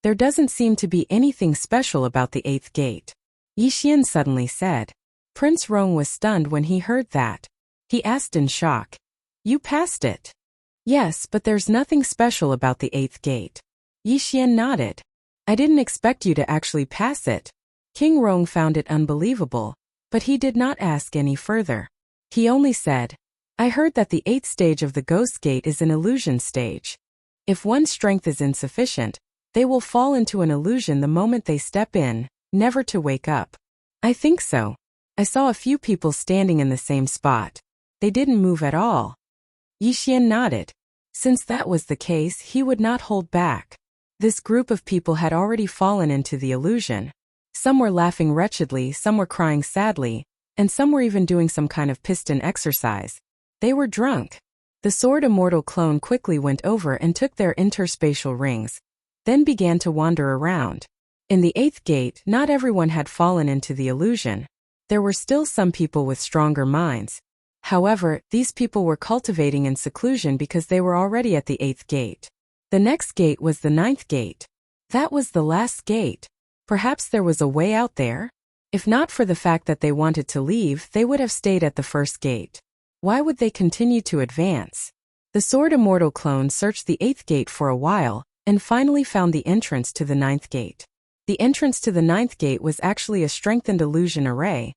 There doesn't seem to be anything special about the 8th gate, Yixian suddenly said. Prince Rong was stunned when he heard that. He asked in shock, "You passed it?" "Yes, but there's nothing special about the 8th gate." Yixian nodded. "I didn't expect you to actually pass it." King Rong found it unbelievable, but he did not ask any further. He only said, "I heard that the 8th stage of the Ghost Gate is an illusion stage. If one's strength is insufficient, they will fall into an illusion the moment they step in, never to wake up." "I think so. I saw a few people standing in the same spot. They didn't move at all." Yixian nodded. Since that was the case, he would not hold back. This group of people had already fallen into the illusion. Some were laughing wretchedly, some were crying sadly, and some were even doing some kind of piston exercise. They were drunk. The Sword Immortal clone quickly went over and took their interspatial rings, then began to wander around. In the 8th gate, not everyone had fallen into the illusion. There were still some people with stronger minds. However, these people were cultivating in seclusion because they were already at the 8th gate. The next gate was the 9th gate. That was the last gate. Perhaps there was a way out there? If not for the fact that they wanted to leave, they would have stayed at the first gate. Why would they continue to advance? The Sword Immortal clone searched the 8th gate for a while, and finally found the entrance to the 9th gate. The entrance to the 9th gate was actually a strengthened illusion array,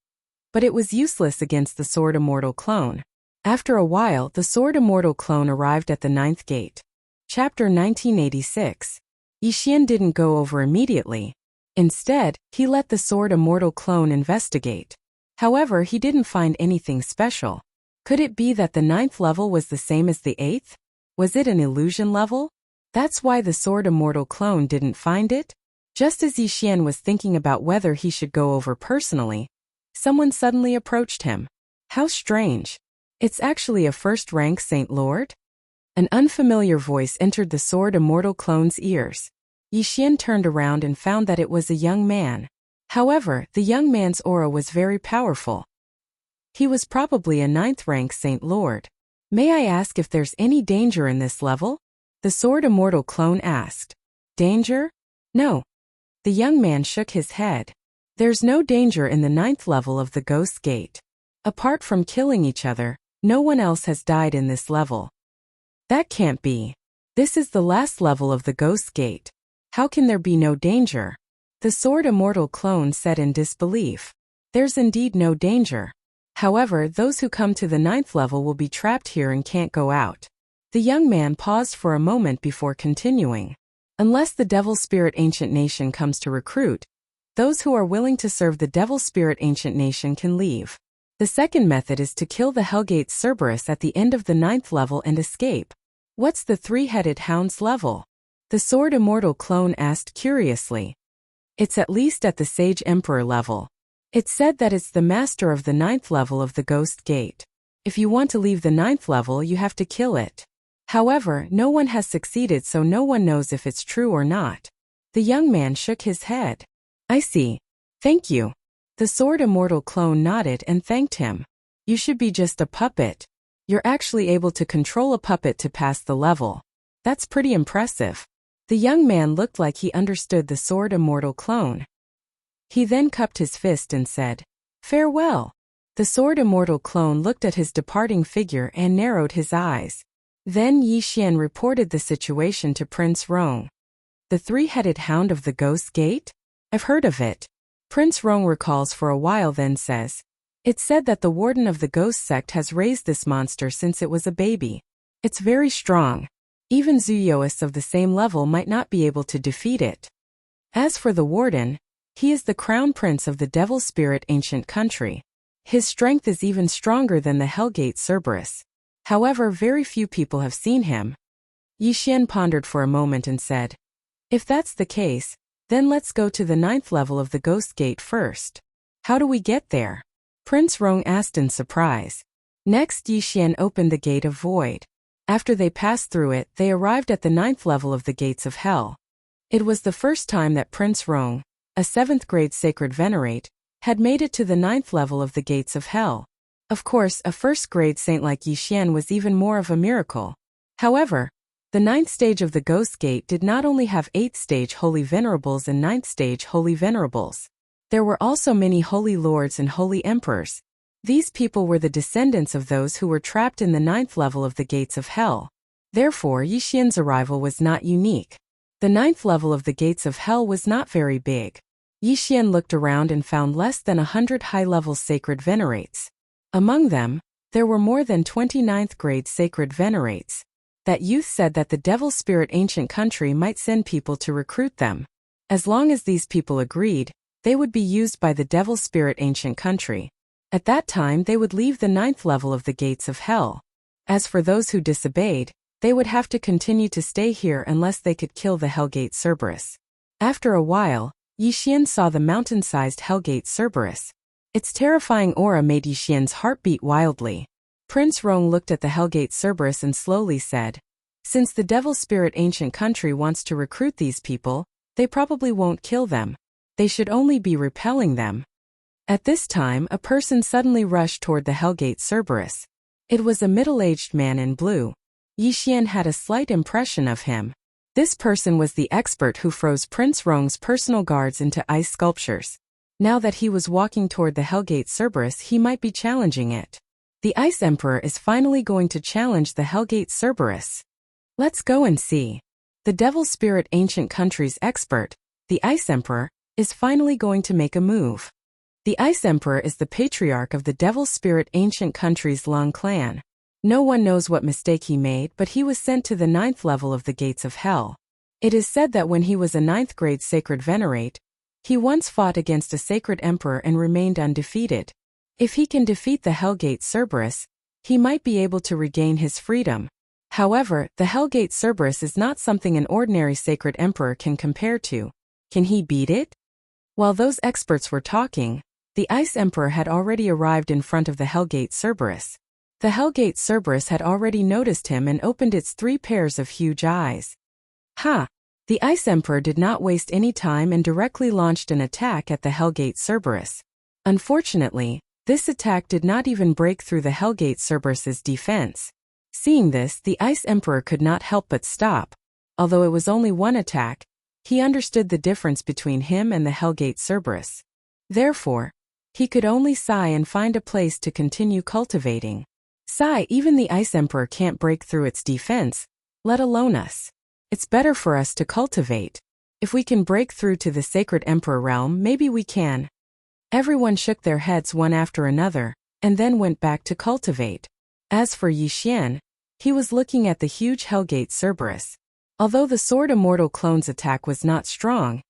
but it was useless against the Sword Immortal clone. After a while, the Sword Immortal clone arrived at the 9th gate. Chapter 1986. Yixian didn't go over immediately. Instead, he let the Sword Immortal clone investigate. However, he didn't find anything special. Could it be that the 9th level was the same as the 8th? Was it an illusion level? That's why the Sword Immortal clone didn't find it? Just as Yixian was thinking about whether he should go over personally, someone suddenly approached him. How strange. It's actually a first-rank Saint Lord? An unfamiliar voice entered the Sword Immortal clone's ears. Yixian turned around and found that it was a young man. However, the young man's aura was very powerful. He was probably a 9th-rank Saint Lord. "May I ask if there's any danger in this level?" the Sword Immortal clone asked. "Danger? No." The young man shook his head. "There's no danger in the 9th level of the Ghost Gate. Apart from killing each other, no one else has died in this level." "That can't be. This is the last level of the Ghost Gate. How can there be no danger?" the Sword Immortal clone said in disbelief. "There's indeed no danger. However, those who come to the 9th level will be trapped here and can't go out." The young man paused for a moment before continuing. "Unless the Devil Spirit Ancient Nation comes to recruit, those who are willing to serve the Devil Spirit Ancient Nation can leave. The second method is to kill the Hellgate Cerberus at the end of the 9th level and escape." "What's the three-headed hound's level?" the Sword Immortal clone asked curiously. "It's at least at the Sage Emperor level. It's said that it's the master of the 9th level of the Ghost Gate. If you want to leave the 9th level, you have to kill it. However, no one has succeeded, so no one knows if it's true or not." The young man shook his head. "I see. Thank you." The Sword Immortal clone nodded and thanked him. "You should be just a puppet. You're actually able to control a puppet to pass the level. That's pretty impressive." The young man looked like he understood the Sword Immortal clone. He then cupped his fist and said, "Farewell." The Sword Immortal clone looked at his departing figure and narrowed his eyes. Then Yixian reported the situation to Prince Rong. "The three-headed hound of the Ghost Gate? I've heard of it." Prince Rong recalls for a while, then says, "It's said that the warden of the ghost sect has raised this monster since it was a baby. It's very strong. Even Zuyoists of the same level might not be able to defeat it. As for the warden, he is the crown prince of the Devil Spirit Ancient Country. His strength is even stronger than the Hellgate Cerberus. However, very few people have seen him." Yixian pondered for a moment and said, "If that's the case, then let's go to the 9th level of the Ghost Gate first." "How do we get there?" Prince Rong asked in surprise. Next, Yixian opened the Gate of Void. After they passed through it, they arrived at the 9th level of the Gates of Hell. It was the first time that Prince Rong, a 7th grade sacred venerate, had made it to the 9th level of the gates of hell. Of course, a first-grade saint like Yixian was even more of a miracle. However, the 9th stage of the Ghost Gate did not only have 8th stage Holy Venerables and 9th stage Holy Venerables. There were also many Holy Lords and Holy Emperors. These people were the descendants of those who were trapped in the 9th level of the gates of hell. Therefore, Yixian's arrival was not unique. The 9th level of the gates of hell was not very big. Yixian looked around and found less than 100 high-level sacred venerates. Among them, there were more than 20 9th-grade sacred venerates. That youth said that the Devil Spirit Ancient Country might send people to recruit them. As long as these people agreed, they would be used by the Devil Spirit Ancient Country. At that time they would leave the 9th level of the gates of hell. As for those who disobeyed, they would have to continue to stay here unless they could kill the Hellgate Cerberus. After a while, Yixian saw the mountain-sized Hellgate Cerberus. Its terrifying aura made Yixian's heart beat wildly. Prince Rong looked at the Hellgate Cerberus and slowly said, "Since the Devil Spirit Ancient Country wants to recruit these people, they probably won't kill them. They should only be repelling them." At this time, a person suddenly rushed toward the Hellgate Cerberus. It was a middle-aged man in blue. Yixian had a slight impression of him. This person was the expert who froze Prince Rong's personal guards into ice sculptures. Now that he was walking toward the Hellgate Cerberus, he might be challenging it. The Ice Emperor is finally going to challenge the Hellgate Cerberus. Let's go and see. The Devil Spirit Ancient Country's expert, the Ice Emperor, is finally going to make a move. The Ice Emperor is the patriarch of the Devil Spirit Ancient Country's Long clan. No one knows what mistake he made, but he was sent to the 9th level of the gates of hell. It is said that when he was a 9th-grade sacred venerate, he once fought against a sacred emperor and remained undefeated. If he can defeat the Hellgate Cerberus, he might be able to regain his freedom. However, the Hellgate Cerberus is not something an ordinary sacred emperor can compare to. Can he beat it? While those experts were talking, the Ice Emperor had already arrived in front of the Hellgate Cerberus. The Hellgate Cerberus had already noticed him and opened its 3 pairs of huge eyes. Ha! The Ice Emperor did not waste any time and directly launched an attack at the Hellgate Cerberus. Unfortunately, this attack did not even break through the Hellgate Cerberus's defense. Seeing this, the Ice Emperor could not help but stop. Although it was only one attack, he understood the difference between him and the Hellgate Cerberus. Therefore, he could only sigh and find a place to continue cultivating. Sigh, even the Ice Emperor can't break through its defense, let alone us. It's better for us to cultivate. If we can break through to the Sacred Emperor realm, maybe we can. Everyone shook their heads one after another, and then went back to cultivate. As for Yixian, he was looking at the huge Hellgate Cerberus. Although the Sword Immortal Clone's attack was not strong,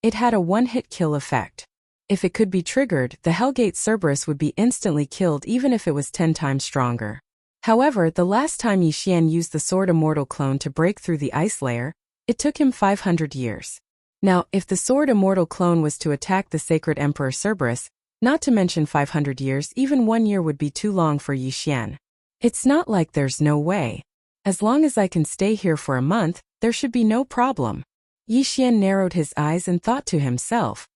it had a one-hit kill effect. If it could be triggered, the Hellgate Cerberus would be instantly killed even if it was 10 times stronger. However, the last time Yixian used the Sword Immortal Clone to break through the ice layer, it took him 500 years. Now, if the Sword Immortal Clone was to attack the Sacred Emperor Cerberus, not to mention 500 years, even 1 year would be too long for Yixian. It's not like there's no way. As long as I can stay here for a month, there should be no problem. Yixian narrowed his eyes and thought to himself.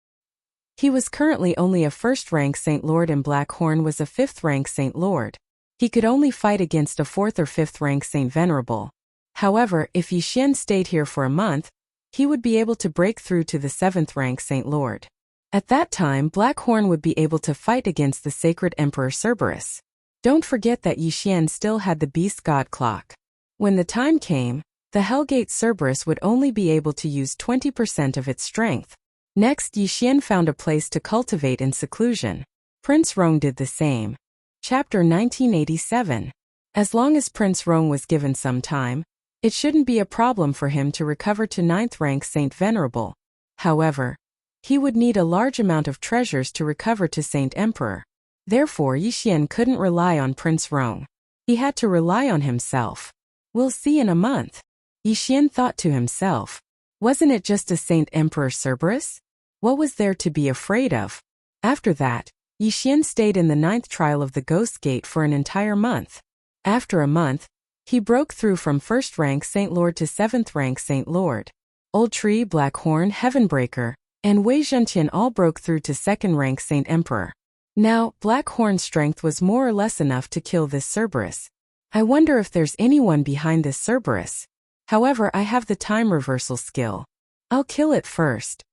He was currently only a 1st-rank Saint Lord and Blackhorn was a 5th-rank Saint Lord. He could only fight against a 4th or 5th-rank Saint Venerable. However, if Yixian stayed here for a month, he would be able to break through to the 7th-rank Saint Lord. At that time, Blackhorn would be able to fight against the Sacred Emperor Cerberus. Don't forget that Yixian still had the Beast God Clock. When the time came, the Hellgate Cerberus would only be able to use 20% of its strength. Next, Yixian found a place to cultivate in seclusion. Prince Rong did the same. Chapter 1987. As long as Prince Rong was given some time, it shouldn't be a problem for him to recover to 9th-rank Saint Venerable. However, he would need a large amount of treasures to recover to Saint Emperor. Therefore, Yixian couldn't rely on Prince Rong. He had to rely on himself. We'll see in a month. Yixian thought to himself. Wasn't it just a Saint Emperor Cerberus? What was there to be afraid of? After that, Yixian stayed in the 9th trial of the Ghost Gate for an entire month. After a month, he broke through from 1st-rank Saint Lord to 7th-rank Saint Lord. Old Tree, Blackhorn, Heavenbreaker, and Wei Zhentian all broke through to second-rank Saint Emperor. Now, Black Horn's strength was more or less enough to kill this Cerberus. I wonder if there's anyone behind this Cerberus. However, I have the time reversal skill. I'll kill it first.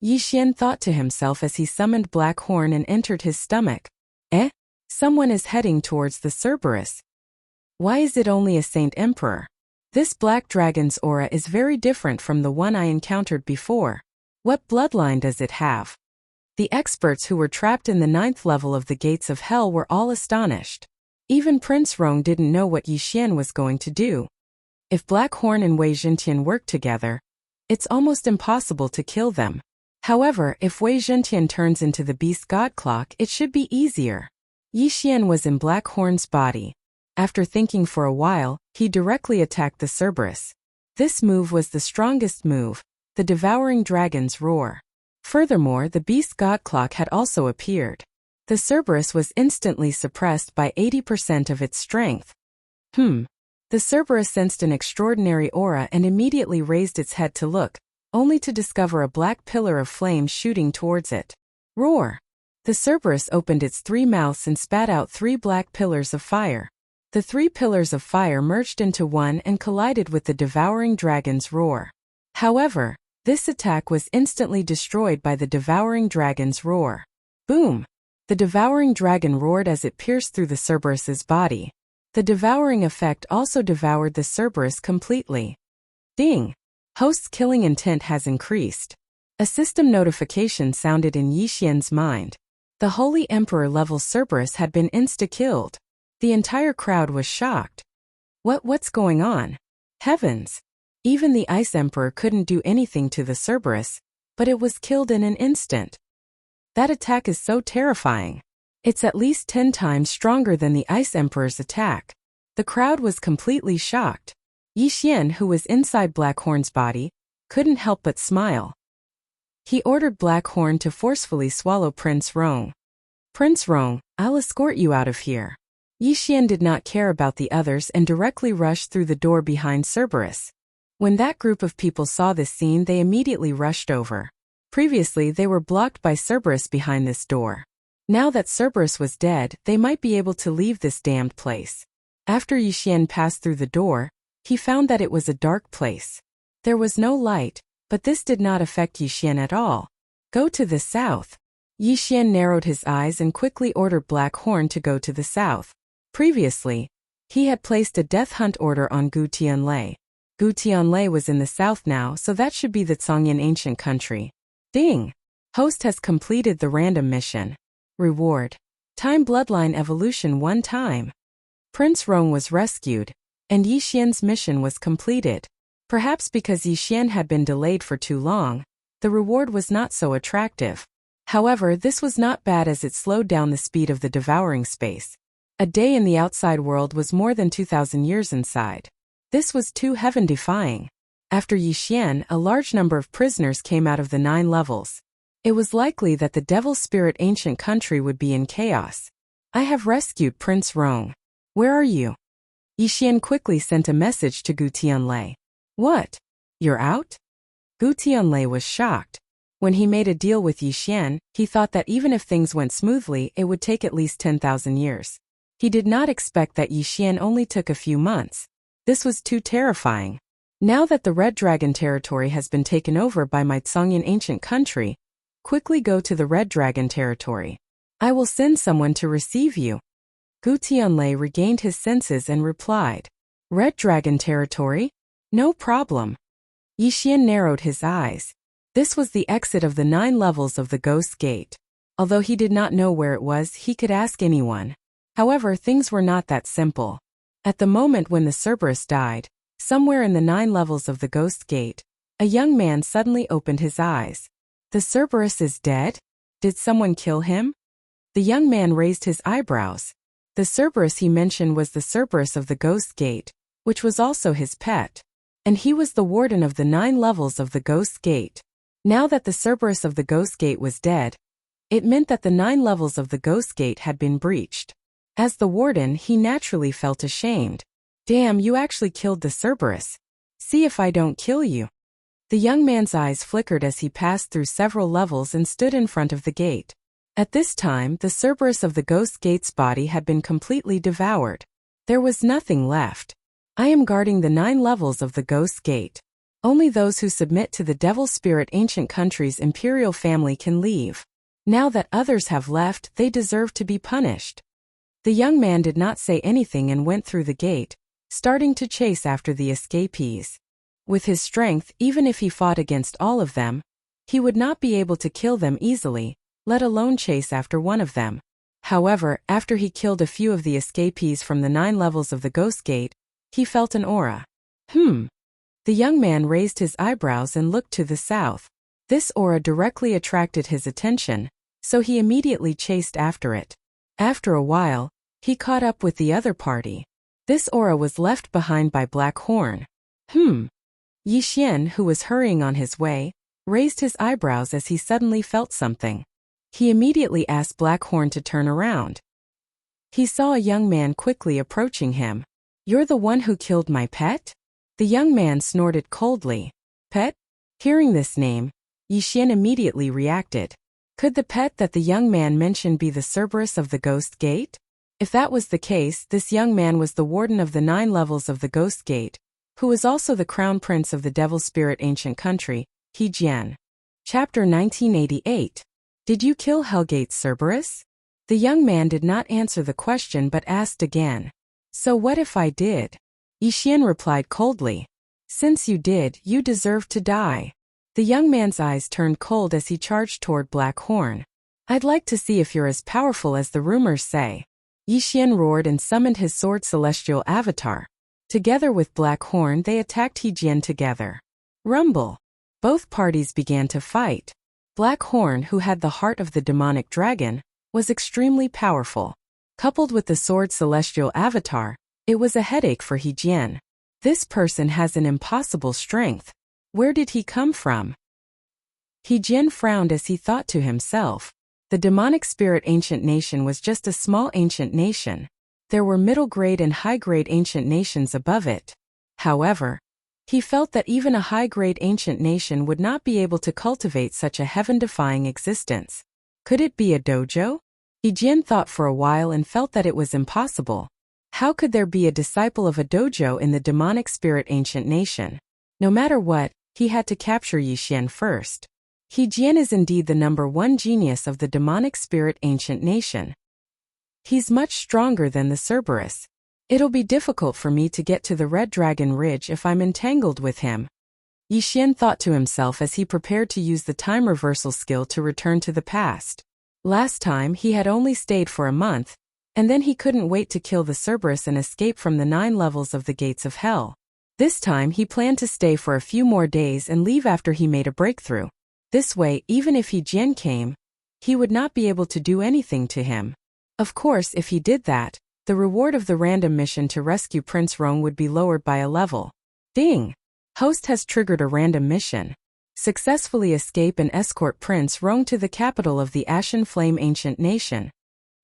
Yi Xian thought to himself as he summoned Black Horn and entered his stomach. Someone is heading towards the Cerberus. Why is it only a Saint Emperor? This black dragon's aura is very different from the one I encountered before. What bloodline does it have? The experts who were trapped in the 9th level of the gates of hell were all astonished. Even Prince Rong didn't know what Yi Xian was going to do. If Black Horn and Wei Zhentian work together, it's almost impossible to kill them. However, if Wei Zhentian turns into the beast god clock, it should be easier. Yi Xian was in Black Horn's body. After thinking for a while, he directly attacked the Cerberus. This move was the strongest move, the Devouring Dragon's Roar. Furthermore, the beast god clock had also appeared. The Cerberus was instantly suppressed by 80% of its strength. The Cerberus sensed an extraordinary aura and immediately raised its head to look, only to discover a black pillar of flame shooting towards it. Roar! The Cerberus opened its 3 mouths and spat out 3 black pillars of fire. The 3 pillars of fire merged into one and collided with the Devouring Dragon's Roar. However, this attack was instantly destroyed by the Devouring Dragon's Roar. Boom! The Devouring Dragon roared as it pierced through the Cerberus's body. The devouring effect also devoured the Cerberus completely. Ding! Host's killing intent has increased. A system notification sounded in Yi Xian's mind. The Holy Emperor-level Cerberus had been insta-killed. The entire crowd was shocked. What's going on? Heavens! Even the Ice Emperor couldn't do anything to the Cerberus, but it was killed in an instant. That attack is so terrifying. It's at least 10 times stronger than the Ice Emperor's attack. The crowd was completely shocked. Yi Xian, who was inside Black Horn's body, couldn't help but smile. He ordered Black Horn to forcefully swallow Prince Rong. Prince Rong, I'll escort you out of here. Yi Xian did not care about the others and directly rushed through the door behind Cerberus. When that group of people saw this scene, they immediately rushed over. Previously, they were blocked by Cerberus behind this door. Now that Cerberus was dead, they might be able to leave this damned place. After Yi Xian passed through the door, he found that it was a dark place. There was no light, but this did not affect Yi Xian at all. Go to the south. Yi Xian narrowed his eyes and quickly ordered Black Horn to go to the south. Previously, he had placed a death hunt order on Gu Tianlei. Gu Tianlei was in the south now, so that should be the Zhongyan ancient country. Ding! Host has completed the random mission. Reward. Time bloodline evolution 1 time. Prince Rong was rescued, and Yi Xian's mission was completed. Perhaps because Yi Xian had been delayed for too long, the reward was not so attractive. However, this was not bad as it slowed down the speed of the devouring space. A day in the outside world was more than 2,000 years inside. This was too heaven-defying. After Yi Xian, a large number of prisoners came out of the 9 levels. It was likely that the Devil Spirit ancient country would be in chaos. I have rescued Prince Rong. Where are you? Yi Xian quickly sent a message to Gu Tianlei. What? You're out? Gu Tianlei was shocked. When he made a deal with Yi Xian, he thought that even if things went smoothly, it would take at least 10,000 years. He did not expect that Yi Xian only took a few months. This was too terrifying. Now that the Red Dragon territory has been taken over by my Zhongyan ancient country, quickly go to the Red Dragon territory. I will send someone to receive you. Gu Tianlei regained his senses and replied. Red Dragon territory? No problem. Yi Xian narrowed his eyes. This was the exit of the 9 levels of the Ghost Gate. Although he did not know where it was, he could ask anyone. However, things were not that simple. At the moment when the Cerberus died, somewhere in the 9 levels of the Ghost Gate, a young man suddenly opened his eyes. The Cerberus is dead? Did someone kill him? The young man raised his eyebrows. The Cerberus he mentioned was the Cerberus of the Ghost Gate, which was also his pet. And he was the warden of the 9 levels of the Ghost Gate. Now that the Cerberus of the Ghost Gate was dead, it meant that the 9 levels of the Ghost Gate had been breached. As the warden, he naturally felt ashamed. Damn, you actually killed the Cerberus. See if I don't kill you. The young man's eyes flickered as he passed through several levels and stood in front of the gate. At this time, the Cerberus of the Ghost Gate's body had been completely devoured. There was nothing left. I am guarding the 9 levels of the Ghost Gate. Only those who submit to the Devil Spirit Ancient Country's imperial family can leave. Now that others have left, they deserve to be punished. The young man did not say anything and went through the gate, starting to chase after the escapees. With his strength, even if he fought against all of them, he would not be able to kill them easily, let alone chase after one of them. However, after he killed a few of the escapees from the 9 levels of the Ghost Gate, he felt an aura. The young man raised his eyebrows and looked to the south. This aura directly attracted his attention, so he immediately chased after it. After a while, he caught up with the other party. This aura was left behind by Black Horn. Yi Xian, who was hurrying on his way, raised his eyebrows as he suddenly felt something. He immediately asked Black Horn to turn around. He saw a young man quickly approaching him. "You're the one who killed my pet?" The young man snorted coldly. "Pet?" Hearing this name, Yi Xian immediately reacted. Could the pet that the young man mentioned be the Cerberus of the Ghost Gate? If that was the case, this young man was the warden of the 9 levels of the Ghost Gate, who was also the crown prince of the Devil Spirit Ancient Country, He Jian. Chapter 1988. Did you kill Hellgate's Cerberus? The young man did not answer the question but asked again. So what if I did? Yi Xian replied coldly. Since you did, you deserve to die. The young man's eyes turned cold as he charged toward Black Horn. I'd like to see if you're as powerful as the rumors say. Yi Xian roared and summoned his sword celestial avatar. Together with Black Horn, they attacked He Jian together. Rumble. Both parties began to fight. Black Horn, who had the heart of the demonic dragon, was extremely powerful. Coupled with the sword celestial avatar, it was a headache for He Jian. This person has an impossible strength. Where did he come from? He Jian frowned as he thought to himself. The demonic spirit ancient nation was just a small ancient nation. There were middle-grade and high-grade ancient nations above it. However, he felt that even a high-grade ancient nation would not be able to cultivate such a heaven-defying existence. Could it be a dojo? He Jian thought for a while and felt that it was impossible. How could there be a disciple of a dojo in the demonic spirit ancient nation? No matter what, he had to capture Yi Xian first. He Jian is indeed the #1 genius of the demonic spirit ancient nation. He's much stronger than the Cerberus. It'll be difficult for me to get to the Red Dragon Ridge if I'm entangled with him. Yi Xian thought to himself as he prepared to use the time reversal skill to return to the past. Last time he had only stayed for a month, and then he couldn't wait to kill the Cerberus and escape from the 9 levels of the Gates of Hell. This time he planned to stay for a few more days and leave after he made a breakthrough. This way, even if He Jian came, he would not be able to do anything to him. Of course, if he did that, the reward of the random mission to rescue Prince Rong would be lowered by a level. Ding! Host has triggered a random mission. Successfully escape and escort Prince Rong to the capital of the Ashen Flame Ancient Nation.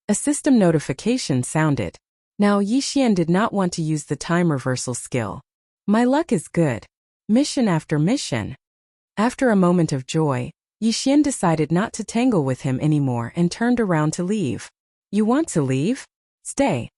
A system notification sounded. Now Yi Xian did not want to use the time reversal skill. My luck is good. Mission after mission. After a moment of joy, Yi Xian decided not to tangle with him anymore and turned around to leave. You want to leave? Stay.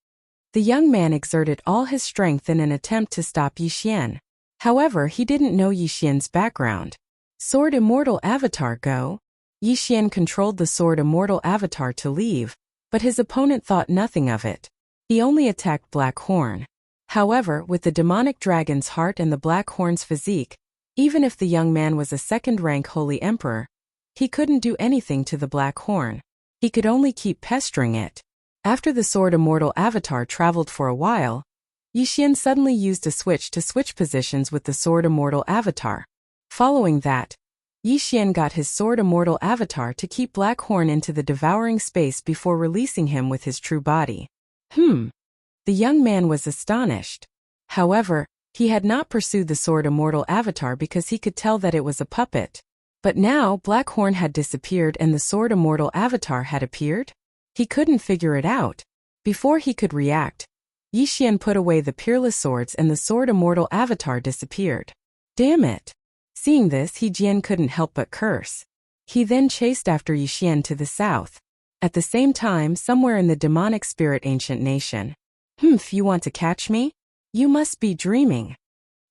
The young man exerted all his strength in an attempt to stop Yi Xian. However, he didn't know Yi Xian's background. Sword Immortal Avatar go. Yi Xian controlled the Sword Immortal Avatar to leave, but his opponent thought nothing of it. He only attacked Black Horn. However, with the demonic dragon's heart and the Black Horn's physique, even if the young man was a second-rank Holy Emperor, he couldn't do anything to the Black Horn. He could only keep pestering it. After the Sword Immortal Avatar traveled for a while, Yi Xian suddenly used a switch to switch positions with the Sword Immortal Avatar. Following that, Yi Xian got his Sword Immortal Avatar to keep Black Horn into the devouring space before releasing him with his true body. The young man was astonished. However, he had not pursued the Sword Immortal Avatar because he could tell that it was a puppet. But now Black Horn had disappeared and the Sword Immortal Avatar had appeared? He couldn't figure it out. Before he could react, Yi Xian put away the peerless swords and the Sword Immortal Avatar disappeared. Damn it! Seeing this, He Jian couldn't help but curse. He then chased after Yixian to the south. At the same time, somewhere in the demonic spirit ancient nation. If you want to catch me? You must be dreaming.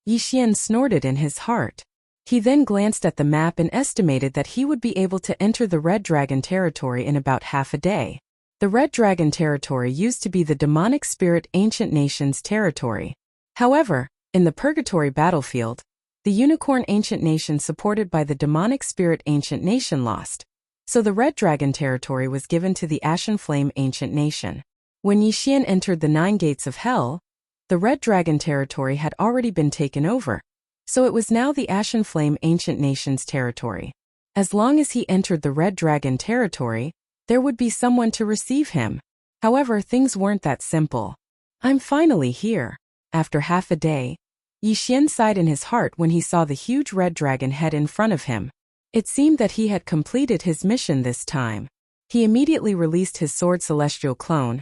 Yixian snorted in his heart. He then glanced at the map and estimated that he would be able to enter the Red Dragon territory in about half a day. The Red Dragon territory used to be the demonic spirit ancient nation's territory. However, in the Purgatory battlefield, the Unicorn ancient nation supported by the demonic spirit ancient nation lost. So the Red Dragon territory was given to the Ashen Flame ancient nation. When Yixian entered the 9 gates of hell, the Red Dragon territory had already been taken over, so it was now the Ashen Flame ancient nation's territory. As long as he entered the Red Dragon territory, there would be someone to receive him. However, things weren't that simple. I'm finally here. After half a day, Yixian sighed in his heart when he saw the huge red dragon head in front of him. It seemed that he had completed his mission this time. He immediately released his sword celestial clone,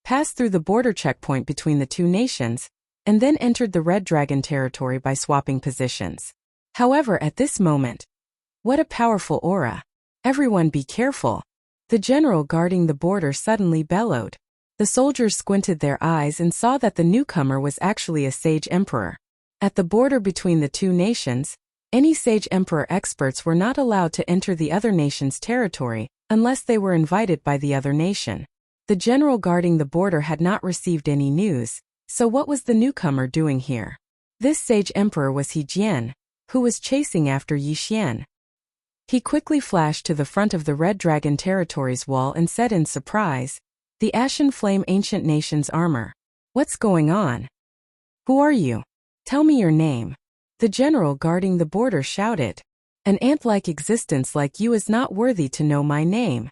passed through the border checkpoint between the 2 nations, and then entered the Red Dragon territory by swapping positions. However, at this moment, what a powerful aura. Everyone be careful. The general guarding the border suddenly bellowed. The soldiers squinted their eyes and saw that the newcomer was actually a sage emperor. At the border between the 2 nations, any sage emperor experts were not allowed to enter the other nation's territory unless they were invited by the other nation. The general guarding the border had not received any news, so what was the newcomer doing here? This sage emperor was He Jian, who was chasing after Yixian. He quickly flashed to the front of the Red Dragon territory's wall and said in surprise, "The Ashen Flame ancient nation's armor. What's going on? Who are you? Tell me your name." The general guarding the border shouted, "An ant-like existence like you is not worthy to know my name."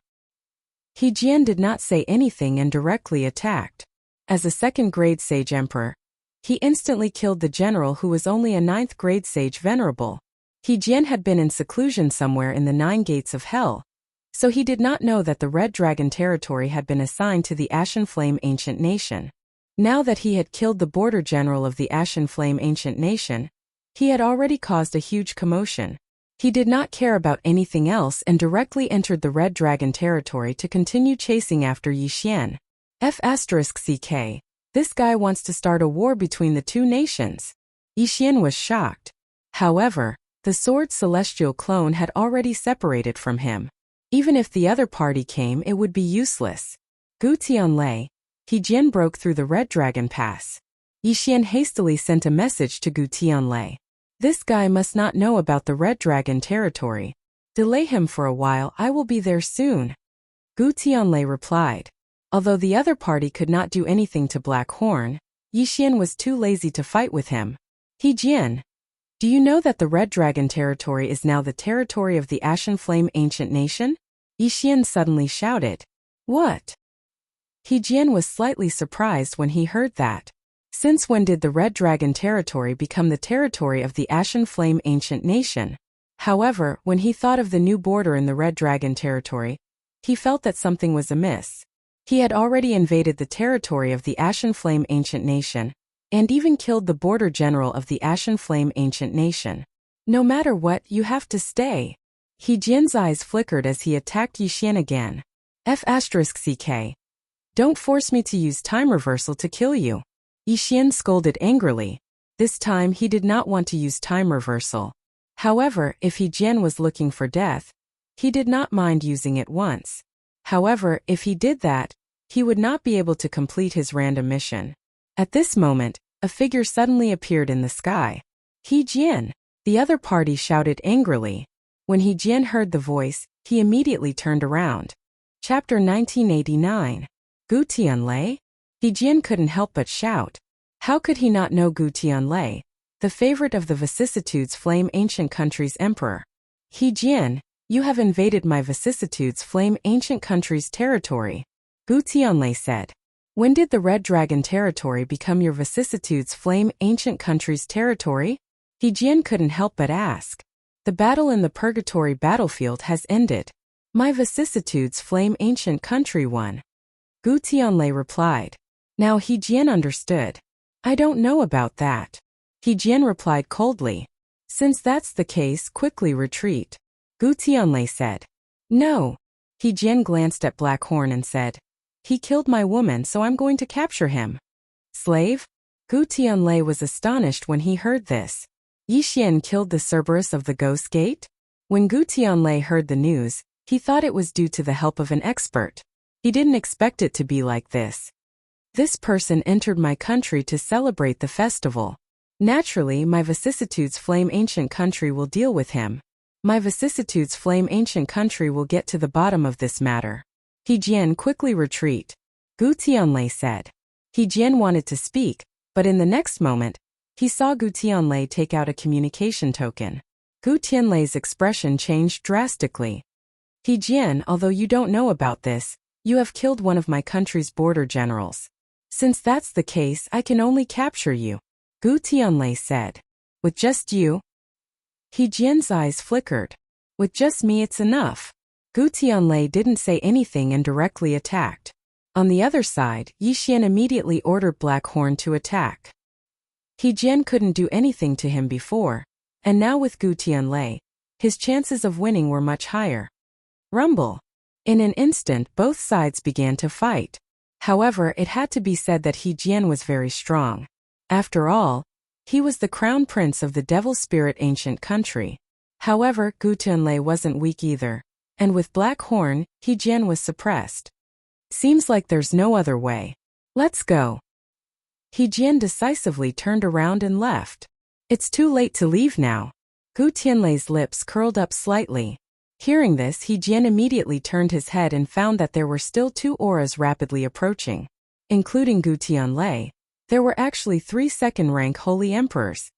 He Jian did not say anything and directly attacked. As a 2nd grade sage emperor, he instantly killed the general who was only a 9th grade sage venerable. He Jian had been in seclusion somewhere in the 9 gates of hell, so he did not know that the Red Dragon territory had been assigned to the Ashen Flame ancient nation. Now that he had killed the border general of the Ashen Flame ancient nation, he had already caused a huge commotion. He did not care about anything else and directly entered the Red Dragon territory to continue chasing after Yixian. F***ck. This guy wants to start a war between the 2 nations. Yixian was shocked. However, the sword celestial clone had already separated from him. Even if the other party came, it would be useless. Gu Tianlei, He Jian broke through the Red Dragon Pass. Yixian hastily sent a message to Gu Tianlei. This guy must not know about the Red Dragon territory. Delay him for a while, I will be there soon. Gu Tianlei replied. Although the other party could not do anything to Black Horn, Yixian was too lazy to fight with him. He Jian, do you know that the Red Dragon territory is now the territory of the Ashen Flame ancient nation? Yixian suddenly shouted. What? He Jian was slightly surprised when he heard that. Since when did the Red Dragon territory become the territory of the Ashen Flame ancient nation? However, when he thought of the new border in the Red Dragon territory, he felt that something was amiss. He had already invaded the territory of the Ashen Flame ancient nation, and even killed the border general of the Ashen Flame ancient nation. No matter what, you have to stay. He Jian's eyes flickered as he attacked Yixian again. F***ck. Don't force me to use time reversal to kill you. Yixian scolded angrily. This time he did not want to use time reversal. However, if He Jian was looking for death, he did not mind using it once. However, if he did that, he would not be able to complete his random mission. At this moment, a figure suddenly appeared in the sky. He Jian, the other party shouted angrily. When He Jian heard the voice, he immediately turned around. Chapter 1989. Gu Tianlei? He Jian couldn't help but shout. How could he not know Gu Tianlei, the favorite of the Vicissitudes Flame ancient country's emperor? He Jian, you have invaded my Vicissitudes Flame ancient country's territory. Gu Tianlei said. When did the Red Dragon territory become your Vicissitudes Flame ancient country's territory? He Jian couldn't help but ask. The battle in the Purgatory battlefield has ended. My Vicissitudes Flame ancient country won. Gu Tianlei replied. Now He Jian understood. I don't know about that. He Jian replied coldly. Since that's the case, quickly retreat. Gu Tianlei said. No. He Jian glanced at Black Horn and said, he killed my woman, so I'm going to capture him. Slave? Gu Tianlei was astonished when he heard this. Yi Xian killed the Cerberus of the Ghost Gate? When Gu Tianlei heard the news, he thought it was due to the help of an expert. He didn't expect it to be like this. This person entered my country to celebrate the festival. Naturally, my vicissitudes flame ancient country will deal with him. My vicissitudes flame ancient country will get to the bottom of this matter. He Jian quickly retreat. Gu Tianlei said. He Jian wanted to speak, but in the next moment, he saw Gu Tianlei take out a communication token. Gu Tianlei's expression changed drastically. He Jian, although you don't know about this, you have killed one of my country's border generals. Since that's the case, I can only capture you. Gu Tianlei said. With just you? He Jian's eyes flickered. With just me it's enough. Gu Tianlei didn't say anything and directly attacked. On the other side, Yi Xian immediately ordered Black Horn to attack. He Jian couldn't do anything to him before, and now with Gu Tianlei, his chances of winning were much higher. Rumble. In an instant, both sides began to fight. However, it had to be said that He Jian was very strong. After all, he was the crown prince of the Devil Spirit ancient country. However, Gu Tianlei wasn't weak either, and with Black Horn, He Jian was suppressed. Seems like there's no other way. Let's go. He Jian decisively turned around and left. It's too late to leave now. Gu Tianlei's lips curled up slightly. Hearing this, He Jian immediately turned his head and found that there were still two auras rapidly approaching. Including Gu Tianlei, there were actually 3 second-rank holy emperors.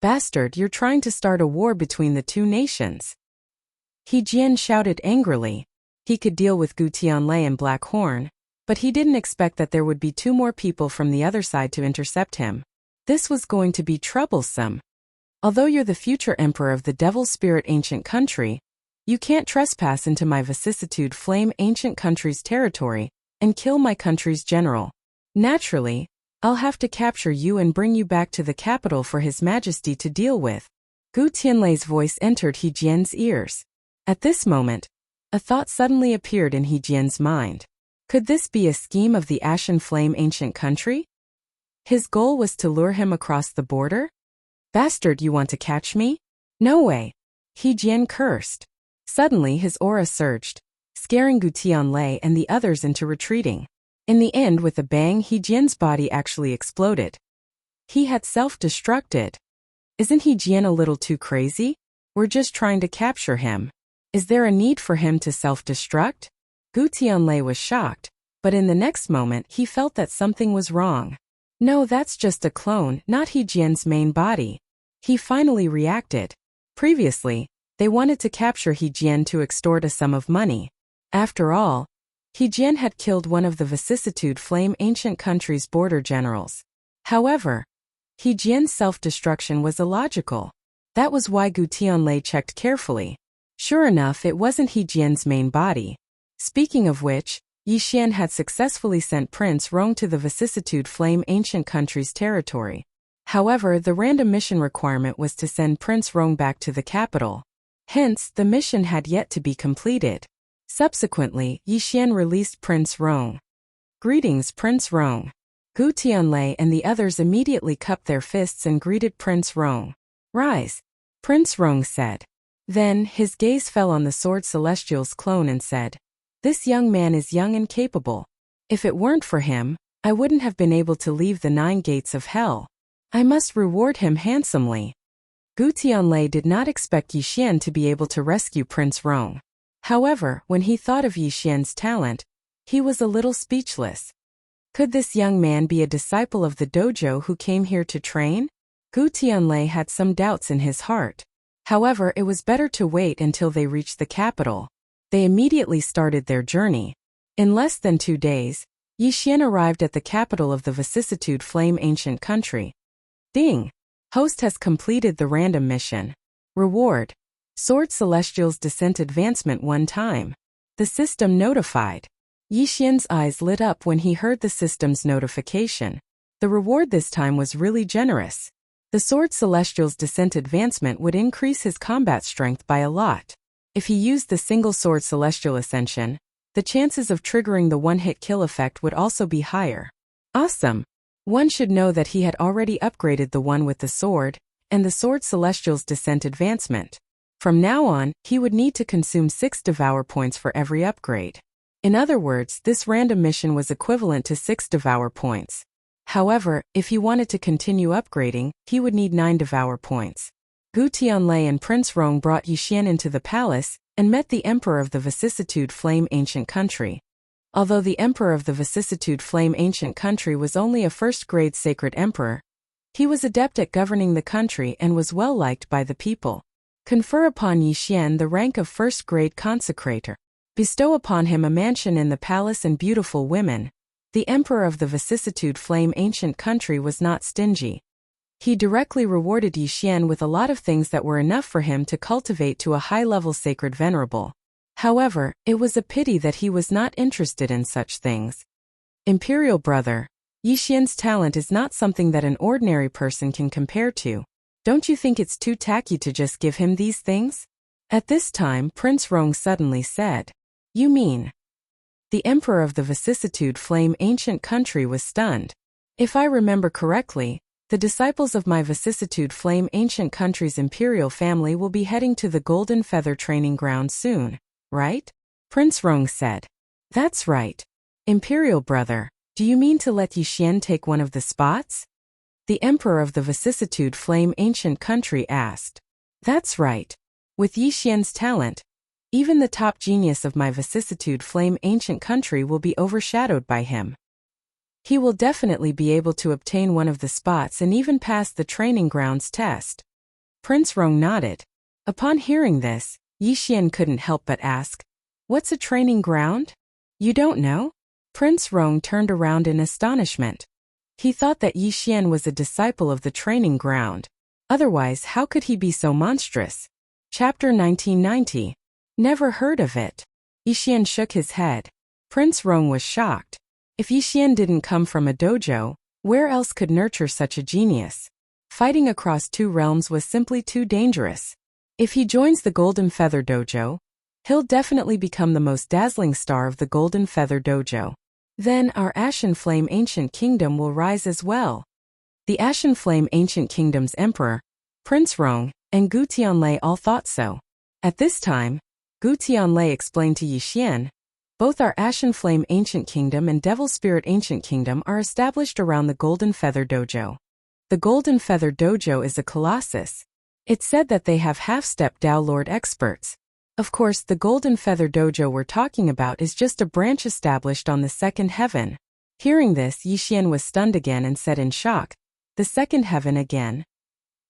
Bastard, you're trying to start a war between the two nations. He Jian shouted angrily. He could deal with Gu Tianlei and Black Horn, but he didn't expect that there would be 2 more people from the other side to intercept him. This was going to be troublesome. Although you're the future emperor of the Devil Spirit ancient country, you can't trespass into my vicissitude flame ancient country's territory and kill my country's general. Naturally, I'll have to capture you and bring you back to the capital for His Majesty to deal with. Gu Tianlei's voice entered He Jian's ears. At this moment, a thought suddenly appeared in He Jian's mind. Could this be a scheme of the Ashen Flame ancient country? His goal was to lure him across the border? Bastard, you want to catch me? No way. He Jian cursed. Suddenly his aura surged, scaring Gu Tianlei and the others into retreating. In the end, with a bang, He Jian's body actually exploded. He had self-destructed. Isn't He Jian a little too crazy? We're just trying to capture him. Is there a need for him to self-destruct? Gu Tianlei was shocked, but in the next moment he felt that something was wrong. No, that's just a clone, not He Jian's main body. He finally reacted. Previously, they wanted to capture He Jian to extort a sum of money. After all, He Jian had killed one of the vicissitude flame ancient country's border generals. However, He Jian's self-destruction was illogical. That was why Gu Tianlei checked carefully. Sure enough, it wasn't He Jian's main body. Speaking of which, Yi Xian had successfully sent Prince Rong to the vicissitude flame ancient country's territory. However, the random mission requirement was to send Prince Rong back to the capital. Hence, the mission had yet to be completed. Subsequently, Yi Xian released Prince Rong. Greetings, Prince Rong. Gu Tianlei and the others immediately cupped their fists and greeted Prince Rong. Rise, Prince Rong said. Then, his gaze fell on the Sword Celestial's clone and said, This young man is young and capable. If it weren't for him, I wouldn't have been able to leave the 9 gates of hell. I must reward him handsomely. Gu Tianlei did not expect Yi Xian to be able to rescue Prince Rong. However, when he thought of Yi Xian's talent, he was a little speechless. Could this young man be a disciple of the dojo who came here to train? Gu Tianlei had some doubts in his heart. However, it was better to wait until they reached the capital. They immediately started their journey. In less than 2 days, Yi Xian arrived at the capital of the vicissitude flame ancient country. Ding! Host has completed the random mission. Reward. Sword Celestial's Descent Advancement 1 time. The system notified. Yi Xian's eyes lit up when he heard the system's notification. The reward this time was really generous. The Sword Celestial's descent advancement would increase his combat strength by a lot. If he used the single Sword Celestial Ascension, the chances of triggering the one-hit kill effect would also be higher. Awesome! One should know that he had already upgraded the one with the sword, and the Sword Celestial's descent advancement. From now on, he would need to consume 6 Devour points for every upgrade. In other words, this random mission was equivalent to 6 Devour points. However, if he wanted to continue upgrading, he would need 9 Devour points. Gu Tianlai and Prince Rong brought Yixian into the palace and met the Emperor of the Vicissitude Flame Ancient Country. Although the Emperor of the Vicissitude Flame Ancient Country was only a first-grade sacred emperor, he was adept at governing the country and was well-liked by the people. Confer upon Yixian the rank of first-grade consecrator. Bestow upon him a mansion in the palace and beautiful women. The Emperor of the Vicissitude Flame Ancient Country was not stingy. He directly rewarded Yixian with a lot of things that were enough for him to cultivate to a high-level sacred venerable. However, it was a pity that he was not interested in such things. Imperial brother, Yixian's talent is not something that an ordinary person can compare to. Don't you think it's too tacky to just give him these things? At this time, Prince Rong suddenly said, "You mean?" The Emperor of the Vicissitude Flame Ancient Country was stunned. If I remember correctly, the disciples of my Vicissitude Flame Ancient Country's imperial family will be heading to the Golden Feather training ground soon, right? Prince Rong said. That's right. Imperial brother, do you mean to let Yixian take one of the spots? The Emperor of the Vicissitude Flame Ancient Country asked. That's right. With Yixian's talent, even the top genius of my Vicissitude Flame Ancient Country will be overshadowed by him. He will definitely be able to obtain one of the spots and even pass the training grounds test. Prince Rong nodded. Upon hearing this, Yixian couldn't help but ask, "What's a training ground? You don't know?" Prince Rong turned around in astonishment. He thought that Yixian was a disciple of the training ground. Otherwise, how could he be so monstrous? Chapter 1990. Never heard of it. Yixian shook his head. Prince Rong was shocked. If Yixian didn't come from a dojo, where else could nurture such a genius? Fighting across 2 realms was simply too dangerous. If he joins the Golden Feather Dojo, he'll definitely become the most dazzling star of the Golden Feather Dojo. Then our Ashen Flame Ancient Kingdom will rise as well. The Ashen Flame Ancient Kingdom's emperor, Prince Rong, and Gu Tianlai all thought so. At this time, Gu Tianlai explained to Yixian, both our Ashen Flame Ancient Kingdom and Devil Spirit Ancient Kingdom are established around the Golden Feather Dojo. The Golden Feather Dojo is a colossus. It's said that they have half-step Dao Lord experts. Of course, the Golden Feather Dojo we're talking about is just a branch established on the second heaven. Hearing this, Yixian was stunned again and said in shock, "The second heaven again?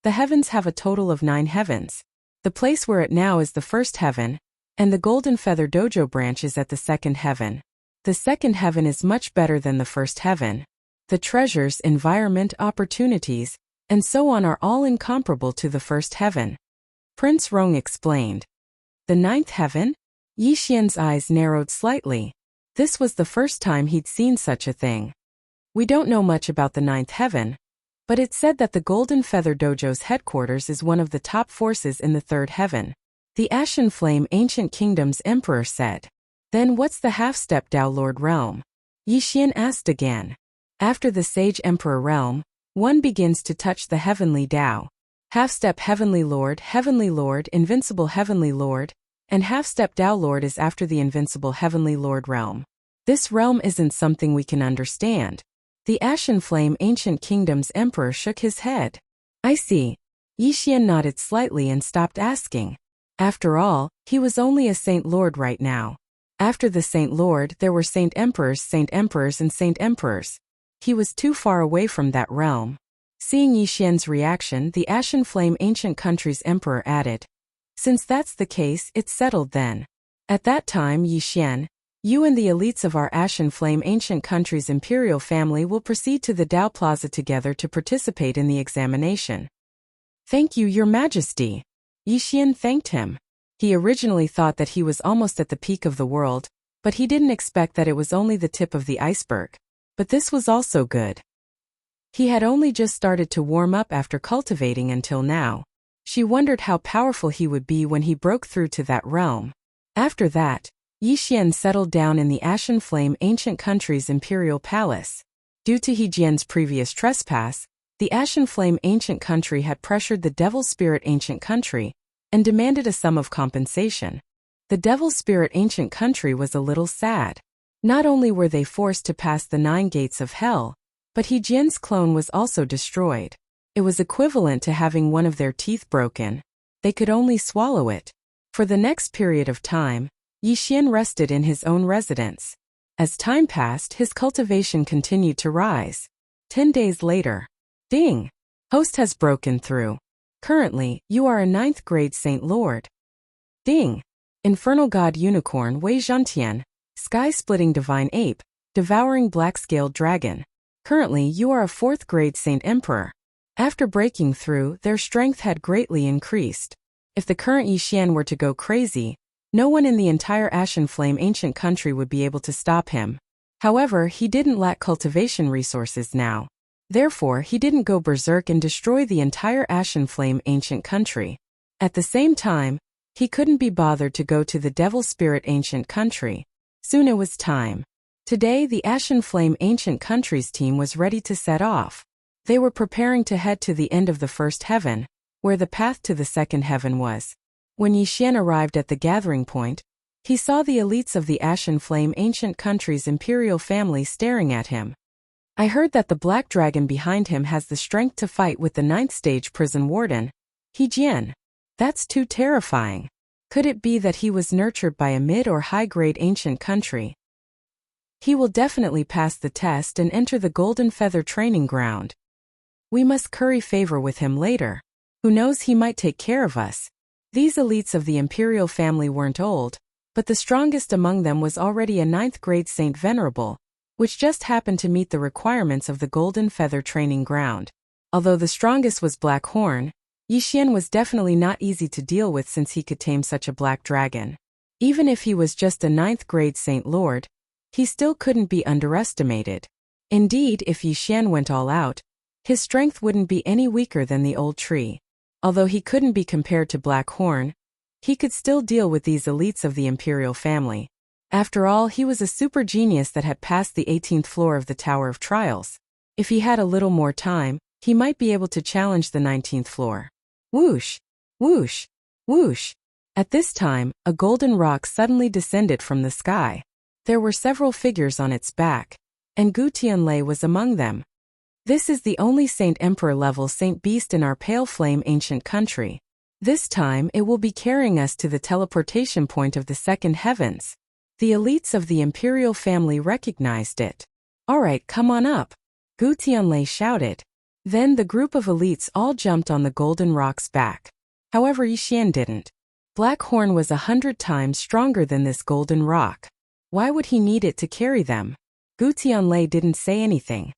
The heavens have a total of 9 heavens. The place we're at now is the first heaven, and the Golden Feather Dojo branch is at the second heaven. The second heaven is much better than the first heaven. The treasures, environment, opportunities, and so on are all incomparable to the first heaven." Prince Rong explained. The 9th heaven? Yixian's eyes narrowed slightly. This was the first time he'd seen such a thing. We don't know much about the 9th heaven, but it's said that the Golden Feather Dojo's headquarters is one of the top forces in the 3rd heaven. The Ashen Flame Ancient Kingdom's emperor said. Then what's the half-step Dao Lord realm? Yixian asked again. After the Sage Emperor realm, one begins to touch the Heavenly Dao. Half-step Heavenly Lord, Invincible Heavenly Lord, and half-step Dao Lord is after the Invincible Heavenly Lord realm. This realm isn't something we can understand. The Ashen Flame Ancient Kingdom's emperor shook his head. I see. Yixian nodded slightly and stopped asking. After all, he was only a Saint Lord right now. After the Saint Lord, there were Saint Emperors, and Saint Emperors. He was too far away from that realm. Seeing Yixian's reaction, the Ashen Flame Ancient Country's emperor added, "Since that's the case, it's settled then. At that time, Yixian, you and the elites of our Ashen Flame Ancient Country's imperial family will proceed to the Dao Plaza together to participate in the examination." "Thank you, Your Majesty." Yixian thanked him. He originally thought that he was almost at the peak of the world, but he didn't expect that it was only the tip of the iceberg. But this was also good. He had only just started to warm up after cultivating until now. She wondered how powerful he would be when he broke through to that realm. After that, Yixian settled down in the Ashen Flame Ancient Country's imperial palace. Due to He Jian's previous trespass, the Ashen Flame Ancient Country had pressured the Devil Spirit Ancient Country and demanded a sum of compensation. The Devil Spirit Ancient Country was a little sad. Not only were they forced to pass the 9 gates of hell, but He Jian's clone was also destroyed. It was equivalent to having one of their teeth broken. They could only swallow it. For the next period of time, Yixian rested in his own residence. As time passed, his cultivation continued to rise. 10 days later. Ding! Host has broken through. Currently, you are a 9th grade Saint Lord. Ding! Infernal God Unicorn Wei Zhantian, Sky-Splitting Divine Ape, Devouring Black-Scaled Dragon. Currently, you are a 4th grade Saint Emperor. After breaking through, their strength had greatly increased. If the current Yixian were to go crazy, no one in the entire Ashen Flame Ancient Country would be able to stop him. However, he didn't lack cultivation resources now. Therefore, he didn't go berserk and destroy the entire Ashen Flame Ancient Country. At the same time, he couldn't be bothered to go to the Devil Spirit Ancient Country. Soon it was time. Today, the Ashen Flame Ancient Country's team was ready to set off. They were preparing to head to the end of the first heaven, where the path to the second heaven was. When Yixian arrived at the gathering point, he saw the elites of the Ashen Flame Ancient Country's imperial family staring at him. I heard that the black dragon behind him has the strength to fight with the 9th stage prison warden, He Jian. That's too terrifying. Could it be that he was nurtured by a mid or high-grade ancient country? He will definitely pass the test and enter the Golden Feather training ground. We must curry favor with him later. Who knows, he might take care of us. These elites of the imperial family weren't old, but the strongest among them was already a 9th grade Saint Venerable, which just happened to meet the requirements of the Golden Feather training ground. Although the strongest was Black Horn, Yixian was definitely not easy to deal with since he could tame such a black dragon. Even if he was just a 9th grade Saint Lord, he still couldn't be underestimated. Indeed, if Yixian went all out, his strength wouldn't be any weaker than the old tree. Although he couldn't be compared to Black Horn, he could still deal with these elites of the imperial family. After all, he was a super genius that had passed the 18th floor of the Tower of Trials. If he had a little more time, he might be able to challenge the 19th floor. Whoosh! Whoosh! Whoosh! At this time, a golden rock suddenly descended from the sky. There were several figures on its back, and Gu Tianlei was among them. This is the only Saint Emperor level Saint Beast in our Pale Flame Ancient Country. This time it will be carrying us to the teleportation point of the second heavens. The elites of the imperial family recognized it. Alright, come on up, Gu Tianlei shouted. Then the group of elites all jumped on the golden rock's back. However, Yixian didn't. Black Horn was 100 times stronger than this golden rock. Why would he need it to carry them? Gu Tianlei didn't say anything.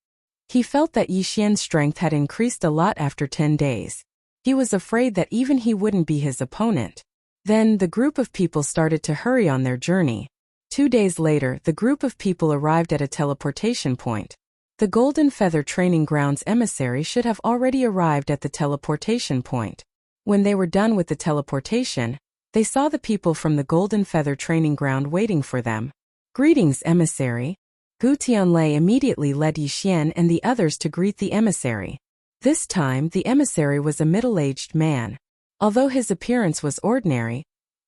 He felt that Yixian's strength had increased a lot after 10 days. He was afraid that even he wouldn't be his opponent. Then the group of people started to hurry on their journey. 2 days later, the group of people arrived at a teleportation point. The Golden Feather Training Ground's emissary should have already arrived at the teleportation point. When they were done with the teleportation, they saw the people from the Golden Feather Training Ground waiting for them. Greetings, emissary. Gu Tianlei immediately led Yixian and the others to greet the emissary. This time, the emissary was a middle-aged man. Although his appearance was ordinary,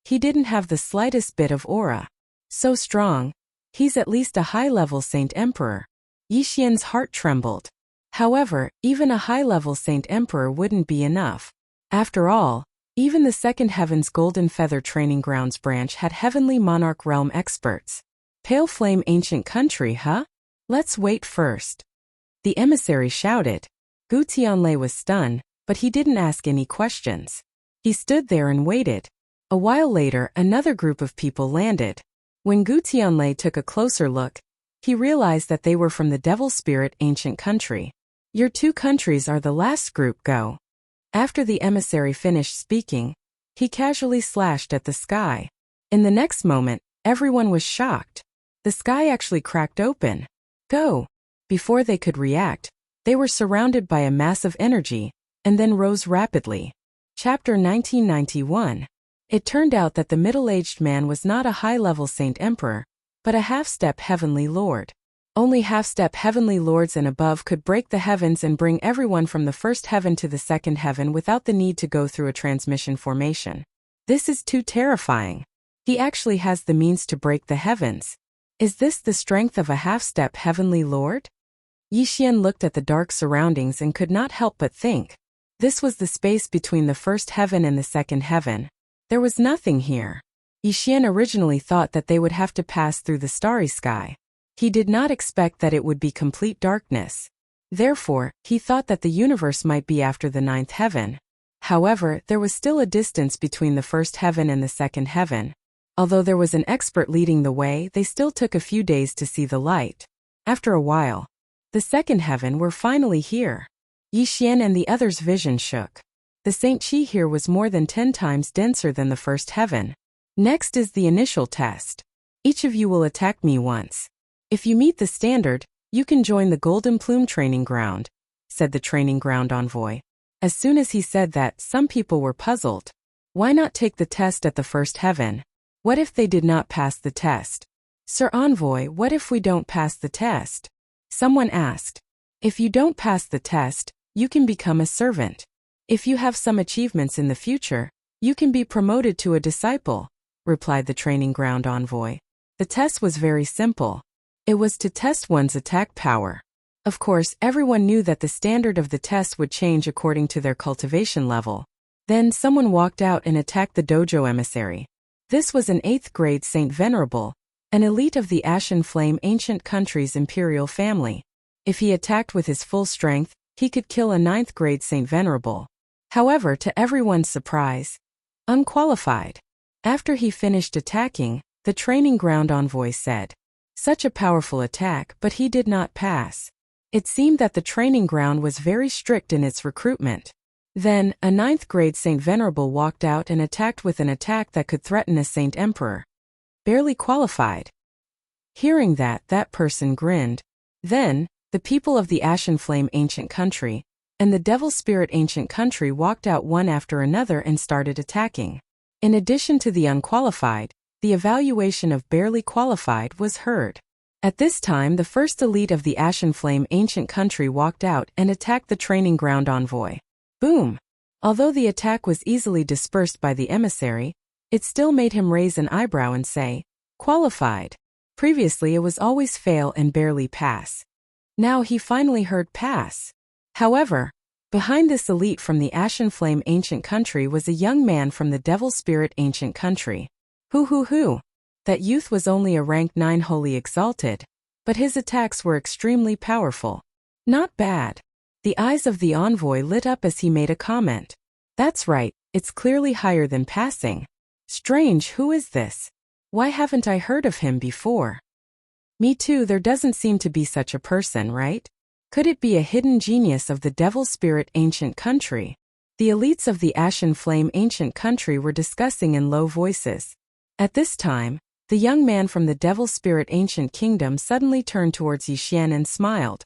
he didn't have the slightest bit of aura. So strong, he's at least a high-level Saint Emperor. Yixian's heart trembled. However, even a high-level Saint Emperor wouldn't be enough. After all, even the Second Heaven's Golden Feather Training Grounds branch had Heavenly Monarch Realm experts. Pale Flame Ancient Country, huh? Let's wait first. The emissary shouted. Gu Tianlei was stunned, but he didn't ask any questions. He stood there and waited. A while later, another group of people landed. When Gu Tianlei took a closer look, he realized that they were from the Devil Spirit Ancient Country. Your 2 countries are the last group, go. After the emissary finished speaking, he casually slashed at the sky. In the next moment, everyone was shocked. The sky actually cracked open. Go! Before they could react, They were surrounded by a massive energy, and then rose rapidly. Chapter 1991. It turned out that the middle-aged man was not a high-level Saint Emperor, but a half-step heavenly lord. Only half-step heavenly lords and above could break the heavens and bring everyone from the first heaven to the second heaven without the need to go through a transmission formation. This is too terrifying. He actually has the means to break the heavens. Is this the strength of a half-step heavenly lord? Yixian looked at the dark surroundings and could not help but think. This was the space between the first heaven and the second heaven. There was nothing here. Yixian originally thought that they would have to pass through the starry sky. He did not expect that it would be complete darkness. Therefore, he thought that the universe might be after the ninth heaven. However, there was still a distance between the first heaven and the second heaven. Although there was an expert leading the way, they still took a few days to see the light. After a while, the second heaven were finally here. Yixian and the others' vision shook. The Saint Chi here was more than 10 times denser than the first heaven. Next is the initial test. Each of you will attack me once. If you meet the standard, you can join the Golden Plume training ground, said the training ground envoy. As soon as he said that, some people were puzzled. Why not take the test at the first heaven? What if they did not pass the test? Sir Envoy, what if we don't pass the test? Someone asked. If you don't pass the test, you can become a servant. If you have some achievements in the future, you can be promoted to a disciple, replied the training ground envoy. The test was very simple. It was to test one's attack power. Of course, everyone knew that the standard of the test would change according to their cultivation level. Then someone walked out and attacked the dojo emissary. This was an 8th grade Saint Venerable, an elite of the Ashen Flame ancient country's imperial family. If he attacked with his full strength, he could kill a 9th grade Saint Venerable. However, to everyone's surprise, unqualified. After he finished attacking, the training ground envoy said, such a powerful attack, but he did not pass. It seemed that the training ground was very strict in its recruitment. Then, a 9th grade Saint Venerable walked out and attacked with an attack that could threaten a Saint Emperor. Barely qualified. Hearing that, that person grinned. Then, the people of the Ashen Flame ancient country and the Devil Spirit ancient country walked out one after another and started attacking. In addition to the unqualified, the evaluation of barely qualified was heard. At this time, the first elite of the Ashen Flame ancient country walked out and attacked the training ground envoy. Boom! Although the attack was easily dispersed by the emissary, it still made him raise an eyebrow and say, qualified. Previously it was always fail and barely pass. Now he finally heard pass. However, behind this elite from the Ashen Flame ancient country was a young man from the Devil Spirit ancient country. Hoo. That youth was only a rank 9 holy exalted, but his attacks were extremely powerful. Not bad. The eyes of the envoy lit up as he made a comment. That's right, it's clearly higher than passing. Strange, who is this? Why haven't I heard of him before? Me too, there doesn't seem to be such a person, right? Could it be a hidden genius of the Devil Spirit ancient country? The elites of the Ashen Flame ancient country were discussing in low voices. At this time, the young man from the Devil Spirit ancient kingdom suddenly turned towards Yixian and smiled.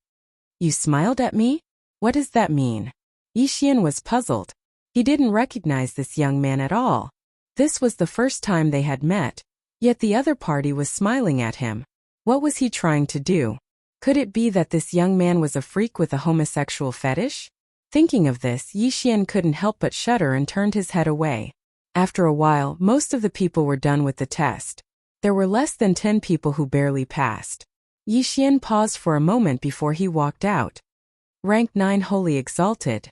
You smiled at me? What does that mean? Yixian was puzzled. He didn't recognize this young man at all. This was the first time they had met, yet the other party was smiling at him. What was he trying to do? Could it be that this young man was a freak with a homosexual fetish? Thinking of this, Yixian couldn't help but shudder and turned his head away. After a while, most of the people were done with the test. There were less than 10 people who barely passed. Yixian paused for a moment before he walked out. Rank 9 Holy Exalted.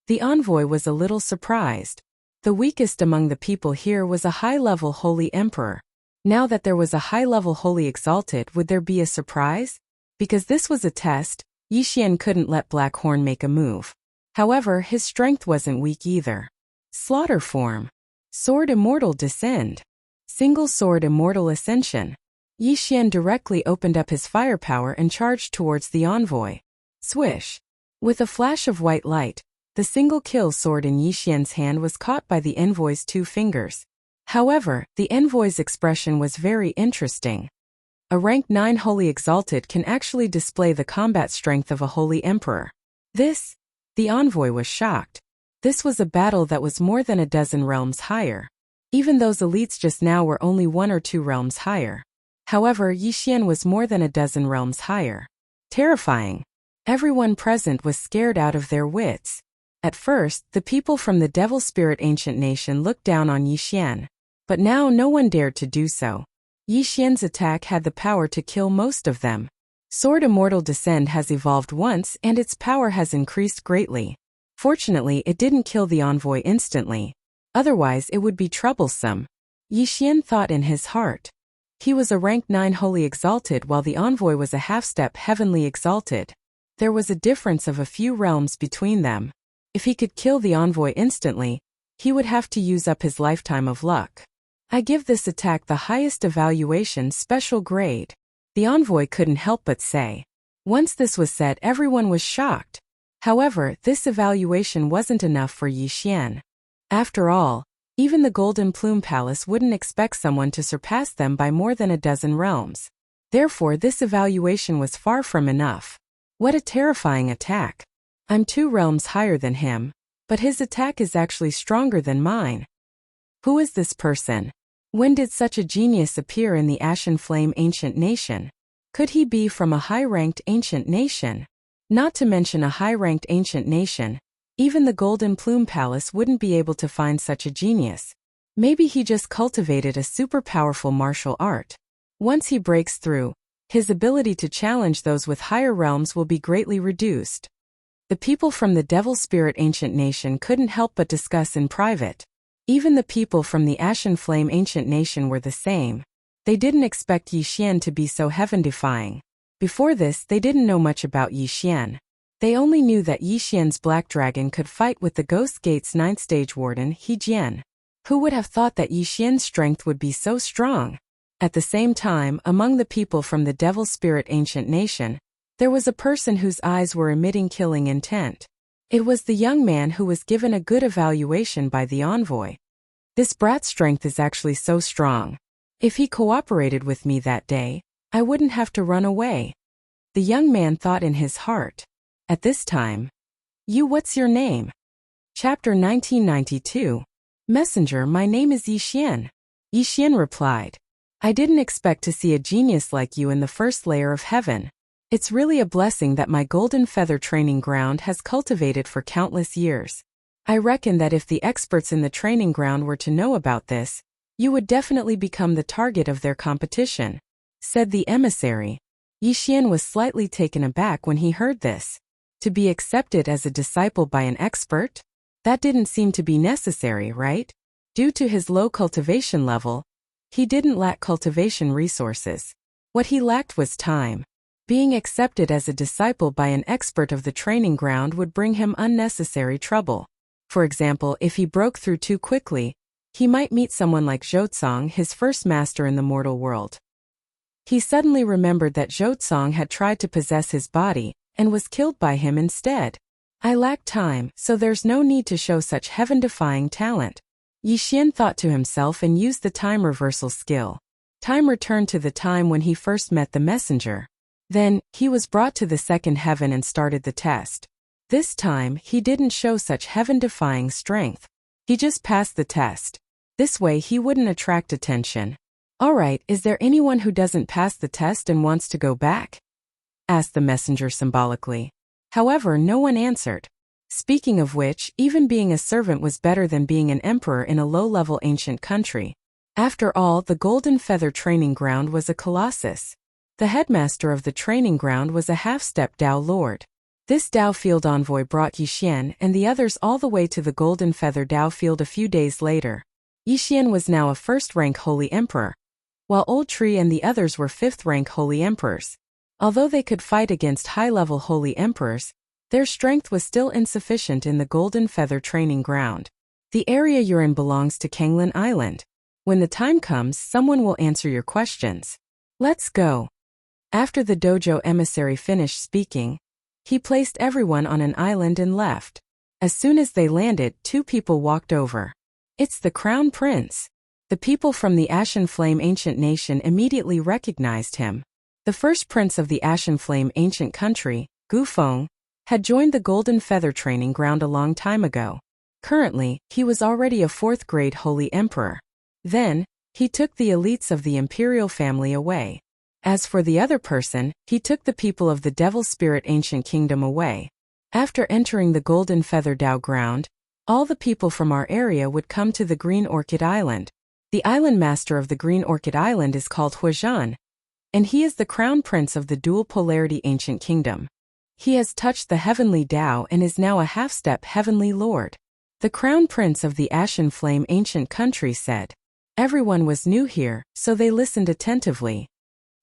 The envoy was a little surprised. The weakest among the people here was a high-level Holy Emperor. Now that there was a high-level Holy Exalted, would there be a surprise? Because this was a test, Yixian couldn't let Blackhorn make a move. However, his strength wasn't weak either. Slaughter form. Sword Immortal Descend. Single Sword Immortal Ascension. Yixian directly opened up his firepower and charged towards the envoy. Swish. With a flash of white light, the single-kill sword in Yixian's hand was caught by the envoy's 2 fingers. However, the envoy's expression was very interesting. A rank 9 Holy Exalted can actually display the combat strength of a Holy Emperor. This? The envoy was shocked. This was a battle that was more than a dozen realms higher. Even those elites just now were only 1 or 2 realms higher. However, Yixian was more than a dozen realms higher. Terrifying. Everyone present was scared out of their wits. At first, the people from the Devil Spirit Ancient Nation looked down on Yixian. But now no one dared to do so. Yixian's attack had the power to kill most of them. Sword Immortal Descend has evolved once and its power has increased greatly. Fortunately, it didn't kill the envoy instantly. Otherwise, it would be troublesome. Yixian thought in his heart. He was a rank 9 Holy Exalted while the envoy was a half-step Heavenly Exalted. There was a difference of a few realms between them. If he could kill the envoy instantly, he would have to use up his lifetime of luck. I give this attack the highest evaluation, special grade. The envoy couldn't help but say. Once this was said, everyone was shocked. However, this evaluation wasn't enough for Yixian. After all, even the Golden Plume Palace wouldn't expect someone to surpass them by more than a dozen realms. Therefore, this evaluation was far from enough. What a terrifying attack. I'm 2 realms higher than him, but his attack is actually stronger than mine. Who is this person? When did such a genius appear in the Ashen Flame Ancient Nation? Could he be from a high-ranked ancient nation? Not to mention a high-ranked ancient nation, even the Golden Plume Palace wouldn't be able to find such a genius. Maybe he just cultivated a super powerful martial art. Once he breaks through, his ability to challenge those with higher realms will be greatly reduced. The people from the Devil Spirit Ancient Nation couldn't help but discuss in private. Even the people from the Ashen Flame Ancient Nation were the same. They didn't expect Yixian to be so heaven-defying. Before this, they didn't know much about Yixian. They only knew that Yixian's Black Dragon could fight with the Ghost Gate's 9th stage warden, He Jian. Who would have thought that Yixian's strength would be so strong? At the same time, among the people from the Devil Spirit Ancient Nation, there was a person whose eyes were emitting killing intent. It was the young man who was given a good evaluation by the envoy. This brat's strength is actually so strong. If he cooperated with me that day, I wouldn't have to run away. The young man thought in his heart. At this time, what's your name? Chapter 1992. Messenger, my name is Yixian. Yixian replied. I didn't expect to see a genius like you in the first layer of heaven. It's really a blessing that my Golden Feather training ground has cultivated for countless years. I reckon that if the experts in the training ground were to know about this, you would definitely become the target of their competition, said the emissary. Yixian was slightly taken aback when he heard this. To be accepted as a disciple by an expert? That didn't seem to be necessary, right? Due to his low cultivation level, he didn't lack cultivation resources. What he lacked was time. Being accepted as a disciple by an expert of the training ground would bring him unnecessary trouble. For example, if he broke through too quickly, he might meet someone like Zhouzong, his first master in the mortal world. He suddenly remembered that Zhouzong had tried to possess his body, and was killed by him instead. I lack time, so there's no need to show such heaven-defying talent. Yixian thought to himself and used the time reversal skill. Time returned to the time when he first met the messenger. Then, he was brought to the second heaven and started the test. This time, he didn't show such heaven-defying strength. He just passed the test. This way he wouldn't attract attention. Alright, is there anyone who doesn't pass the test and wants to go back? Asked the messenger symbolically. However, no one answered. Speaking of which, even being a servant was better than being an emperor in a low-level ancient country. After all, the Golden Feather training ground was a colossus. The headmaster of the training ground was a half-step Dao Lord. This Dao Field envoy brought Yixian and the others all the way to the Golden Feather Dao Field a few days later. Yixian was now a first-rank Holy Emperor, while Old Tree and the others were fifth-rank Holy Emperors. Although they could fight against high-level Holy Emperors, their strength was still insufficient in the Golden Feather training ground. The area you're in belongs to Kanglin Island. When the time comes, someone will answer your questions. Let's go. After the dojo emissary finished speaking, he placed everyone on an island and left. As soon as they landed, 2 people walked over. It's the Crown Prince. The people from the Ashen Flame Ancient Nation immediately recognized him. The first prince of the Ashen Flame Ancient Country, Gufeng, had joined the Golden Feather Training Ground a long time ago. Currently, he was already a 4th grade Holy Emperor. Then, he took the elites of the imperial family away. As for the other person, he took the people of the Devil Spirit Ancient Kingdom away. After entering the Golden Feather Dao Ground, all the people from our area would come to the Green Orchid Island. The island master of the Green Orchid Island is called Huazhan, and he is the crown prince of the Dual Polarity Ancient Kingdom. He has touched the heavenly Tao and is now a half-step heavenly lord. The crown prince of the Ashen Flame Ancient Country said. Everyone was new here, so they listened attentively.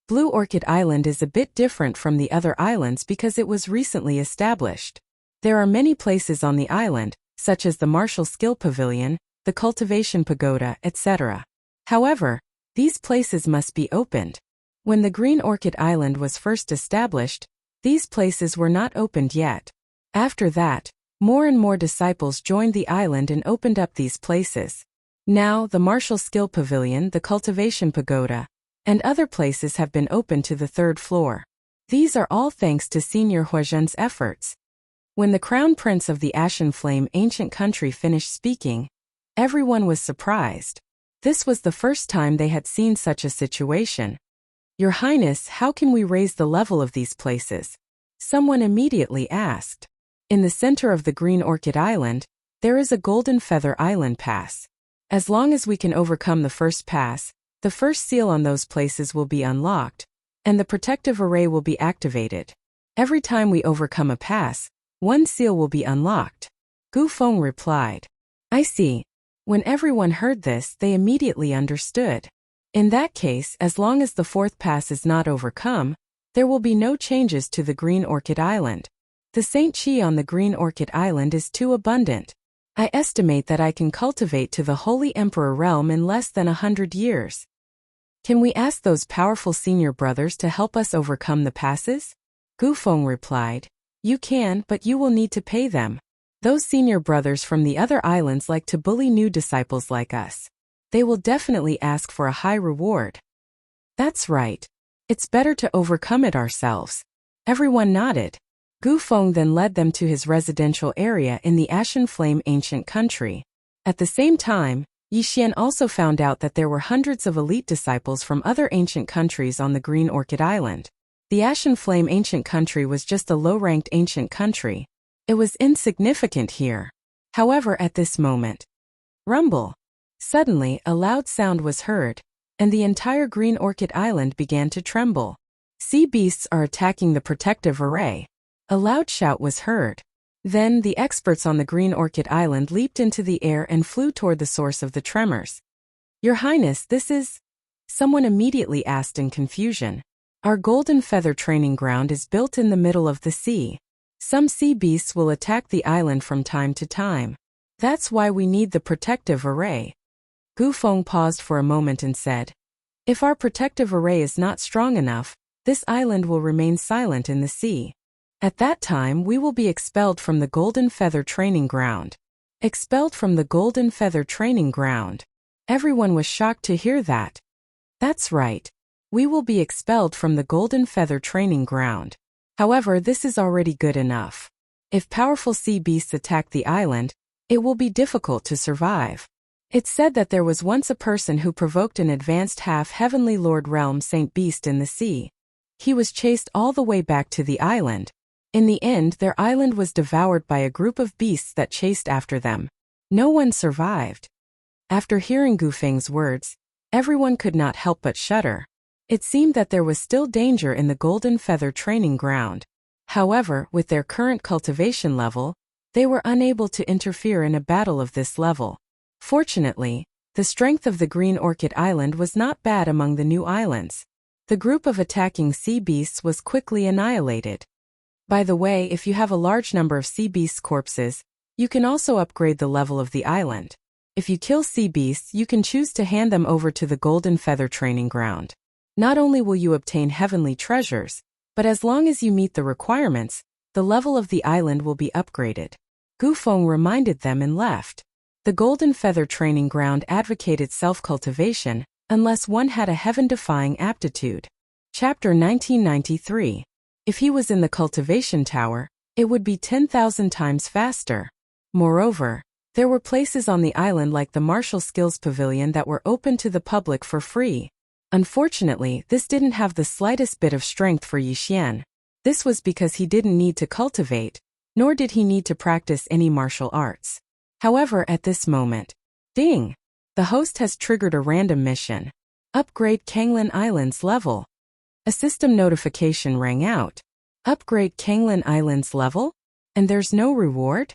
Blue Orchid Island is a bit different from the other islands because it was recently established. There are many places on the island, such as the Martial Skill Pavilion, the Cultivation Pagoda, etc. However, these places must be opened. When the Green Orchid Island was first established, these places were not opened yet. After that, more and more disciples joined the island and opened up these places. Now, the Martial Skill Pavilion, the Cultivation Pagoda, and other places have been opened to the 3rd floor. These are all thanks to Senior Huazhan's efforts. When the Crown Prince of the Ashen Flame Ancient Country finished speaking, everyone was surprised. This was the first time they had seen such a situation. Your Highness, how can we raise the level of these places? Someone immediately asked. In the center of the Green Orchid Island, there is a Golden Feather Island pass. As long as we can overcome the first pass, the first seal on those places will be unlocked, and the protective array will be activated. Every time we overcome a pass, one seal will be unlocked. Gu Feng replied. I see. When everyone heard this, they immediately understood. In that case, as long as the 4th pass is not overcome, there will be no changes to the Green Orchid Island. The Saint Qi on the Green Orchid Island is too abundant. I estimate that I can cultivate to the Holy Emperor realm in less than 100 years. Can we ask those powerful senior brothers to help us overcome the passes? Gu Feng replied. You can, but you will need to pay them. Those senior brothers from the other islands like to bully new disciples like us. They will definitely ask for a high reward. That's right. It's better to overcome it ourselves. Everyone nodded. Gu Feng then led them to his residential area in the Ashen Flame Ancient Country. At the same time, Yixian also found out that there were hundreds of elite disciples from other ancient countries on the Green Orchid Island. The Ashen Flame Ancient Country was just a low-ranked ancient country. It was insignificant here. However, at this moment, rumble. Suddenly, a loud sound was heard, and the entire Green Orchid Island began to tremble. Sea beasts are attacking the protective array. A loud shout was heard. Then, the experts on the Green Orchid Island leaped into the air and flew toward the source of the tremors. Your Highness, this is... Someone immediately asked in confusion. Our Golden Feather Training Ground is built in the middle of the sea. Some sea beasts will attack the island from time to time. That's why we need the protective array. Gu Feng paused for a moment and said, if our protective array is not strong enough, this island will remain silent in the sea. At that time we will be expelled from the Golden Feather Training Ground. Expelled from the Golden Feather Training Ground. Everyone was shocked to hear that. That's right. We will be expelled from the Golden Feather Training Ground. However, this is already good enough. If powerful sea beasts attack the island, it will be difficult to survive. It's said that there was once a person who provoked an advanced half-heavenly Lord Realm Saint Beast in the sea. He was chased all the way back to the island. In the end, their island was devoured by a group of beasts that chased after them. No one survived. After hearing Gu Feng's words, everyone could not help but shudder. It seemed that there was still danger in the Golden Feather Training Ground. However, with their current cultivation level, they were unable to interfere in a battle of this level. Fortunately, the strength of the Green Orchid Island was not bad among the new islands. The group of attacking sea beasts was quickly annihilated. By the way, if you have a large number of sea beasts' corpses, you can also upgrade the level of the island. If you kill sea beasts, you can choose to hand them over to the Golden Feather Training Ground. Not only will you obtain heavenly treasures, but as long as you meet the requirements, the level of the island will be upgraded. Gu Feng reminded them and left. The Golden Feather Training Ground advocated self-cultivation, unless one had a heaven-defying aptitude. Chapter 1993. If he was in the cultivation tower, It would be 10,000 times faster. Moreover, there were places on the island like the Martial Skills Pavilion that were open to the public for free. Unfortunately, this didn't have the slightest bit of strength for Yixian. This was because he didn't need to cultivate, nor did he need to practice any martial arts. However, at this moment, ding! The host has triggered a random mission. Upgrade Kanglin Island's level. A system notification rang out. Upgrade Kanglin Island's level? And there's no reward?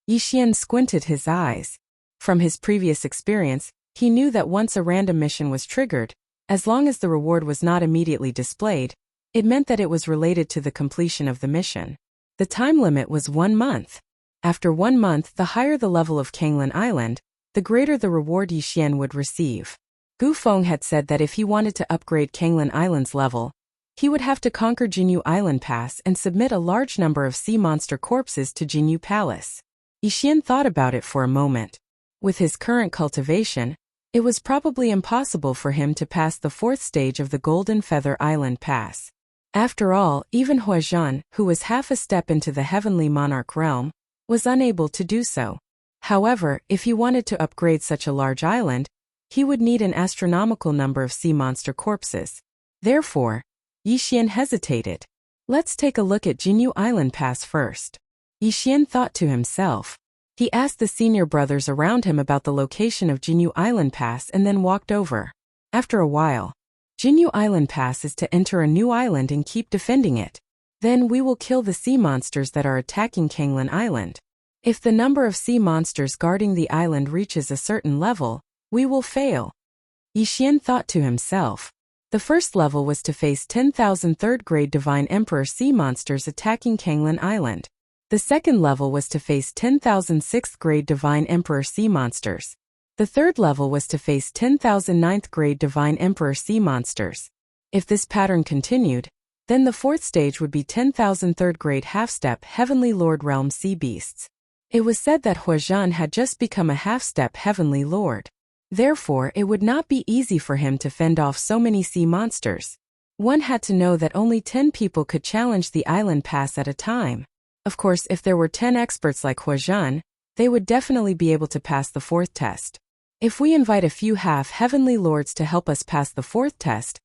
Yixian squinted his eyes. From his previous experience, he knew that once a random mission was triggered, as long as the reward was not immediately displayed, it meant that it was related to the completion of the mission. The time limit was 1 month. After 1 month, the higher the level of Kanglin Island, the greater the reward Yixian would receive. Gu Feng had said that if he wanted to upgrade Kanglin Island's level, he would have to conquer Jinyu Island Pass and submit a large number of sea monster corpses to Jinyu Palace. Yixian thought about it for a moment. With his current cultivation, it was probably impossible for him to pass the 4th stage of the Golden Feather Island Pass. After all, even Huazhan, who was half a step into the Heavenly Monarch realm, was unable to do so. However, if he wanted to upgrade such a large island, he would need an astronomical number of sea monster corpses. Therefore, Yixian hesitated. Let's take a look at Jinyu Island Pass first. Yixian thought to himself. He asked the senior brothers around him about the location of Jinyu Island Pass and then walked over. After a while, Jinyu Island Pass is to enter a new island and keep defending it. Then we will kill the sea monsters that are attacking Kanglin Island. If the number of sea monsters guarding the island reaches a certain level, we will fail. Yixian thought to himself. The first level was to face 10,000 3rd-grade Divine Emperor sea monsters attacking Kanglin Island. The second level was to face 10,000 6th-grade Divine Emperor sea monsters. The third level was to face 10,000 9th-grade Divine Emperor sea monsters. If this pattern continued, then the 4th stage would be 10,000 3rd-grade half-step Heavenly Lord Realm sea beasts. It was said that Huazhan had just become a half-step Heavenly Lord. Therefore, it would not be easy for him to fend off so many sea monsters. One had to know that only 10 people could challenge the island pass at a time. Of course, if there were 10 experts like Huazhan, they would definitely be able to pass the 4th test. If we invite a few half-heavenly lords to help us pass the 4th test,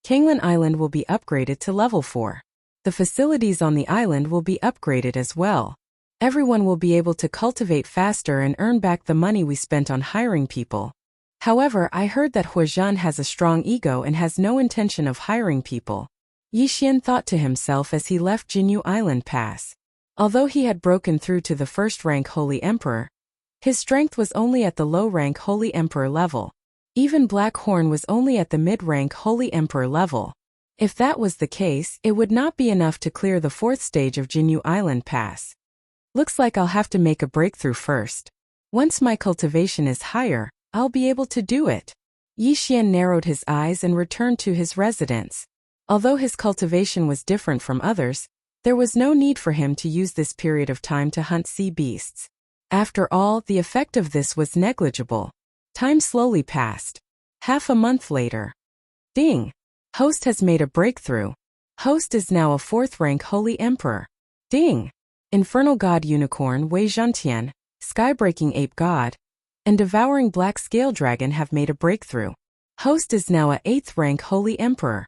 Kanglin Island will be upgraded to level 4. The facilities on the island will be upgraded as well. Everyone will be able to cultivate faster and earn back the money we spent on hiring people. However, I heard that Huazhan has a strong ego and has no intention of hiring people. Yixian thought to himself as he left Jinyu Island Pass. Although he had broken through to the 1st-rank Holy Emperor, his strength was only at the low-rank Holy Emperor level. Even Black Horn was only at the mid-rank Holy Emperor level. If that was the case, it would not be enough to clear the 4th stage of Jinyu Island Pass. Looks like I'll have to make a breakthrough first. Once my cultivation is higher, I'll be able to do it. Yixian narrowed his eyes and returned to his residence. Although his cultivation was different from others, there was no need for him to use this period of time to hunt sea beasts. After all, the effect of this was negligible. Time slowly passed. Half a month later. Ding! Host has made a breakthrough. Host is now a 4th-rank Holy Emperor. Ding! Infernal God Unicorn Wei Zhantian, Skybreaking Ape God, and Devouring Black Scale Dragon have made a breakthrough. Host is now a 8th-rank Holy Emperor.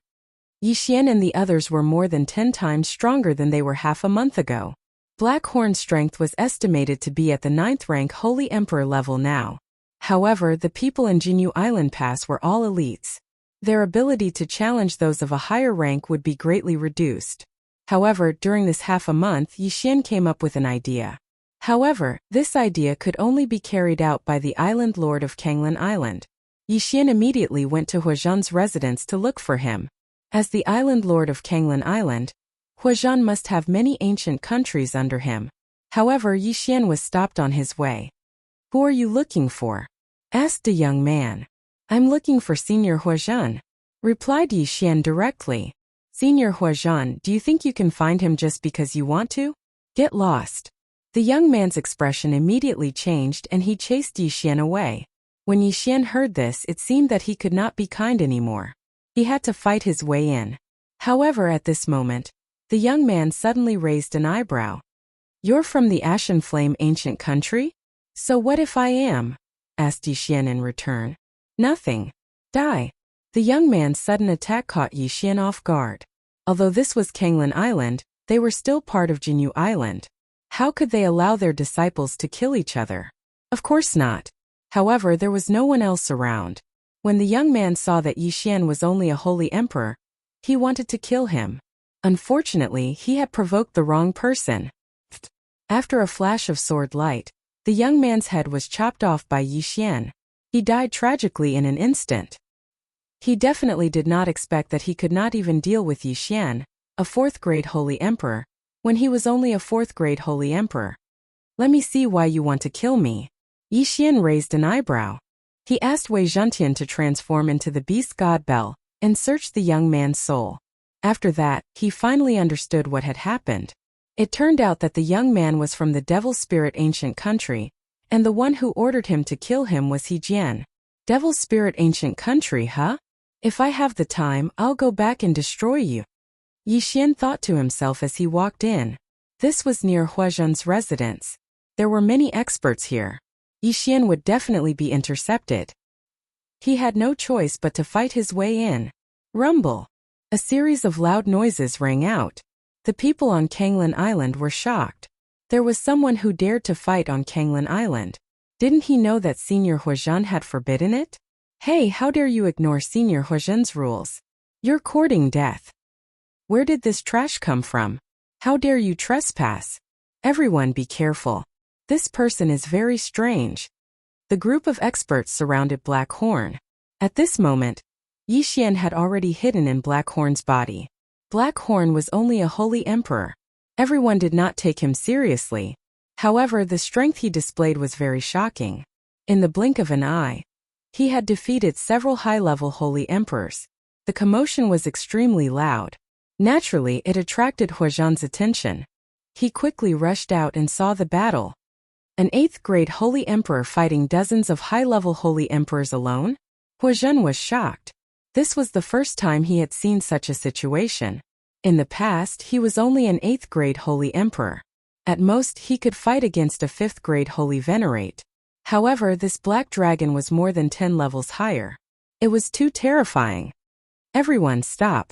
Yixian and the others were more than 10 times stronger than they were half a month ago. Black Horn's strength was estimated to be at the 9th-rank Holy Emperor level now. However, the people in Jinyu Island Pass were all elites. Their ability to challenge those of a higher rank would be greatly reduced. However, during this half a month, Yixian came up with an idea. However, this idea could only be carried out by the Island Lord of Kanglin Island. Yixian immediately went to Huazhan's residence to look for him. As the Island Lord of Kanglin Island, Huazhan must have many ancient countries under him. However, Yixian was stopped on his way. "Who are you looking for?" asked a young man. "I'm looking for Senior Huazhan," replied Yixian directly. "Senior Huazhan, do you think you can find him just because you want to? Get lost." The young man's expression immediately changed and he chased Yixian away. When Yixian heard this, it seemed that he could not be kind anymore. He had to fight his way in. However, at this moment, the young man suddenly raised an eyebrow. You're from the Ashen Flame ancient country? So what if I am? Asked Yixian in return. Nothing. Die. The young man's sudden attack caught Yixian off guard. Although this was Kanglin Island, they were still part of Jinyu Island. How could they allow their disciples to kill each other? Of course not. However, there was no one else around. When the young man saw that Yixian was only a holy emperor, he wanted to kill him. Unfortunately, he had provoked the wrong person. After a flash of sword light, the young man's head was chopped off by Yixian. He died tragically in an instant. He definitely did not expect that he could not even deal with Yixian, a 4th-grade holy emperor, when he was only a 4th-grade holy emperor. Let me see why you want to kill me. Yixian raised an eyebrow. He asked Wei Zhentian to transform into the beast god Bel and search the young man's soul. After that, he finally understood what had happened. It turned out that the young man was from the Devil Spirit ancient country, and the one who ordered him to kill him was He Jian. Devil Spirit ancient country, huh? If I have the time, I'll go back and destroy you. Yixian thought to himself as he walked in. This was near Huazhen's residence. There were many experts here. Yixian would definitely be intercepted. He had no choice but to fight his way in. Rumble. A series of loud noises rang out. The people on Kanglin Island were shocked. There was someone who dared to fight on Kanglin Island. Didn't he know that Senior Huazhen had forbidden it? Hey, how dare you ignore Senior Huazhen's rules? You're courting death. Where did this trash come from? How dare you trespass? Everyone be careful. This person is very strange. The group of experts surrounded Black Horn. At this moment, Yixian had already hidden in Black Horn's body. Black Horn was only a holy emperor. Everyone did not take him seriously. However, the strength he displayed was very shocking. In the blink of an eye, he had defeated several high-level holy emperors. The commotion was extremely loud. Naturally, it attracted Huazhen's attention. He quickly rushed out and saw the battle. An 8th-grade holy emperor fighting dozens of high-level holy emperors alone? Huazhen was shocked. This was the first time he had seen such a situation. In the past, he was only an 8th-grade holy emperor. At most, he could fight against a 5th-grade holy venerate. However, this black dragon was more than 10 levels higher. It was too terrifying. Everyone stop.